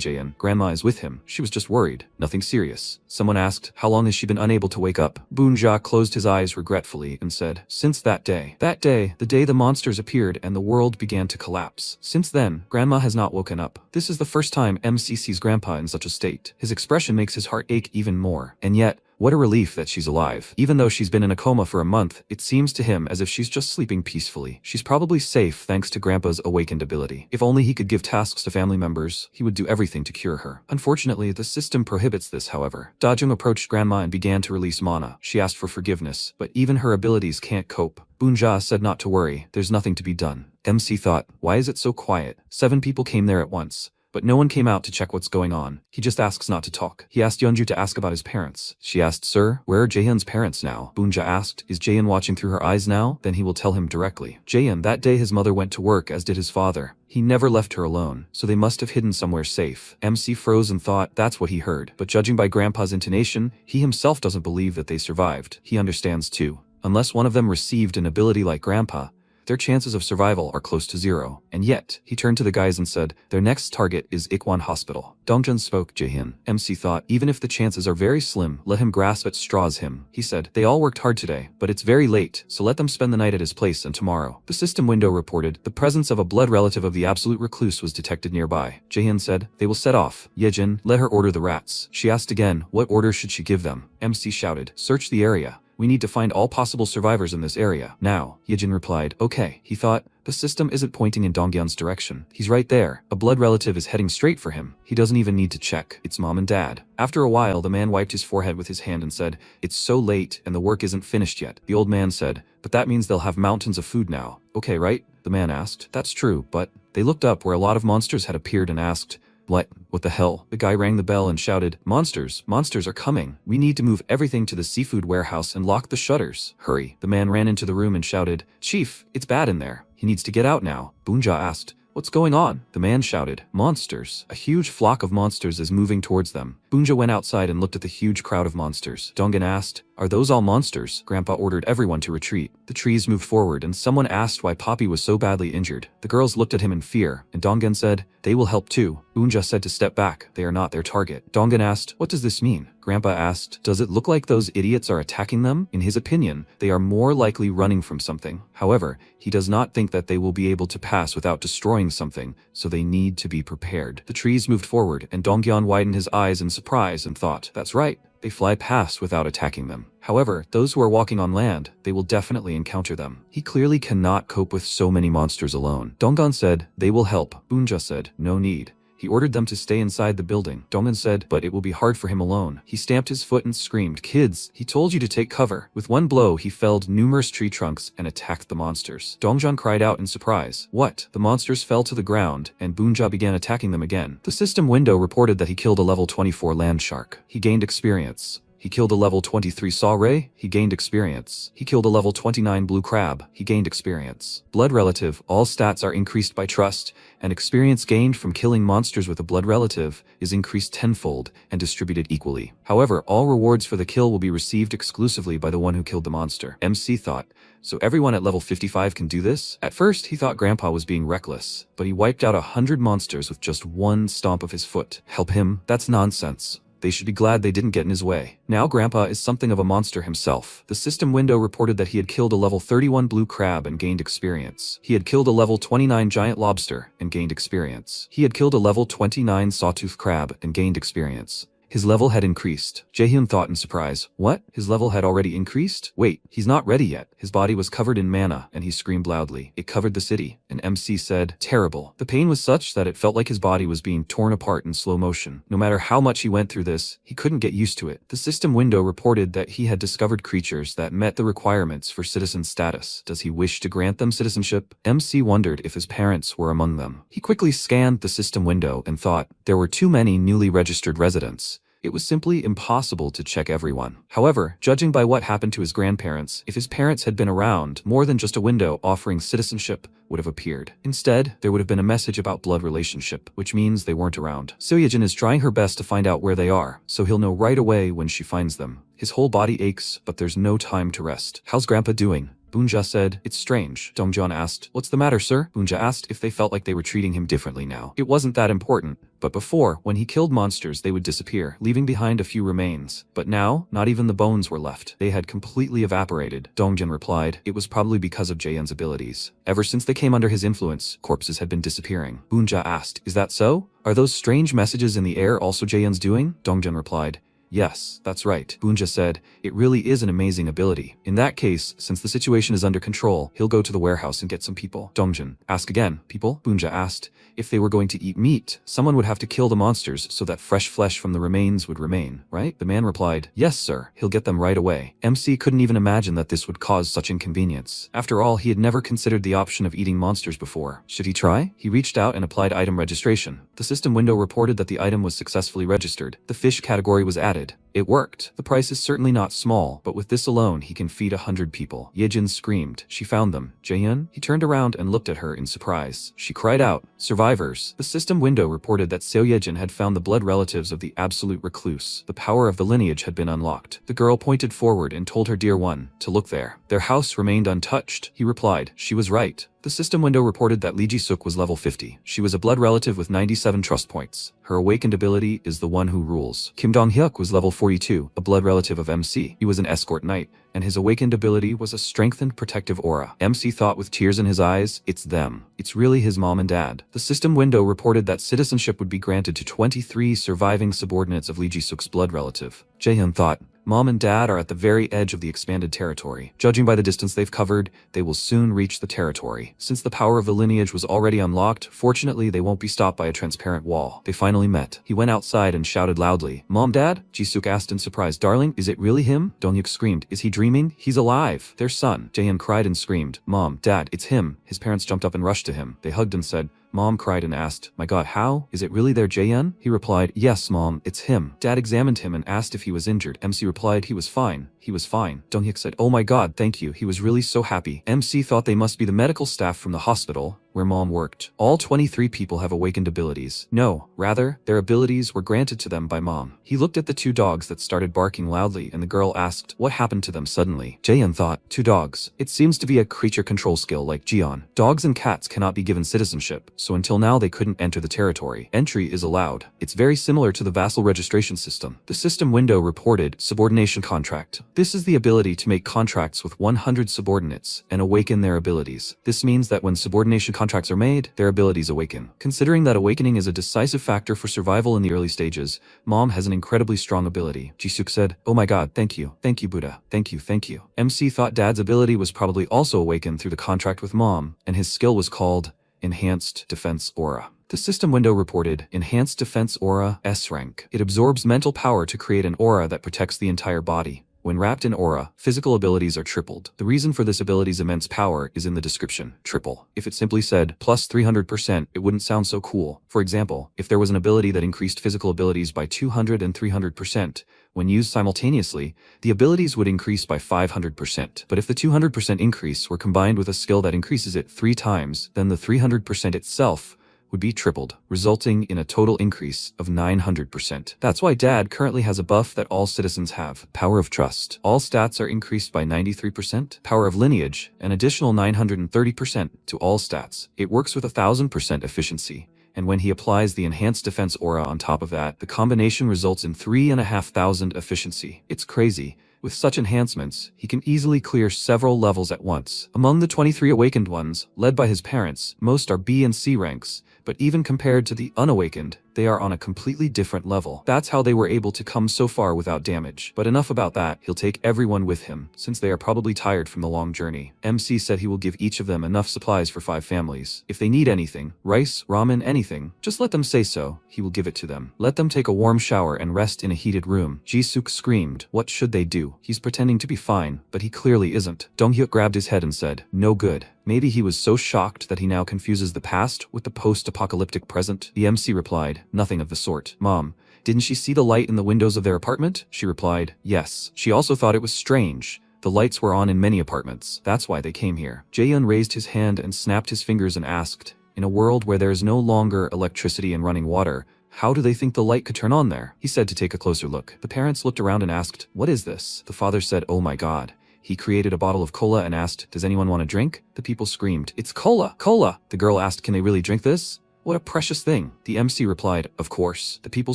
Jaehyun. Grandma is with him. She was just worried. Nothing serious. Someone asked, how long has she been unable to wake up? Boonja closed his eyes regretfully and said, since that day. That day, the day the monsters appeared and the world began to collapse. Since then, Grandma has not woken up. This is the first time MC sees Grandpa in such a state. His expression makes his heart ache even more. And yet, what a relief that she's alive. Even though she's been in a coma for a month, it seems to him as if she's just sleeping peacefully. She's probably safe thanks to Grandpa's awakened ability. If only he could give tasks to family members, he would do everything to cure her. Unfortunately, the system prohibits this, however. Dajung approached Grandma and began to release mana. She asked for forgiveness, but even her abilities can't cope. Boonja said not to worry, there's nothing to be done. MC thought, why is it so quiet? 7 people came there at once. But no one came out to check what's going on. He just asks not to talk. He asked Yeonju to ask about his parents. She asked, Sir, where are Jaehyun's parents now? Boonja asked, is Jaehyun watching through her eyes now? Then he will tell him directly. Jaehyun, that day his mother went to work as did his father. He never left her alone, so they must have hidden somewhere safe. MC froze and thought that's what he heard. But judging by Grandpa's intonation, he himself doesn't believe that they survived. He understands too. Unless one of them received an ability like Grandpa, their chances of survival are close to 0. And yet, he turned to the guys and said, their next target is Ikwan Hospital. Dongjun spoke, Jaehyun. MC thought, even if the chances are very slim, let him grasp at straws him. He said, they all worked hard today, but it's very late, so let them spend the night at his place and tomorrow. The system window reported, the presence of a blood relative of the absolute recluse was detected nearby. Jaehyun said, they will set off. Yejin, let her order the rats. She asked again, what order should she give them? MC shouted, search the area. We need to find all possible survivors in this area. Now, Yejin replied, okay. He thought, the system isn't pointing in Donghyun's direction. He's right there. A blood relative is heading straight for him. He doesn't even need to check. It's Mom and Dad. After a while, the man wiped his forehead with his hand and said, it's so late and the work isn't finished yet. The old man said, but that means they'll have mountains of food now. Okay, right? The man asked. That's true, but they looked up where a lot of monsters had appeared and asked, what the hell? The guy rang the bell and shouted, monsters are coming. We need to move everything to the seafood warehouse and lock the shutters. Hurry. The man ran into the room and shouted, Chief, it's bad in there. He needs to get out now. Boonja asked, what's going on? The man shouted, monsters. A huge flock of monsters is moving towards them. Boonja went outside and looked at the huge crowd of monsters. Donghyun asked, are those all monsters? Grandpa ordered everyone to retreat. The trees moved forward and someone asked why Poppy was so badly injured. The girls looked at him in fear, and Donghyun said, they will help too. Boonja said to step back. They are not their target. Donghyun asked, what does this mean? Grandpa asked, does it look like those idiots are attacking them? In his opinion, they are more likely running from something. However, he does not think that they will be able to pass without destroying something, so they need to be prepared. The trees moved forward, and Donghyun widened his eyes in surprise and thought, that's right. They fly past without attacking them. However, those who are walking on land, they will definitely encounter them. He clearly cannot cope with so many monsters alone. Donghyun said, they will help. Boonja said, no need. He ordered them to stay inside the building. Donghyun said, but it will be hard for him alone. He stamped his foot and screamed, kids, he told you to take cover. With one blow, he felled numerous tree trunks and attacked the monsters. Donghyun cried out in surprise. What? The monsters fell to the ground, and Boonja began attacking them again. The system window reported that he killed a level 24 land shark. He gained experience. He killed a level 23 saw ray, he gained experience. He killed a level 29 blue crab, he gained experience. Blood relative, all stats are increased by trust, and experience gained from killing monsters with a blood relative is increased tenfold and distributed equally. However, all rewards for the kill will be received exclusively by the one who killed the monster. MC thought, so everyone at level 55 can do this? At first, he thought Grandpa was being reckless, but he wiped out 100 monsters with just one stomp of his foot. Help him? That's nonsense. They should be glad they didn't get in his way. Now Grandpa is something of a monster himself. The system window reported that he had killed a level 31 blue crab and gained experience. He had killed a level 29 giant lobster and gained experience. He had killed a level 29 sawtooth crab and gained experience. His level had increased. Jaehyun thought in surprise. What? His level had already increased? Wait, he's not ready yet. His body was covered in mana, and he screamed loudly. It covered the city. An MC said, terrible. The pain was such that it felt like his body was being torn apart in slow motion. No matter how much he went through this, he couldn't get used to it. The system window reported that he had discovered creatures that met the requirements for citizen status. Does he wish to grant them citizenship? MC wondered if his parents were among them. He quickly scanned the system window and thought, there were too many newly registered residents. It was simply impossible to check everyone. However, judging by what happened to his grandparents, if his parents had been around, more than just a window offering citizenship would have appeared. Instead, there would have been a message about blood relationship, which means they weren't around. Seoyejin is trying her best to find out where they are, so he'll know right away when she finds them. His whole body aches, but there's no time to rest. How's Grandpa doing? Bunja said, it's strange. Dongjeon asked, what's the matter, sir? Bunja asked if they felt like they were treating him differently now. It wasn't that important, but before, when he killed monsters, they would disappear, leaving behind a few remains. But now, not even the bones were left. They had completely evaporated. Dongjeon replied, it was probably because of Jaehyun's abilities. Ever since they came under his influence, corpses had been disappearing. Bunja asked, is that so? Are those strange messages in the air also Jaehyun's doing? Dongjeon replied, yes, that's right. Bunja said, it really is an amazing ability. In that case, since the situation is under control, he'll go to the warehouse and get some people. Dongjeon, ask again. People? Bunja asked. If they were going to eat meat, someone would have to kill the monsters so that fresh flesh from the remains would remain, right? The man replied, yes, sir. He'll get them right away. MC couldn't even imagine that this would cause such inconvenience. After all, he had never considered the option of eating monsters before. Should he try? He reached out and applied item registration. The system window reported that the item was successfully registered. The fish category was added. It worked. The price is certainly not small, but with this alone, he can feed 100 people. Yejin screamed. She found them. Jaehyun? He turned around and looked at her in surprise. She cried out, survivors. The system window reported that Seo Yejin had found the blood relatives of the absolute recluse. The power of the lineage had been unlocked. The girl pointed forward and told her dear one to look there. Their house remained untouched. He replied, she was right. The system window reported that Lee Ji-suk was level 50. She was a blood relative with 97 trust points. Her awakened ability is the one who rules. Kim Dong-hyuk was level 42, a blood relative of MC. He was an escort knight, and his awakened ability was a strengthened protective aura. MC thought with tears in his eyes, it's them. It's really his mom and dad. The system window reported that citizenship would be granted to 23 surviving subordinates of Lee Ji-suk's blood relative. Jaehyun thought, Mom and Dad are at the very edge of the expanded territory. Judging by the distance they've covered, they will soon reach the territory. Since the power of the lineage was already unlocked, fortunately they won't be stopped by a transparent wall. They finally met. He went outside and shouted loudly, Mom, Dad? Ji-suk asked in surprise, Darling, is it really him? Dong-hyuk screamed, is he dreaming? He's alive. Their son. Jaehyun cried and screamed, Mom, Dad, it's him. His parents jumped up and rushed to him. They hugged and said, Mom cried and asked, my God, how? Is it really their Jaehyun? He replied, yes, Mom, it's him. Dad examined him and asked if he was injured. MC replied he was fine. He was fine. Dong-hyuk said, oh my God, thank you. He was really so happy. MC thought they must be the medical staff from the hospital where Mom worked. All 23 people have awakened abilities. No, rather, their abilities were granted to them by Mom. He looked at the two dogs that started barking loudly and the girl asked, what happened to them suddenly? Jaehyun thought, two dogs. It seems to be a creature control skill like Jion. Dogs and cats cannot be given citizenship, so until now they couldn't enter the territory. Entry is allowed. It's very similar to the vassal registration system. The system window reported subordination contract. This is the ability to make contracts with 100 subordinates and awaken their abilities. This means that when subordination contracts are made, their abilities awaken. Considering that awakening is a decisive factor for survival in the early stages, Mom has an incredibly strong ability. Ji-suk said, oh my God, thank you. Thank you, Buddha. Thank you, thank you. MC thought Dad's ability was probably also awakened through the contract with Mom, and his skill was called Enhanced Defense Aura. The system window reported, Enhanced Defense Aura, S rank. It absorbs mental power to create an aura that protects the entire body. When wrapped in aura, physical abilities are tripled. The reason for this ability's immense power is in the description, triple. If it simply said, plus 300%, it wouldn't sound so cool. For example, if there was an ability that increased physical abilities by 200 and 300%, when used simultaneously, the abilities would increase by 500%. But if the 200% increase were combined with a skill that increases it 3 times, then the 300% itself would be tripled, resulting in a total increase of 900%. That's why Dad currently has a buff that all citizens have. Power of Trust. All stats are increased by 93%. Power of Lineage, an additional 930% to all stats. It works with 1000% efficiency, and when he applies the enhanced defense aura on top of that, the combination results in 3,500 efficiency. It's crazy. With such enhancements, he can easily clear several levels at once. Among the 23 awakened ones, led by his parents, most are B and C ranks, but even compared to the unawakened, they are on a completely different level. That's how they were able to come so far without damage. But enough about that, he'll take everyone with him, since they are probably tired from the long journey. MC said he will give each of them enough supplies for 5 families. If they need anything, rice, ramen, anything, just let them say so, he will give it to them. Let them take a warm shower and rest in a heated room. Jisuk screamed. What should they do? He's pretending to be fine, but he clearly isn't. Donghyuk grabbed his head and said, no good. Maybe he was so shocked that he now confuses the past with the post-apocalyptic present. The MC replied, nothing of the sort. Mom, didn't she see the light in the windows of their apartment? She replied, yes. She also thought it was strange. The lights were on in many apartments. That's why they came here. Jaehyun raised his hand and snapped his fingers and asked, in a world where there is no longer electricity and running water, how do they think the light could turn on there? He said to take a closer look. The parents looked around and asked, what is this? The father said, oh my god. He created a bottle of cola and asked, does anyone want a drink? The people screamed, it's cola! Cola! The girl asked, can they really drink this? What a precious thing. The MC replied, of course. The people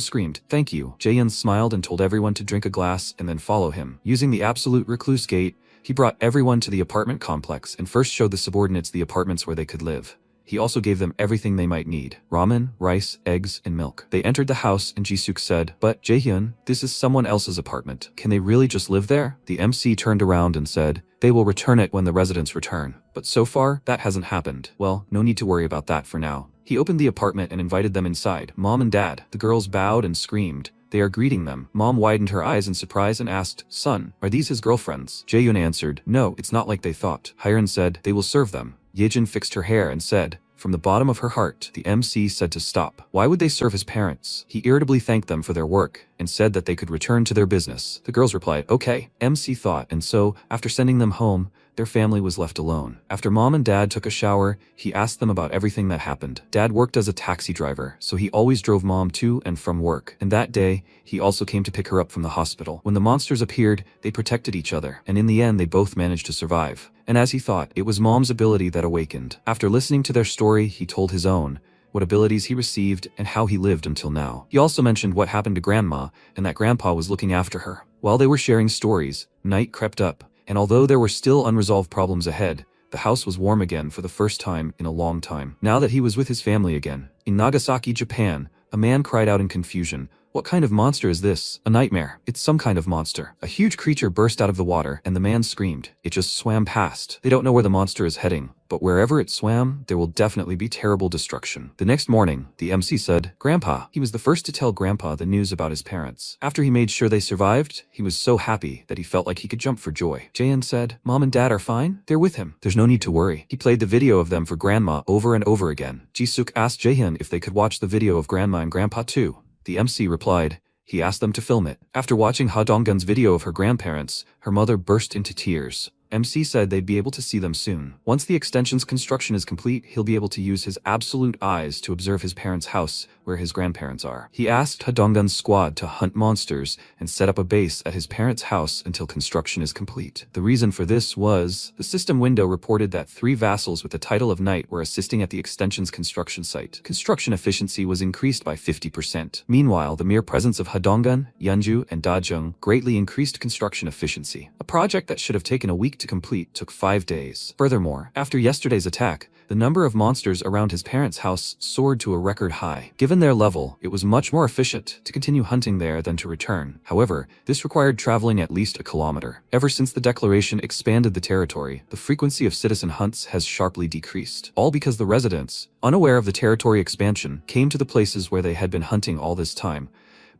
screamed, thank you. Jaehyun smiled and told everyone to drink a glass and then follow him. Using the absolute recluse gate, he brought everyone to the apartment complex and first showed the subordinates the apartments where they could live. He also gave them everything they might need, ramen, rice, eggs, and milk. They entered the house and Jisuk said, but Jaehyun, this is someone else's apartment. Can they really just live there? The MC turned around and said, they will return it when the residents return. But so far, that hasn't happened. Well, no need to worry about that for now. He opened the apartment and invited them inside, Mom and Dad. The girls bowed and screamed. They are greeting them. Mom widened her eyes in surprise and asked, son, are these his girlfriends? Jaehyun answered, no, it's not like they thought. Hyun said, they will serve them. Yejin fixed her hair and said, from the bottom of her heart, the MC said to stop. Why would they serve his parents? He irritably thanked them for their work and said that they could return to their business. The girls replied, okay. MC thought, and so, after sending them home, their family was left alone. After Mom and Dad took a shower, he asked them about everything that happened. Dad worked as a taxi driver, so he always drove Mom to and from work. And that day, he also came to pick her up from the hospital. When the monsters appeared, they protected each other, and in the end they both managed to survive. And as he thought, it was Mom's ability that awakened. After listening to their story, he told his own, what abilities he received, and how he lived until now. He also mentioned what happened to Grandma, and that Grandpa was looking after her. While they were sharing stories, night crept up, and although there were still unresolved problems ahead, the house was warm again for the first time in a long time. Now that he was with his family again. In Nagasaki, Japan, a man cried out in confusion, what kind of monster is this? A nightmare. It's some kind of monster. A huge creature burst out of the water, and the man screamed. It just swam past. They don't know where the monster is heading, but wherever it swam, there will definitely be terrible destruction. The next morning, the MC said, Grandpa. He was the first to tell Grandpa the news about his parents. After he made sure they survived, he was so happy that he felt like he could jump for joy. Jaehyun said, Mom and Dad are fine? They're with him. There's no need to worry. He played the video of them for Grandma over and over again. Jisuk asked Jaehyun if they could watch the video of Grandma and Grandpa too. The MC replied, he asked them to film it. After watching Ha Donggun's video of her grandparents, her mother burst into tears. MC said they'd be able to see them soon. Once the extension's construction is complete, he'll be able to use his absolute eyes to observe his parents' house, where his grandparents are. He asked Ha Donggun's squad to hunt monsters and set up a base at his parents' house until construction is complete. The reason for this was, the system window reported that 3 vassals with the title of knight were assisting at the extension's construction site. Construction efficiency was increased by 50%. Meanwhile, the mere presence of Ha Donggun, Yeonju, and Dajung greatly increased construction efficiency. A project that should have taken a week to complete took 5 days. Furthermore, after yesterday's attack, the number of monsters around his parents' house soared to a record high. Given their level, it was much more efficient to continue hunting there than to return. However, this required traveling at least a kilometer. Ever since the declaration expanded the territory, the frequency of citizen hunts has sharply decreased. All because the residents, unaware of the territory expansion, came to the places where they had been hunting all this time.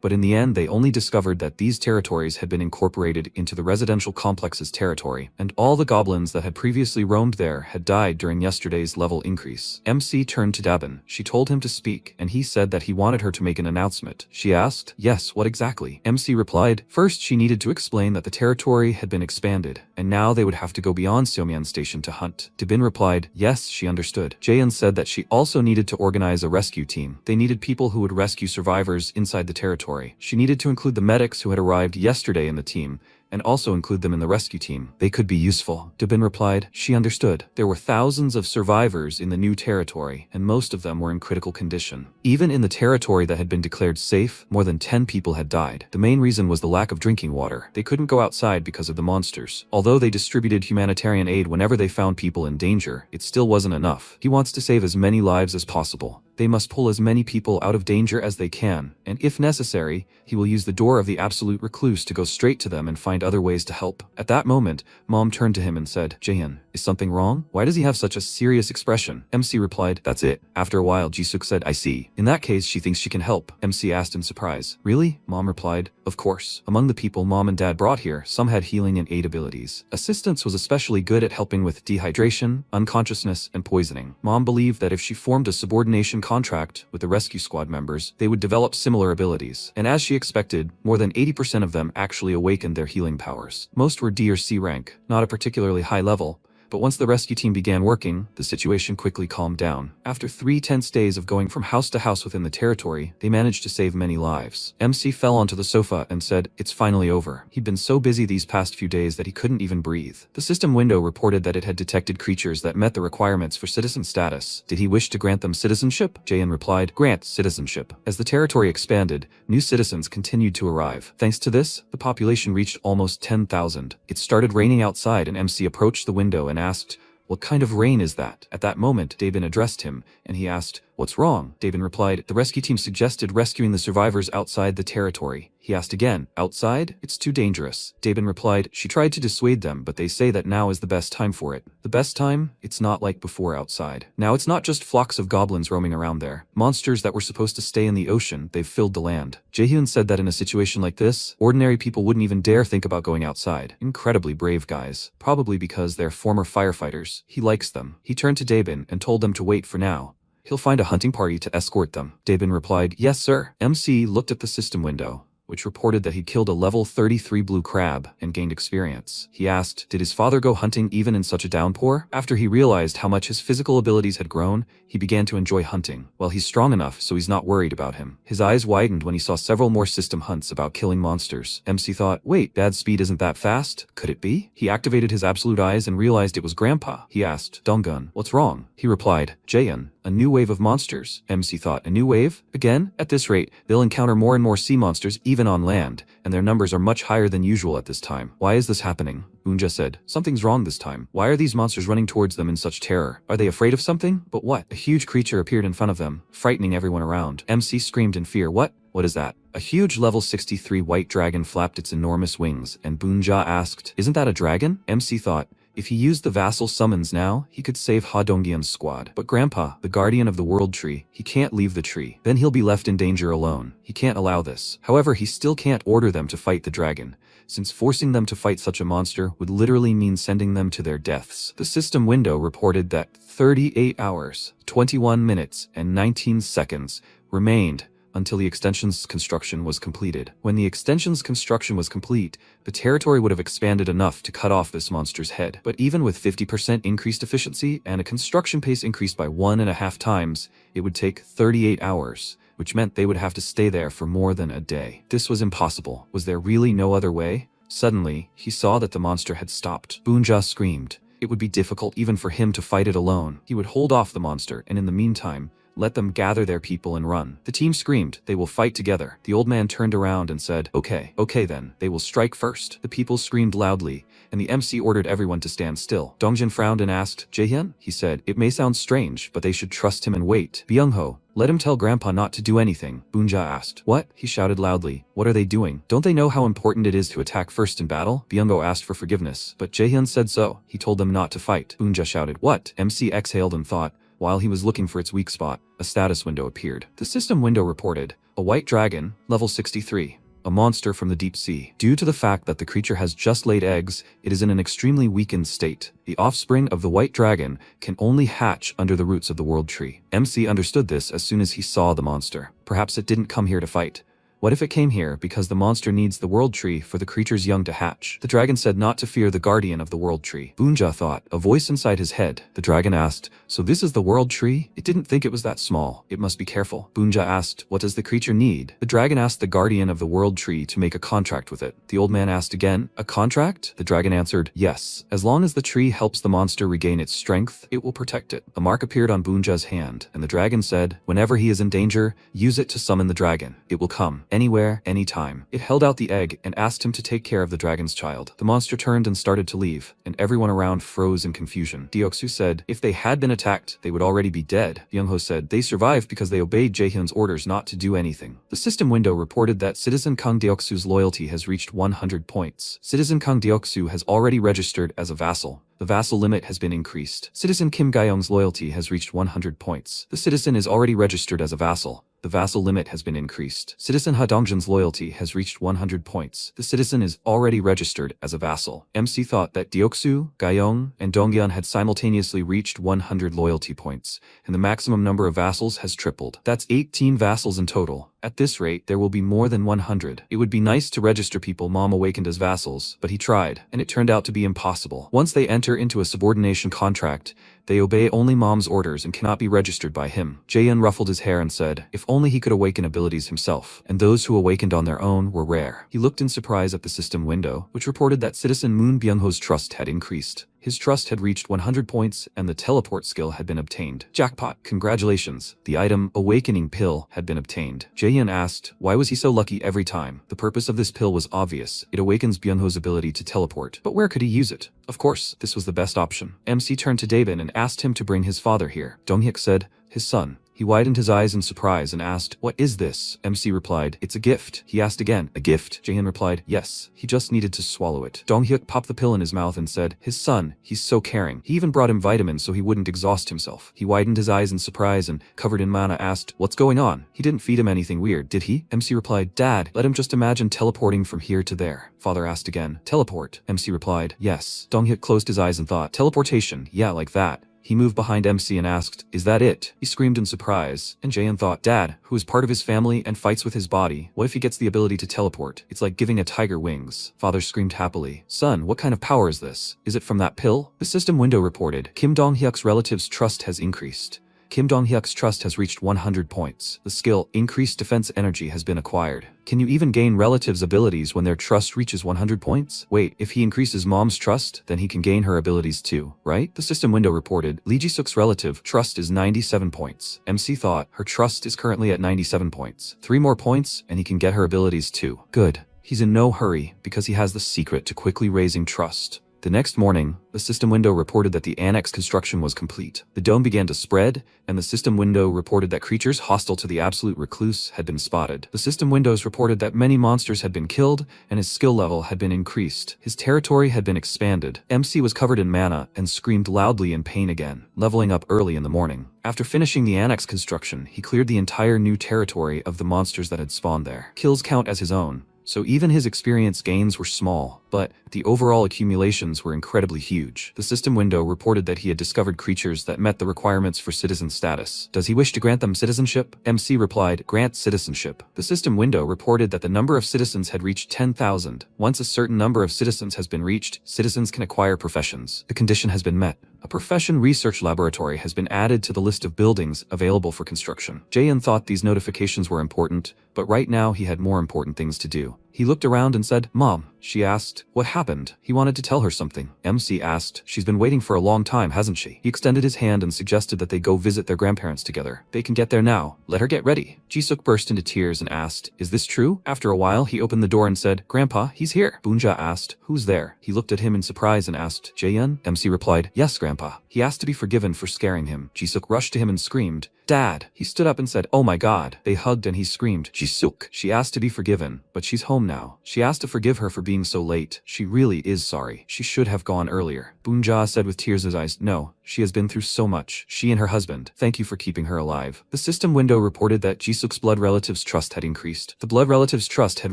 But in the end, they only discovered that these territories had been incorporated into the residential complex's territory, and all the goblins that had previously roamed there had died during yesterday's level increase. MC turned to Dabin. She told him to speak, and he said that he wanted her to make an announcement. She asked, yes, what exactly? MC replied, first she needed to explain that the territory had been expanded, and now they would have to go beyond Seomyeon Station to hunt. Dabin replied, yes, she understood. Jaehyun said that she also needed to organize a rescue team. They needed people who would rescue survivors inside the territory. She needed to include the medics who had arrived yesterday in the team, and also include them in the rescue team. They could be useful. Dabin replied. She understood. There were thousands of survivors in the new territory, and most of them were in critical condition. Even in the territory that had been declared safe, more than 10 people had died. The main reason was the lack of drinking water. They couldn't go outside because of the monsters. Although they distributed humanitarian aid whenever they found people in danger, it still wasn't enough. He wants to save as many lives as possible. They must pull as many people out of danger as they can, and if necessary, he will use the door of the absolute recluse to go straight to them and find other ways to help. At that moment, Mom turned to him and said, Jaehyun, is something wrong? Why does he have such a serious expression? MC replied, that's it. After a while, Jisuk said, I see. In that case, she thinks she can help. MC asked in surprise. Really? Mom replied, of course. Among the people Mom and Dad brought here, some had healing and aid abilities. Assistance was especially good at helping with dehydration, unconsciousness, and poisoning. Mom believed that if she formed a subordination contract with the rescue squad members, they would develop similar abilities. And as she expected, more than 80% of them actually awakened their healing powers. Most were D or C rank, not a particularly high level, but once the rescue team began working, the situation quickly calmed down. After 3 tense days of going from house to house within the territory, they managed to save many lives. MC fell onto the sofa and said, it's finally over. He'd been so busy these past few days that he couldn't even breathe. The system window reported that it had detected creatures that met the requirements for citizen status. Did he wish to grant them citizenship? Jaehyun replied, grant citizenship. As the territory expanded, new citizens continued to arrive. Thanks to this, the population reached almost 10,000. It started raining outside and MC approached the window and asked, what kind of rain is that? At that moment, Dabin addressed him, and he asked, what's wrong? Dabin replied, the rescue team suggested rescuing the survivors outside the territory. He asked again, outside? It's too dangerous. Dabin replied, she tried to dissuade them, but they say that now is the best time for it. The best time? It's not like before outside. Now it's not just flocks of goblins roaming around there. Monsters that were supposed to stay in the ocean, they've filled the land. Jaehyun said that in a situation like this, ordinary people wouldn't even dare think about going outside. Incredibly brave guys. Probably because they're former firefighters. He likes them. He turned to Dabin and told them to wait for now. He'll find a hunting party to escort them. Dabin replied, yes sir. MC looked at the system window, which reported that he'd killed a level 33 blue crab and gained experience. He asked, did his father go hunting even in such a downpour? After he realized how much his physical abilities had grown, he began to enjoy hunting. Well, he's strong enough, so he's not worried about him. His eyes widened when he saw several more system hunts about killing monsters. MC thought, wait, Dad's speed isn't that fast? Could it be? He activated his absolute eyes and realized it was Grandpa. He asked, Donggun, what's wrong? He replied, Jaehyun, a new wave of monsters. MC thought, a new wave? Again? At this rate, they'll encounter more and more sea monsters even on land, and their numbers are much higher than usual at this time. Why is this happening? Unja said, something's wrong this time. Why are these monsters running towards them in such terror? Are they afraid of something? But what? A huge creature appeared in front of them, frightening everyone around. MC screamed in fear. What? What is that? A huge level 63 white dragon flapped its enormous wings, and Bunja asked, isn't that a dragon? MC thought, if he used the vassal summons now, he could save Ha Dongyeon's squad. But Grandpa, the guardian of the world tree, he can't leave the tree. Then he'll be left in danger alone. He can't allow this. However, he still can't order them to fight the dragon, since forcing them to fight such a monster would literally mean sending them to their deaths. The system window reported that 38 hours, 21 minutes, and 19 seconds remained until the extension's construction was completed. When the extension's construction was complete, the territory would have expanded enough to cut off this monster's head. But even with 50% increased efficiency and a construction pace increased by 1.5 times, it would take 38 hours, which meant they would have to stay there for more than a day. This was impossible. Was there really no other way? Suddenly, he saw that the monster had stopped. Bunja screamed. It would be difficult even for him to fight it alone. He would hold off the monster, and in the meantime, let them gather their people and run. The team screamed, they will fight together. The old man turned around and said, okay then, they will strike first. The people screamed loudly, and the MC ordered everyone to stand still. Dongjin frowned and asked, Jaehyun? He said, it may sound strange, but they should trust him and wait. Byung-ho, let him tell Grandpa not to do anything. Bunja asked. What? He shouted loudly. What are they doing? Don't they know how important it is to attack first in battle? Byung-ho asked for forgiveness, but Jaehyun said so. He told them not to fight. Bunja shouted, what? MC exhaled and thought. While he was looking for its weak spot, a status window appeared. The system window reported, a white dragon, level 63, a monster from the deep sea. Due to the fact that the creature has just laid eggs, it is in an extremely weakened state. The offspring of the white dragon can only hatch under the roots of the world tree. MC understood this as soon as he saw the monster. Perhaps it didn't come here to fight, What if it came here because the monster needs the world tree for the creature's young to hatch? The dragon said not to fear the guardian of the world tree. Bunja thought, a voice inside his head. The dragon asked, so this is the world tree? It didn't think it was that small. It must be careful. Bunja asked, what does the creature need? The dragon asked the guardian of the world tree to make a contract with it. The old man asked again, a contract? The dragon answered, yes. As long as the tree helps the monster regain its strength, it will protect it. A mark appeared on Bunja's hand, and the dragon said, whenever he is in danger, use it to summon the dragon. It will come. Anywhere, anytime. It held out the egg and asked him to take care of the dragon's child. The monster turned and started to leave, and everyone around froze in confusion. Deoksu said, if they had been attacked, they would already be dead. Youngho said, they survived because they obeyed Jaehyun's orders not to do anything. The system window reported that Citizen Kang Deoksu's loyalty has reached 100 points. Citizen Kang Deoksu has already registered as a vassal. The vassal limit has been increased. Citizen Kim Gayong's loyalty has reached 100 points. The citizen is already registered as a vassal. The vassal limit has been increased. Citizen Ha Dongjan's loyalty has reached 100 points. The citizen is already registered as a vassal. MC thought that Deoksu, Gayong, and Dongyeon had simultaneously reached 100 loyalty points, and the maximum number of vassals has tripled. That's 18 vassals in total. At this rate, there will be more than 100. It would be nice to register people Mom awakened as vassals, but he tried, and it turned out to be impossible. Once they enter into a subordination contract, they obey only Mom's orders and cannot be registered by him. Jaehyun ruffled his hair and said, if only he could awaken abilities himself, and those who awakened on their own were rare. He looked in surprise at the system window, which reported that Citizen Moon Byung-ho's trust had increased. His trust had reached 100 points and the teleport skill had been obtained. Jackpot, congratulations. The item, Awakening Pill, had been obtained. Jaehyun asked, why was he so lucky every time? The purpose of this pill was obvious. It awakens Byung-ho's ability to teleport. But where could he use it? Of course, this was the best option. MC turned to Daebin and asked him to bring his father here. Donghyuk said, his son. He widened his eyes in surprise and asked, what is this? MC replied, it's a gift. He asked again, a gift? Jaehyun replied, yes. He just needed to swallow it. Donghyuk popped the pill in his mouth and said, his son, he's so caring. He even brought him vitamins so he wouldn't exhaust himself. He widened his eyes in surprise and, covered in mana, asked, what's going on? He didn't feed him anything weird, did he? MC replied, Dad, let him just imagine teleporting from here to there. Father asked again, teleport? MC replied, yes. Donghyuk closed his eyes and thought, teleportation, yeah, like that. He moved behind MC and asked, is that it? He screamed in surprise, and Jaehyun thought, Dad, who is part of his family and fights with his body, what if he gets the ability to teleport? It's like giving a tiger wings. Father screamed happily, son, what kind of power is this? Is it from that pill? The system window reported, Kim Dong-hyuk's relative's trust has increased. Kim Dong-hyuk's trust has reached 100 points. The skill, Increased Defense Energy, has been acquired. Can you even gain relatives' abilities when their trust reaches 100 points? Wait, if he increases Mom's trust, then he can gain her abilities too, right? The system window reported, Lee Ji-suk's relative trust is 97 points. MC thought, her trust is currently at 97 points. 3 more points, and he can get her abilities too. Good. He's in no hurry, because he has the secret to quickly raising trust. The next morning, the system window reported that the annex construction was complete. The dome began to spread, and the system window reported that creatures hostile to the absolute recluse had been spotted. The system windows reported that many monsters had been killed, and his skill level had been increased. His territory had been expanded. MC was covered in mana and screamed loudly in pain again, leveling up early in the morning. After finishing the annex construction, he cleared the entire new territory of the monsters that had spawned there. Kills count as his own. So even his experience gains were small, but the overall accumulations were incredibly huge. The system window reported that he had discovered creatures that met the requirements for citizen status. Does he wish to grant them citizenship? MC replied, grant citizenship. The system window reported that the number of citizens had reached 10,000. Once a certain number of citizens has been reached, citizens can acquire professions. The condition has been met. A profession research laboratory has been added to the list of buildings available for construction. Jaehyun thought these notifications were important, but right now he had more important things to do. He looked around and said, Mom. She asked, what happened? He wanted to tell her something. MC asked, she's been waiting for a long time, hasn't she? He extended his hand and suggested that they go visit their grandparents together. They can get there now. Let her get ready. Ji-suk burst into tears and asked, is this true? After a while, he opened the door and said, Grandpa, he's here. Bunja asked, who's there? He looked at him in surprise and asked, Jaehyun? MC replied, yes, Grandpa. He asked to be forgiven for scaring him. Ji-suk rushed to him and screamed, Dad. He stood up and said, oh my God. They hugged and he screamed, Ji-suk. She asked to be forgiven, but she's home now. She asked to forgive her for being so late. She really is sorry. She should have gone earlier. Bunja said with tears in his eyes, no. She has been through so much. She and her husband. Thank you for keeping her alive. The system window reported that Ji-suk's blood relative's trust had increased. The blood relative's trust had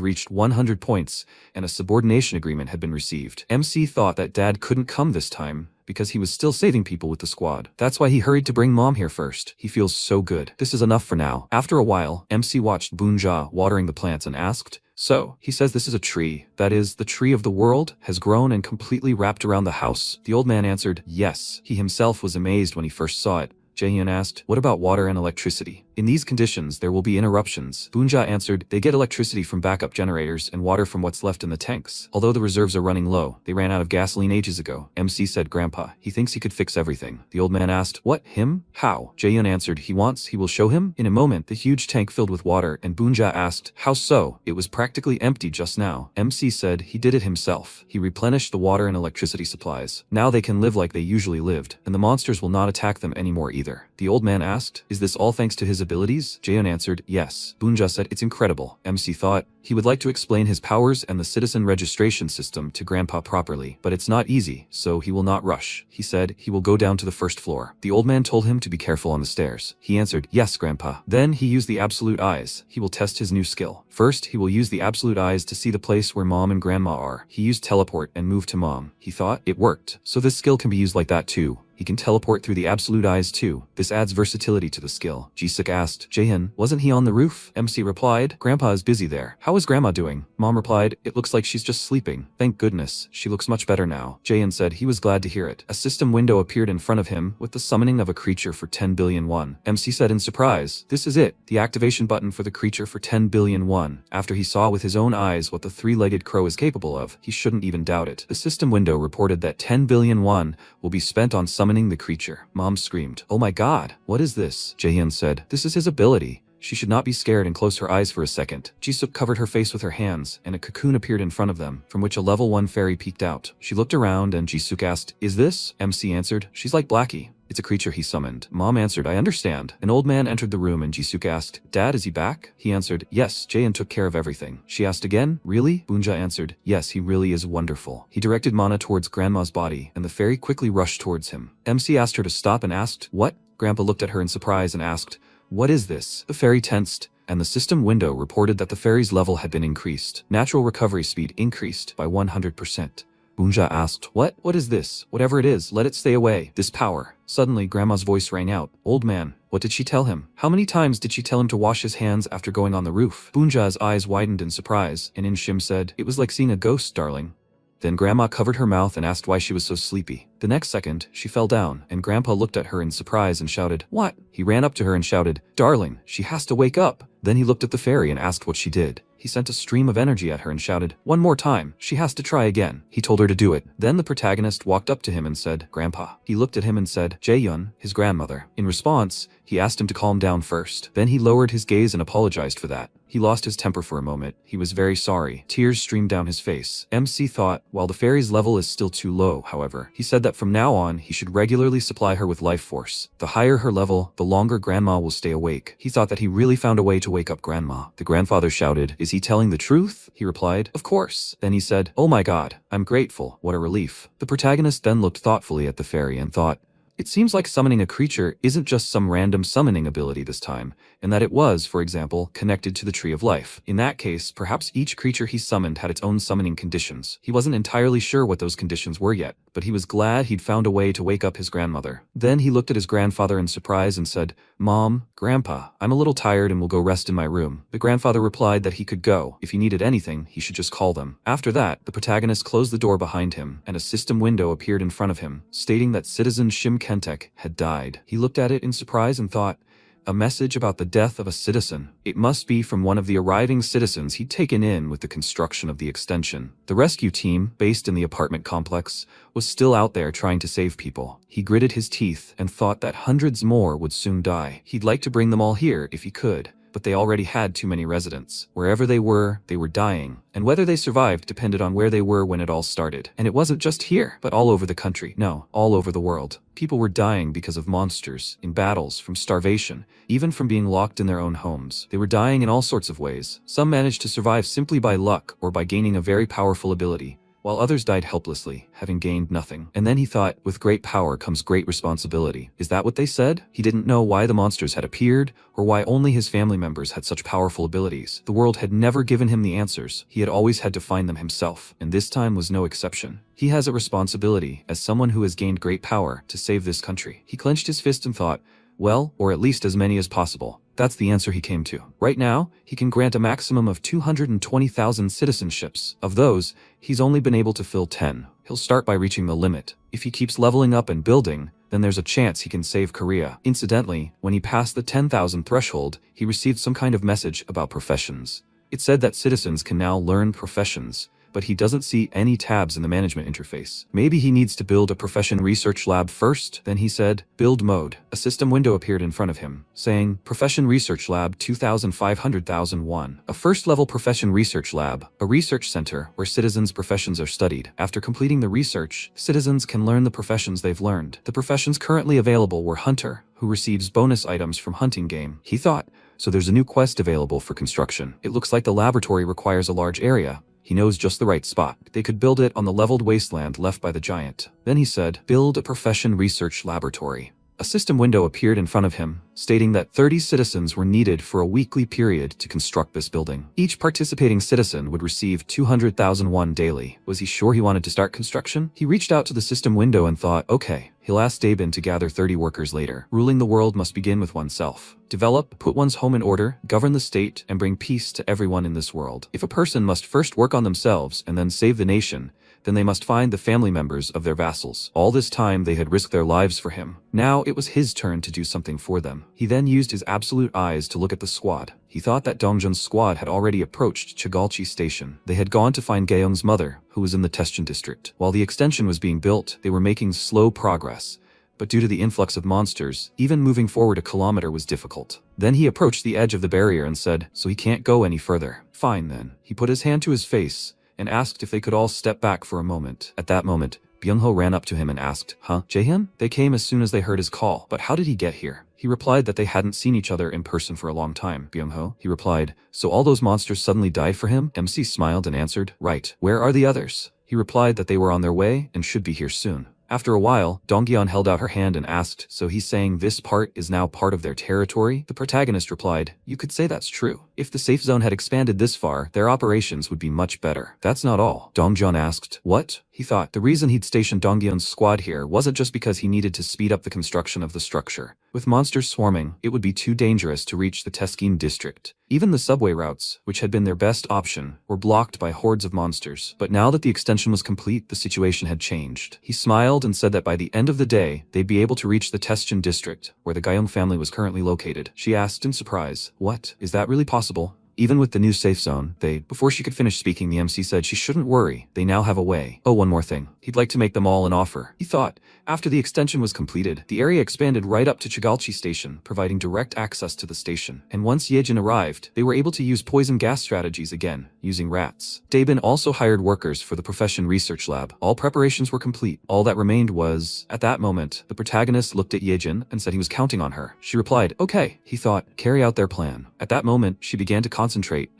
reached 100 points, and a subordination agreement had been received. MC thought that Dad couldn't come this time, because he was still saving people with the squad. That's why he hurried to bring Mom here first. He feels so good. This is enough for now. After a while, MC watched Bunja watering the plants and asked, "So, he says this is a tree, that is, the tree of the world, has grown and completely wrapped around the house?" The old man answered, "Yes." He himself was amazed when he first saw it. Jaehyun asked, "What about water and electricity? In these conditions, there will be interruptions." Bunja answered, "They get electricity from backup generators and water from what's left in the tanks. Although the reserves are running low, they ran out of gasoline ages ago." MC said, "Grandpa, he thinks he could fix everything." The old man asked, "What, him? How?" Jaehyun answered, he will show him." In a moment, the huge tank filled with water, and Bunja asked, "How so? It was practically empty just now." MC said, "He did it himself. He replenished the water and electricity supplies. Now they can live like they usually lived, and the monsters will not attack them anymore either." The old man asked, "Is this all thanks to his abilities?" Jaehyun answered, "Yes." Bunja said, "It's incredible." MC thought he would like to explain his powers and the citizen registration system to Grandpa properly, but it's not easy, so he will not rush. He said he will go down to the first floor. The old man told him to be careful on the stairs. He answered, "Yes, Grandpa." Then he used the absolute eyes. He will test his new skill. First, he will use the absolute eyes to see the place where Mom and Grandma are. He used teleport and moved to Mom. He thought it worked. So this skill can be used like that too. He can teleport through the absolute eyes too. This adds versatility to the skill. Jisuk asked, "Jaehyun, wasn't he on the roof?" MC replied, "Grandpa is busy there." "How is Grandma doing?" Mom replied, "It looks like she's just sleeping." "Thank goodness, she looks much better now." Jaehyun said he was glad to hear it. A system window appeared in front of him with the summoning of a creature for 10 billion won. MC said in surprise, "This is it, the activation button for the creature for 10 billion won." After he saw with his own eyes what the three-legged crow is capable of, he shouldn't even doubt it. The system window reported that 10 billion won will be spent on summoning the creature. Mom screamed, "Oh my god, what is this?" Jaehyun said, "This is his ability. She should not be scared and close her eyes for a second." Jisuk covered her face with her hands, and a cocoon appeared in front of them, from which a level 1 fairy peeked out. She looked around and Jisuk asked, "Is this?" MC answered, "She's like Blackie. It's a creature he summoned." Mom answered, "I understand." An old man entered the room and Jisuk asked, "Dad, is he back?" He answered, "Yes, Jaehyun took care of everything." She asked again, "Really?" Bunja answered, "Yes, he really is wonderful." He directed Mana towards Grandma's body, and the fairy quickly rushed towards him. MC asked her to stop and asked, "What?" Grandpa looked at her in surprise and asked, "What is this?" The fairy tensed, and the system window reported that the fairy's level had been increased. Natural recovery speed increased by 100%. Bunja asked, What is this? Whatever it is, let it stay away. This power." Suddenly, Grandma's voice rang out. "Old man, what did she tell him? How many times did she tell him to wash his hands after going on the roof?" Bunja's eyes widened in surprise, and Inshim said, "It was like seeing a ghost, darling." Then Grandma covered her mouth and asked why she was so sleepy. The next second, she fell down, and Grandpa looked at her in surprise and shouted, "What?" He ran up to her and shouted, "Darling, she has to wake up." Then he looked at the fairy and asked what she did. He sent a stream of energy at her and shouted, "One more time, she has to try again." He told her to do it. Then the protagonist walked up to him and said, "Grandpa." He looked at him and said, "Jaehyun," his grandmother. In response, he asked him to calm down first. Then he lowered his gaze and apologized for that. He lost his temper for a moment. He was very sorry. Tears streamed down his face. MC thought, while the fairy's level is still too low, however, he said that from now on, he should regularly supply her with life force. The higher her level, the longer Grandma will stay awake. He thought that he really found a way to wake up Grandma. The grandfather shouted, "Is he telling the truth?" He replied, "Of course." Then he said, "Oh my god, I'm grateful. What a relief." The protagonist then looked thoughtfully at the fairy and thought, it seems like summoning a creature isn't just some random summoning ability this time, and that it was, for example, connected to the Tree of Life. In that case, perhaps each creature he summoned had its own summoning conditions. He wasn't entirely sure what those conditions were yet, but he was glad he'd found a way to wake up his grandmother. Then he looked at his grandfather in surprise and said, "Mom, Grandpa, I'm a little tired and will go rest in my room." The grandfather replied that he could go. If he needed anything, he should just call them. After that, the protagonist closed the door behind him, and a system window appeared in front of him, stating that Citizen Shim Kentek had died. He looked at it in surprise and thought, a message about the death of a citizen. It must be from one of the arriving citizens he'd taken in with the construction of the extension. The rescue team, based in the apartment complex, was still out there trying to save people. He gritted his teeth and thought that hundreds more would soon die. He'd like to bring them all here if he could, but they already had too many residents. Wherever they were dying. And whether they survived depended on where they were when it all started. And it wasn't just here, but all over the country. No, all over the world. People were dying because of monsters, in battles, from starvation, even from being locked in their own homes. They were dying in all sorts of ways. Some managed to survive simply by luck or by gaining a very powerful ability. while others died helplessly, having gained nothing. And then he thought, with great power comes great responsibility. Is that what they said? He didn't know why the monsters had appeared, or why only his family members had such powerful abilities. The world had never given him the answers. He had always had to find them himself, and this time was no exception. He has a responsibility, as someone who has gained great power, to save this country. He clenched his fist and thought, well, or at least as many as possible. That's the answer he came to. Right now, he can grant a maximum of 220,000 citizenships. Of those, he's only been able to fill 10. He'll start by reaching the limit. If he keeps leveling up and building, then there's a chance he can save Korea. Incidentally, when he passed the 10,000 threshold, he received some kind of message about professions. It said that citizens can now learn professions, but he doesn't see any tabs in the management interface. Maybe he needs to build a profession research lab first. Then he said, build mode. A system window appeared in front of him, saying, Profession Research Lab 2500,001. A first-level profession research lab, a research center where citizens' professions are studied. After completing the research, citizens can learn the professions they've learned. The professions currently available were Hunter, who receives bonus items from hunting game. He thought, so there's a new quest available for construction. It looks like the laboratory requires a large area. He knows just the right spot. They could build it on the leveled wasteland left by the giant. Then he said, build a profession research laboratory. A system window appeared in front of him, stating that 30 citizens were needed for a weekly period to construct this building. Each participating citizen would receive 200,000 won daily. Was he sure he wanted to start construction? He reached out to the system window and thought, okay, he'll ask Dabin to gather 30 workers later. Ruling the world must begin with oneself. Develop, put one's home in order, govern the state, and bring peace to everyone in this world. If a person must first work on themselves and then save the nation, then they must find the family members of their vassals. All this time they had risked their lives for him. Now it was his turn to do something for them. He then used his absolute eyes to look at the squad. He thought that Dongjun's squad had already approached Chagalchi Station. They had gone to find Gayoung's mother, who was in the Teschan district. While the extension was being built, they were making slow progress. But due to the influx of monsters, even moving forward a kilometer was difficult. Then he approached the edge of the barrier and said, so he can't go any further. Fine then. He put his hand to his face and asked if they could all step back for a moment. At that moment, Byung-ho ran up to him and asked, huh, Jaehyun? They came as soon as they heard his call, but how did he get here? He replied that they hadn't seen each other in person for a long time. Byung-ho, he replied, so all those monsters suddenly died for him? MC smiled and answered, right. Where are the others? He replied that they were on their way and should be here soon. After a while, Dongyeon held out her hand and asked, so he's saying this part is now part of their territory? The protagonist replied, you could say that's true. If the safe zone had expanded this far, their operations would be much better. That's not all. Dongjeon asked, what? He thought the reason he'd stationed Dongyeon's squad here wasn't just because he needed to speed up the construction of the structure. With monsters swarming, it would be too dangerous to reach the Teskin district. Even the subway routes, which had been their best option, were blocked by hordes of monsters. But now that the extension was complete, the situation had changed. He smiled and said that by the end of the day, they'd be able to reach the Teschan district, where the Gyeong family was currently located. She asked in surprise, what? Is that really possible? Even with the new safe zone, before she could finish speaking, the MC said she shouldn't worry, they now have a way. Oh, one more thing. He'd like to make them all an offer. He thought, after the extension was completed, the area expanded right up to Chagalchi Station, providing direct access to the station. And once Yejin arrived, they were able to use poison gas strategies again, using rats. Dabin also hired workers for the profession research lab. All preparations were complete. All that remained was, at that moment, the protagonist looked at Yejin and said he was counting on her. She replied, okay. He thought, carry out their plan. At that moment, she began to concentrate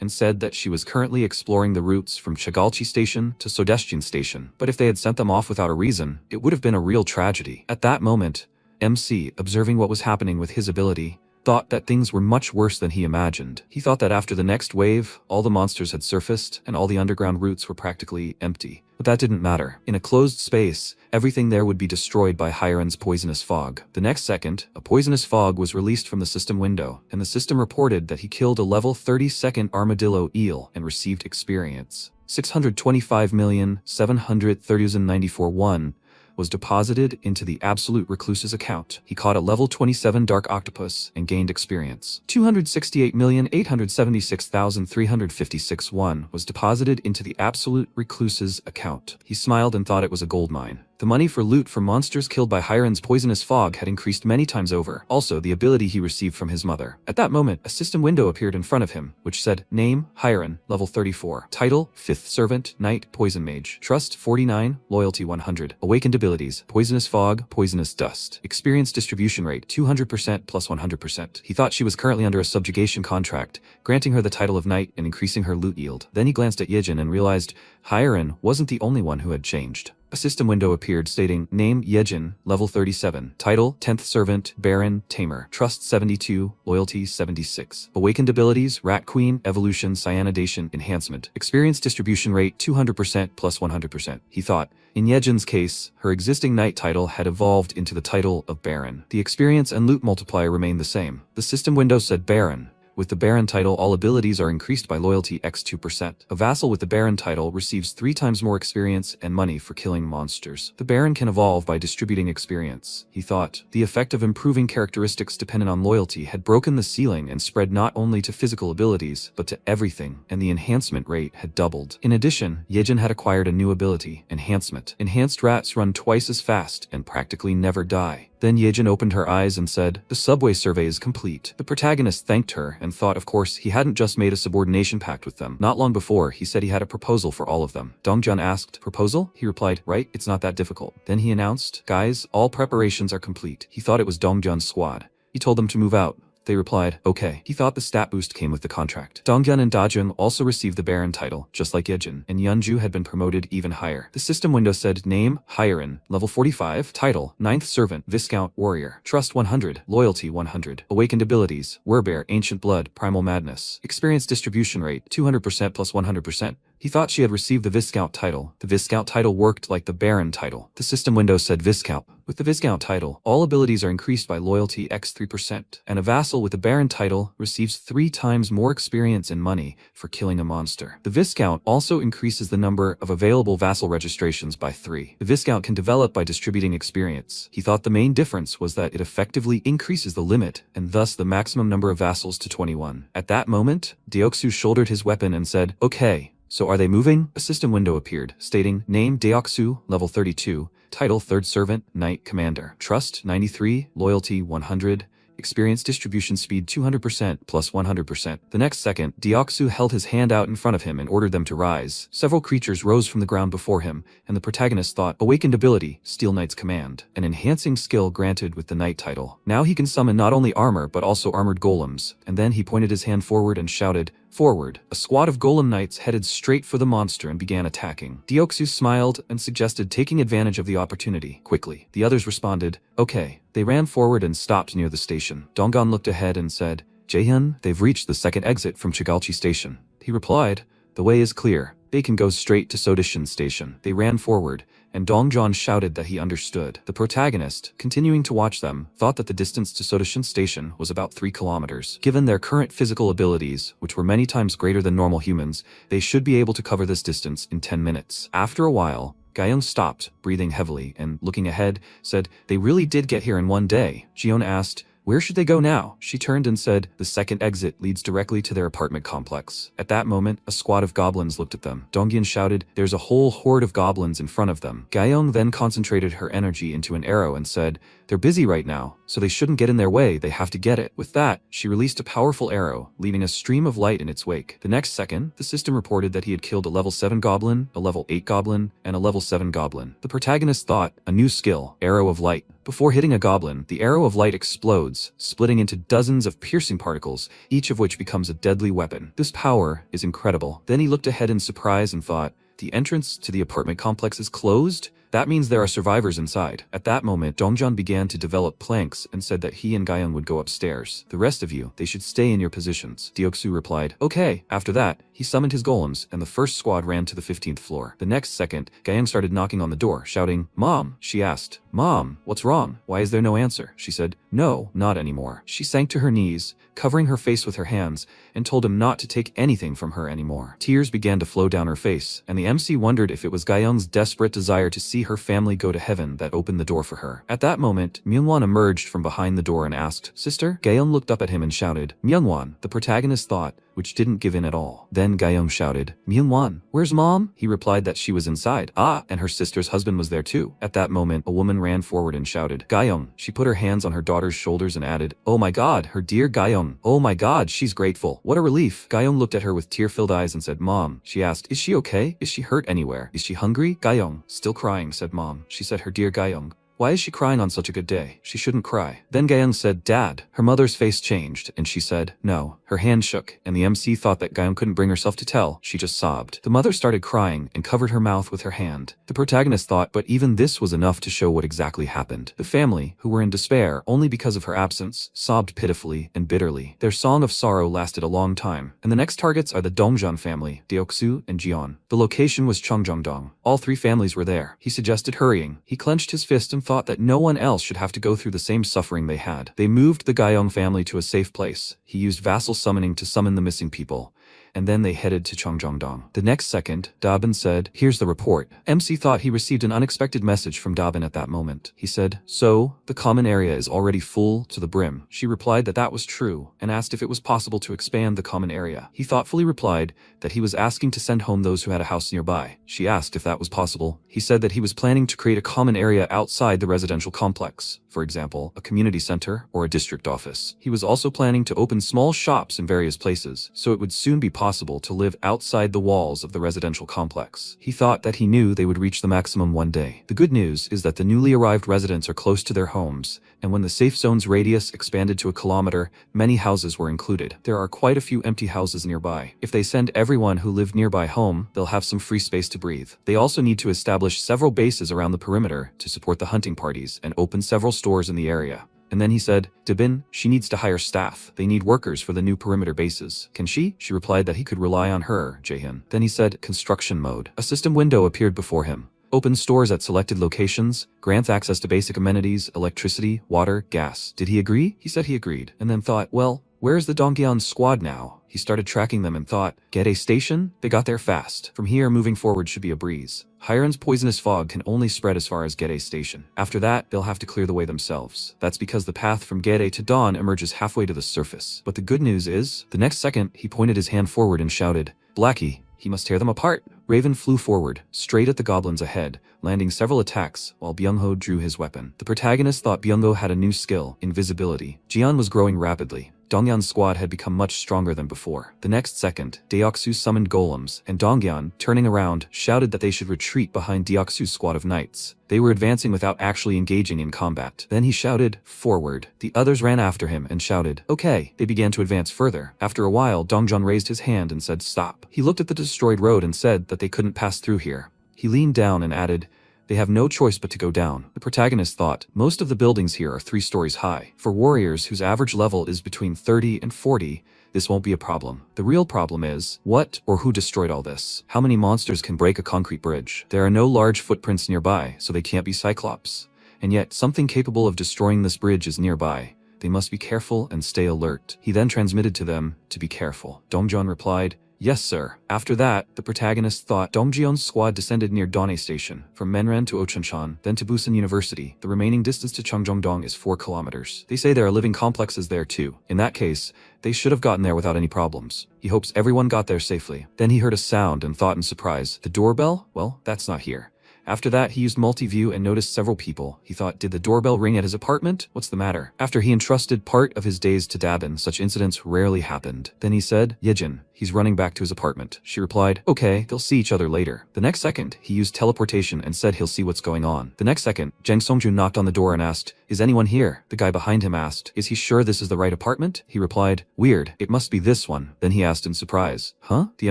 and said that she was currently exploring the routes from Chagalchi Station to Sodeshin Station. But if they had sent them off without a reason, it would have been a real tragedy. At that moment, MC, observing what was happening with his ability, thought that things were much worse than he imagined. He thought that after the next wave, all the monsters had surfaced and all the underground routes were practically empty. But that didn't matter. In a closed space, everything there would be destroyed by Hiren's poisonous fog. The next second, a poisonous fog was released from the system window, and the system reported that he killed a level 32nd armadillo eel and received experience. 625,730,094 won was deposited into the Absolute Recluse's account. He caught a level 27 Dark Octopus and gained experience. 268,876,356 won was deposited into the Absolute Recluse's account. He smiled and thought it was a gold mine. The money for loot from monsters killed by Hiren's poisonous fog had increased many times over. Also, the ability he received from his mother. At that moment, a system window appeared in front of him, which said, Name, Hiren, level 34. Title, 5th Servant, Knight, Poison Mage. Trust, 49, Loyalty 100. Awakened abilities, Poisonous Fog, Poisonous Dust. Experience distribution rate, 200% plus 100%. He thought she was currently under a subjugation contract, granting her the title of Knight and increasing her loot yield. Then he glanced at Yejin and realized Hiren wasn't the only one who had changed. A system window appeared stating, Name, Yejin, level 37. Title, 10th Servant, Baron, Tamer. Trust, 72, Loyalty, 76. Awakened abilities, Rat Queen, Evolution, Cyanidation, Enhancement. Experience distribution rate, 200% plus 100%. He thought, in Yejin's case, her existing Knight title had evolved into the title of Baron. The experience and loot multiplier remained the same. The system window said Baron. With the Baron title, all abilities are increased by loyalty x 2%. A vassal with the Baron title receives 3 times more experience and money for killing monsters. The Baron can evolve by distributing experience. He thought, the effect of improving characteristics dependent on loyalty had broken the ceiling and spread not only to physical abilities, but to everything, and the enhancement rate had doubled. In addition, Yejin had acquired a new ability, Enhancement. Enhanced rats run twice as fast and practically never die. Then Yejin opened her eyes and said, the subway survey is complete. The protagonist thanked her and thought, of course, he hadn't just made a subordination pact with them. Not long before, he said he had a proposal for all of them. Dongjun asked, proposal? He replied, right, it's not that difficult. Then he announced, guys, all preparations are complete. He thought it was Dongjun's squad. He told them to move out. They replied, okay. He thought the stat boost came with the contract. Dongyun and Dajun also received the Baron title, just like Yejin, and Yeonju had been promoted even higher. The system window said, Name, Hiren, level 45, title, 9th Servant, Viscount, Warrior. Trust 100, Loyalty 100. Awakened abilities, Werbear, Ancient Blood, Primal Madness. Experience distribution rate, 200% plus 100%. He thought she had received the Viscount title. The Viscount title worked like the Baron title. The system window said Viscount. With the Viscount title, all abilities are increased by loyalty x 3%, and a vassal with the Baron title receives 3 times more experience and money for killing a monster. The Viscount also increases the number of available vassal registrations by 3. The Viscount can develop by distributing experience. He thought the main difference was that it effectively increases the limit, and thus the maximum number of vassals to 21. At that moment, Deoksu shouldered his weapon and said, okay. So are they moving? A system window appeared, stating, Name, Deoksu, level 32, title, 3rd Servant, Knight, Commander. Trust, 93, Loyalty, 100. Experience distribution speed 200% plus 100%. The next second, Deoksu held his hand out in front of him and ordered them to rise. Several creatures rose from the ground before him, and the protagonist thought, awakened ability, Steel Knight's Command, an enhancing skill granted with the Knight title. Now he can summon not only armor but also armored golems, and then he pointed his hand forward and shouted, forward. A squad of golem knights headed straight for the monster and began attacking. Deoksu smiled and suggested taking advantage of the opportunity. Quickly, the others responded, okay. They ran forward and stopped near the station. Donggon looked ahead and said, Jaehyun, they've reached the second exit from Chigalchi Station. He replied, the way is clear. They can go straight to Sodishin Station. They ran forward, and Dongjon shouted that he understood. The protagonist, continuing to watch them, thought that the distance to Sodishin Station was about 3 kilometers. Given their current physical abilities, which were many times greater than normal humans, they should be able to cover this distance in 10 minutes. After a while, Gyeong stopped, breathing heavily, and looking ahead, said, they really did get here in one day. Jion asked, where should they go now? She turned and said, the second exit leads directly to their apartment complex. At that moment, a squad of goblins looked at them. Donghyun shouted, there's a whole horde of goblins in front of them. Gyeong then concentrated her energy into an arrow and said, they're busy right now, so they shouldn't get in their way, they have to get it. With that, she released a powerful arrow, leaving a stream of light in its wake. The next second, the system reported that he had killed a level 7 goblin, a level 8 goblin, and a level 7 goblin. The protagonist thought, a new skill, Arrow of Light. Before hitting a goblin, the arrow of light explodes, splitting into dozens of piercing particles, each of which becomes a deadly weapon. This power is incredible. Then he looked ahead in surprise and thought, the entrance to the apartment complex is closed? That means there are survivors inside. At that moment, Dongjon began to develop planks and said that he and Gyeong would go upstairs. The rest of you, they should stay in your positions. Deoksu replied, okay. After that, he summoned his golems, and the first squad ran to the 15th floor. The next second, Gyeong started knocking on the door, shouting, Mom, she asked. "Mom, what's wrong? Why is there no answer?" She said, "No, not anymore." She sank to her knees, covering her face with her hands, and told him not to take anything from her anymore. Tears began to flow down her face, and the MC wondered if it was Gyeong's desperate desire to see her family go to heaven that opened the door for her. At that moment, Myungwon emerged from behind the door and asked, "Sister?" Gyeong looked up at him and shouted, "Myungwon," the protagonist thought, which didn't give in at all. Then Gyeong shouted, "Myungwon, where's Mom?" He replied that she was inside. Ah, and her sister's husband was there too. At that moment, a woman ran forward and shouted, "Gyeong." She put her hands on her daughter's shoulders and added, "Oh my god, her dear Gyeong. Oh my god, she's grateful. What a relief." Gyeong looked at her with tear-filled eyes and said, "Mom." She asked, "Is she okay? Is she hurt anywhere? Is she hungry?" Gyeong, still crying, said, "Mom." She said, "Her dear Gyeong. Why is she crying on such a good day? She shouldn't cry." Then Gyeong said, "Dad." Her mother's face changed, and she said, "No." Her hand shook, and the MC thought that Gyeong couldn't bring herself to tell. She just sobbed. The mother started crying and covered her mouth with her hand. The protagonist thought, but even this was enough to show what exactly happened. The family, who were in despair only because of her absence, sobbed pitifully and bitterly. Their song of sorrow lasted a long time, and the next targets are the Dongjeon family, Deoksu, and Jeon. The location was Cheonggyeongdong. All three families were there. He suggested hurrying. He clenched his fist and thought that no one else should have to go through the same suffering they had. They moved the Gyeong family to a safe place. He used vassal summoning to summon the missing people, and then they headed to Cheonggyeongdong. The next second, Dabin said, "Here's the report." MC thought he received an unexpected message from Dabin at that moment. He said, "So, the common area is already full to the brim." She replied that that was true, and asked if it was possible to expand the common area. He thoughtfully replied that he was asking to send home those who had a house nearby. She asked if that was possible. He said that he was planning to create a common area outside the residential complex, for example, a community center or a district office. He was also planning to open small shops in various places, so it would soon be possible to live outside the walls of the residential complex. He thought that he knew they would reach the maximum one day. The good news is that the newly arrived residents are close to their homes, and when the safe zone's radius expanded to a kilometer, many houses were included. There are quite a few empty houses nearby. If they send everyone who lived nearby home, they'll have some free space to breathe. They also need to establish several bases around the perimeter to support the hunting parties and open several stores in the area. And then he said, "Dabin, she needs to hire staff. They need workers for the new perimeter bases. Can she?" She replied that he could rely on her, Jaehyun. Then he said, "Construction mode." A system window appeared before him. Open stores at selected locations, grants access to basic amenities, electricity, water, gas. Did he agree? He said he agreed, and then thought, well, where's the Dongyeon squad now? He started tracking them and thought, get a station? They got there fast. From here, moving forward should be a breeze. Hiren's poisonous fog can only spread as far as Gede Station. After that, they'll have to clear the way themselves. That's because the path from Gede to Dawn emerges halfway to the surface. But the good news is, the next second, he pointed his hand forward and shouted, "Blackie." He must tear them apart. Raven flew forward, straight at the goblins ahead, landing several attacks while Byung-ho drew his weapon. The protagonist thought Byung-ho had a new skill, invisibility. Jeon was growing rapidly. Dongyeon's squad had become much stronger than before. The next second, Deoksu summoned golems, and Dongyeon, turning around, shouted that they should retreat behind Deoksu's squad of knights. They were advancing without actually engaging in combat. Then he shouted, "Forward." The others ran after him and shouted, "Okay." They began to advance further. After a while, Dongjeon raised his hand and said, "Stop." He looked at the destroyed road and said that they couldn't pass through here. He leaned down and added, "They have no choice but to go down." The protagonist thought, most of the buildings here are 3 stories high. For warriors whose average level is between 30 and 40, this won't be a problem. The real problem is, what or who destroyed all this? How many monsters can break a concrete bridge? There are no large footprints nearby, so they can't be Cyclops. And yet, something capable of destroying this bridge is nearby. They must be careful and stay alert. He then transmitted to them to be careful. Dongjeon replied, "Yes, sir." After that, the protagonist thought Dongjeon's squad descended near Dawnay Station, from Menran to Ochuncheon, then to Busan University. The remaining distance to Cheonggyeongdong is 4 kilometers. They say there are living complexes there too. In that case, they should have gotten there without any problems. He hopes everyone got there safely. Then he heard a sound and thought in surprise, the doorbell? Well, that's not here. After that, he used multi-view and noticed several people. He thought, did the doorbell ring at his apartment? What's the matter? After he entrusted part of his days to Dabin, such incidents rarely happened. Then he said, "Yejin." He's running back to his apartment. She replied, "Okay, they'll see each other later." The next second, he used teleportation and said he'll see what's going on. The next second, Jang Songjun knocked on the door and asked, "Is anyone here?" The guy behind him asked, "Is he sure this is the right apartment?" He replied, "Weird, it must be this one." Then he asked in surprise, "Huh?" The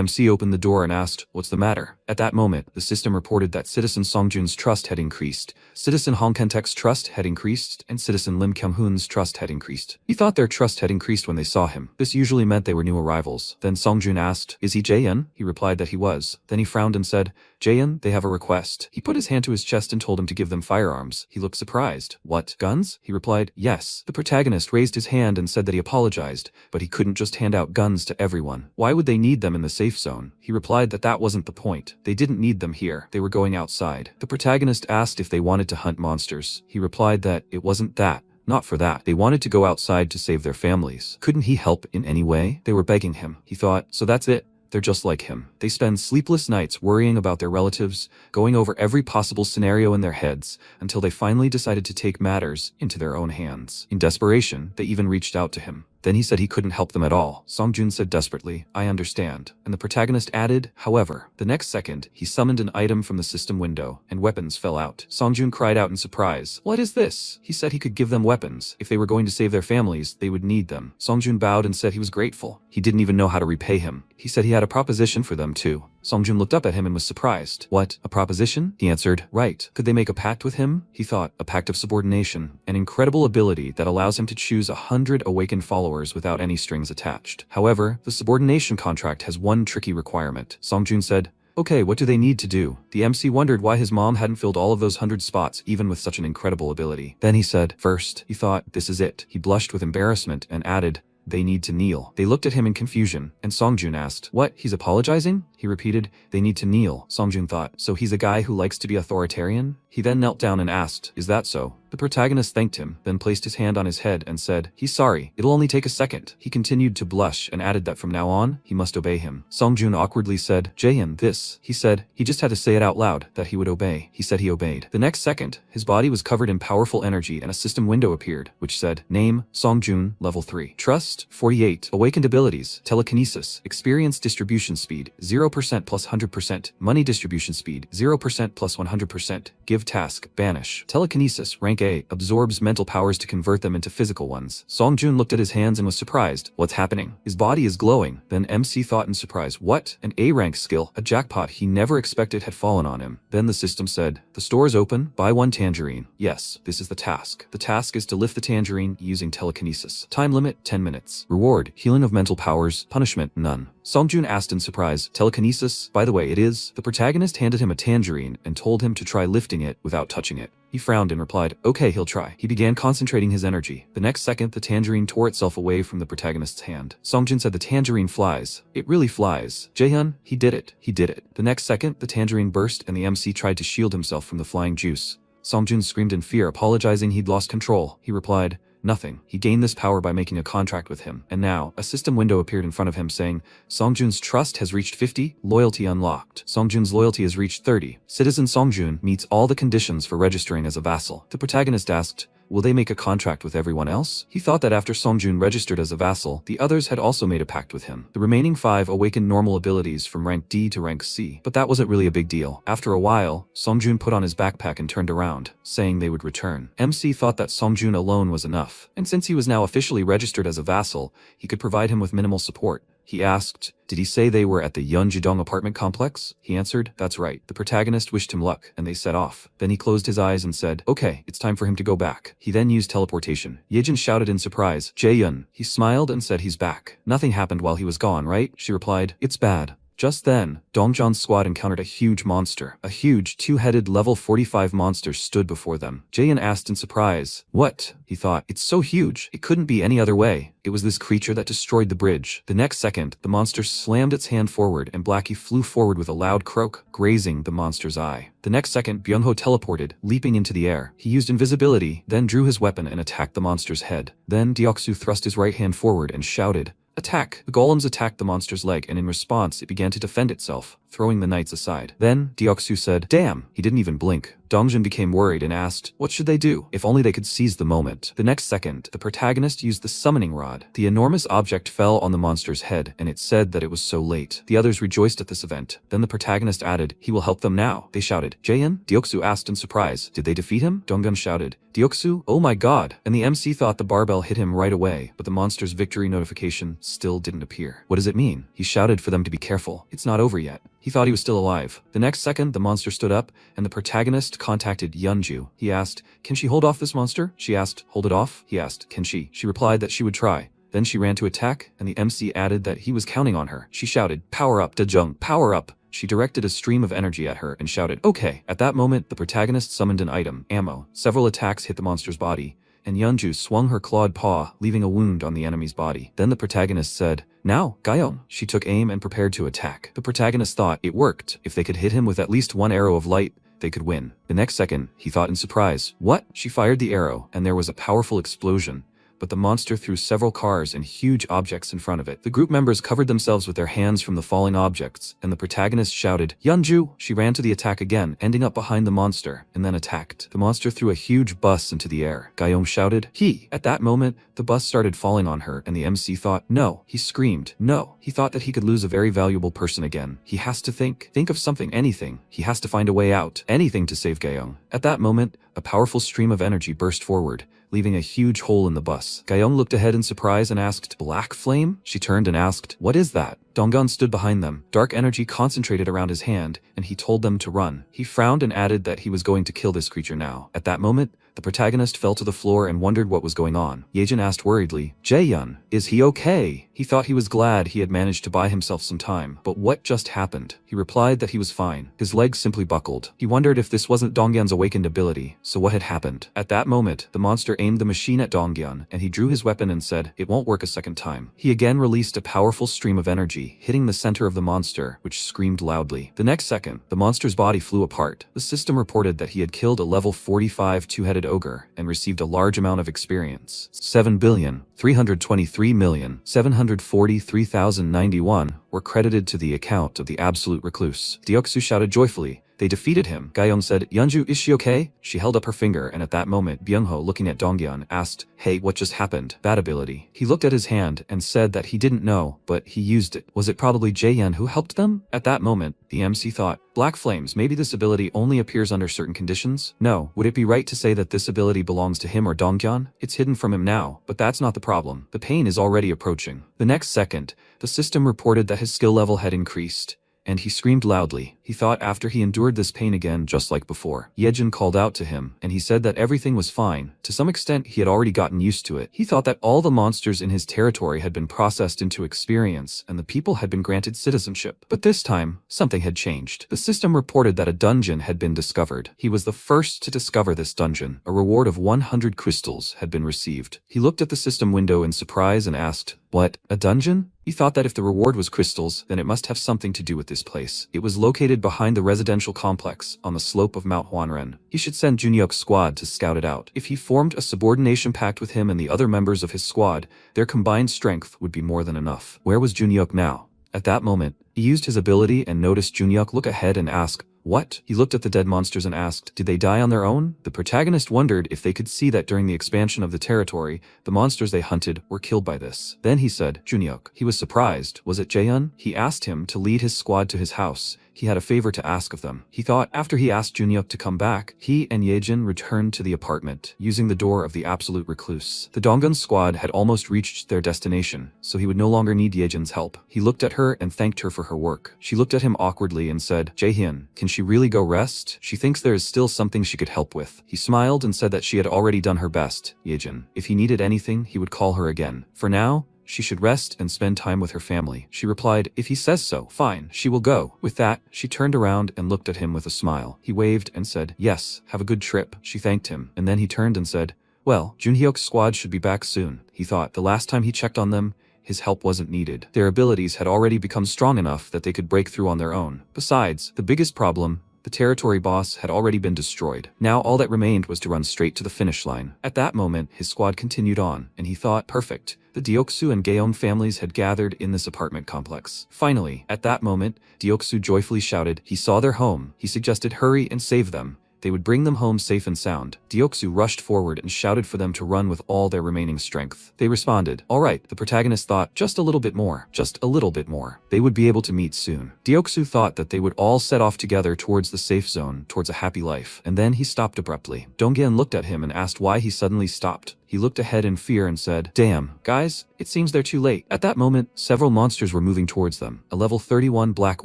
MC opened the door and asked, "What's the matter?" At that moment, the system reported that Citizen Songjun's trust had increased, Citizen Hong Kentek's trust had increased, and Citizen Lim Kyung-hoon's trust had increased. He thought their trust had increased when they saw him. This usually meant they were new arrivals. Then Songjun Songjun asked, "Is he Jaehyun?" He replied that he was. Then he frowned and said, "Jaehyun, they have a request." He put his hand to his chest and told him to give them firearms. He looked surprised. "What, guns?" He replied, "Yes." The protagonist raised his hand and said that he apologized, but he couldn't just hand out guns to everyone. Why would they need them in the safe zone? He replied that that wasn't the point. They didn't need them here. They were going outside. The protagonist asked if they wanted to hunt monsters. He replied that it wasn't that. Not for that. They wanted to go outside to save their families. Couldn't he help in any way? They were begging him. He thought, so that's it. They're just like him. They spend sleepless nights worrying about their relatives, going over every possible scenario in their heads, until they finally decided to take matters into their own hands. In desperation, they even reached out to him. Then he said he couldn't help them at all. Songjun said desperately, "I understand." And the protagonist added, "However." The next second, he summoned an item from the system window, and weapons fell out. Songjun cried out in surprise. "What is this?" He said he could give them weapons. If they were going to save their families, they would need them. Songjun bowed and said he was grateful. He didn't even know how to repay him. He said he had a proposition for them too. Songjun looked up at him and was surprised. "What, a proposition?" He answered, "Right. Could they make a pact with him?" He thought, a pact of subordination, an incredible ability that allows him to choose 100 awakened followers without any strings attached. However, the subordination contract has one tricky requirement. Songjun said, "Okay, what do they need to do?" The MC wondered why his mom hadn't filled all of those 100 spots, even with such an incredible ability. Then he said, "First." He thought, this is it. He blushed with embarrassment and added, "They need to kneel." They looked at him in confusion, and Songjun asked, "What, he's apologizing?" He repeated, "They need to kneel." Songjun thought, so he's a guy who likes to be authoritarian? He then knelt down and asked, "Is that so?" The protagonist thanked him, then placed his hand on his head and said, "He's sorry. It'll only take a second." He continued to blush and added that from now on, he must obey him. Songjun awkwardly said, "Jaehyun, this." He said, he just had to say it out loud, that he would obey. He said he obeyed. The next second, his body was covered in powerful energy and a system window appeared, which said, Name, Songjun, Level 3. Trust, 48. Awakened abilities, Telekinesis, Experience distribution speed, 0% plus 100%. Money distribution speed, 0% plus 100%. Give task, Banish. Telekinesis, rank A, absorbs mental powers to convert them into physical ones. Songjun looked at his hands and was surprised. What's happening? His body is glowing. Then MC thought in surprise, what? An A rank skill, a jackpot he never expected had fallen on him. Then the system said, the store is open, buy one tangerine. Yes, this is the task. The task is to lift the tangerine using telekinesis. Time limit, 10 minutes. Reward, healing of mental powers. Punishment, none. Songjun asked in surprise, telekinesis? By the way, it is. The protagonist handed him a tangerine and told him to try lifting it without touching it. He frowned and replied, okay, he'll try. He began concentrating his energy. The next second, the tangerine tore itself away from the protagonist's hand. Songjun said the tangerine flies. It really flies. Jaehyun, he did it. He did it. The next second, the tangerine burst and the MC tried to shield himself from the flying juice. Songjun screamed in fear, apologizing he'd lost control. He replied, nothing. He gained this power by making a contract with him. And now, a system window appeared in front of him saying, Songjun's trust has reached 50, loyalty unlocked. Songjun's loyalty has reached 30. Citizen Songjun meets all the conditions for registering as a vassal. The protagonist asked, will they make a contract with everyone else? He thought that after Songjun registered as a vassal, the others had also made a pact with him. The remaining 5 awakened normal abilities from rank D to rank C, but that wasn't really a big deal. After a while, Songjun put on his backpack and turned around, saying they would return. MC thought that Songjun alone was enough, and since he was now officially registered as a vassal, he could provide him with minimal support. He asked, did he say they were at the Yeonjidong apartment complex? He answered, that's right. The protagonist wished him luck, and they set off. Then he closed his eyes and said, okay, it's time for him to go back. He then used teleportation. Yejin shouted in surprise, Jaehyun. He smiled and said he's back. Nothing happened while he was gone, right? She replied, it's bad. Just then, Dongjan's squad encountered a huge monster. A huge, 2-headed level 45 monster stood before them. Jaehyun asked in surprise, what? He thought, it's so huge. It couldn't be any other way. It was this creature that destroyed the bridge. The next second, the monster slammed its hand forward and Blackie flew forward with a loud croak, grazing the monster's eye. The next second, Byung-ho teleported, leaping into the air. He used invisibility, then drew his weapon and attacked the monster's head. Then Deoksu thrust his right hand forward and shouted, attack! The golems attacked the monster's leg and in response it began to defend itself, throwing the knights aside. Then, Deoksu said, damn! He didn't even blink. Dongjin became worried and asked, what should they do? If only they could seize the moment. The next second, the protagonist used the summoning rod. The enormous object fell on the monster's head, and it said that it was so late. The others rejoiced at this event. Then the protagonist added, he will help them now. They shouted, Jaehyun? Deoksu asked in surprise, did they defeat him? Donggun shouted, Deoksu? Oh my god! And the MC thought the barbell hit him right away, but the monster's victory notification still didn't appear. What does it mean? He shouted for them to be careful. It's not over yet. He thought he was still alive. The next second, the monster stood up, and the protagonist contacted Yeonju. He asked, can she hold off this monster? She asked, hold it off? He asked, can she? She replied that she would try. Then she ran to attack, and the MC added that he was counting on her. She shouted, "Power up, Dejung, power up!" She directed a stream of energy at her and shouted, "Okay." At that moment, the protagonist summoned an item, ammo. Several attacks hit the monster's body, and Yeonju swung her clawed paw, leaving a wound on the enemy's body. Then the protagonist said, "Now, Gyeong." She took aim and prepared to attack. The protagonist thought it worked. If they could hit him with at least one arrow of light, they could win. The next second, he thought in surprise, "What?" She fired the arrow, and there was a powerful explosion, but the monster threw several cars and huge objects in front of it. The group members covered themselves with their hands from the falling objects, and the protagonist shouted, "Yeonju!" She ran to the attack again, ending up behind the monster, and then attacked. The monster threw a huge bus into the air. Gyeong shouted, "He!" At that moment, the bus started falling on her, and the MC thought, "No." He screamed, "No." He thought that he could lose a very valuable person again. He has to think of something, anything. He has to find a way out, anything to save Gyeong. At that moment, a powerful stream of energy burst forward, leaving a huge hole in the bus. Gyeong looked ahead in surprise and asked, "Black flame?" She turned and asked, "What is that?" Donggun stood behind them. Dark energy concentrated around his hand, and he told them to run. He frowned and added that he was going to kill this creature now. At that moment, the protagonist fell to the floor and wondered what was going on. Yejin asked worriedly, "Jaehyun, is he okay?" He thought he was glad he had managed to buy himself some time. But what just happened? He replied that he was fine. His legs simply buckled. He wondered if this wasn't Donggun's awakened ability. So what had happened? At that moment, the monster aimed the machine at Donggun, and he drew his weapon and said, "It won't work a second time." He again released a powerful stream of energy, hitting the center of the monster, which screamed loudly. The next second, the monster's body flew apart. The system reported that he had killed a level 45 two-headed ogre and received a large amount of experience. 7,323,743,091 were credited to the account of the absolute recluse. Deoksu shouted joyfully, "They defeated him." Gyeong said, "Yeonju, is she okay?" She held up her finger, and at that moment, Byungho, looking at Donghyun, asked, "Hey, what just happened?" "Bad ability." He looked at his hand and said that he didn't know, but he used it. Was it probably Jaehyun who helped them? At that moment, the MC thought, "Black flames, maybe this ability only appears under certain conditions?" No. Would it be right to say that this ability belongs to him or Donghyun? It's hidden from him now, but that's not the problem. The pain is already approaching. The next second, the system reported that his skill level had increased, and he screamed loudly. He thought after he endured this pain again just like before. Yejin called out to him, and he said that everything was fine. To some extent, he had already gotten used to it. He thought that all the monsters in his territory had been processed into experience, and the people had been granted citizenship. But this time, something had changed. The system reported that a dungeon had been discovered. He was the first to discover this dungeon. A reward of 100 crystals had been received. He looked at the system window in surprise and asked, "What, a dungeon?" He thought that if the reward was crystals, then it must have something to do with this place. It was located behind the residential complex on the slope of Mount Hwanren. He should send Junhyuk's squad to scout it out. If he formed a subordination pact with him and the other members of his squad, their combined strength would be more than enough. Where was Junhyuk now? At that moment, he used his ability and noticed Junhyuk look ahead and ask, "What?" He looked at the dead monsters and asked, "Did they die on their own?" The protagonist wondered if they could see that during the expansion of the territory, the monsters they hunted were killed by this. Then he said, "Junhyuk." He was surprised. Was it Jaehyun? He asked him to lead his squad to his house. He had a favor to ask of them. He thought after he asked Junhyuk to come back, he and Yejin returned to the apartment, using the door of the absolute recluse. The Donggun squad had almost reached their destination, so he would no longer need Yejin's help. He looked at her and thanked her for her work. She looked at him awkwardly and said, "Jaehyun, can she really go rest? She thinks there is still something she could help with." He smiled and said that she had already done her best, Yejin. If he needed anything, he would call her again. For now, she should rest and spend time with her family. She replied, "If he says so, fine, she will go." With that, she turned around and looked at him with a smile. He waved and said, "Yes, have a good trip." She thanked him, and then he turned and said, "Well, Junhyuk's squad should be back soon." He thought the last time he checked on them, his help wasn't needed. Their abilities had already become strong enough that they could break through on their own. Besides, the biggest problem, the territory boss, had already been destroyed. Now all that remained was to run straight to the finish line. At that moment, his squad continued on, and he thought, perfect. The Deoksu and Gaeong families had gathered in this apartment complex. Finally, at that moment, Deoksu joyfully shouted, he saw their home. He suggested hurry and save them. They would bring them home safe and sound. Deoksu rushed forward and shouted for them to run with all their remaining strength. They responded. All right, the protagonist thought, just a little bit more. Just a little bit more. They would be able to meet soon. Deoksu thought that they would all set off together towards the safe zone, towards a happy life. And then he stopped abruptly. Donghyun looked at him and asked why he suddenly stopped. He looked ahead in fear and said, "Damn, guys, it seems they're too late." At that moment, several monsters were moving towards them. A level 31 black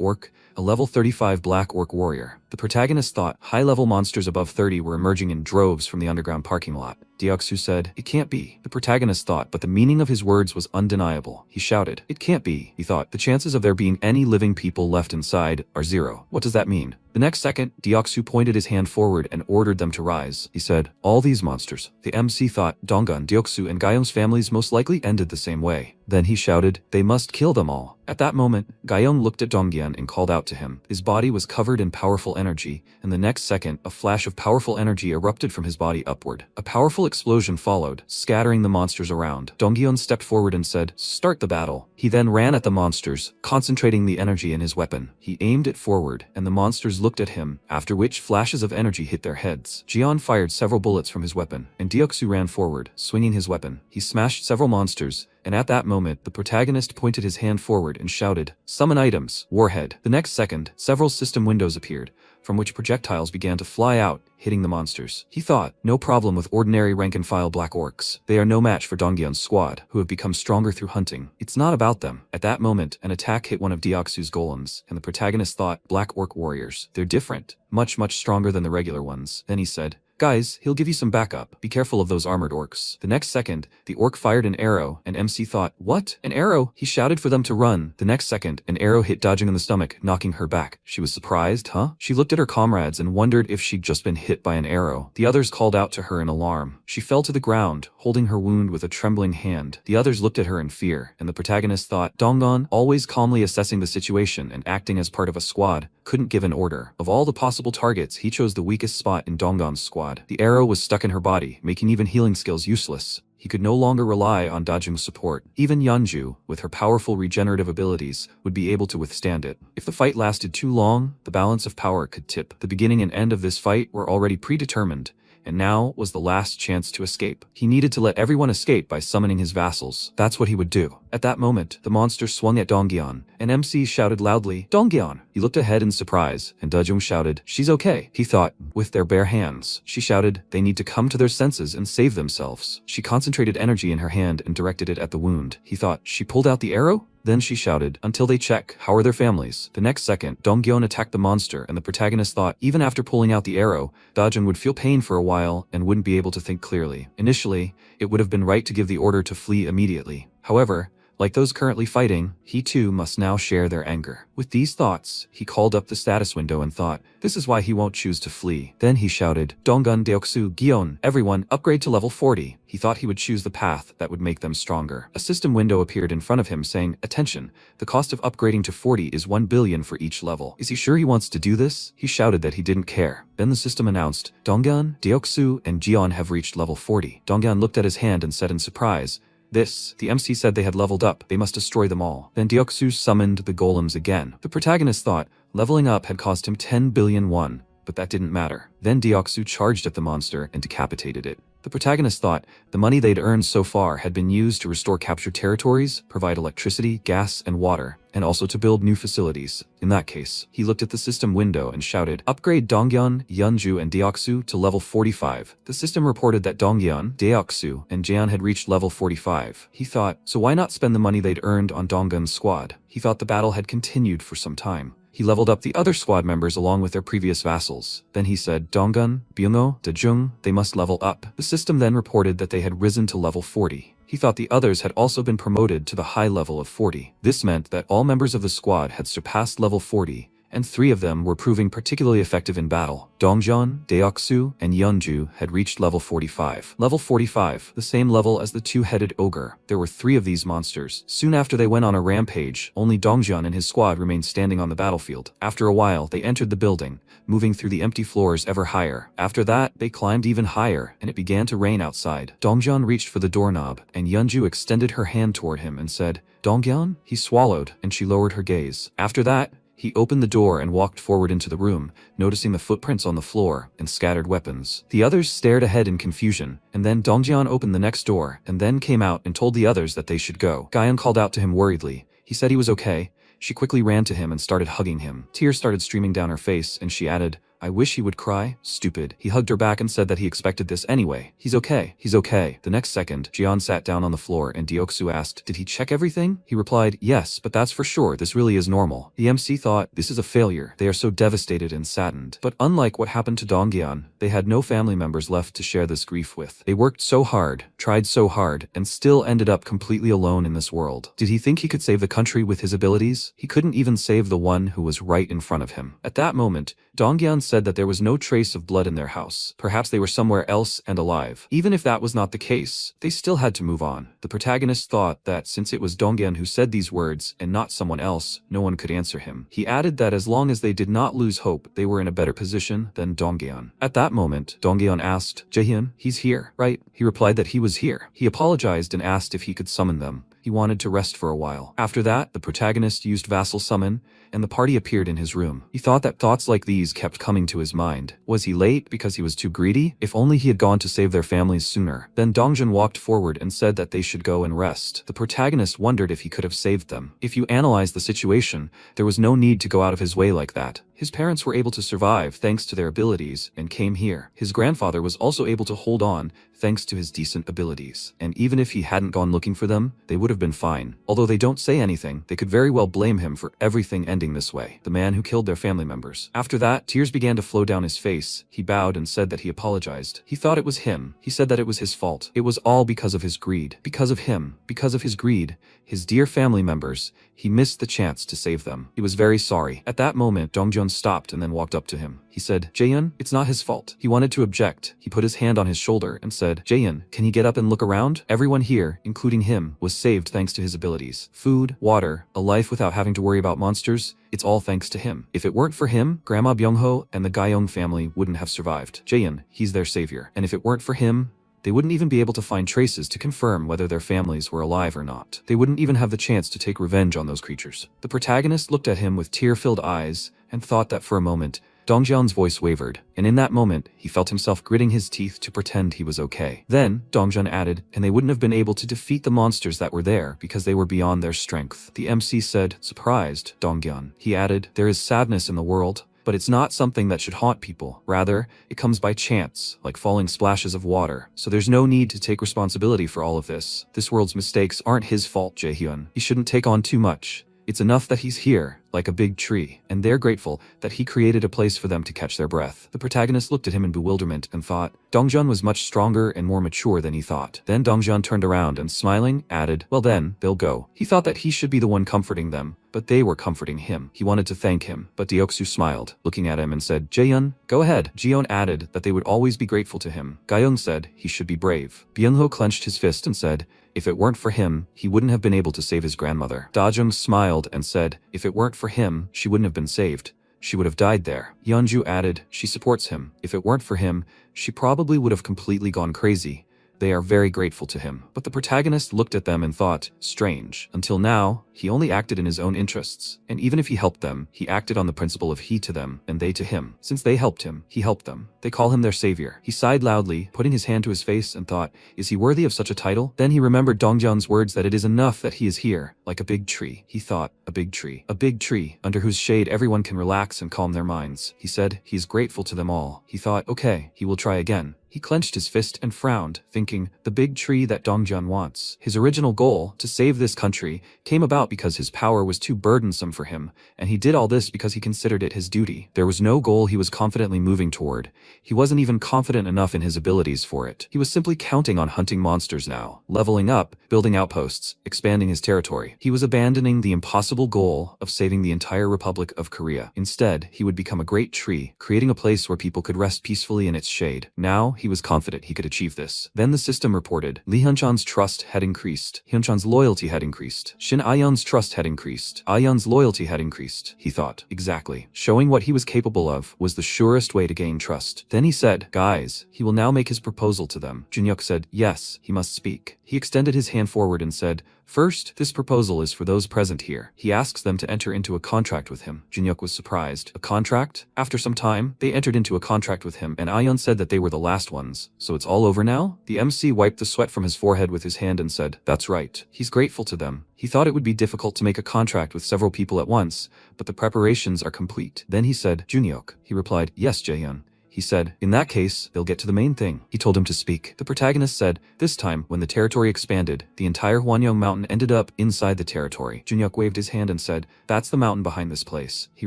orc, a level 35 black orc warrior, The protagonist thought high-level monsters above 30 were emerging in droves from the underground parking lot. Deoksu said, "It can't be." The protagonist thought, but the meaning of his words was undeniable. He shouted, "It can't be." He thought, the chances of there being any living people left inside are 0. What does that mean? The next second, Deoksu pointed his hand forward and ordered them to rise. He said, "All these monsters." The MC thought Donggun, Deoksu, and Gyeong's families most likely ended the same way. Then he shouted, "They must kill them all." At that moment, Gyeong looked at Donggyun and called out to him. His body was covered in powerful energy, and the next second, a flash of powerful energy erupted from his body upward. A powerful explosion followed, scattering the monsters around. Donggyun stepped forward and said, "Start the battle." He then ran at the monsters, concentrating the energy in his weapon. He aimed it forward, and the monsters looked at him, after which flashes of energy hit their heads. Jian fired several bullets from his weapon, and Deoksu ran forward, swinging his weapon. He smashed several monsters, and at that moment, the protagonist pointed his hand forward and shouted, "Summon items, warhead." The next second, several system windows appeared, from which projectiles began to fly out, hitting the monsters. He thought, no problem with ordinary rank-and-file black orcs. They are no match for Donggyun's squad, who have become stronger through hunting. It's not about them. At that moment, an attack hit one of Deoksu's golems, and the protagonist thought, black orc warriors. They're different, much stronger than the regular ones. Then he said, "Guys, he'll give you some backup. Be careful of those armored orcs." The next second, the orc fired an arrow, and MC thought, "What? An arrow?" He shouted for them to run. The next second, an arrow hit Dojing in the stomach, knocking her back. She was surprised, She looked at her comrades and wondered if she'd just been hit by an arrow. The others called out to her in alarm. She fell to the ground, holding her wound with a trembling hand. The others looked at her in fear, and the protagonist thought, Donggon, always calmly assessing the situation and acting as part of a squad, couldn't give an order. Of all the possible targets, he chose the weakest spot in Donggon's squad. The arrow was stuck in her body, making even healing skills useless. He could no longer rely on Dajung's support. Even Yeonju, with her powerful regenerative abilities, would be able to withstand it. If the fight lasted too long, the balance of power could tip. The beginning and end of this fight were already predetermined, and now was the last chance to escape. He needed to let everyone escape by summoning his vassals. That's what he would do. At that moment, the monster swung at Donggyun, and MC shouted loudly, "Donggyun!" He looked ahead in surprise, and Dajung shouted, "She's okay." He thought, with their bare hands. She shouted, "They need to come to their senses and save themselves." She concentrated energy in her hand and directed it at the wound. He thought, she pulled out the arrow? Then she shouted, "Until they check, how are their families?" The next second, Donggyun attacked the monster, and the protagonist thought, even after pulling out the arrow, Dajun would feel pain for a while and wouldn't be able to think clearly. Initially, it would have been right to give the order to flee immediately. However, like those currently fighting, he too must now share their anger. With these thoughts, he called up the status window and thought, this is why he won't choose to flee. Then he shouted, "Donggun Deoksu Gyeon, everyone, upgrade to level 40. He thought he would choose the path that would make them stronger. A system window appeared in front of him saying, "Attention, the cost of upgrading to 40 is 1 billion for each level." Is he sure he wants to do this? He shouted that he didn't care. Then the system announced, "Donggun, Deoksu, and Gyeon have reached level 40. Donggun looked at his hand and said in surprise, the MC said they had leveled up, they must destroy them all. Then Deoksu summoned the golems again. The protagonist thought, leveling up had cost him 10 billion won, but that didn't matter. Then Deoksu charged at the monster and decapitated it. The protagonist thought the money they'd earned so far had been used to restore captured territories, provide electricity, gas, and water, and also to build new facilities. In that case, he looked at the system window and shouted, "Upgrade Donggyun, Yeonju, and Deoksu to level 45. The system reported that Donggyun, Deoksu, and Jeon had reached level 45. He thought, so why not spend the money they'd earned on Donggun's squad? He thought the battle had continued for some time. He leveled up the other squad members along with their previous vassals. Then he said, Donggun, Byungho, Dejung, they must level up. The system then reported that they had risen to level 40. He thought the others had also been promoted to the high level of 40. This meant that all members of the squad had surpassed level 40, and 3 of them were proving particularly effective in battle. Dongjeon, Deoksu, and Yeonju had reached level 45. Level 45, the same level as the two-headed ogre. There were 3 of these monsters. Soon after they went on a rampage, only Dongjeon and his squad remained standing on the battlefield. After a while, they entered the building, moving through the empty floors ever higher. After that, they climbed even higher, and it began to rain outside. Dongjeon reached for the doorknob, and Yeonju extended her hand toward him and said, Dongjeon? He swallowed, and she lowered her gaze. After that, he opened the door and walked forward into the room, noticing the footprints on the floor and scattered weapons. The others stared ahead in confusion, and then Dongjeon opened the next door and then came out and told the others that they should go. Gyeon called out to him worriedly. He said he was okay. She quickly ran to him and started hugging him. Tears started streaming down her face, and she added, I wish he would cry. Stupid. He hugged her back and said that he expected this anyway. He's okay. He's okay. The next second, Jian sat down on the floor and Deoksu asked, did he check everything? He replied, yes, but that's for sure. This really is normal. The MC thought, this is a failure. They are so devastated and saddened. But unlike what happened to Dongyan, they had no family members left to share this grief with. They worked so hard, tried so hard, and still ended up completely alone in this world. Did he think he could save the country with his abilities? He couldn't even save the one who was right in front of him. At that moment, Dongyan said that there was no trace of blood in their house. Perhaps they were somewhere else and alive. Even if that was not the case, they still had to move on. The protagonist thought that since it was Dongyan who said these words and not someone else, no one could answer him. He added that as long as they did not lose hope, they were in a better position than Dongyan. At that moment, Dongyan asked, Jaehyun, he's here, right? He replied that he was here. He apologized and asked if he could summon them. He wanted to rest for a while. After that, the protagonist used vassal summon, and the party appeared in his room. He thought that thoughts like these kept coming to his mind. Was he late because he was too greedy? If only he had gone to save their families sooner. Then Dongjun walked forward and said that they should go and rest. The protagonist wondered if he could have saved them. If you analyze the situation, there was no need to go out of his way like that. His parents were able to survive thanks to their abilities and came here. His grandfather was also able to hold on thanks to his decent abilities. And even if he hadn't gone looking for them, they would have been fine. Although they don't say anything, they could very well blame him for everything ending this way. The man who killed their family members. After that, tears began to flow down his face. He bowed and said that he apologized. He thought it was him. He said that it was his fault. It was all because of his greed. Because of him. Because of his greed. His dear family members. He missed the chance to save them. He was very sorry. At that moment, Dongjun stopped and then walked up to him. He said, Jaehyun, it's not his fault. He wanted to object. He put his hand on his shoulder and said, Jaehyun, can he get up and look around? Everyone here, including him, was saved thanks to his abilities. Food, water, a life without having to worry about monsters. It's all thanks to him. If it weren't for him, Grandma Byungho and the Gyeong family wouldn't have survived. Jaehyun, he's their savior. And if it weren't for him, they wouldn't even be able to find traces to confirm whether their families were alive or not. They wouldn't even have the chance to take revenge on those creatures. The protagonist looked at him with tear-filled eyes and thought that for a moment, Dongjian's voice wavered, and in that moment, he felt himself gritting his teeth to pretend he was okay. Then, Dongjian added, and they wouldn't have been able to defeat the monsters that were there because they were beyond their strength. The MC said, surprised, Dongjian. He added, there is sadness in the world, but it's not something that should haunt people. Rather, it comes by chance, like falling splashes of water. So there's no need to take responsibility for all of this. This world's mistakes aren't his fault, Jaehyun. He shouldn't take on too much. It's enough that he's here, like a big tree, and they're grateful that he created a place for them to catch their breath. The protagonist looked at him in bewilderment and thought, Dongjun was much stronger and more mature than he thought. Then Dongjun turned around and smiling, added, well then, they'll go. He thought that he should be the one comforting them, but they were comforting him. He wanted to thank him, but Deoksu smiled, looking at him and said, Jaehyun, go ahead. Jion added that they would always be grateful to him. Gyeong said he should be brave. Byungho clenched his fist and said, if it weren't for him, he wouldn't have been able to save his grandmother. Dajung smiled and said, if it weren't for him, she wouldn't have been saved. She would have died there. Yeonju added, she supports him. If it weren't for him, she probably would have completely gone crazy. They are very grateful to him. But the protagonist looked at them and thought, strange. Until now, he only acted in his own interests. And even if he helped them, he acted on the principle of he to them and they to him. Since they helped him, he helped them. They call him their savior. He sighed loudly, putting his hand to his face and thought, is he worthy of such a title? Then he remembered Dongjian's words that it is enough that he is here, like a big tree. He thought, a big tree, under whose shade everyone can relax and calm their minds. He said, he is grateful to them all. He thought, okay, he will try again. He clenched his fist and frowned, thinking, the big tree that Dongjian wants. His original goal, to save this country, came about because his power was too burdensome for him, and he did all this because he considered it his duty. There was no goal he was confidently moving toward. He wasn't even confident enough in his abilities for it. He was simply counting on hunting monsters now, leveling up, building outposts, expanding his territory. He was abandoning the impossible goal of saving the entire Republic of Korea. Instead, he would become a great tree, creating a place where people could rest peacefully in its shade. Now, he was confident he could achieve this. Then the system reported, Lee Hyunchan's trust had increased. Hyunchan's loyalty had increased. Shin Ayeon's trust had increased. Ayeon's loyalty had increased. He thought, exactly. Showing what he was capable of was the surest way to gain trust. Then he said, guys, he will now make his proposal to them. Junyuk said, yes, he must speak. He extended his hand forward and said, First, this proposal is for those present here. He asks them to enter into a contract with him. Junhyuk was surprised. A contract? After some time, they entered into a contract with him, and Ayeon said that they were the last ones. So it's all over now? The MC wiped the sweat from his forehead with his hand and said, "That's right." He's grateful to them. He thought it would be difficult to make a contract with several people at once, but the preparations are complete. Then he said, "Junhyuk." He replied, "Yes, Jaehyun." He said, "In that case, they'll get to the main thing." He told him to speak. The protagonist said, "This time, when the territory expanded, the entire Hwanyong mountain ended up inside the territory." Junhyuk waved his hand and said, "That's the mountain behind this place." He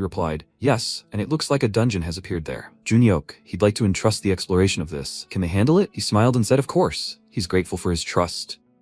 replied, "Yes, and it looks like a dungeon has appeared there." Junhyuk, he'd like to entrust the exploration of this. Can they handle it? He smiled and said, "Of course." He's grateful for his trust.